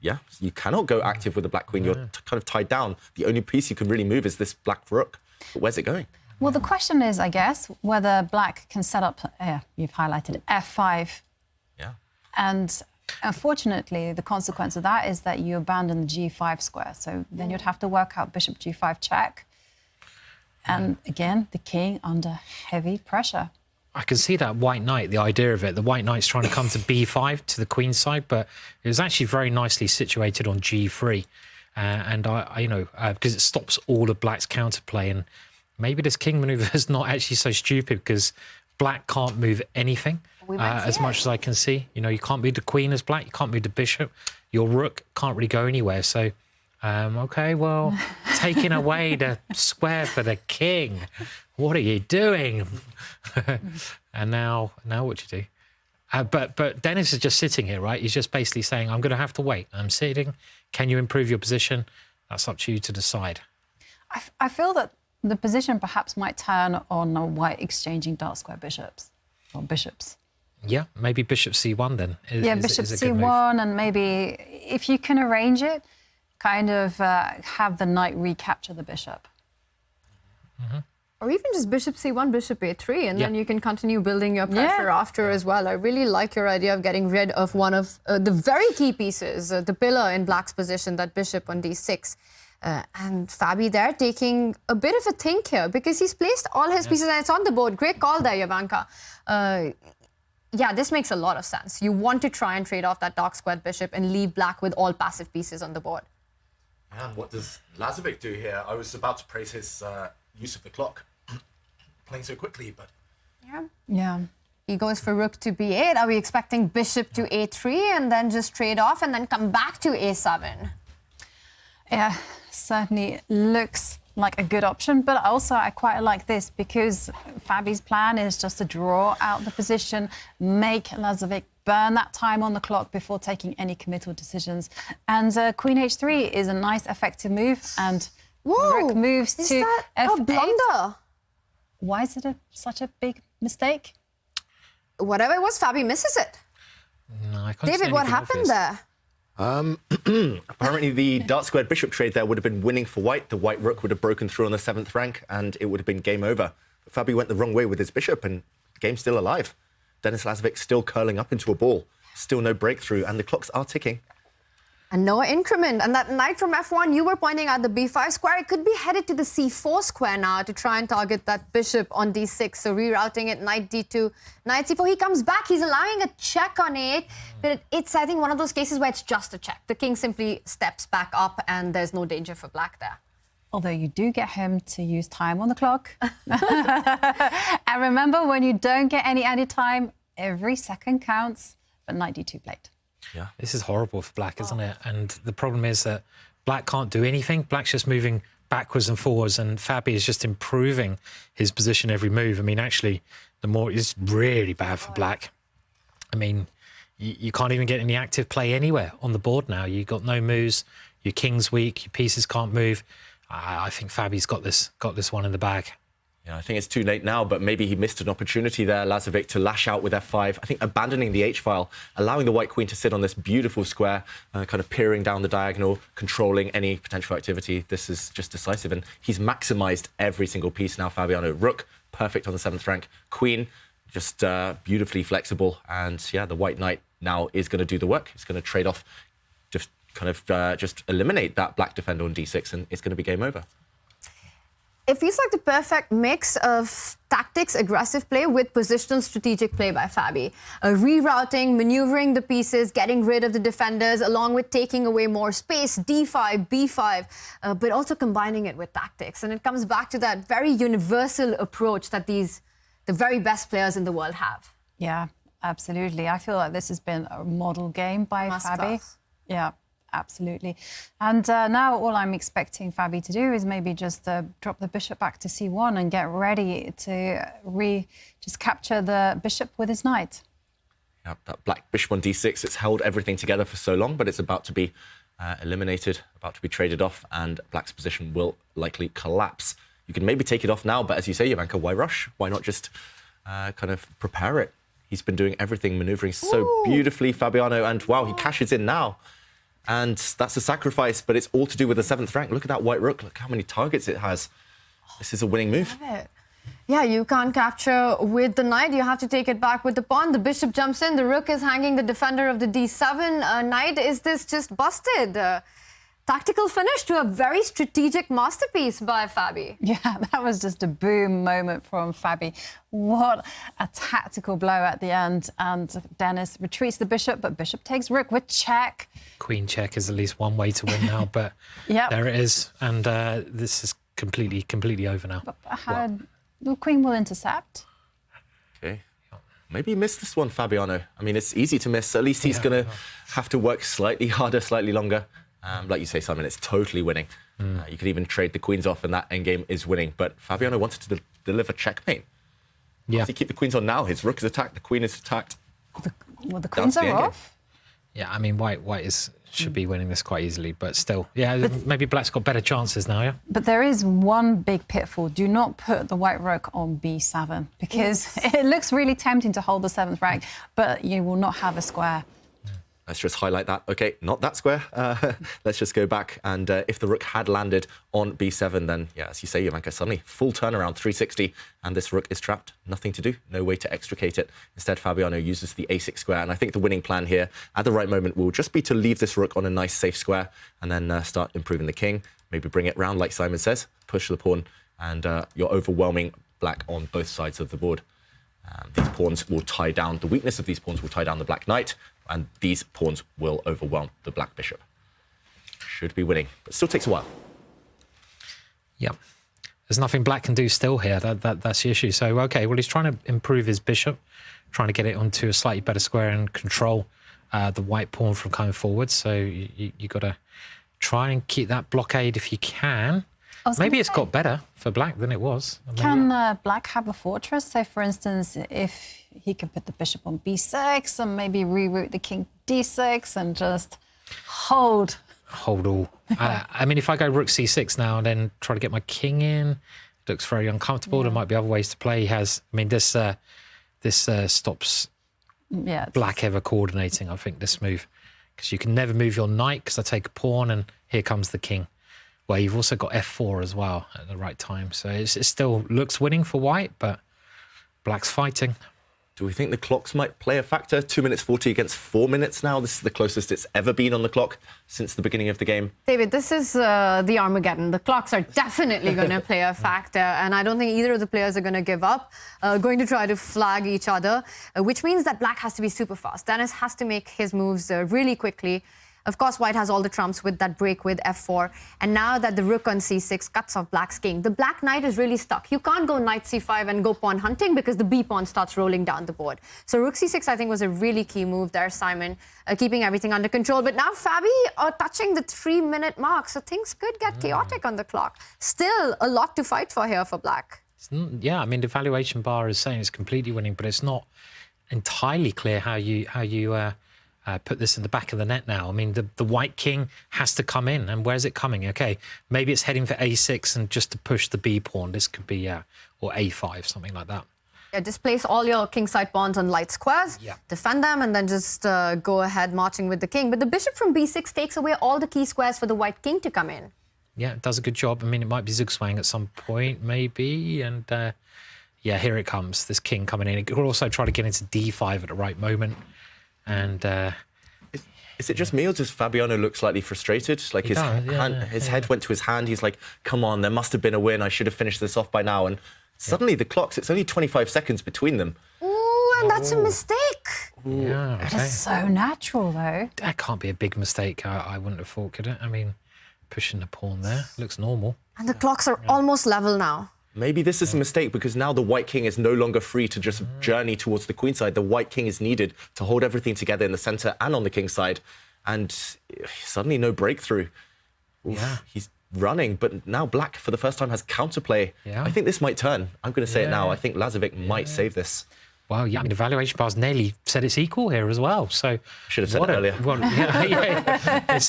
Yeah, you cannot go active with the black queen. You're kind of tied down. The only piece you can really move is this black rook. But where's it going? Well, the question is, I guess, whether black can set up, you've highlighted f5. Yeah. And unfortunately, the consequence of that is that you abandon the g5 square. So then you'd have to work out bishop g5 check. And again, the king under heavy pressure. I can see that white knight, the idea of it. The white knight's trying to come to b5 to the queen's side, but it was actually very nicely situated on g3. And I you know, because it stops all of black's counterplay. And maybe this king maneuver is not actually so stupid because black can't move anything as much as I can see. You know, you can't move the queen as black, you can't move the bishop. Your rook can't really go anywhere. So, okay, well, taking away the square for the king. What are you doing? And now what do you do? But Denis is just sitting here, right? He's just basically saying, I'm going to have to wait. I'm sitting. Can you improve your position? That's up to you to decide. I feel that the position perhaps might turn on a white exchanging dark square bishops. Or bishops. Yeah, maybe bishop c1 then. Bishop c1, and maybe if you can arrange it, kind of have the knight recapture the bishop. Or even just bishop c1, bishop a3, and then you can continue building your pressure after as well. I really like your idea of getting rid of one of the very key pieces, the pillar in black's position, that bishop on d6. And Fabi there taking a bit of a think here because he's placed all his pieces and it's on the board. Great call there, Jovanka. Yeah, this makes a lot of sense. You want to try and trade off that dark squared bishop and leave black with all passive pieces on the board. And what does Lazavik do here? I was about to praise his use of the clock. Playing so quickly, but... Yeah. He goes for rook to b8. Are we expecting bishop to a3 and then just trade off and then come back to a7? Yeah, certainly looks like a good option, but also I quite like this because Fabi's plan is just to draw out the position, make Lazavik burn that time on the clock before taking any committal decisions. And Queen H3 is a nice, effective move, and Rook moves to that F8. a blunder? Why is it such a big mistake? Whatever it was, Fabi misses it. No, I can't see David, what anything happened obvious. there? Apparently, the dark squared bishop trade there would have been winning for white. The white rook would have broken through on the 7th rank, and it would have been game over. But Fabi went the wrong way with his bishop, and the game's still alive. Denis Lazavik still curling up into a ball. Still no breakthrough, and the clocks are ticking. And no increment. And that knight from F1, you were pointing out the B5 square. It could be headed to the C4 square now to try and target that bishop on D6. So rerouting it, knight D2, knight C4. He comes back. He's allowing a check on it. But it's, I think, one of those cases where it's just a check. The king simply steps back up and there's no danger for black there. Although you do get him to use time on the clock. And remember, when you don't get any added time, every second counts. But knight D2 played. Yeah, this is horrible for black, isn't it? And the problem is that black can't do anything. Black's just moving backwards and forwards, and Fabi is just improving his position every move. I mean, actually, the more it's really bad for black. I mean, you can't even get any active play anywhere on the board now. You've got no moves. Your king's weak. Your pieces can't move. I think Fabi's got this one in the bag. Yeah, I think it's too late now, but maybe he missed an opportunity there, Lazavik, to lash out with F5. I think abandoning the H-file, allowing the white queen to sit on this beautiful square, kind of peering down the diagonal, controlling any potential activity. This is just decisive, and he's maximised every single piece now, Fabiano. Rook, perfect on the 7th rank. Queen, just beautifully flexible. And, yeah, the white knight now is going to do the work. It's going to trade off, just kind of just eliminate that black defender on D6, and it's going to be game over. It feels like the perfect mix of tactics, aggressive play with positional strategic play by Fabi. Rerouting, maneuvering the pieces, getting rid of the defenders, along with taking away more space, D5, B5, but also combining it with tactics. And it comes back to that very universal approach that the very best players in the world have. Yeah, absolutely. I feel like this has been a model game by Fabi. Yeah. Absolutely. And now all I'm expecting Fabi to do is maybe just drop the bishop back to C1 and get ready to just capture the bishop with his knight. Yeah, that black bishop on D6, it's held everything together for so long, but it's about to be eliminated, about to be traded off, and black's position will likely collapse. You can maybe take it off now, but as you say, Jovanka, why rush? Why not just kind of prepare it? He's been doing everything, maneuvering so beautifully, Fabiano, and wow, he cashes in now. And that's a sacrifice, but it's all to do with the 7th rank. Look at that white rook. Look how many targets it has. This is a winning move. Yeah, you can't capture with the knight. You have to take it back with the pawn. The bishop jumps in. The rook is hanging the defender of the D7 knight. Is this just busted? Tactical finish to a very strategic masterpiece by Fabi. Yeah, that was just a boom moment from Fabi. What a tactical blow at the end. And Denis retreats the bishop, but bishop takes rook with check. Queen check is at least one way to win now, but there it is. And this is completely over now. But the queen will intercept. Okay. Maybe he missed this one, Fabiano. I mean, it's easy to miss. At least he's going to have to work slightly harder, slightly longer. Like you say, Simon, it's totally winning. You could even trade the queens off and that endgame is winning. But Fabiano wanted to deliver checkmate. Yeah. Does he keep the queens on now? His rook is attacked, the queen is attacked. Well, the queens are off. Yeah, I mean, white should be winning this quite easily, but still. Yeah, maybe black's got better chances now, yeah? But there is one big pitfall. Do not put the white rook on B7 because it looks really tempting to hold the 7th rank, but you will not have a square. Let's just highlight that. OK, not that square. Let's just go back. And if the rook had landed on B7, then, yeah, as you say, Jovanka, suddenly full turnaround, 360, and this rook is trapped. Nothing to do. No way to extricate it. Instead, Fabiano uses the A6 square. And I think the winning plan here at the right moment will just be to leave this rook on a nice, safe square and then start improving the king. Maybe bring it round, like Simon says, push the pawn, and you're overwhelming black on both sides of the board. These pawns will tie down, the weakness of these pawns will tie down the black knight, and these pawns will overwhelm the black bishop. Should be winning, but still takes a while. Yeah. There's nothing black can do still here. That's the issue. So, OK, well, he's trying to improve his bishop, trying to get it onto a slightly better square and control the white pawn from coming forward. So you got to try and keep that blockade if you can. Maybe it's got better for black than it was. Can black have a fortress? So, for instance, if he can put the bishop on b6 and maybe reroute the king d6 and just hold all. I mean, if I go rook c6 now and then try to get my king in, it looks very uncomfortable. There might be other ways to play. He has, I mean, this stops black ever coordinating, I think, this move. Because you can never move your knight because I take a pawn and here comes the king. Well, you've also got f4 as well at the right time. So it still looks winning for white, but black's fighting. Do we think the clocks might play a factor? 2 minutes 40 against 4 minutes now. This is the closest it's ever been on the clock since the beginning of the game. David, this is the Armageddon. The clocks are definitely going to play a factor, and I don't think either of the players are going to give up, going to try to flag each other, which means that black has to be super fast. Denis has to make his moves really quickly. Of course, white has all the trumps with that break with f4. And now that the rook on c6 cuts off black's king, the black knight is really stuck. You can't go knight c5 and go pawn hunting because the b pawn starts rolling down the board. So rook c6, I think, was a really key move there, Simon, keeping everything under control. But now Fabi are touching the 3-minute mark, so things could get chaotic on the clock. Still a lot to fight for here for black. Yeah, I mean, the valuation bar is saying it's completely winning, but it's not entirely clear how you put this in the back of the net now. I mean, the white king has to come in, and where's it coming? Okay, maybe it's heading for a6 and just to push the b pawn. This could be, or a5, something like that. Yeah, displace all your kingside pawns on light squares, defend them, and then just go ahead marching with the king. But the bishop from b6 takes away all the key squares for the white king to come in. Yeah, it does a good job. I mean, it might be zugzwang at some point, maybe, and yeah, here it comes, this king coming in. It could also try to get into d5 at the right moment. And is it just me or does Fabiano look slightly frustrated? Like his head went to his hand. He's like, come on, there must have been a win. I should have finished this off by now. And suddenly the clocks, it's only 25 seconds between them. Ooh, and that's a mistake. Yeah, It is so natural, though. That can't be a big mistake. I wouldn't have thought, could it? I mean, pushing the pawn there looks normal. And the clocks are almost level now. Maybe this is a mistake because now the white king is no longer free to just journey towards the queen side. The white king is needed to hold everything together in the center and on the king side. And suddenly no breakthrough. Oof, he's running, but now black for the first time has counterplay. I think this might turn. I'm going to say it now. I think Lazavik might save this. Well, yeah, I mean, the valuation bar's nearly said it's equal here as well. So should have said it earlier. Well, It's,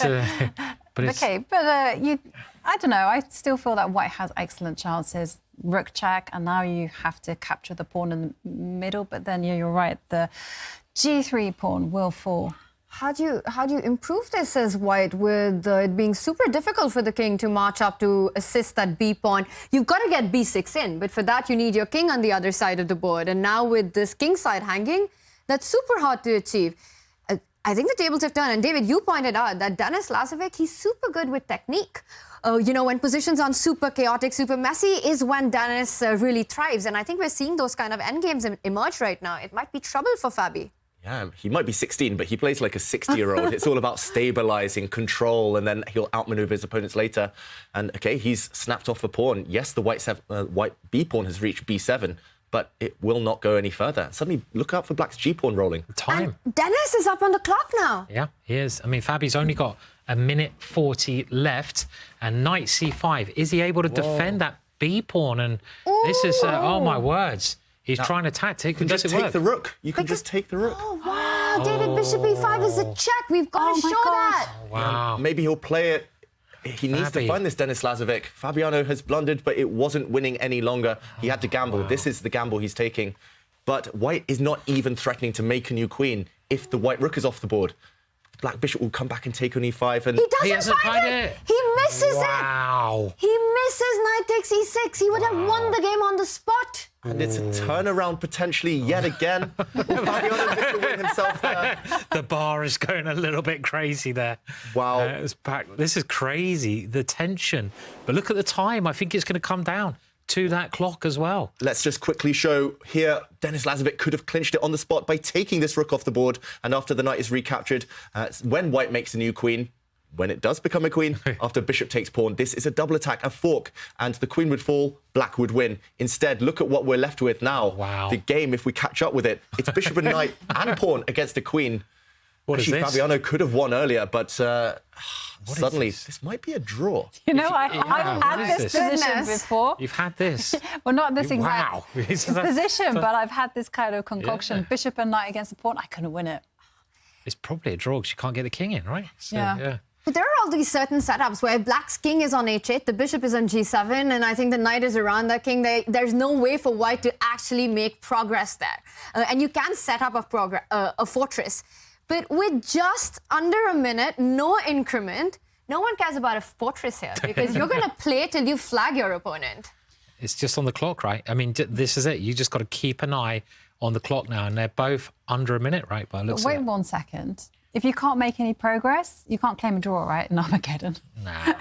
but it's, okay, but I don't know. I still feel that white has excellent chances. Rook check, and now you have to capture the pawn in the middle. But then, yeah, you're right. The g3 pawn will fall. How do you improve this as white with it being super difficult for the king to march up to assist that b pawn? You've got to get b6 in, but for that you need your king on the other side of the board. And now with this king side hanging, that's super hard to achieve. I think the tables have turned. And David, you pointed out that Denis Lazavik, he's super good with technique. You know, when positions are super chaotic, super messy is when Denis really thrives. And I think we're seeing those kind of endgames emerge right now. It might be trouble for Fabi. Yeah, he might be 16, but he plays like a 60-year-old. It's all about stabilizing, control, and then he'll outmaneuver his opponents later. And, OK, he's snapped off a pawn. Yes, the white b pawn has reached b7, but it will not go any further. Suddenly, look out for black's g-pawn rolling. Time. And Denis is up on the clock now. Yeah, he is. I mean, Fabi's only got a minute 40 left, and knight c5. Is he able to defend that b pawn? And this is, oh my words. He's trying a tactic. You can just take the rook. You can just take the rook. Oh, wow. David, bishop e5 is a check. We've got to show that. Oh, wow. Maybe he'll play it. He needs to find this Denis Lazavik. Fabiano has blundered, but it wasn't winning any longer. He had to gamble. This is the gamble he's taking. But white is not even threatening to make a new queen if the white rook is off the board. Black bishop will come back and take on e5. And he doesn't find it. He misses it. He misses knight takes e6. He would have won the game on the spot. And it's a turnaround potentially yet again. Fabiano gets to win himself there. The bar is going a little bit crazy there. Wow. It's back. This is crazy, the tension. But look at the time. I think it's going to come down to that clock as well. Let's just quickly show here, Denis Lazavik could have clinched it on the spot by taking this rook off the board. And after the knight is recaptured, when white makes a new queen, when it does become a queen, after bishop takes pawn, this is a double attack, a fork, and the queen would fall, black would win. Instead, look at what we're left with now. Wow. The game, if we catch up with it, it's bishop and knight and pawn against the queen. What Actually, is this? Fabiano could have won earlier, but Suddenly, this might be a draw. You know, I've had this position before. You've had this. Well, not this exact Wow. position, but I've had this kind of concoction. Yeah. Bishop and knight against a pawn. I couldn't win it. It's probably a draw because you can't get the king in, right? So, yeah. But there are all these certain setups where black's king is on h8, the bishop is on g7, and I think the knight is around the king. There's no way for white to actually make progress there. And you can set up a fortress. But with just under a minute, no increment, no one cares about a fortress here because you're going to play till you flag your opponent. It's just on the clock, right? I mean, this is it. You just got to keep an eye on the clock now, and they're both under a minute, right? By looks. Wait 1 second. If you can't make any progress, you can't claim a draw, right? In Armageddon. Nah.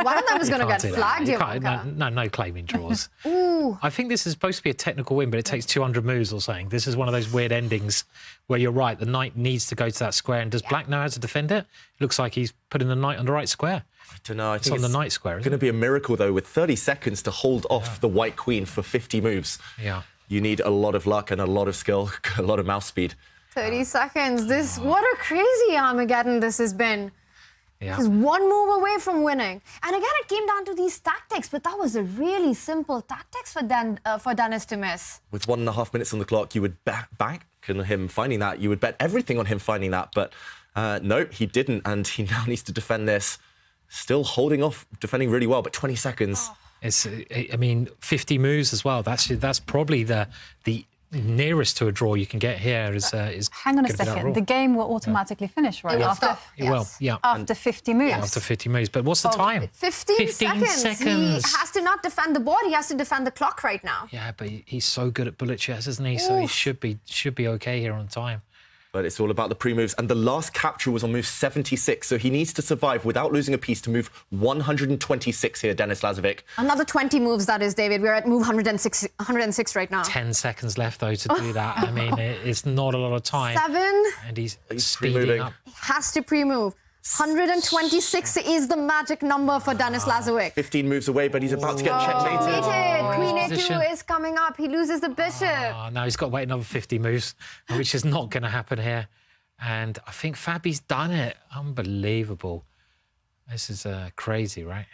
One of them is going to get flagged. No claiming draws. Ooh. I think this is supposed to be a technical win, but it takes 200 moves or something. This is one of those weird endings where you're right. The knight needs to go to that square. And does black know how to defend it? Looks like he's putting the knight on the right square. I don't know. I think it's on the knight square. It's going to be a miracle, though, with 30 seconds to hold off the white queen for 50 moves. Yeah. You need a lot of luck and a lot of skill, a lot of mouse speed. 30 seconds. What a crazy Armageddon this has been. Yeah. He's one move away from winning. And again, it came down to these tactics, but that was a really simple tactics for Dennis to miss. With 1.5 minutes on the clock, you would bank on him finding that. You would bet everything on him finding that. But no, he didn't. And he now needs to defend this. Still holding off, defending really well, but 20 seconds. Oh. It's, I mean, 50 moves as well. That's probably the nearest to a draw you can get here. Hang on a second. The game will automatically finish, right? It will, yeah. After 50 moves. After 50 moves. But what's the time? 15 seconds. He has to not defend the board. He has to defend the clock right now. Yeah, but he's so good at bullet chess, isn't he? So he should be okay here on time. But it's all about the pre-moves. And the last capture was on move 76. So he needs to survive without losing a piece to move 126 here, Denis Lazavik. Another 20 moves, that is, David. We're at move 106 right now. 10 seconds left, though, to do that. I mean, it's not a lot of time. 7. And he's speeding up. He has to pre-move. 126 is the magic number for Denis Lazavik. 15 moves away, but he's about to get checkmated. Queen A2 is coming up. He loses the bishop. No, he's got to wait another 50 moves, which is not going to happen here. And I think Fabi's done it. Unbelievable. This is crazy, right?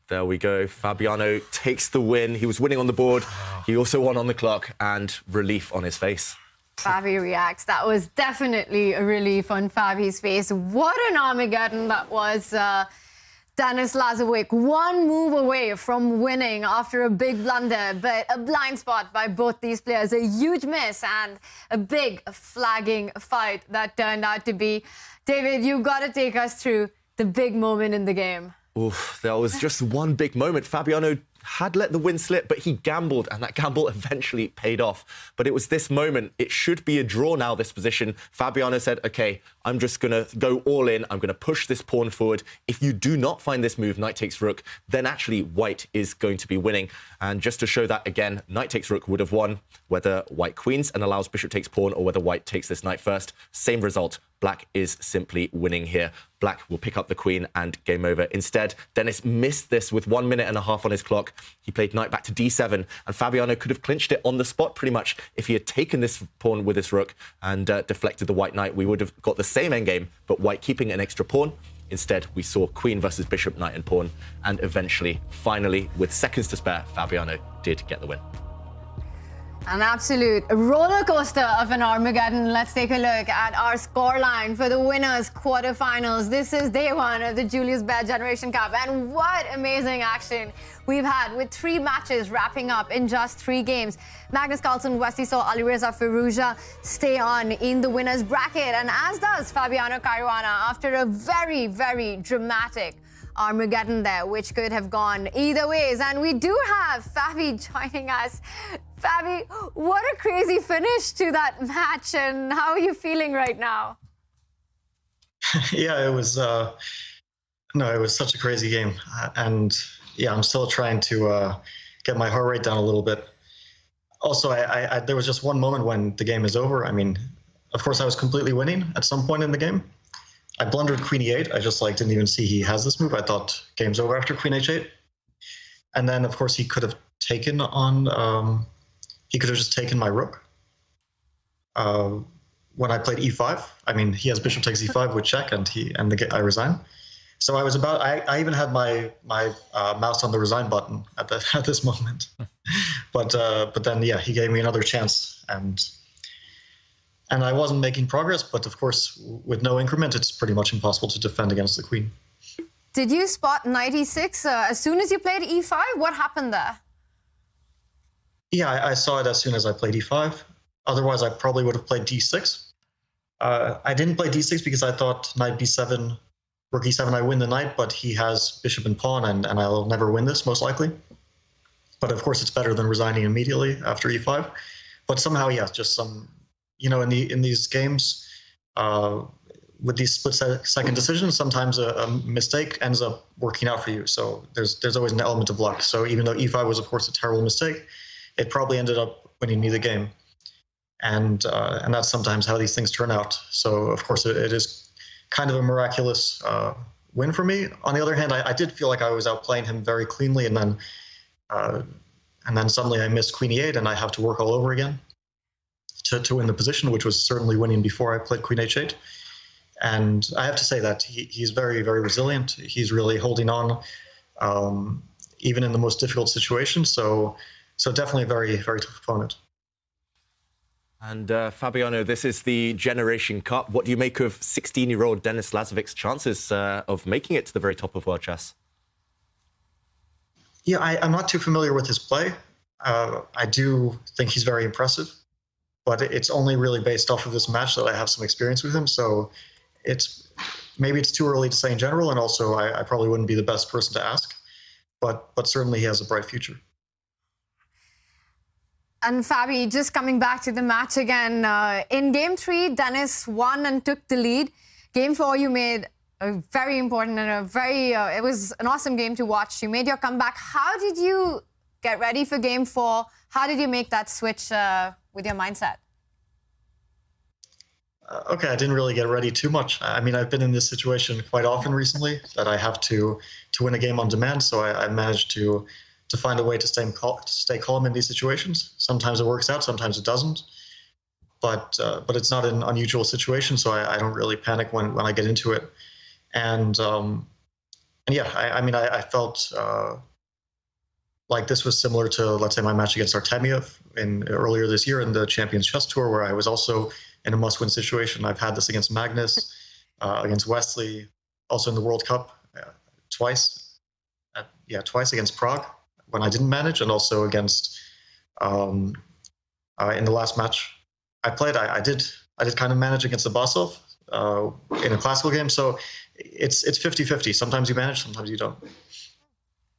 There we go. Fabiano takes the win. He was winning on the board. He also won on the clock, and relief on his face. Fabi reacts. That was definitely a relief on Fabi's face. What an Armageddon that was. Denis Lazavik, one move away from winning after a big blunder, but a blind spot by both these players. A huge miss and a big flagging fight that turned out to be. David, you've got to take us through the big moment in the game. Oof, there was just one big moment. Fabiano had let the win slip, but he gambled, and that gamble eventually paid off. But it was this moment. It should be a draw now, this position. Fabiano said, OK, I'm just going to go all in. I'm going to push this pawn forward. If you do not find this move, knight takes rook, then actually white is going to be winning. And just to show that, again, knight takes rook would have won, whether white queens and allows bishop takes pawn, or whether white takes this knight first. Same result. Black is simply winning here. Black will pick up the queen and game over. Instead, Denis missed this with 1.5 minutes on his clock. He played knight back to d7, and Fabiano could have clinched it on the spot pretty much if he had taken this pawn with his rook and deflected the white knight. We would have got the same endgame, but white keeping an extra pawn. Instead, we saw queen versus bishop, knight and pawn, and eventually, finally, with seconds to spare, Fabiano did get the win. An absolute roller coaster of an Armageddon. Let's take a look at our scoreline for the winners' quarterfinals. This is day one of the Julius Baer Generation Cup. And what amazing action we've had with 3 matches wrapping up in just 3 games. Magnus Carlsen, Wesley So, Alireza Firouzja stay on in the winners' bracket. And as does Fabiano Caruana after a very, very dramatic Armageddon there, which could have gone either ways. And we do have Fabi joining us. Fabi, what a crazy finish to that match, and how are you feeling right now? Yeah, it was it was such a crazy game, and yeah, I'm still trying to get my heart rate down a little bit. Also, I there was just one moment when the game is over. I mean, of course, I was completely winning at some point in the game. I blundered queen e8. I just didn't even see he has this move. I thought game's over after queen h8, and then of course he could have taken on. He could have just taken my rook. when I played e5. I mean, he has bishop takes e5 with check, and I resign. So I was about. I even had my mouse on the resign button at this moment. But then he gave me another chance, and I wasn't making progress. But of course, with no increment, it's pretty much impossible to defend against the queen. Did you spot knight e6 as soon as you played e5? What happened there? Yeah, I saw it as soon as I played e5. Otherwise, I probably would have played d6. I didn't play d6 because I thought knight b7. Rook e7, I win the knight, but he has bishop and pawn, and I'll never win this, most likely. But of course, it's better than resigning immediately after e5. But somehow, just some, in these games, with these split-second decisions, sometimes a mistake ends up working out for you. So there's always an element of luck. So even though e5 was, of course, a terrible mistake, it probably ended up winning me the game. And that's sometimes how these things turn out. So, of course, it is kind of a miraculous win for me. On the other hand, I did feel like I was outplaying him very cleanly, and then suddenly I missed queen e8, and I have to work all over again to win the position, which was certainly winning before I played queen h8. And I have to say that he's very, very resilient. He's really holding on, even in the most difficult situations. So definitely a very, very tough opponent. And Fabiano, this is the Generation Cup. What do you make of 16-year-old Denis Lazavik's chances of making it to the very top of world chess? Yeah, I'm not too familiar with his play. I do think he's very impressive, but it's only really based off of this match that I have some experience with him. So maybe it's too early to say in general, and also I probably wouldn't be the best person to ask, but certainly he has a bright future. And Fabi, just coming back to the match again, in Game 3, Denis won and took the lead. Game 4, you made a very important and it was an awesome game to watch. You made your comeback. How did you get ready for Game 4? How did you make that switch with your mindset? Okay, I didn't really get ready too much. I mean, I've been in this situation quite often recently that I have to win a game on demand, so I managed to find a way to stay calm in these situations. Sometimes it works out, sometimes it doesn't. But it's not an unusual situation, so I don't really panic when I get into it. And yeah, I felt like this was similar to, let's say, my match against Artemiev earlier this year in the Champions Chess Tour, where I was also in a must-win situation. I've had this against Magnus, against Wesley, also in the World Cup twice. Twice against Prague when I didn't manage, and also against in the last match I played. I did kind of manage against the Basov in a classical game. So it's 50-50. Sometimes you manage, sometimes you don't.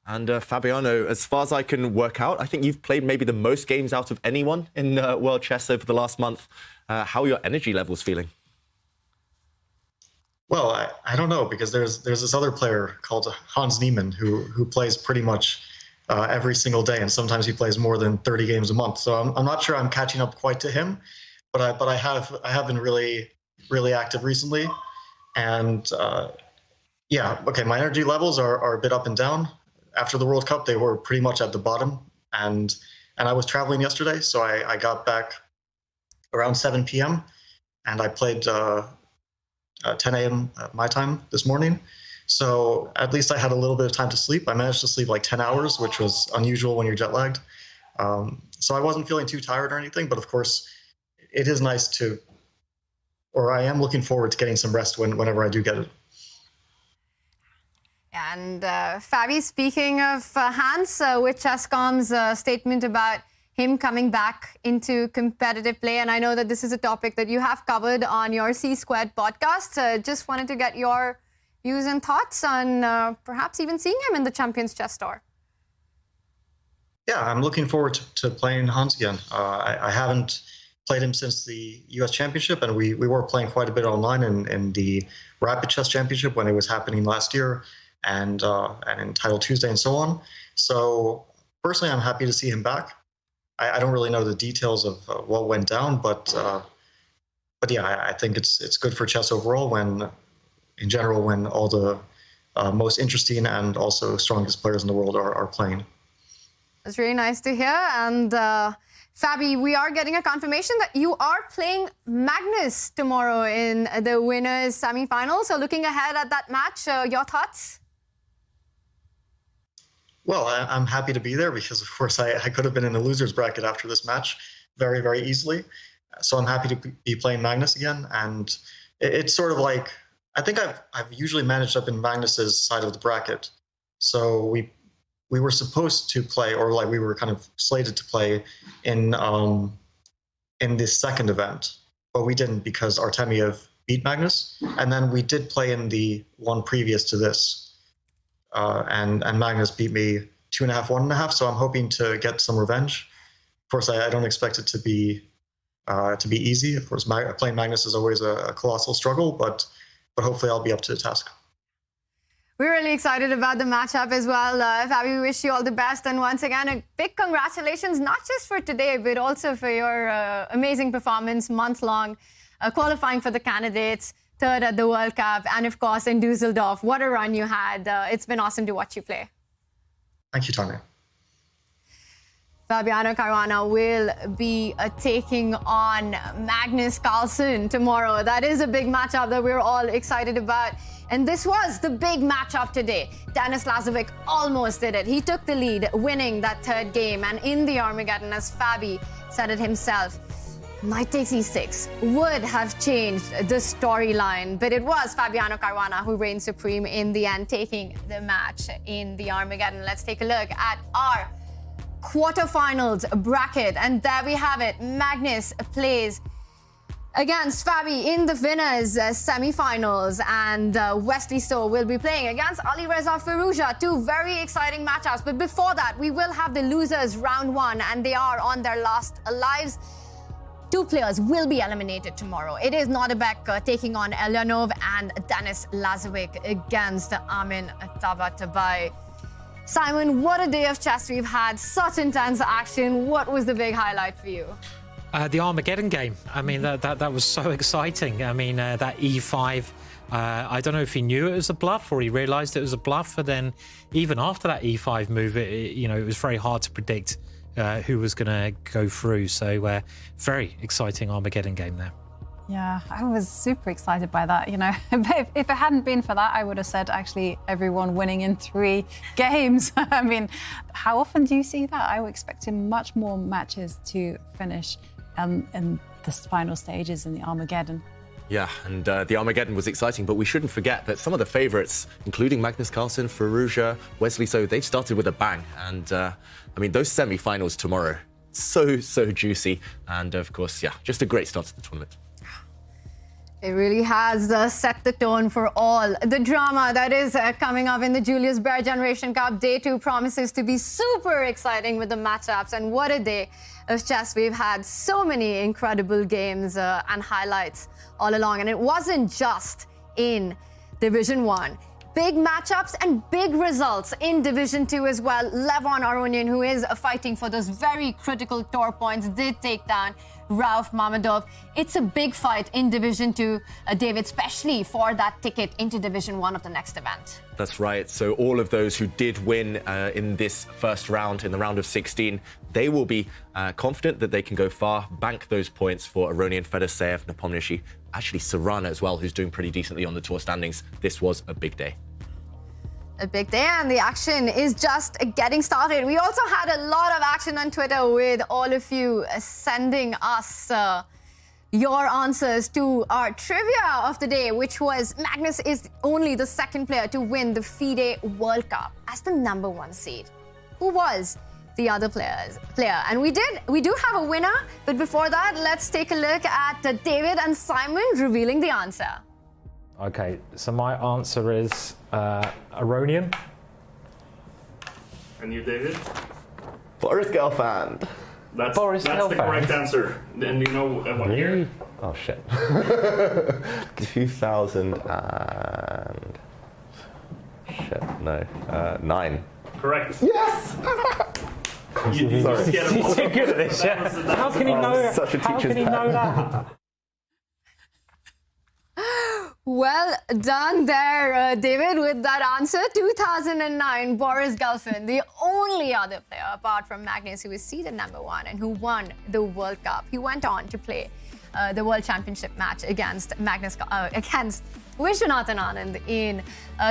And Fabiano, as far as I can work out, I think you've played maybe the most games out of anyone in world chess over the last month. How are your energy levels feeling? Well, I don't know, because there's this other player called Hans Niemann who plays pretty much every single day, and sometimes he plays more than 30 games a month. So I'm not sure I'm catching up quite to him, but I have been really, really active recently, and my energy levels are a bit up and down. After the World Cup, they were pretty much at the bottom, and I was traveling yesterday, so I got back around 7 p.m. and I played 10 a.m. my time this morning. So at least I had a little bit of time to sleep. I managed to sleep like 10 hours, which was unusual when you're jet lagged. So I wasn't feeling too tired or anything, but of course it is nice I am looking forward to getting some rest whenever I do get it. And Fabi, speaking of Hans, with Chess.com's statement about him coming back into competitive play, and I know that this is a topic that you have covered on your C-Squared podcast. Just wanted to get your views and thoughts on perhaps even seeing him in the Champions Chess Tour. Yeah, I'm looking forward to playing Hans again. I haven't played him since the U.S. Championship, and we were playing quite a bit online in the Rapid Chess Championship when it was happening last year, and in Title Tuesday and so on. So personally, I'm happy to see him back. I don't really know the details of what went down, but yeah, I think it's good for chess overall when all the most interesting and also strongest players in the world are playing. It's really nice to hear. And Fabi, we are getting a confirmation that you are playing Magnus tomorrow in the winners semi-final. So looking ahead at that match, your thoughts? Well, I'm happy to be there because, of course, I could have been in the losers bracket after this match very, very easily. So I'm happy to be playing Magnus again. And it's sort of like, I think I've usually managed up in Magnus's side of the bracket. So we were supposed to play, or like we were kind of slated to play in this second event, but we didn't because Artemiev beat Magnus, and then we did play in the one previous to this, and Magnus beat me 2.5, 1.5. So I'm hoping to get some revenge. Of course, I don't expect it to be easy. Of course, playing Magnus is always a colossal struggle, but hopefully I'll be up to the task. We're really excited about the matchup as well. Fabi, we wish you all the best. And once again, a big congratulations, not just for today, but also for your amazing performance, month-long, qualifying for the candidates, third at the World Cup, and of course in Dusseldorf. What a run you had. It's been awesome to watch you play. Thank you, Tanya. Fabiano Caruana will be taking on Magnus Carlsen tomorrow. That is a big matchup that we're all excited about. And this was the big matchup today. Denis Lazavik almost did it. He took the lead, winning that third game. And in the Armageddon, as Fabi said it himself, knight takes e6 would have changed the storyline. But it was Fabiano Caruana who reigned supreme in the end, taking the match in the Armageddon. Let's take a look at our quarterfinals bracket. And there we have it. Magnus plays against Fabi in the winners semi-finals, and Wesley So will be playing against Alireza Firouzja. Two very exciting matchups. But before that, we will have the losers round one, and they are on their last lives. Two players will be eliminated tomorrow. It is Nodirbek taking on Elyanov, and Denis Lazavik against Amin Tabatabai. Simon, what a day of chess we've had. Such intense action. What was the big highlight for you? The Armageddon game. I mean, that was so exciting. I mean, that e5. I don't know if he knew it was a bluff or he realized it was a bluff. But then even after that e5 move, it was very hard to predict who was going to go through. So very exciting Armageddon game there. Yeah, I was super excited by that, If it hadn't been for that, I would have said actually everyone winning in 3 games. I mean, how often do you see that? I was expecting much more matches to finish in the final stages in the Armageddon. Yeah, and the Armageddon was exciting, but we shouldn't forget that some of the favourites, including Magnus Carlsen, Firouzja, Wesley So, they started with a bang. And, those semi-finals tomorrow, so juicy. And, of course, yeah, just a great start to the tournament. It really has set the tone for all the drama that is coming up in the Julius Baer Generation Cup. Day 2 promises to be super exciting with the matchups. And what a day of chess we've had. So many incredible games and highlights all along. And it wasn't just in Division 1. Big matchups and big results in Division 2 as well. Levon Aronian, who is fighting for those very critical tour points, did take down Rauf Mamedov. It's a big fight in Division 2, David, especially for that ticket into Division 1 of the next event. That's right. So all of those who did win in this first round, in the round of 16, they will be confident that they can go far, bank those points for Aronian, Fedoseev, Nepomniachtchi, actually Serrano as well, who's doing pretty decently on the tour standings. This was a big day. A big day, and the action is just getting started. We also had a lot of action on Twitter with all of you sending us your answers to our trivia of the day, which was Magnus is only the second player to win the FIDE World Cup as the #1 seed. Who was the other player? And we do have a winner, but before that, let's take a look at David and Simon revealing the answer. Okay, so my answer is Aronian. And you, David? Boris Gelfand. That's Gelfand. The correct answer. And you know what year? Oh, shit. 2000 and... Shit, no. 9. Correct. Yes! You Sorry. He's too good at this, yeah. How can he know that? Such a How teacher's can he know pet. that? Well done there, David, with that answer. 2009, Boris Gelfand, the only other player apart from Magnus who was seeded #1 and who won the World Cup. He went on to play the World Championship match against Vishwanathan Anand in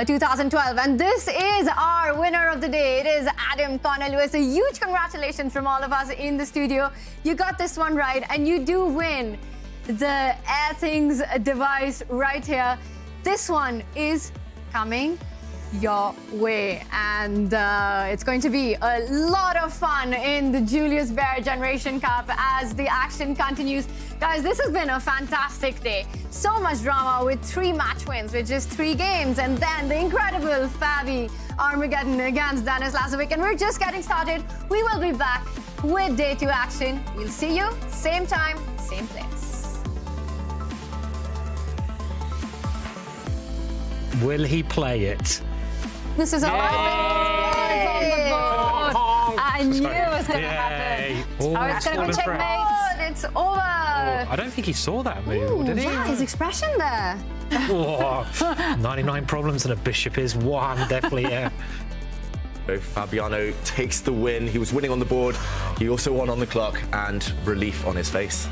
2012. And this is our winner of the day. It is Adam Connor-Lewis. A huge congratulations from all of us in the studio. You got this one right, and you do win the Airthings device right here. This one is coming your way, and it's going to be a lot of fun in the Julius Baer Generation Cup as the action continues. Guys, this has been a fantastic day. So much drama with 3 match wins with just 3 games, and then the incredible Fabi Armageddon against Denis Lazavik, and we're just getting started. We will be back with Day 2 action. We'll see you same time, same place. Will he play it? This is all I knew it was going to happen. Oh, it's going to be checkmate. It's over. I don't think he saw that move, did he? Yeah, his expression there. 99 problems and a bishop is one, definitely, yeah. So Fabiano takes the win. He was winning on the board. He also won on the clock, and relief on his face.